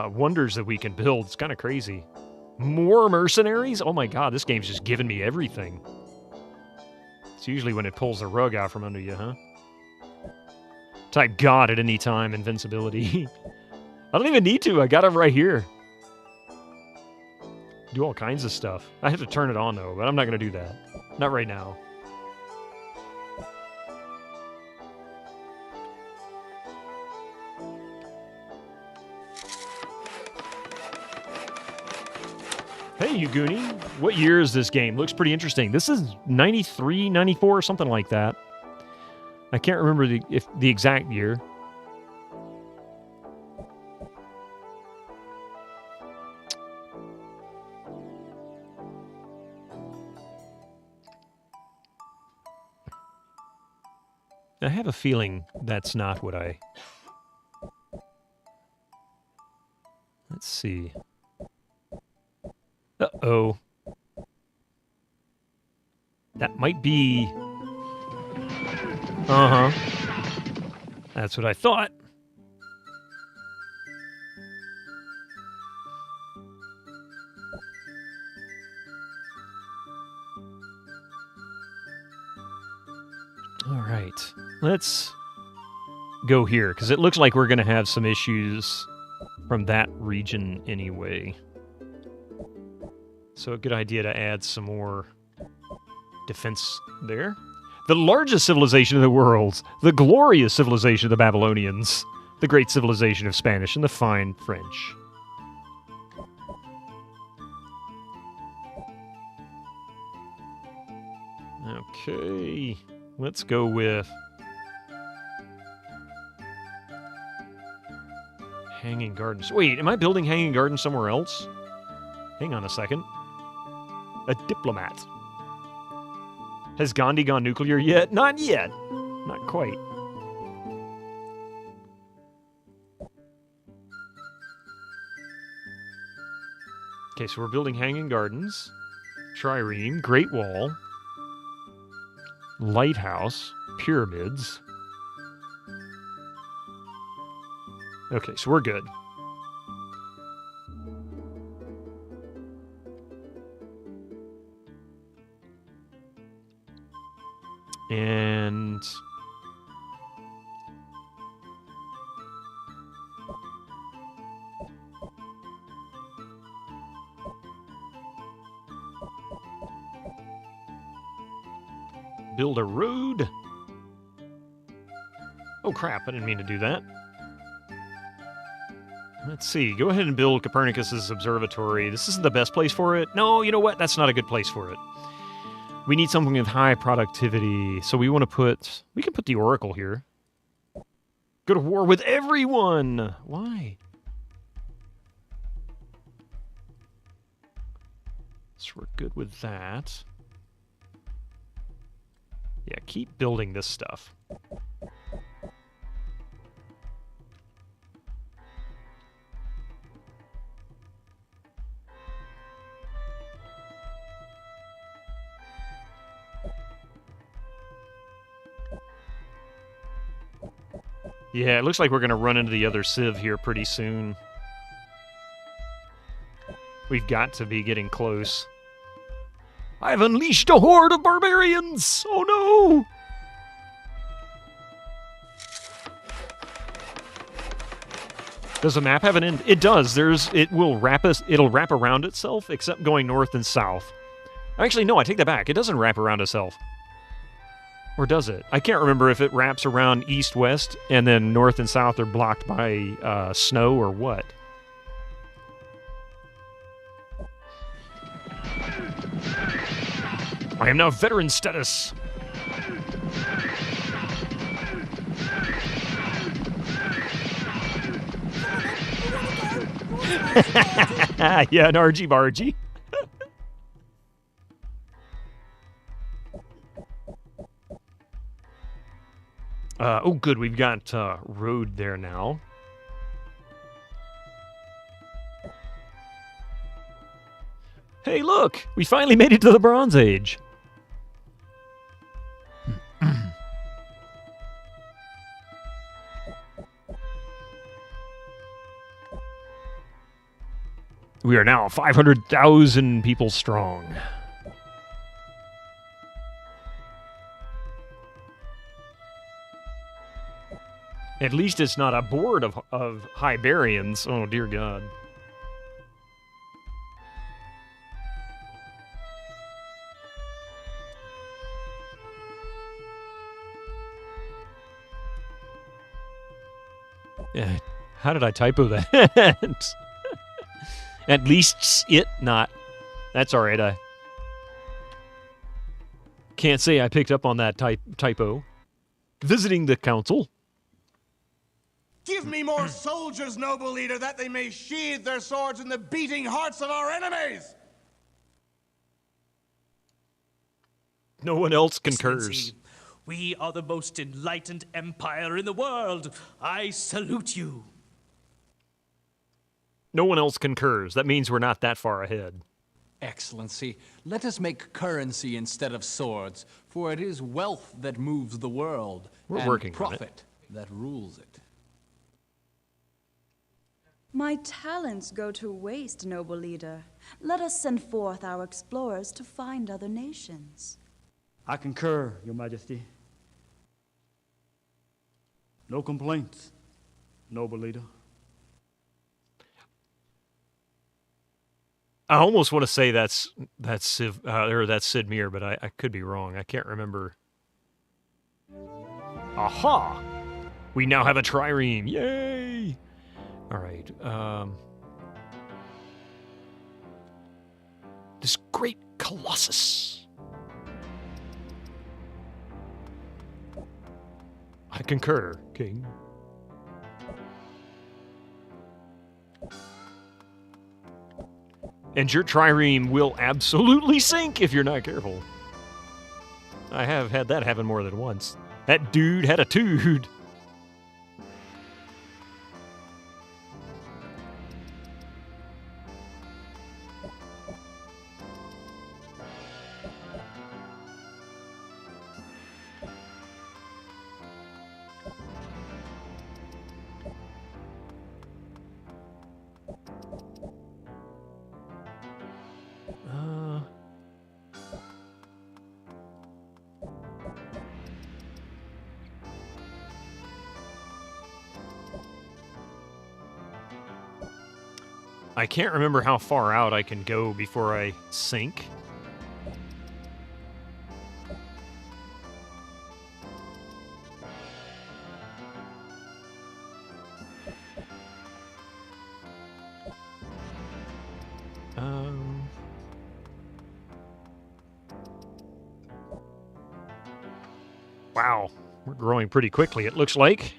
Speaker 1: wonders that we can build. It's kind of crazy. More mercenaries? Oh my god, this game's just giving me everything. It's usually when it pulls the rug out from under you, huh? Type God at any time, invincibility. I don't even need to, I got it right here. Do all kinds of stuff. I have to turn it on though, but I'm not going to do that. Not right now. Hey, Yuguni. What year is this game? Looks pretty interesting. This is 93, 94, something like that. I can't remember the exact year. I have a feeling that's not what I... Let's see. Uh-oh. That might be... Uh-huh. That's what I thought. All right. Let's go here, because it looks like we're going to have some issues from that region anyway. So a good idea to add some more defense there. The largest civilization in the world, the glorious civilization of the Babylonians, the great civilization of Spanish and the fine French. Okay, let's go with Hanging Gardens. Wait, am I building Hanging Gardens somewhere else? Hang on a second. A diplomat. Has Gandhi gone nuclear yet? Not yet. Not quite. Okay, so we're building Hanging Gardens, Trireme, Great Wall, Lighthouse, Pyramids. Okay, so we're good. And build a road. Oh crap, I didn't mean to do that. Let's see, go ahead and build Copernicus's observatory. This isn't the best place for it. No, you know what? That's not a good place for it. We need something with high productivity. So we want to put... We can put the Oracle here. Go to war with everyone! Why? So we're good with that. Yeah, keep building this stuff. Yeah, it looks like we're going to run into the other Civ here pretty soon. We've got to be getting close. I've unleashed a horde of barbarians! Oh no! Does the map have an end? It does. It'll wrap around itself, except going north and south. Actually, no, I take that back. It doesn't wrap around itself. Or does it? I can't remember if it wraps around east-west and then north and south are blocked by snow or what. I am now veteran status. Yeah, an argy-bargy. Oh, good. We've got road there now. Hey, look! We finally made it to the Bronze Age. We are now 500,000 people strong. At least it's not a board of Hybarians. Oh, dear God. Yeah, how did I typo that? At least it, not That's all right. I can't say I picked up on that typo. Visiting the council.
Speaker 18: Give me more soldiers, noble leader, that they may sheathe their swords in the beating hearts of our enemies!
Speaker 1: No one else concurs.
Speaker 20: Excellency, we are the most enlightened empire in the world. I salute you.
Speaker 1: No one else concurs. That means we're not that far ahead.
Speaker 21: Excellency, let us make currency instead of swords, for it is wealth that moves the world,
Speaker 1: We're
Speaker 21: and
Speaker 1: working on it.
Speaker 21: profit that rules it.
Speaker 22: My talents go to waste, noble leader. Let us send forth our explorers to find other nations.
Speaker 3: I concur, Your Majesty. No complaints, noble leader.
Speaker 1: I almost want to say that's Sid Meier, but I could be wrong. I can't remember. Aha! We now have a trireme. Yay! All right. This great colossus. I concur, King. And your trireme will absolutely sink if you're not careful. I have had that happen more than once. That dude had a tude. I can't remember how far out I can go before I sink. Wow, we're growing pretty quickly, it looks like.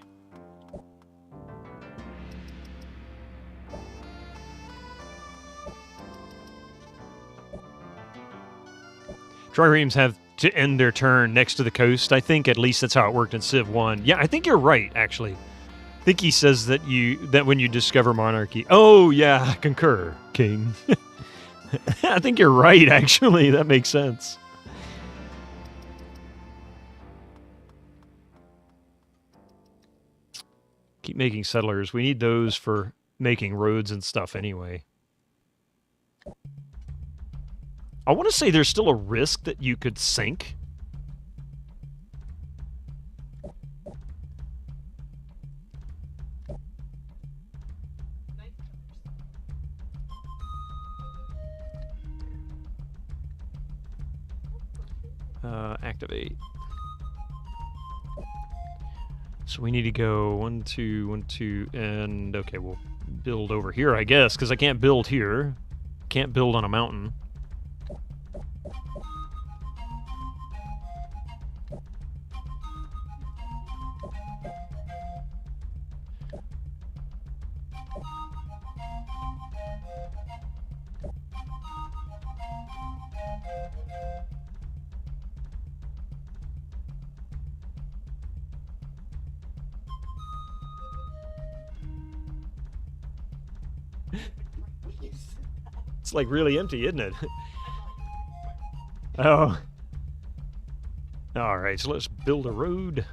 Speaker 1: Triremes have to end their turn next to the coast. I think at least that's how it worked in Civ 1. Yeah, I think you're right, actually. I think he says that when you discover monarchy. Oh, yeah, I concur, King. I think you're right, actually. That makes sense. Keep making settlers. We need those for making roads and stuff anyway. I want to say there's still a risk that you could sink. Activate. So we need to go 1, 2, 1, 2, and okay, we'll build over here, I guess, because I can't build here. Can't build on a mountain. It's like really empty, isn't it? Oh. All right, so let's build a road.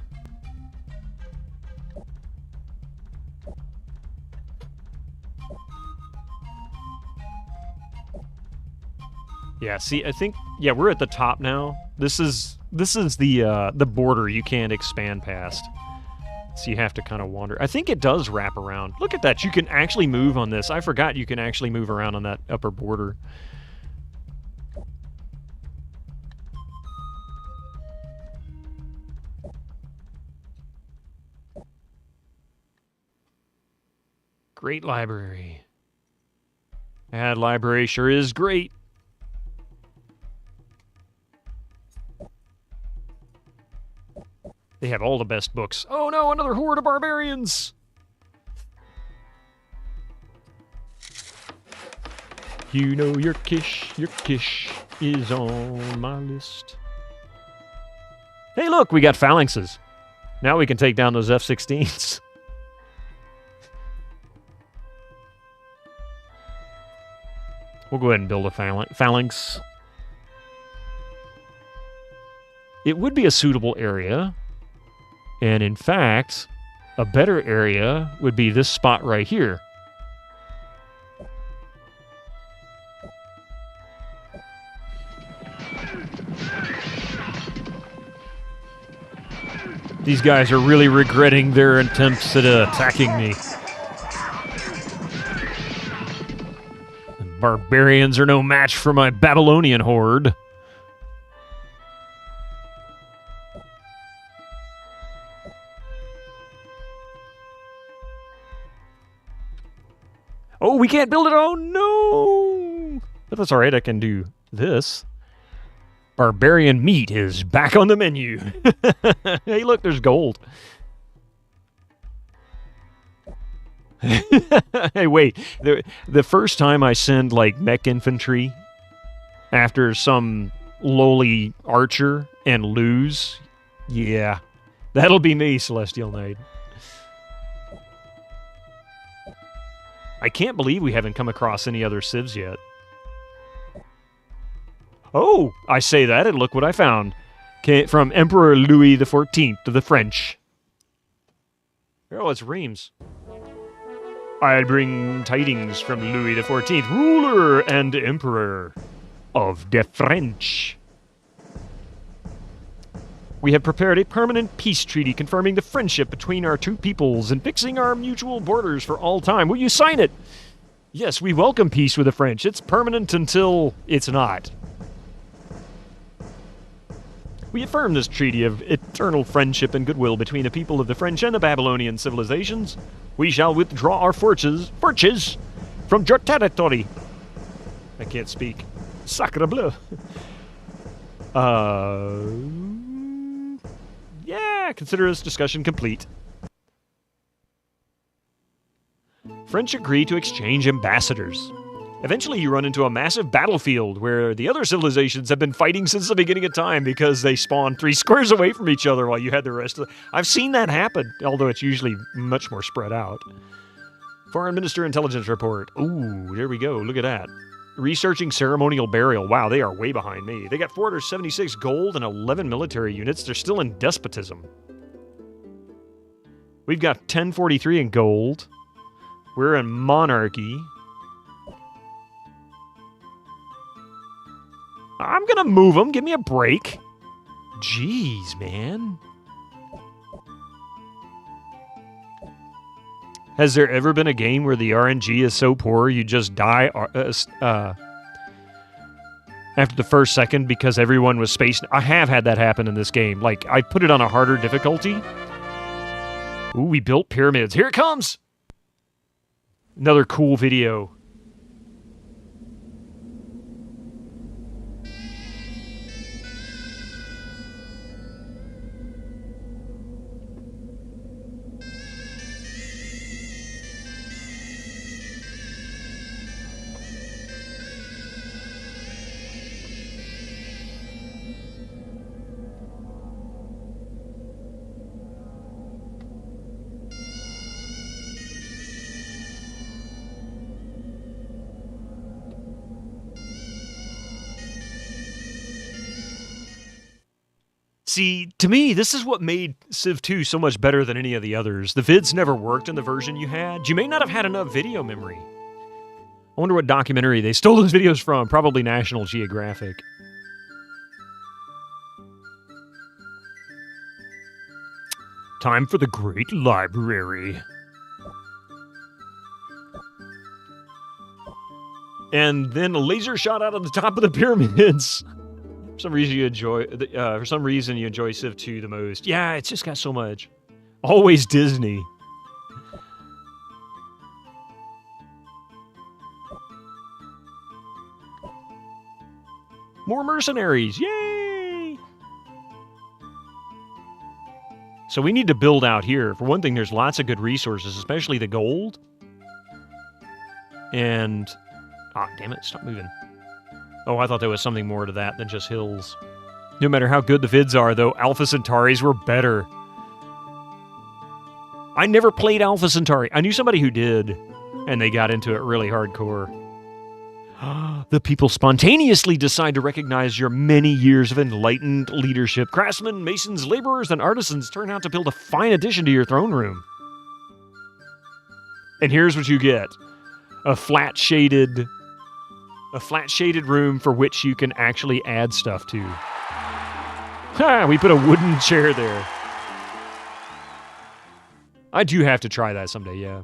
Speaker 1: Yeah, see, I think we're at the top now. This is the border you can't expand past. So you have to kind of wander. I think it does wrap around. Look at that. You can actually move on this. I forgot you can actually move around on that upper border. Great library. That library sure is great. They have all the best books. Oh no, another horde of barbarians! You know your kish is on my list. Hey look, we got phalanxes. Now we can take down those F-16s. We'll go ahead and build a phalanx. It would be a suitable area. And in fact, a better area would be this spot right here. These guys are really regretting their attempts at attacking me. The barbarians are no match for my Babylonian horde. Oh, we can't build it. Oh, no. But that's all right. I can do this. Barbarian meat is back on the menu. Hey, look, there's gold. Hey, wait. The first time I send, like, mech infantry after some lowly archer and lose, yeah, that'll be me, Celestial Knight. I can't believe we haven't come across any other civs yet. Oh, I say that, and look what I found. From Emperor Louis XIV to the French. Oh, it's Reims. I bring tidings from Louis XIV, ruler and emperor of the French. We have prepared a permanent peace treaty confirming the friendship between our two peoples and fixing our mutual borders for all time. Will you sign it? Yes, we welcome peace with the French. It's permanent until it's not. We affirm this treaty of eternal friendship and goodwill between the people of the French and the Babylonian civilizations. We shall withdraw our forces from your territory. I can't speak. Sacre bleu. Yeah, consider this discussion complete. French agree to exchange ambassadors. Eventually you run into a massive battlefield where the other civilizations have been fighting since the beginning of time because they spawned 3 squares away from each other while you had the rest of the... I've seen that happen, although it's usually much more spread out. Foreign Minister Intelligence Report. Ooh, there we go. Look at that. Researching ceremonial burial. Wow, they are way behind me. They got 476 gold and 11 military units. They're still in despotism. We've got 1043 in gold. We're in monarchy. I'm gonna move them. Give me a break. Jeez, man. Has there ever been a game where the RNG is so poor you just die after the first second because everyone was spaced? I have had that happen in this game. Like, I put it on a harder difficulty. Ooh, we built pyramids. Here it comes! Another cool video. See, to me, this is what made Civ 2 so much better than any of the others. The vids never worked in the version you had. You may not have had enough video memory. I wonder what documentary they stole those videos from. Probably National Geographic. Time for the Great Library. And then a laser shot out of the top of the pyramids. For some reason you enjoy Civ 2 the most. Yeah, it's just got so much. Always Disney. More mercenaries. Yay! So we need to build out here. For one thing, there's lots of good resources, especially the gold. And... ah, damn it, stop moving. Oh, I thought there was something more to that than just hills. No matter how good the vids are, though, Alpha Centauris were better. I never played Alpha Centauri. I knew somebody who did, and they got into it really hardcore. The people spontaneously decide to recognize your many years of enlightened leadership. Craftsmen, masons, laborers, and artisans turn out to build a fine addition to your throne room. And here's what you get. A flat shaded room for which you can actually add stuff to. Ha! We put a wooden chair there. I do have to try that someday, yeah.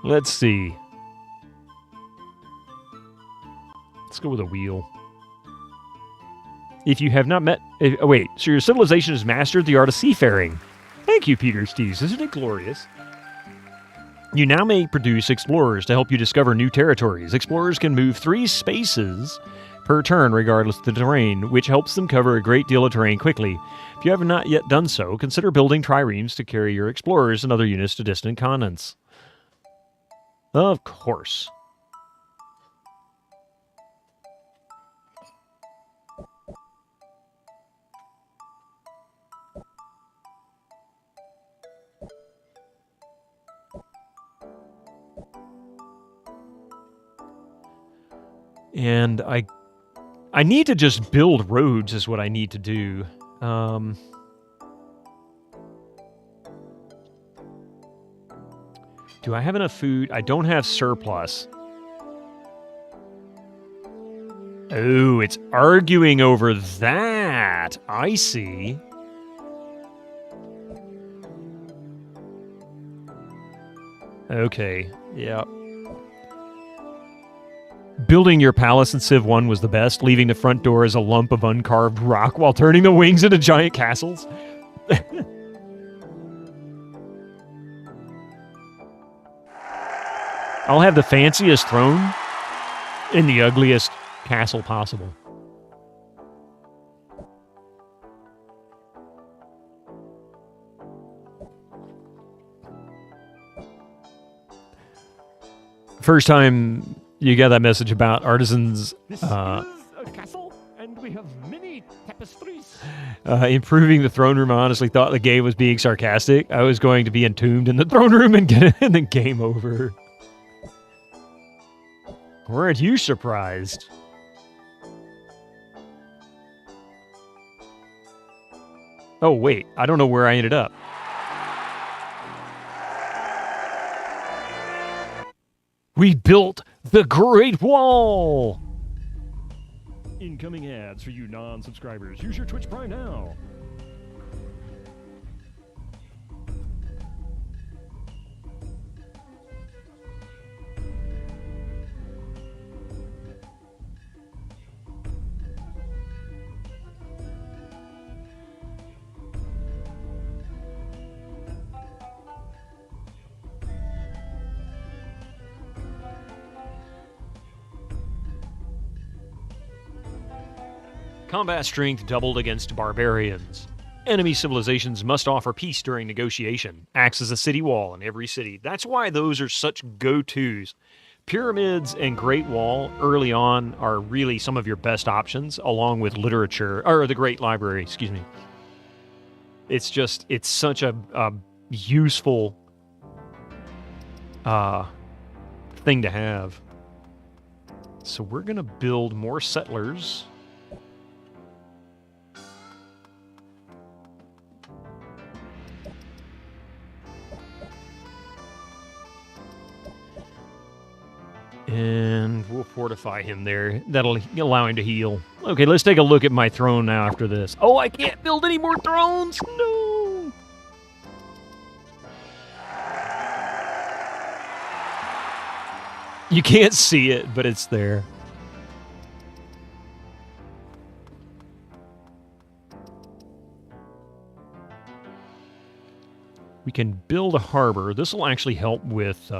Speaker 1: Let's see. Let's go with a wheel. If you have not met... oh, wait. So your civilization has mastered the art of seafaring. Thank you, Peter Steves. Isn't it glorious? You now may produce explorers to help you discover new territories. Explorers can move 3 spaces per turn regardless of the terrain, which helps them cover a great deal of terrain quickly. If you have not yet done so, consider building triremes to carry your explorers and other units to distant continents. Of course. And I need to just build roads is what I need to do. Do I have enough food? I don't have surplus. Oh, it's arguing over that. I see. Okay, yeah. Building your palace in Civ 1 was the best, leaving the front door as a lump of uncarved rock while turning the wings into giant castles. I'll have the fanciest throne in the ugliest castle possible. First time you got that message about artisans
Speaker 14: This is a castle, and we have many tapestries.
Speaker 1: Improving the throne room. I honestly thought the game was being sarcastic. I was going to be entombed in the throne room and get it, and then game over. Weren't you surprised? Oh, wait. I don't know where I ended up. We built the Great Wall!
Speaker 14: Incoming ads for you non-subscribers. Use your Twitch Prime now.
Speaker 1: Combat strength doubled against barbarians. Enemy civilizations must offer peace during negotiation. Acts as a city wall in every city. That's why those are such go-tos. Pyramids and Great Wall early on are really some of your best options, along with literature, or the Great Library, excuse me. It's just, it's such a useful thing to have. So we're going to build more settlers. And we'll fortify him there. That'll allow him to heal. Okay, let's take a look at my throne now after this. Oh, I can't build any more thrones! No! You can't see it, but it's there. We can build a harbor. This will actually help with...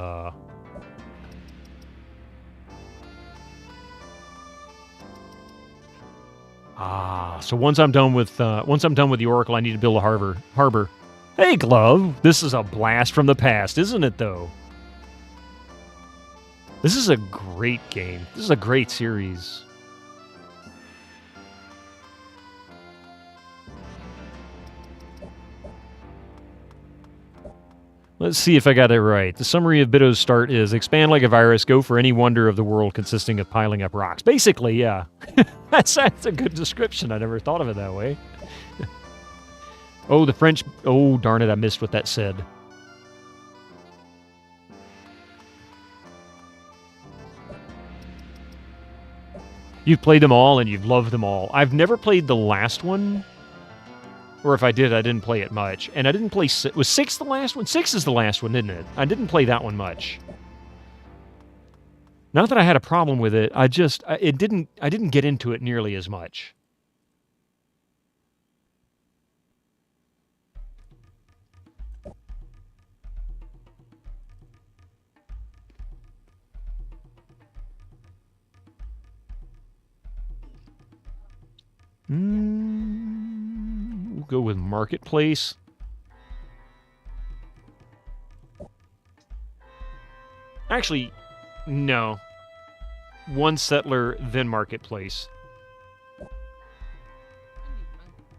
Speaker 1: So once I'm done with the Oracle, I need to build a harbor. Hey, Glove, this is a blast from the past, isn't it? Though. This is a great game. This is a great series. Let's see if I got it right. The summary of Biddo's start is expand like a virus, go for any wonder of the world consisting of piling up rocks. Basically, yeah. That's a good description. I never thought of it that way. Oh, the French... Oh, darn it, I missed what that said. You've played them all, and you've loved them all. I've never played the last one. Or if I did, I didn't play it much. And I didn't play... Was 6 the last one? 6 is the last one, isn't it? I didn't play that one much. Not that I had a problem with it. I didn't get into it nearly as much. We'll go with Marketplace. Actually, no. One settler, then Marketplace.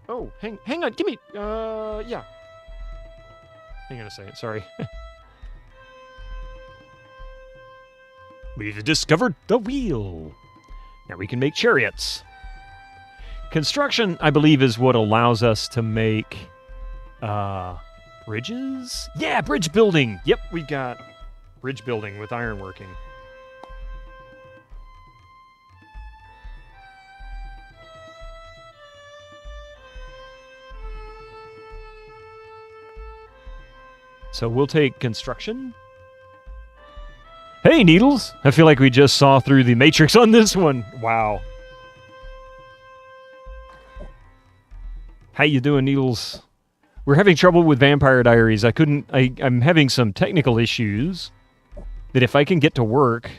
Speaker 1: Oh, hang on, give me, yeah. Hang on a second, sorry. We've discovered the wheel. Now we can make chariots. Construction, I believe, is what allows us to make bridges? Yeah, bridge building. Yep, we got bridge building with ironworking. So we'll take construction. Hey, Needles! I feel like we just saw through the Matrix on this one. Wow. How you doing, Needles? We're having trouble with Vampire Diaries. I'm having some technical issues that if I can get to work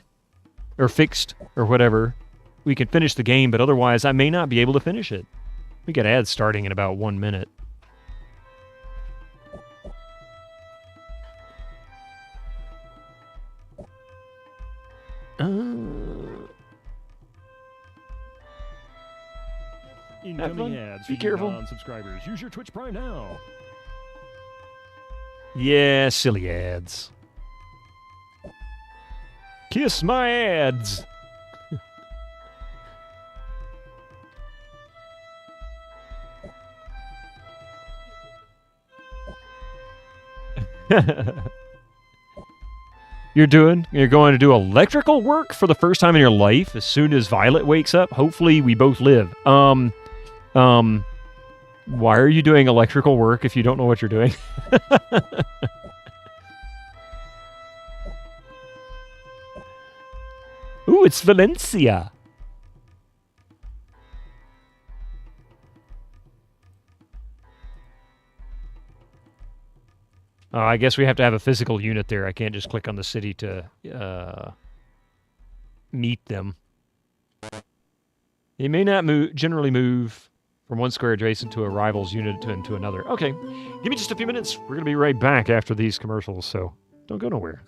Speaker 1: or fixed or whatever, we can finish the game, but otherwise I may not be able to finish it. We got ads starting in about 1 minute.
Speaker 14: Incoming ads.
Speaker 1: Be careful.
Speaker 14: Non-subscribers. Use your Twitch Prime now.
Speaker 1: Yeah, silly ads. Kiss my ads. You're going to do electrical work for the first time in your life as soon as Violet wakes up? Hopefully we both live. Why are you doing electrical work if you don't know what you're doing? Ooh, it's Valencia. I guess we have to have a physical unit there. I can't just click on the city to meet them. They may not generally move from one square adjacent to a rival's unit into another. Okay, give me just a few minutes. We're going to be right back after these commercials, so don't go nowhere.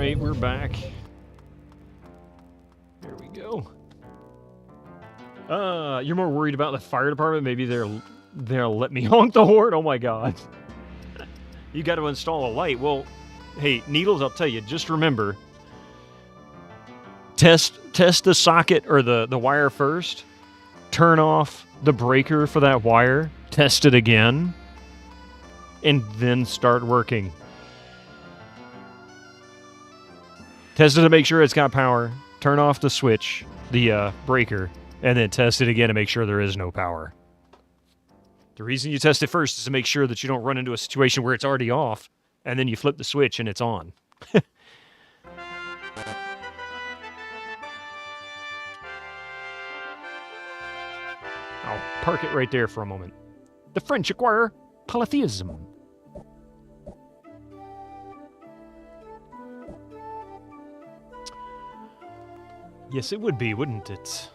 Speaker 1: right, we're back. There we go. You're more worried about the fire department? Maybe they'll let me honk the horn? Oh my god. You got to install a light. Well, hey, Needles, I'll tell you, just remember, test the socket or the wire first, turn off the breaker for that wire, test it again, and then start working. Test it to make sure it's got power, turn off the switch, the breaker, and then test it again to make sure there is no power. The reason you test it first is to make sure that you don't run into a situation where it's already off, and then you flip the switch and it's on. I'll park it right there for a moment. The French acquire polytheism. Yes, it would be, wouldn't it?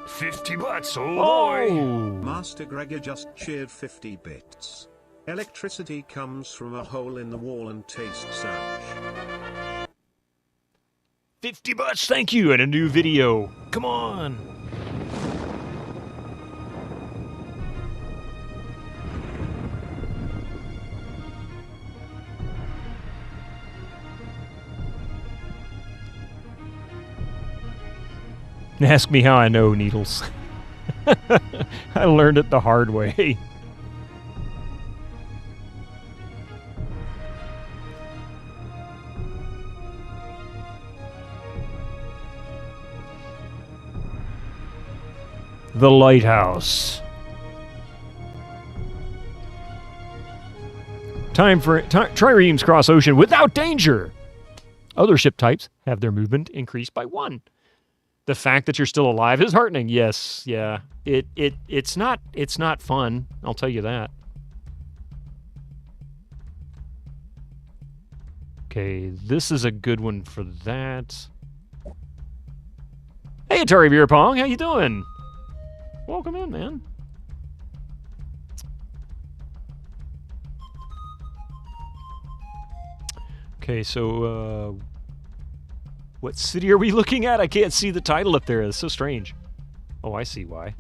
Speaker 1: $50, oh boy!
Speaker 4: Master Gregor just cheered 50 bits. Electricity comes from a hole in the wall and tastes such.
Speaker 1: $50, thank you, and a new video. Come on! Ask me how I know, Needles. I learned it the hard way. The lighthouse. Time for triremes cross ocean without danger. Other ship types have their movement increased by 1. The fact that you're still alive is heartening. Yes, yeah. It's not fun, I'll tell you that. Okay, this is a good one for that. Hey, Atari Beer Pong, how you doing? Welcome in, man. Okay, so, what city are we looking at? I can't see the title up there. It's so strange. Oh, I see why.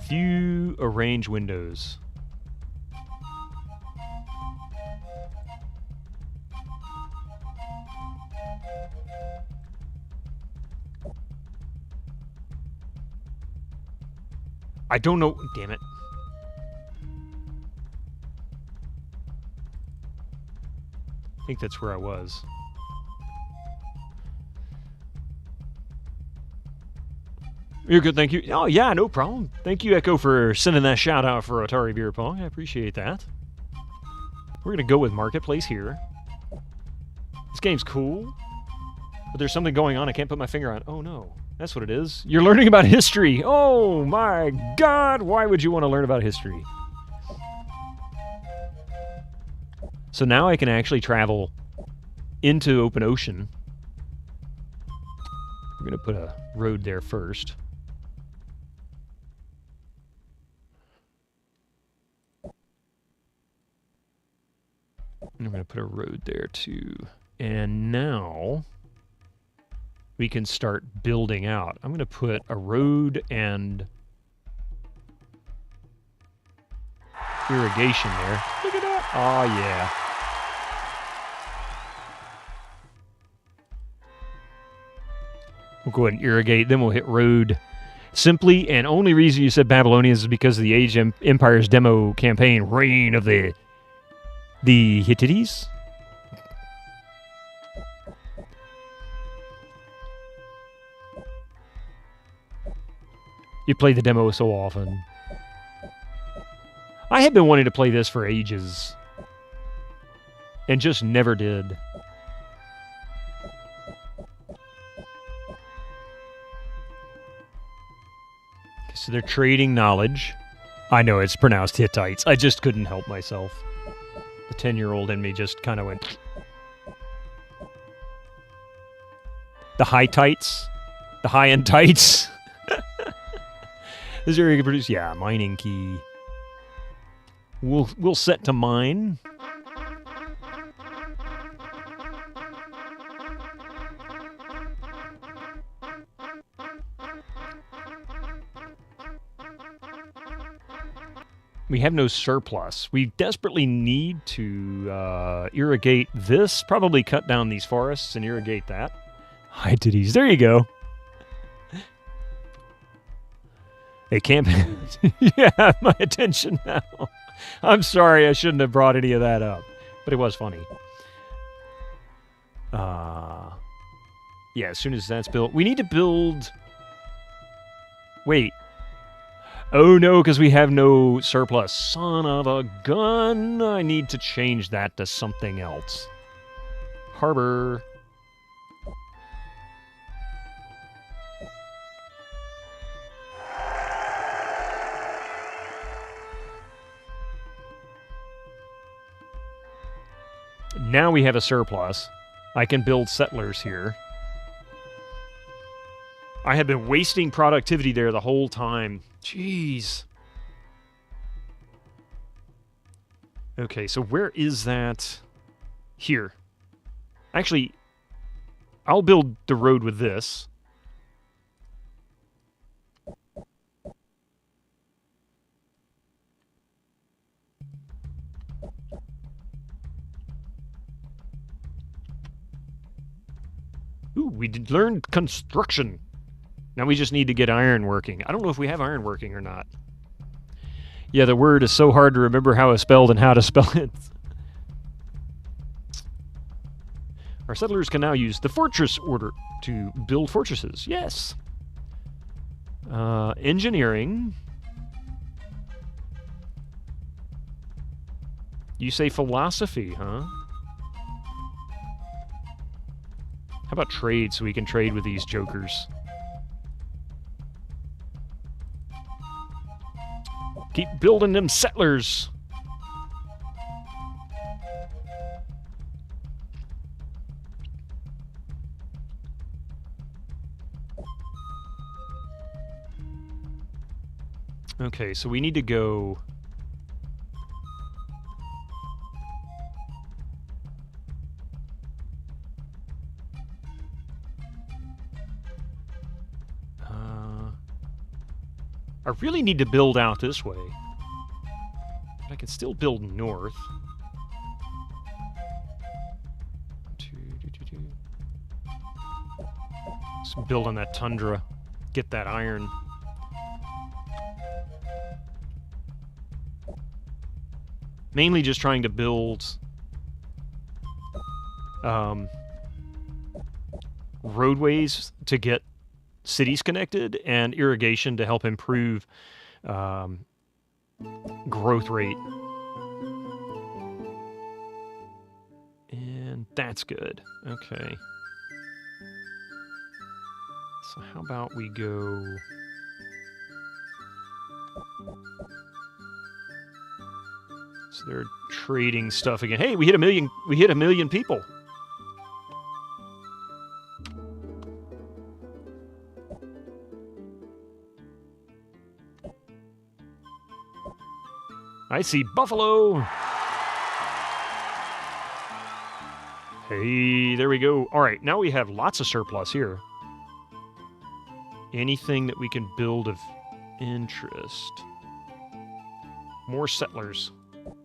Speaker 1: View, arrange windows. I don't know. Damn it. I think that's where I was. You're good, thank you. Oh, yeah, no problem. Thank you, Echo, for sending that shout out for Atari Beer Pong. I appreciate that. We're going to go with Marketplace here. This game's cool, but there's something going on I can't put my finger on. Oh, no. That's what it is. You're learning about history. Oh, my God. Why would you want to learn about history? So now I can actually travel into open ocean. We're going to put a road there first. And I'm going to put a road there too. And now we can start building out. I'm going to put a road and irrigation there. Look at that. Oh, yeah. We'll go ahead and irrigate, then we'll hit road. Simply and only reason you said Babylonians is because of the Age of Empires demo campaign, Reign of the Hittites. You play the demo so often. I have been wanting to play this for ages. And just never did. So they're trading knowledge. I know it's pronounced Hittites. I just couldn't help myself. The 10-year-old in me just kind of went... The high tights. The high-end tights. This area can produce... Yeah, mining key. We'll set to mine. We have no surplus. We desperately need to irrigate this. Probably cut down these forests and irrigate that. Hi, titties. There you go. It can't be... You have my attention now. I'm sorry, I shouldn't have brought any of that up. But it was funny. Yeah, as soon as that's built... We need to build... Wait. Oh no, because we have no surplus. Son of a gun. I need to change that to something else. Harbor. Now we have a surplus. I can build settlers here. I have been wasting productivity there the whole time. Jeez. Okay, so where is that? Here. Actually, I'll build the road with this. Ooh, we learned construction. Now we just need to get iron working. I don't know if we have iron working or not. Yeah, the word is so hard to remember how it's spelled and how to spell it. Our settlers can now use the fortress order to build fortresses. Yes. Engineering. You say philosophy, huh? How about trade so we can trade with these jokers? Keep building them settlers. Okay, so we need to go... I really need to build out this way. But I can still build north. Just build on that tundra. Get that iron. Mainly just trying to build roadways to get cities connected and irrigation to help improve growth rate. And that's good. Okay. So how about we go... So they're trading stuff again. Hey, we hit a million people. I see buffalo. Hey, there we go. All right, now we have lots of surplus here. Anything that we can build of interest. More settlers.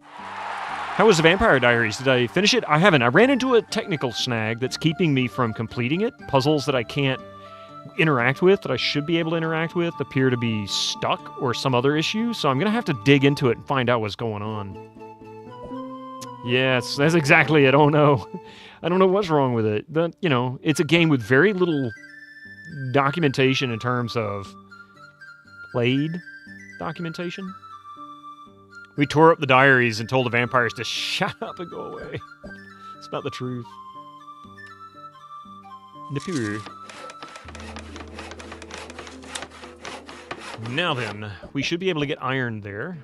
Speaker 1: How was the Vampire Diaries? Did I finish it? I haven't. I ran into a technical snag that's keeping me from completing it. Puzzles that I can't interact with, that I should be able to interact with, appear to be stuck or some other issue, so I'm going to have to dig into it and find out what's going on. Yes, that's exactly it. Oh no. I don't know what's wrong with it. But, you know, it's a game with very little documentation in terms of played documentation. We tore up the diaries and told the vampires to shut up and go away. It's not the truth. Nippur. Now then, we should be able to get iron there.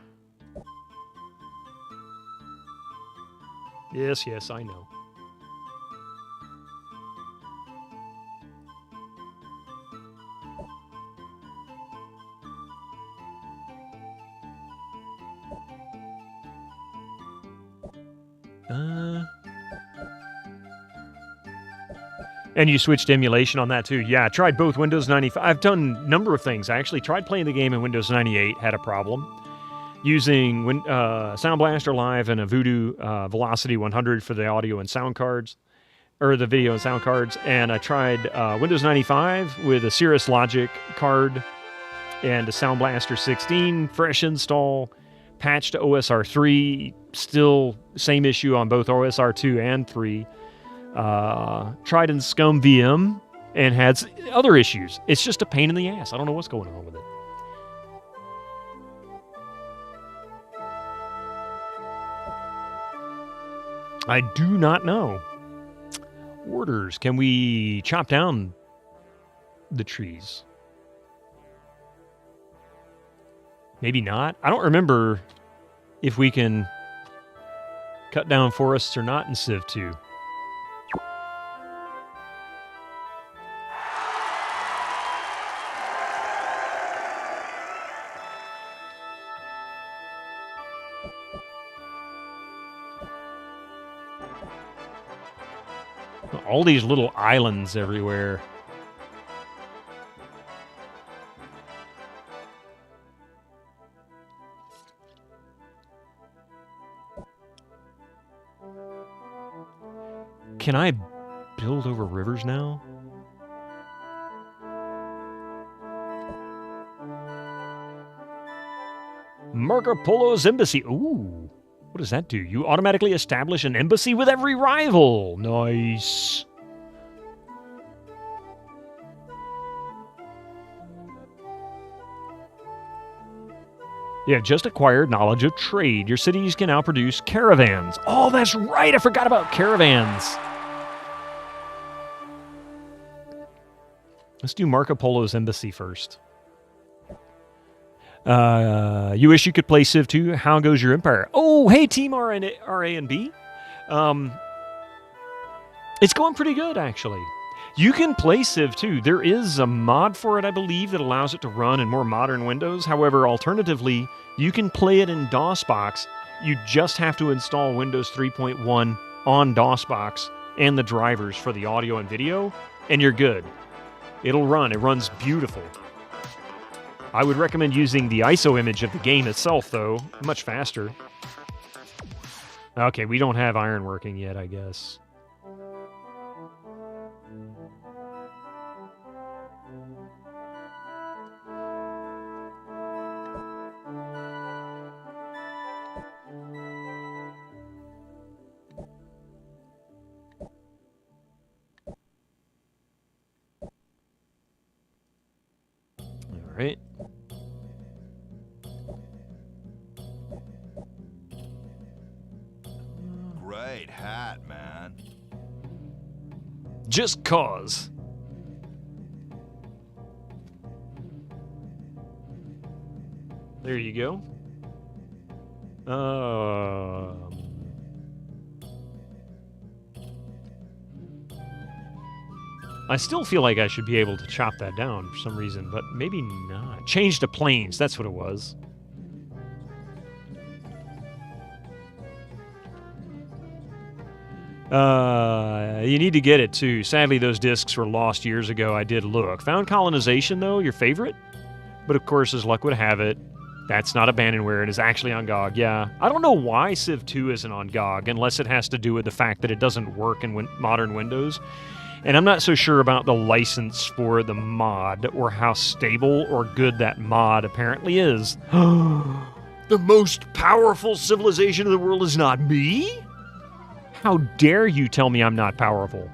Speaker 1: Yes, yes, I know. And you switched to emulation on that too. Yeah, I tried both Windows 95. I've done a number of things. I actually tried playing the game in Windows 98, had a problem. Using Sound Blaster Live and a Voodoo Velocity 100 for the audio and sound cards, or the video and sound cards. And I tried Windows 95 with a Cirrus Logic card and a Sound Blaster 16, fresh install, patch to OSR 3, still same issue on both OSR 2 and 3. Tried in ScummVM and had other issues. It's just a pain in the ass. I don't know what's going on with it. I do not know. Orders. Can we chop down the trees? Maybe not. I don't remember if we can cut down forests or not in Civ 2. All these little islands everywhere. Can I build over rivers now? Marco Polo's embassy. Ooh. What does that do? You automatically establish an embassy with every rival. Nice. You have just acquired knowledge of trade. Your cities can now produce caravans. Oh, that's right. I forgot about caravans. Let's do Marco Polo's embassy first. You wish you could play Civ 2. How goes your empire? Oh, hey, Team RA and B. It's going pretty good, actually. You can play Civ 2. There is a mod for it, I believe, that allows it to run in more modern Windows. However, alternatively, you can play it in DOSBox. You just have to install Windows 3.1 on DOSBox and the drivers for the audio and video, and you're good. It'll run. It runs beautiful. I would recommend using the ISO image of the game itself, though. Much faster. Okay, we don't have ironworking yet, I guess. All right.
Speaker 2: Great hat, man.
Speaker 1: Just cause. There you go. I still feel like I should be able to chop that down for some reason, but maybe not. Change to plains, that's what it was. You need to get it too. Sadly, those discs were lost years ago. I did look. Found Colonization, though, your favorite? But of course, as luck would have it, that's not abandonware. It is actually on GOG, yeah. I don't know why Civ 2 isn't on GOG, unless it has to do with the fact that it doesn't work in modern Windows. And I'm not so sure about the license for the mod, or how stable or good that mod apparently is. The most powerful civilization in the world is not me? How dare you tell me I'm not powerful?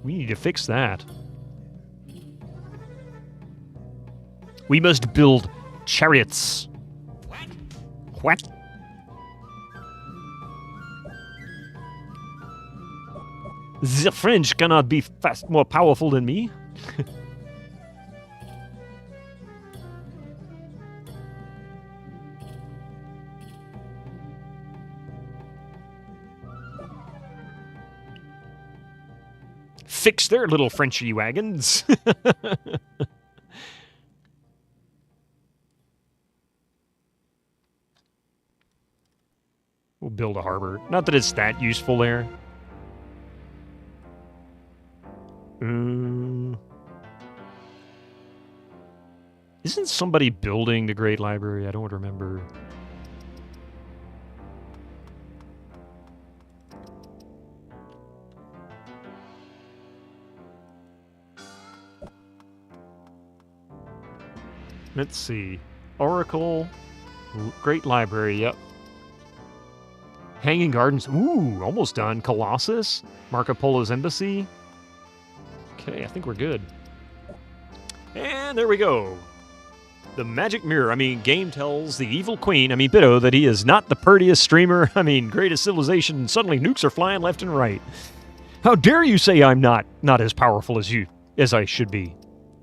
Speaker 1: We need to fix that. We must build chariots. What? The French cannot be more powerful than me. Fix their little Frenchy wagons. We'll build a harbor. Not that it's that useful there. Isn't somebody building the Great Library? I don't remember. Let's see. Oracle, Great Library, yep. Hanging Gardens, ooh, almost done. Colossus, Marco Polo's Embassy. Okay, I think we're good. And there we go. The magic mirror. I mean, game tells the evil queen, Biddo, that he is not the prettiest streamer. Greatest civilization. Suddenly nukes are flying left and right. How dare you say I'm not as powerful as I should be?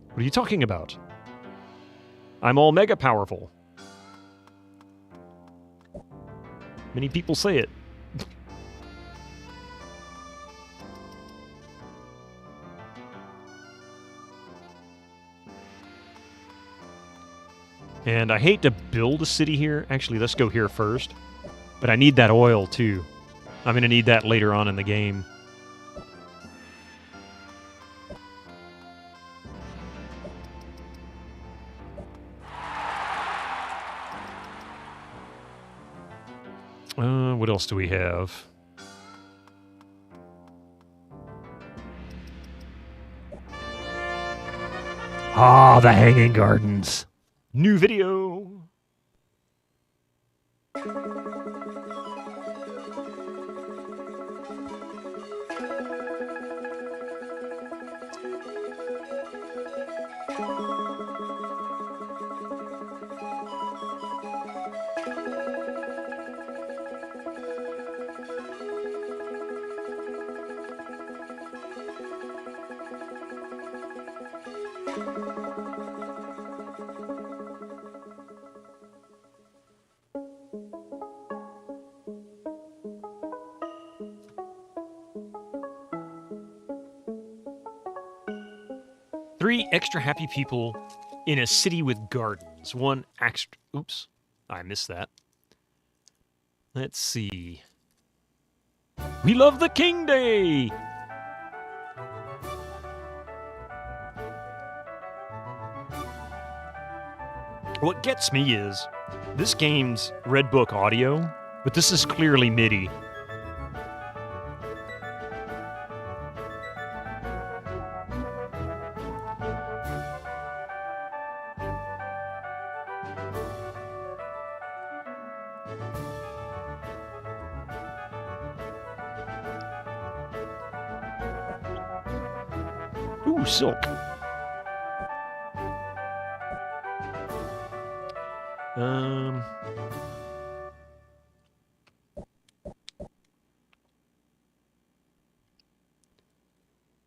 Speaker 1: What are you talking about? I'm all mega powerful. Many people say it. And I hate to build a city here. Actually, let's go here first. But I need that oil, too. I'm going to need that later on in the game. What else do we have? Ah, the Hanging Gardens. New video. Three extra happy people in a city with gardens. One extra... Oops, I missed that. Let's see. We love the King Day! What gets me is, this game's Red Book audio, but this is clearly MIDI. Ooh, silk.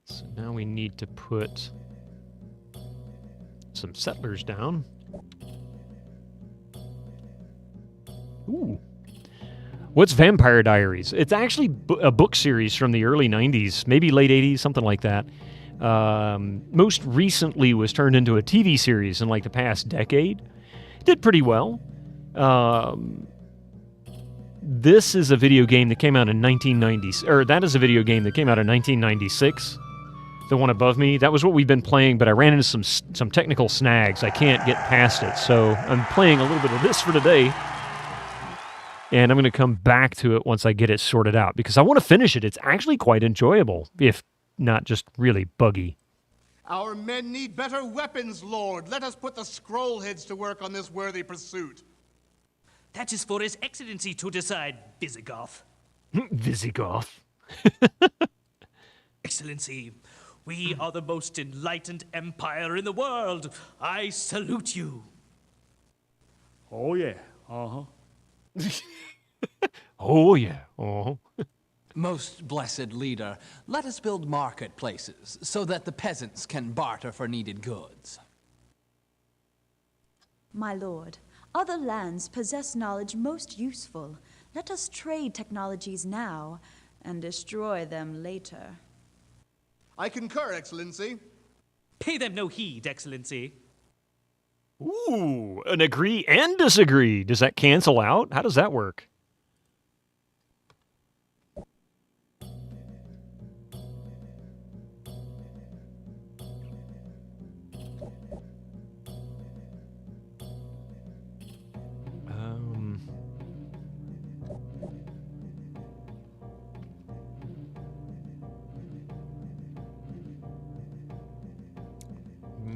Speaker 1: So now we need to put some settlers down. Ooh. What's Vampire Diaries? It's actually a book series from the early 90s, maybe late 80s, something like that. Most recently was turned into a TV series in like the past decade. Did pretty well. This is a video game that came out in 1990, or that is a video game that came out in 1996. The one above me, that was what we've been playing, but I ran into some technical snags. I can't get past it, so I'm playing a little bit of this for today. And I'm going to come back to it once I get it sorted out, because I want to finish it. It's actually quite enjoyable, if not just really buggy.
Speaker 18: Our men need better weapons, Lord. Let us put the scrollheads to work on this worthy pursuit.
Speaker 20: That is for His Excellency to decide, Visigoth.
Speaker 1: Visigoth.
Speaker 20: Excellency, we are the most enlightened empire in the world. I salute you.
Speaker 3: Oh, yeah. Uh-huh.
Speaker 1: Oh, yeah. Uh-huh.
Speaker 21: Most blessed leader, let us build marketplaces so that the peasants can barter for needed goods.
Speaker 22: My lord, other lands possess knowledge most useful. Let us trade technologies now and destroy them later.
Speaker 18: I concur, Excellency.
Speaker 20: Pay them no heed, Excellency.
Speaker 1: Ooh, an agree and disagree. Does that cancel out? How does that work?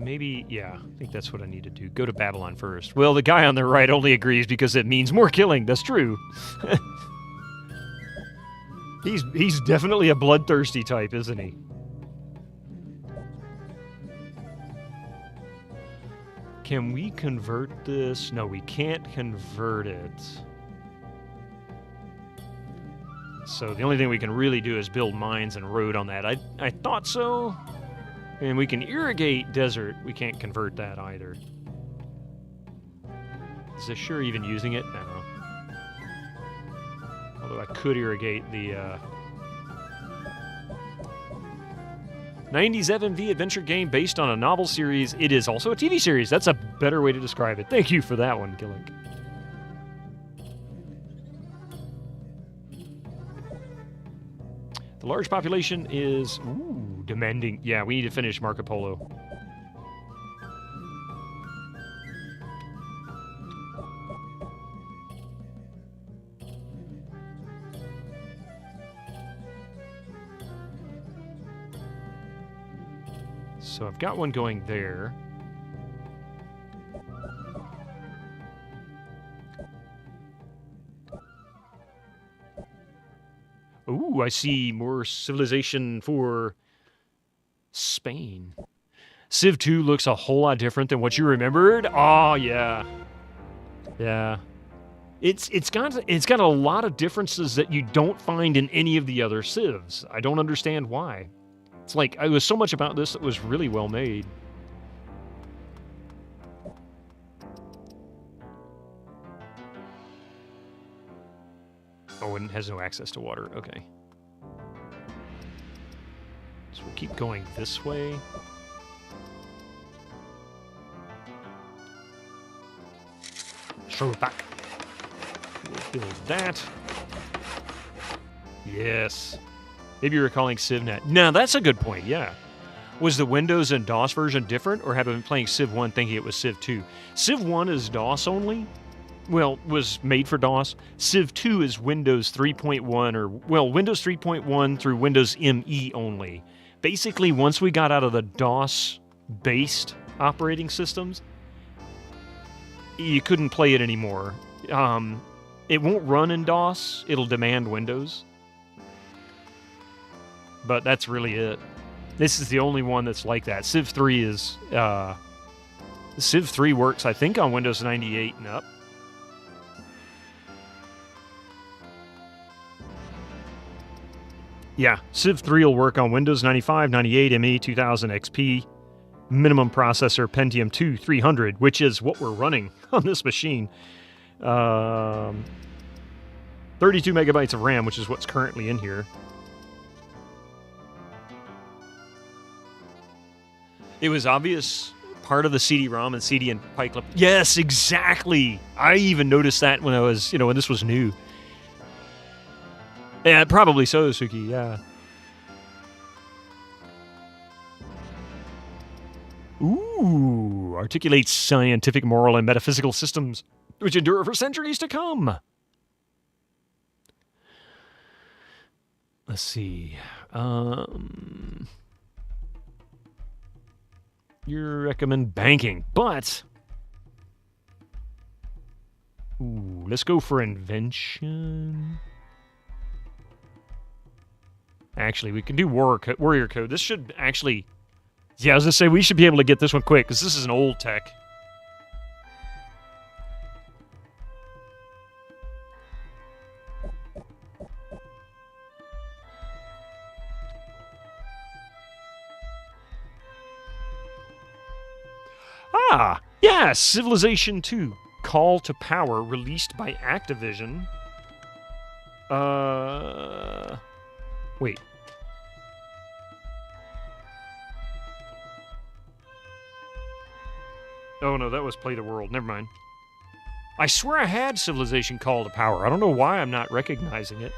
Speaker 1: maybe, yeah, I think that's what I need to do. Go to Babylon first. Well, the guy on the right only agrees because it means more killing. That's true. He's definitely a bloodthirsty type, isn't he? Can we convert this? No, we can't convert it. So the only thing we can really do is build mines and road on that. I thought so. And we can irrigate desert. We can't convert that either. Is this sure even using it? No. Although I could irrigate the 90s FMV adventure game based on a novel series. It is also a TV series. That's a better way to describe it. Thank you for that one, Gillick. The large population is demanding. Yeah, we need to finish Marco Polo. So I've got one going there. Ooh, I see more civilization for Spain. Civ 2 looks a whole lot different than what you remembered. Oh, yeah. Yeah. It's got a lot of differences that you don't find in any of the other Civs. I don't understand why. It's like, it was so much about this that was really well made. Oh, and it has no access to water. Okay. So we'll keep going this way. Show back. We'll build that. Yes. Maybe you're recalling CivNet. Now, that's a good point, yeah. Was the Windows and DOS version different, or have I been playing Civ 1 thinking it was Civ 2? Civ 1 is DOS only. Well, was made for DOS. Civ 2 is Windows 3.1, or, well, Windows 3.1 through Windows ME only. Basically, once we got out of the DOS-based operating systems, you couldn't play it anymore. It won't run in DOS. It'll demand Windows. But that's really it. This is the only one that's like that. Civ 3 is... Civ 3 works, I think, on Windows 98 and up. Yeah, Civ 3 will work on Windows 95, 98, ME, 2000 XP, minimum processor Pentium 2 300, which is what we're running on this machine. 32 megabytes of RAM, which is what's currently in here. It was obvious part of the CD-ROM and CD and pipe clip. Yes, exactly. I even noticed that when I was, when this was new. Yeah, probably so, Suki, yeah. Ooh, articulates scientific, moral, and metaphysical systems which endure for centuries to come. Let's see. You recommend banking, but... Ooh, let's go for invention. Actually, we can do warrior code. This should actually... Yeah, I was going to say, we should be able to get this one quick, because this is an old tech. Ah, yeah, Civilization 2. Call to Power, released by Activision. Wait. Oh no, that was Play the World. Never mind. I swear I had Civilization Call to Power. I don't know why I'm not recognizing it.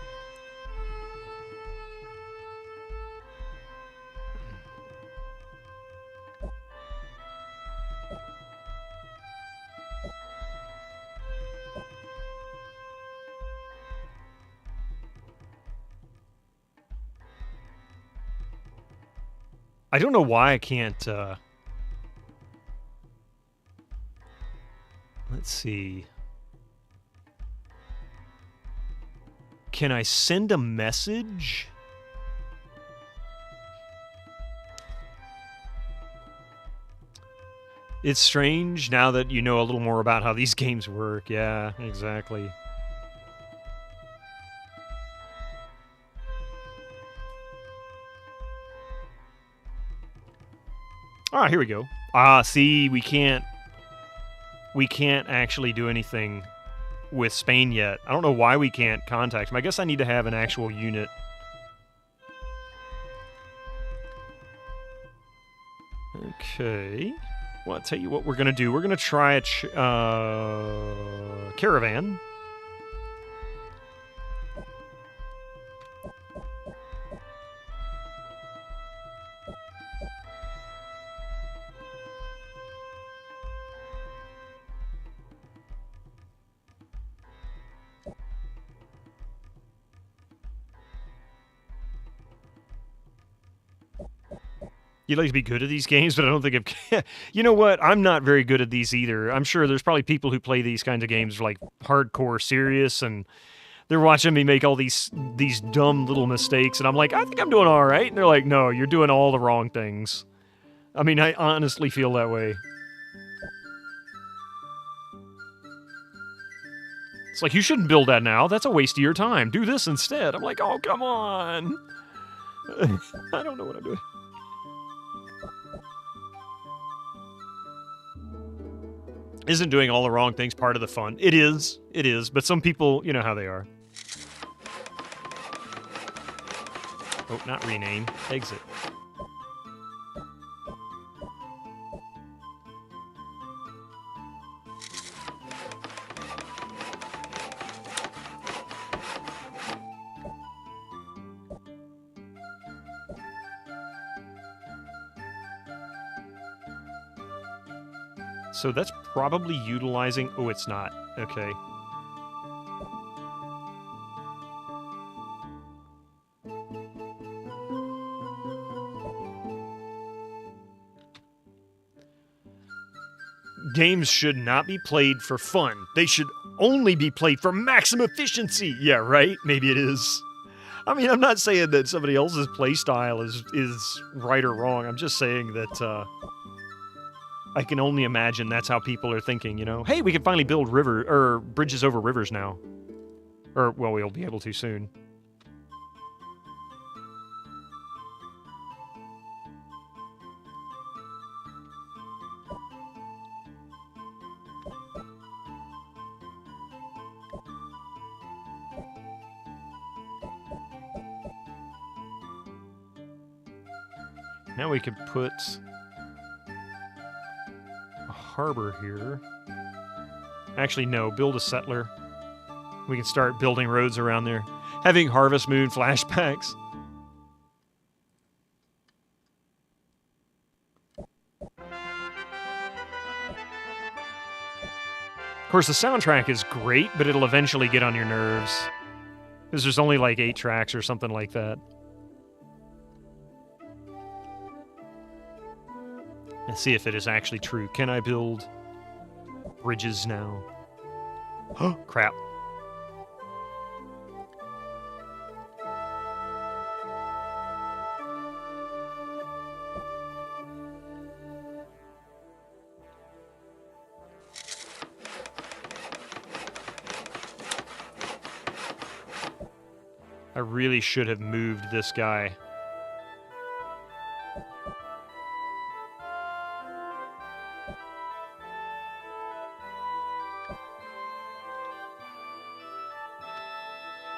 Speaker 1: I don't know why I can't Let's see. Can I send a message? It's strange now that you know a little more about how these games work. Yeah, exactly. Ah, here we go. Ah, see, we can't actually do anything with Spain yet. I don't know why we can't contact him. I guess I need to have an actual unit. Okay. Well, I'll tell you what we're going to do. We're going to try a caravan. You'd like to be good at these games, but I don't think I've... You know what? I'm not very good at these either. I'm sure there's probably people who play these kinds of games like hardcore serious, and they're watching me make all these dumb little mistakes, and I'm like, I think I'm doing all right. And they're like, no, you're doing all the wrong things. I mean, I honestly feel that way. It's like, you shouldn't build that now. That's a waste of your time. Do this instead. I'm like, oh, come on. I don't know what I'm doing. Isn't doing all the wrong things part of the fun? It is. It is. But some people, you know how they are. Oh, not rename. Exit. So that's probably utilizing... Oh, it's not. Okay. Games should not be played for fun. They should only be played for maximum efficiency. Yeah, right? Maybe it is. I mean, I'm not saying that somebody else's playstyle is right or wrong. I'm just saying that... I can only imagine that's how people are thinking, you know? Hey, we can finally build bridges over rivers now. Or, well, we'll be able to soon. Now we can put... harbor here. Actually, no. Build a settler. We can start building roads around there. Having Harvest Moon flashbacks. Of course, the soundtrack is great, but it'll eventually get on your nerves. Because there's only like 8 tracks or something like that. Let's see if it is actually true. Can I build bridges now? Oh, crap. I really should have moved this guy.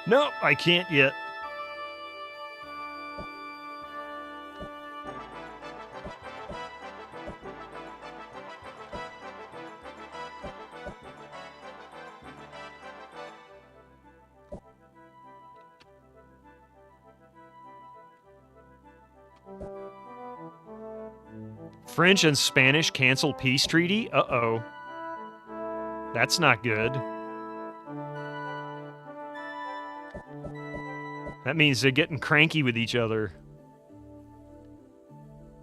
Speaker 1: No, I can't yet. French and Spanish cancel peace treaty? Uh-oh. That's not good. That means they're getting cranky with each other.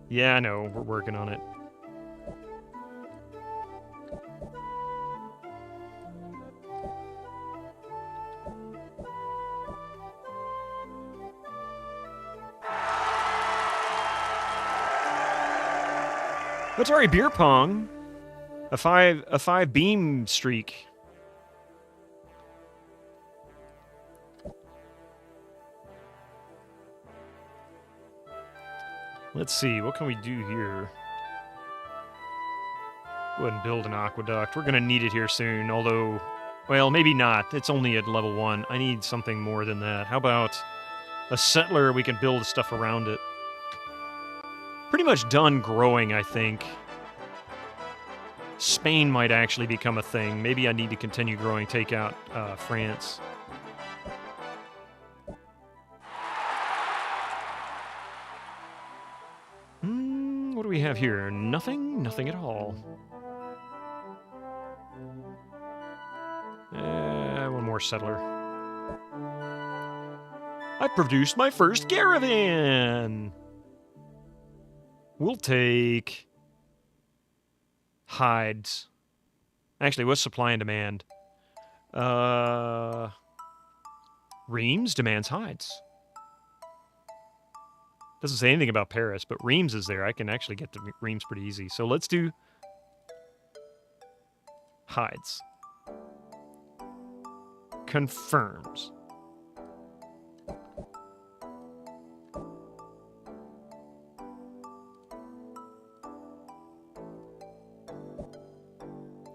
Speaker 1: Yeah, I know. We're working on it. Atari Beer Pong. A five beam streak. Let's see, what can we do here? Go ahead and build an aqueduct. We're going to need it here soon, although, well, maybe not. It's only at level 1. I need something more than that. How about a settler? We can build stuff around it. Pretty much done growing, I think. Spain might actually become a thing. Maybe I need to continue growing, take out France. What do we have here? Nothing? Nothing at all. One more settler. I produced my first caravan! We'll take hides. Actually, what's supply and demand? Reims demands hides. Doesn't say anything about Paris, but Reims is there. I can actually get to Reims pretty easy. So let's do hides. Confirms.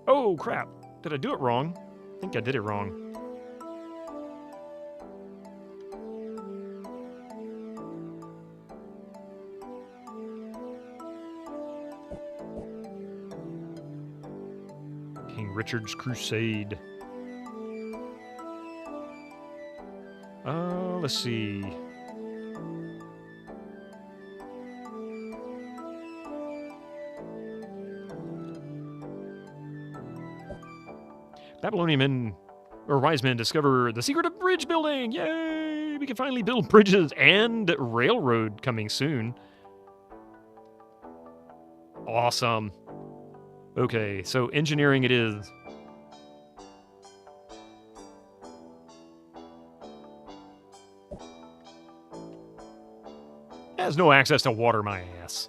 Speaker 1: Oh, crap. Did I do it wrong? I think I did it wrong. King Richard's Crusade. Let's see. Babylonian men, or wise men, discover the secret of bridge building. Yay! We can finally build bridges and railroad coming soon. Awesome. Okay, so engineering it is. Has no access to water, my ass.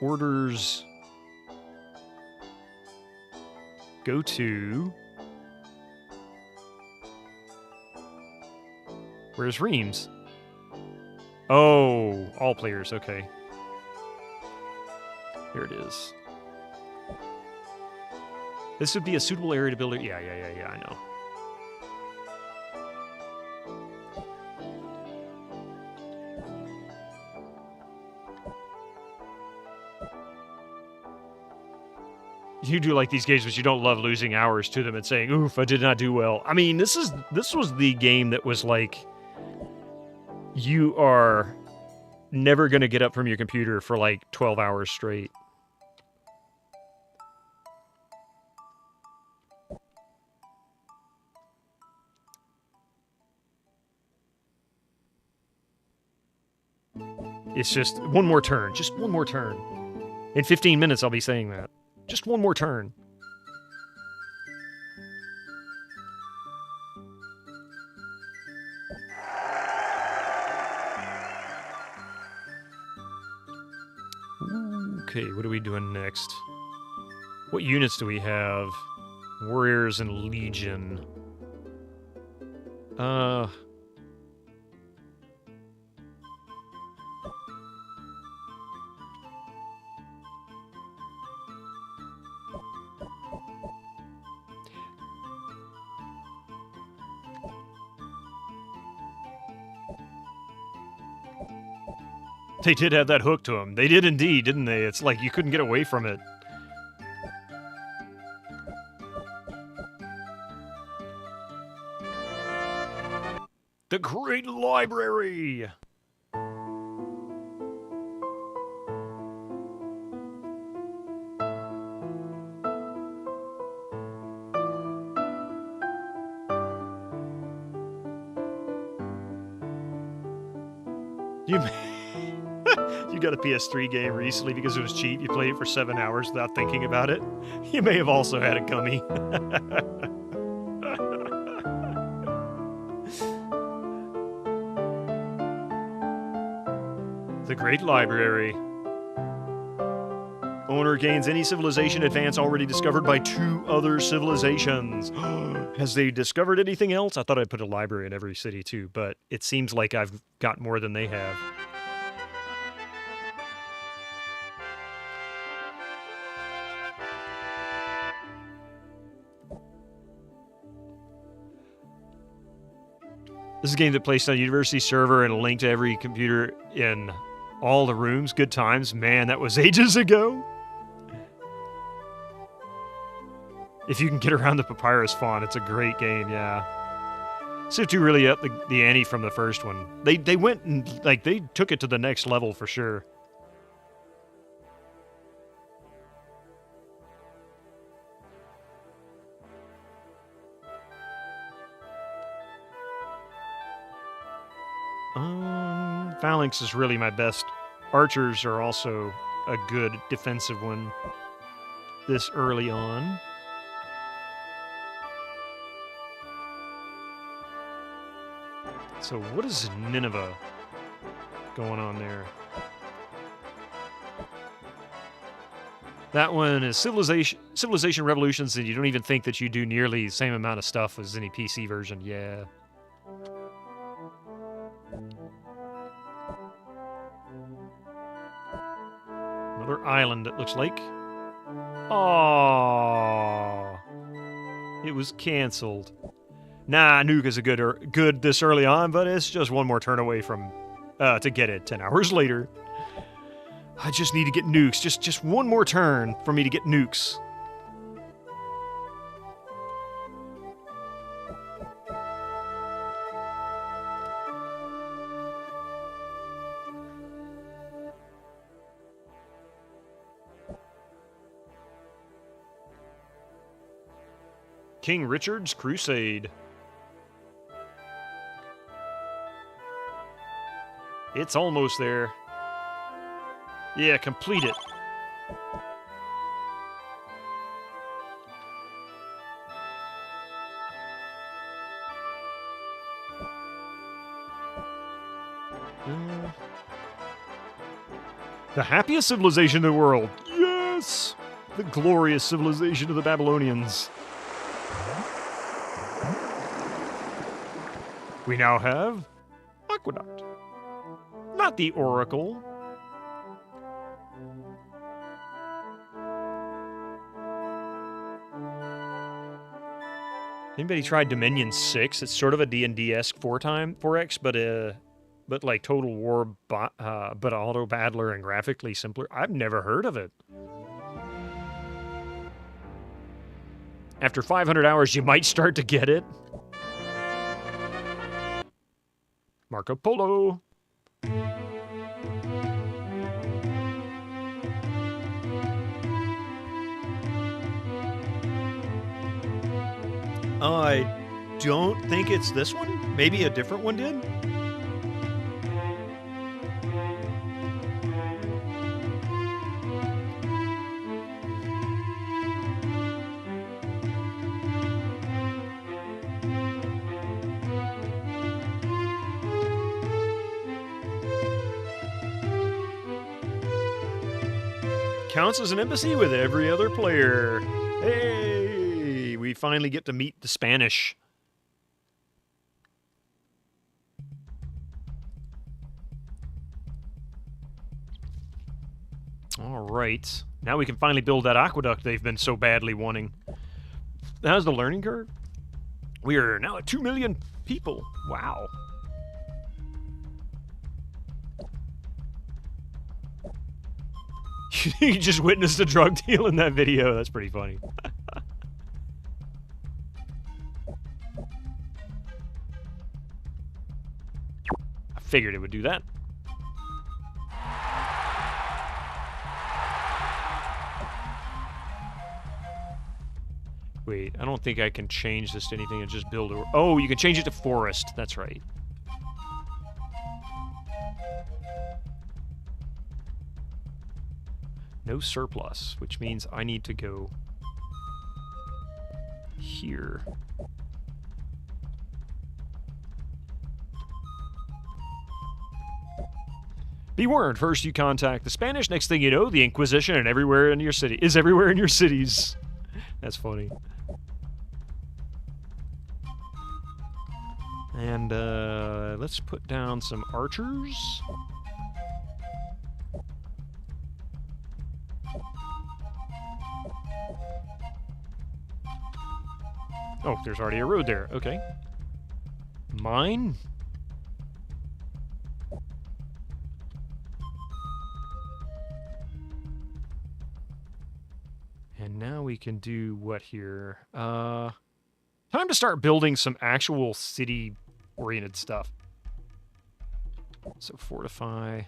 Speaker 1: Orders go to... Where's Reims? Oh, all players, okay. Here it is. This would be a suitable area to build it. Yeah, I know. You do like these games, but you don't love losing hours to them and saying, oof, I did not do well. I mean, this was the game that was like, you are never going to get up from your computer for like 12 hours straight. It's just one more turn. Just one more turn. In 15 minutes, I'll be saying that. Just one more turn. Okay, what are we doing next? What units do we have? Warriors and Legion. They did have that hook to them. They did indeed, didn't they? It's like you couldn't get away from it. The Great Library! You got a PS3 game recently because it was cheap. You played it for 7 hours without thinking about it. You may have also had a gummy. The Great Library. Owner gains any civilization advance already discovered by 2 other civilizations. Has they discovered anything else? I thought I'd put a library in every city too, but it seems like I've got more than they have. This is a game that placed on a university server and linked to every computer in all the rooms. Good times. Man, that was ages ago. If you can get around the Papyrus font, it's a great game, yeah. Civ 2 really upped the ante from the first one. They went and, like, they took it to the next level for sure. Phalanx is really my best. Archers are also a good defensive one this early on. So what is Nineveh going on there? That one is Civilization Revolutions, and you don't even think that you do nearly the same amount of stuff as any PC version. Yeah. Another island, it looks like. Aww. It was canceled. Nah, Nuke is a good this early on, but it's just one more turn away from to get it 10 hours later. I just need to get nukes. Just one more turn for me to get nukes. King Richard's Crusade. It's almost there. Yeah, complete it. The happiest civilization in the world. Yes! The glorious civilization of the Babylonians. We now have Aqueduct. Not the Oracle. Anybody tried Dominion 6? It's sort of a D&D-esque 4x, but like Total War, but auto-battler and graphically simpler. I've never heard of it. After 500 hours, you might start to get it. Marco Polo. I don't think it's this one. Maybe a different one did. Counts as an embassy with every other player. Hey, we finally get to meet the Spanish. All right. Now we can finally build that aqueduct they've been so badly wanting. How's the learning curve? We are now at 2 million people. Wow. You just witnessed a drug deal in that video. That's pretty funny. I figured it would do that. Wait, I don't think I can change this to anything and just build a... Oh, you can change it to forest. That's right. No surplus, which means I need to go here. Be warned, first you contact the Spanish, next thing you know, the Inquisition and everywhere in your city is everywhere in your cities. That's funny. And let's put down some archers. Oh, there's already a road there. Okay. Mine? And now we can do what here? Time to start building some actual city-oriented stuff. So fortify.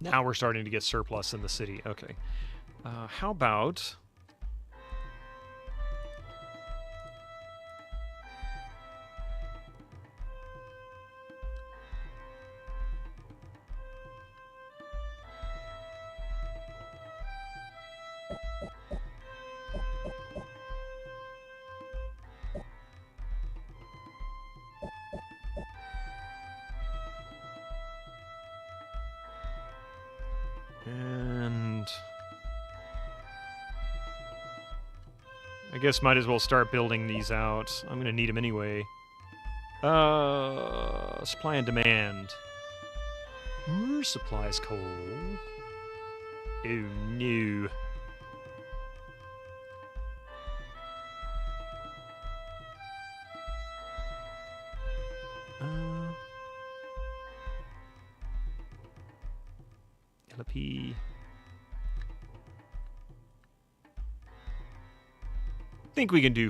Speaker 1: Now we're starting to get surplus in the city. Okay. How about... And I guess might as well start building these out. I'm going to need them anyway. Supply and demand. More supplies coal. Oh no. LP. Think we can do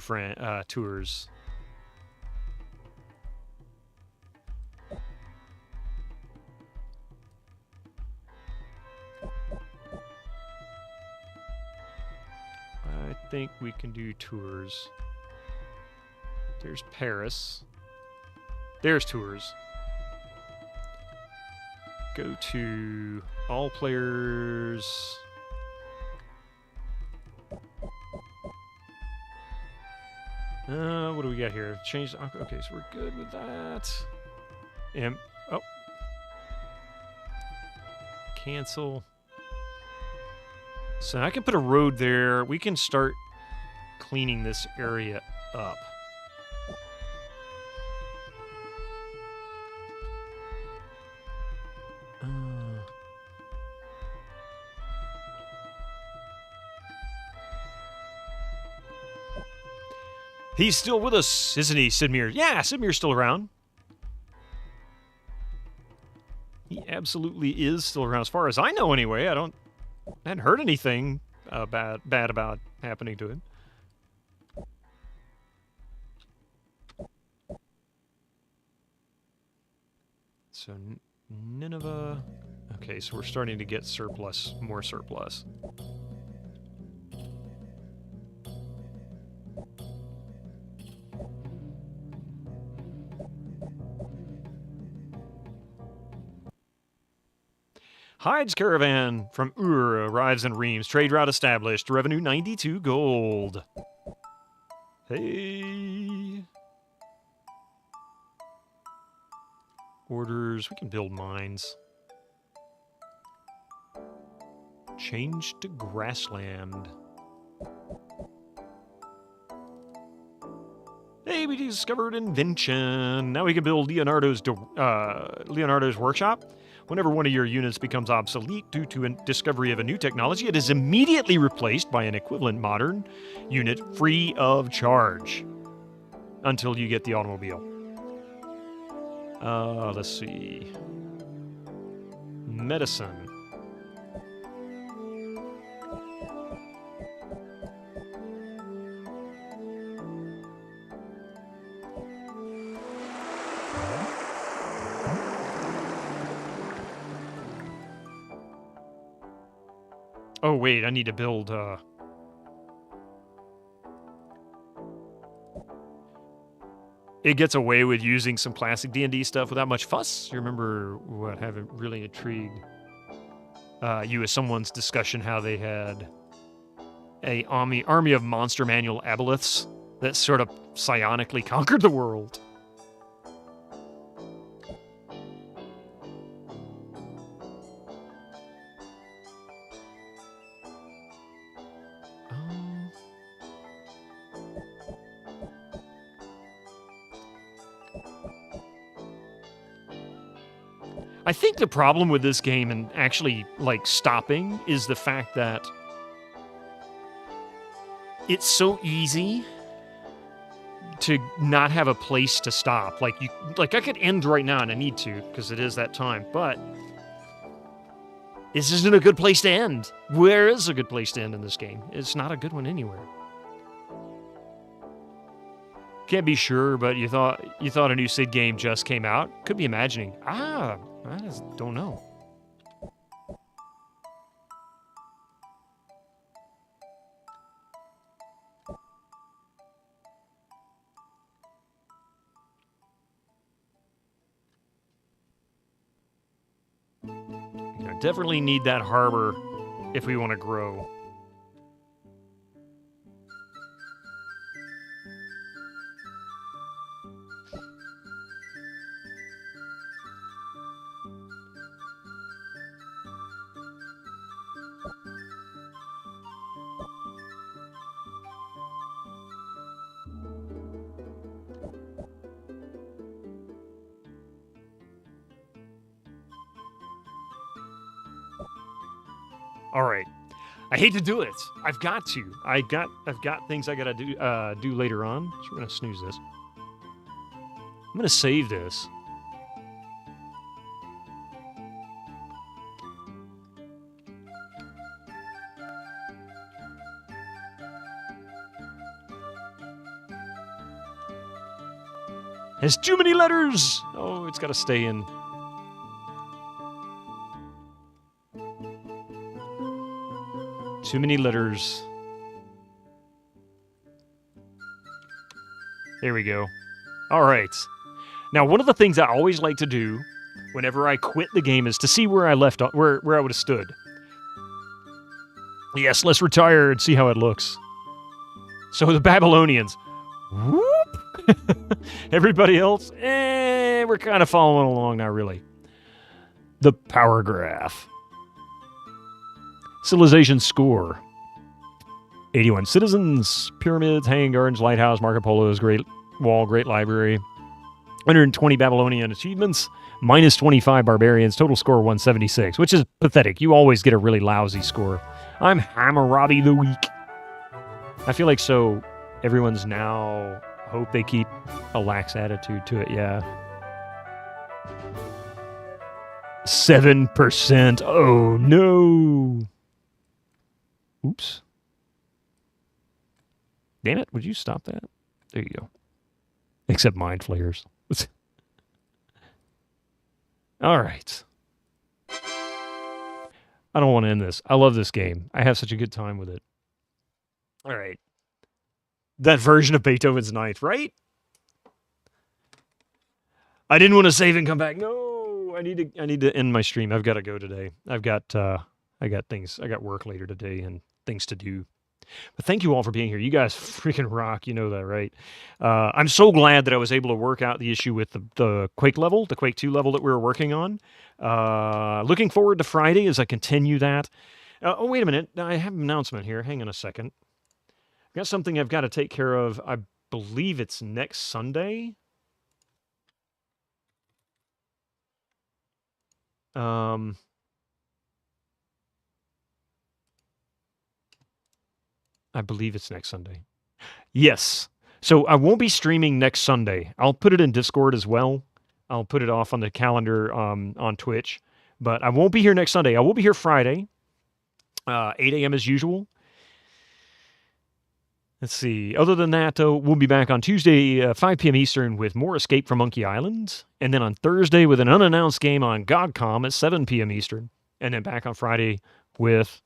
Speaker 1: tours. I think we can do tours. There's Paris. There's tours. Go to all players. What do we got here? Change. Okay, so we're good with that. Oh. Cancel. So I can put a road there. We can start cleaning this area up. He's still with us, isn't he, Sidmir? Yeah, Sidmir's still around. He absolutely is still around, as far as I know anyway. I hadn't heard anything bad about happening to him. So, Nineveh. Okay, so we're starting to get surplus, more surplus. Hyde's caravan from Ur arrives in Reims. Trade route established. Revenue 92 gold. Hey. Orders. We can build mines. Change to grassland. Hey, we discovered invention. Now we can build Leonardo's workshop. Whenever one of your units becomes obsolete due to a discovery of a new technology, it is immediately replaced by an equivalent modern unit free of charge until you get the automobile. Let's see. Medicine. Oh, wait, I need to build, It gets away with using some classic D&D stuff without much fuss. You remember what haven't really intrigued you with someone's discussion how they had a army of monster manual aboleths that sort of psionically conquered the world. I think the problem with this game and actually, like, stopping is the fact that it's so easy to not have a place to stop. Like, I could end right now, and I need to, because it is that time, but this isn't a good place to end. Where is a good place to end in this game? It's not a good one anywhere. Can't be sure, but you thought a new Sid game just came out? Could be imagining. I just don't know. Definitely need that harbor if we want to grow. All right. I hate to do it. I've got to. I've got things I gotta do later on. So we're gonna snooze this. I'm gonna save this. Has too many letters. Oh, it's gotta stay in. Too many letters. There we go. All right. Now, one of the things I always like to do whenever I quit the game is to see where I left off, where I would have stood. Yes, let's retire and see how it looks. So the Babylonians. Whoop! Everybody else, we're kind of following along now, really. The power graph. Civilization score. 81 citizens, pyramids, hanging gardens, lighthouse, Marco Polo's Great Wall, Great Library. 120 Babylonian achievements, minus 25 barbarians, total score 176, which is pathetic. You always get a really lousy score. I'm Hammurabi the Weak. I feel like so everyone's now hope they keep a lax attitude to it, yeah. 7%. Oh, no. Oops. Damn it, would you stop that? There you go. Except mind flayers. All right. I don't want to end this. I love this game. I have such a good time with it. All right. That version of Beethoven's Ninth, right? I didn't want to save and come back. No, I need to end my stream. I've got to go today. I got work later today and things to do. But thank you all for being here. You guys freaking rock. You know that, right? I'm so glad that I was able to work out the issue with the Quake level, the Quake 2 level that we were working on. Looking forward to Friday as I continue that. Oh, wait a minute. I have an announcement here. Hang on a second. I've got something I've got to take care of. I believe it's next Sunday. I believe it's next Sunday. Yes. So I won't be streaming next Sunday. I'll put it in Discord as well. I'll put it off on the calendar on Twitch. But I won't be here next Sunday. I will be here Friday, 8 a.m. as usual. Let's see. Other than that, though, we'll be back on Tuesday, 5 p.m. Eastern with more Escape from Monkey Island. And then on Thursday with an unannounced game on GodCom at 7 p.m. Eastern. And then back on Friday with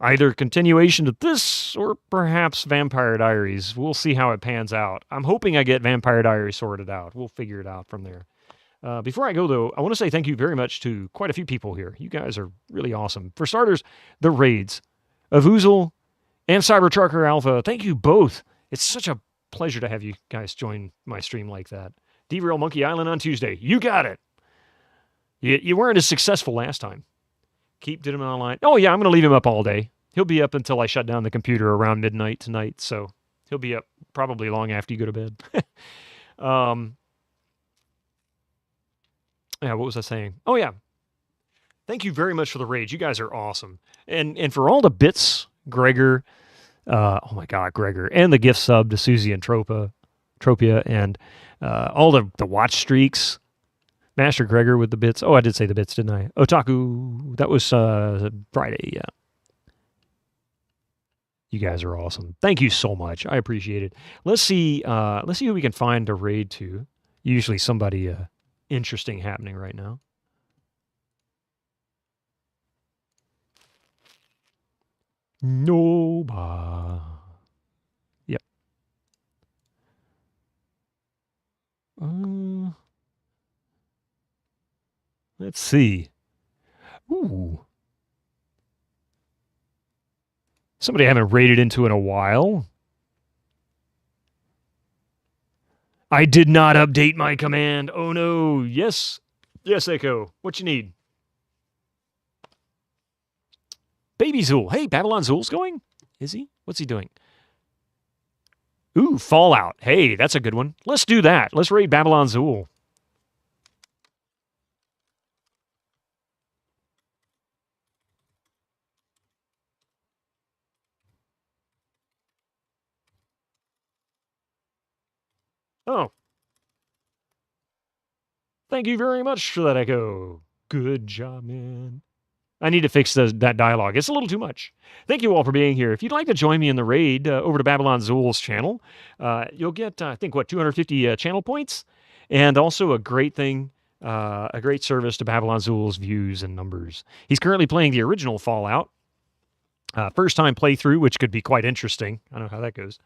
Speaker 1: either continuation of this or perhaps Vampire Diaries. We'll see how it pans out. I'm hoping I get Vampire Diaries sorted out. We'll figure it out from there. Before I go, though, I want to say thank you very much to quite a few people here. You guys are really awesome. For starters, the raids. Avuzel, And Cybertrucker Alpha, thank you both. It's such a pleasure to have you guys join my stream like that. Derail Monkey Island on Tuesday. You got it. You weren't as successful last time. Keep Didim online. Oh, yeah, I'm going to leave him up all day. He'll be up until I shut down the computer around midnight tonight, so he'll be up probably long after you go to bed. Yeah, what was I saying? Oh, yeah. Thank you very much for the raid. You guys are awesome. And for all the bits, Gregor, oh my God, Gregor, and the gift sub to Susie and Tropia, and all the watch streaks. Master Gregor with the bits. Oh, I did say the bits, didn't I? Otaku, that was Friday, yeah. You guys are awesome. Thank you so much. I appreciate it. Let's see who we can find to raid to. Usually somebody interesting happening right now. Nobody. Yep. Let's see. Ooh. Somebody I haven't raided into in a while. I did not update my command. Oh no. Yes. Yes, Echo. What you need? Baby Zool. Hey, Babylon Zool's going? Is he? What's he doing? Ooh, Fallout. Hey, that's a good one. Let's do that. Let's raid Babylon Zool. Oh. Thank you very much for that, Echo. Good job, man. I need to fix that dialogue. It's a little too much. Thank you all for being here. If you'd like to join me in the raid over to Babylon Zool's channel, you'll get, I think, 250 channel points, and also a great thing, a great service to Babylon Zool's views and numbers. He's currently playing the original Fallout. First-time playthrough, which could be quite interesting. I don't know how that goes.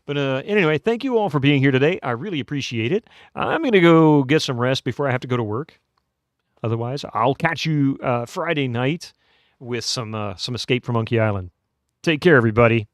Speaker 1: But anyway, thank you all for being here today. I really appreciate it. I'm going to go get some rest before I have to go to work. Otherwise, I'll catch you Friday night with some Escape from Monkey Island. Take care, everybody.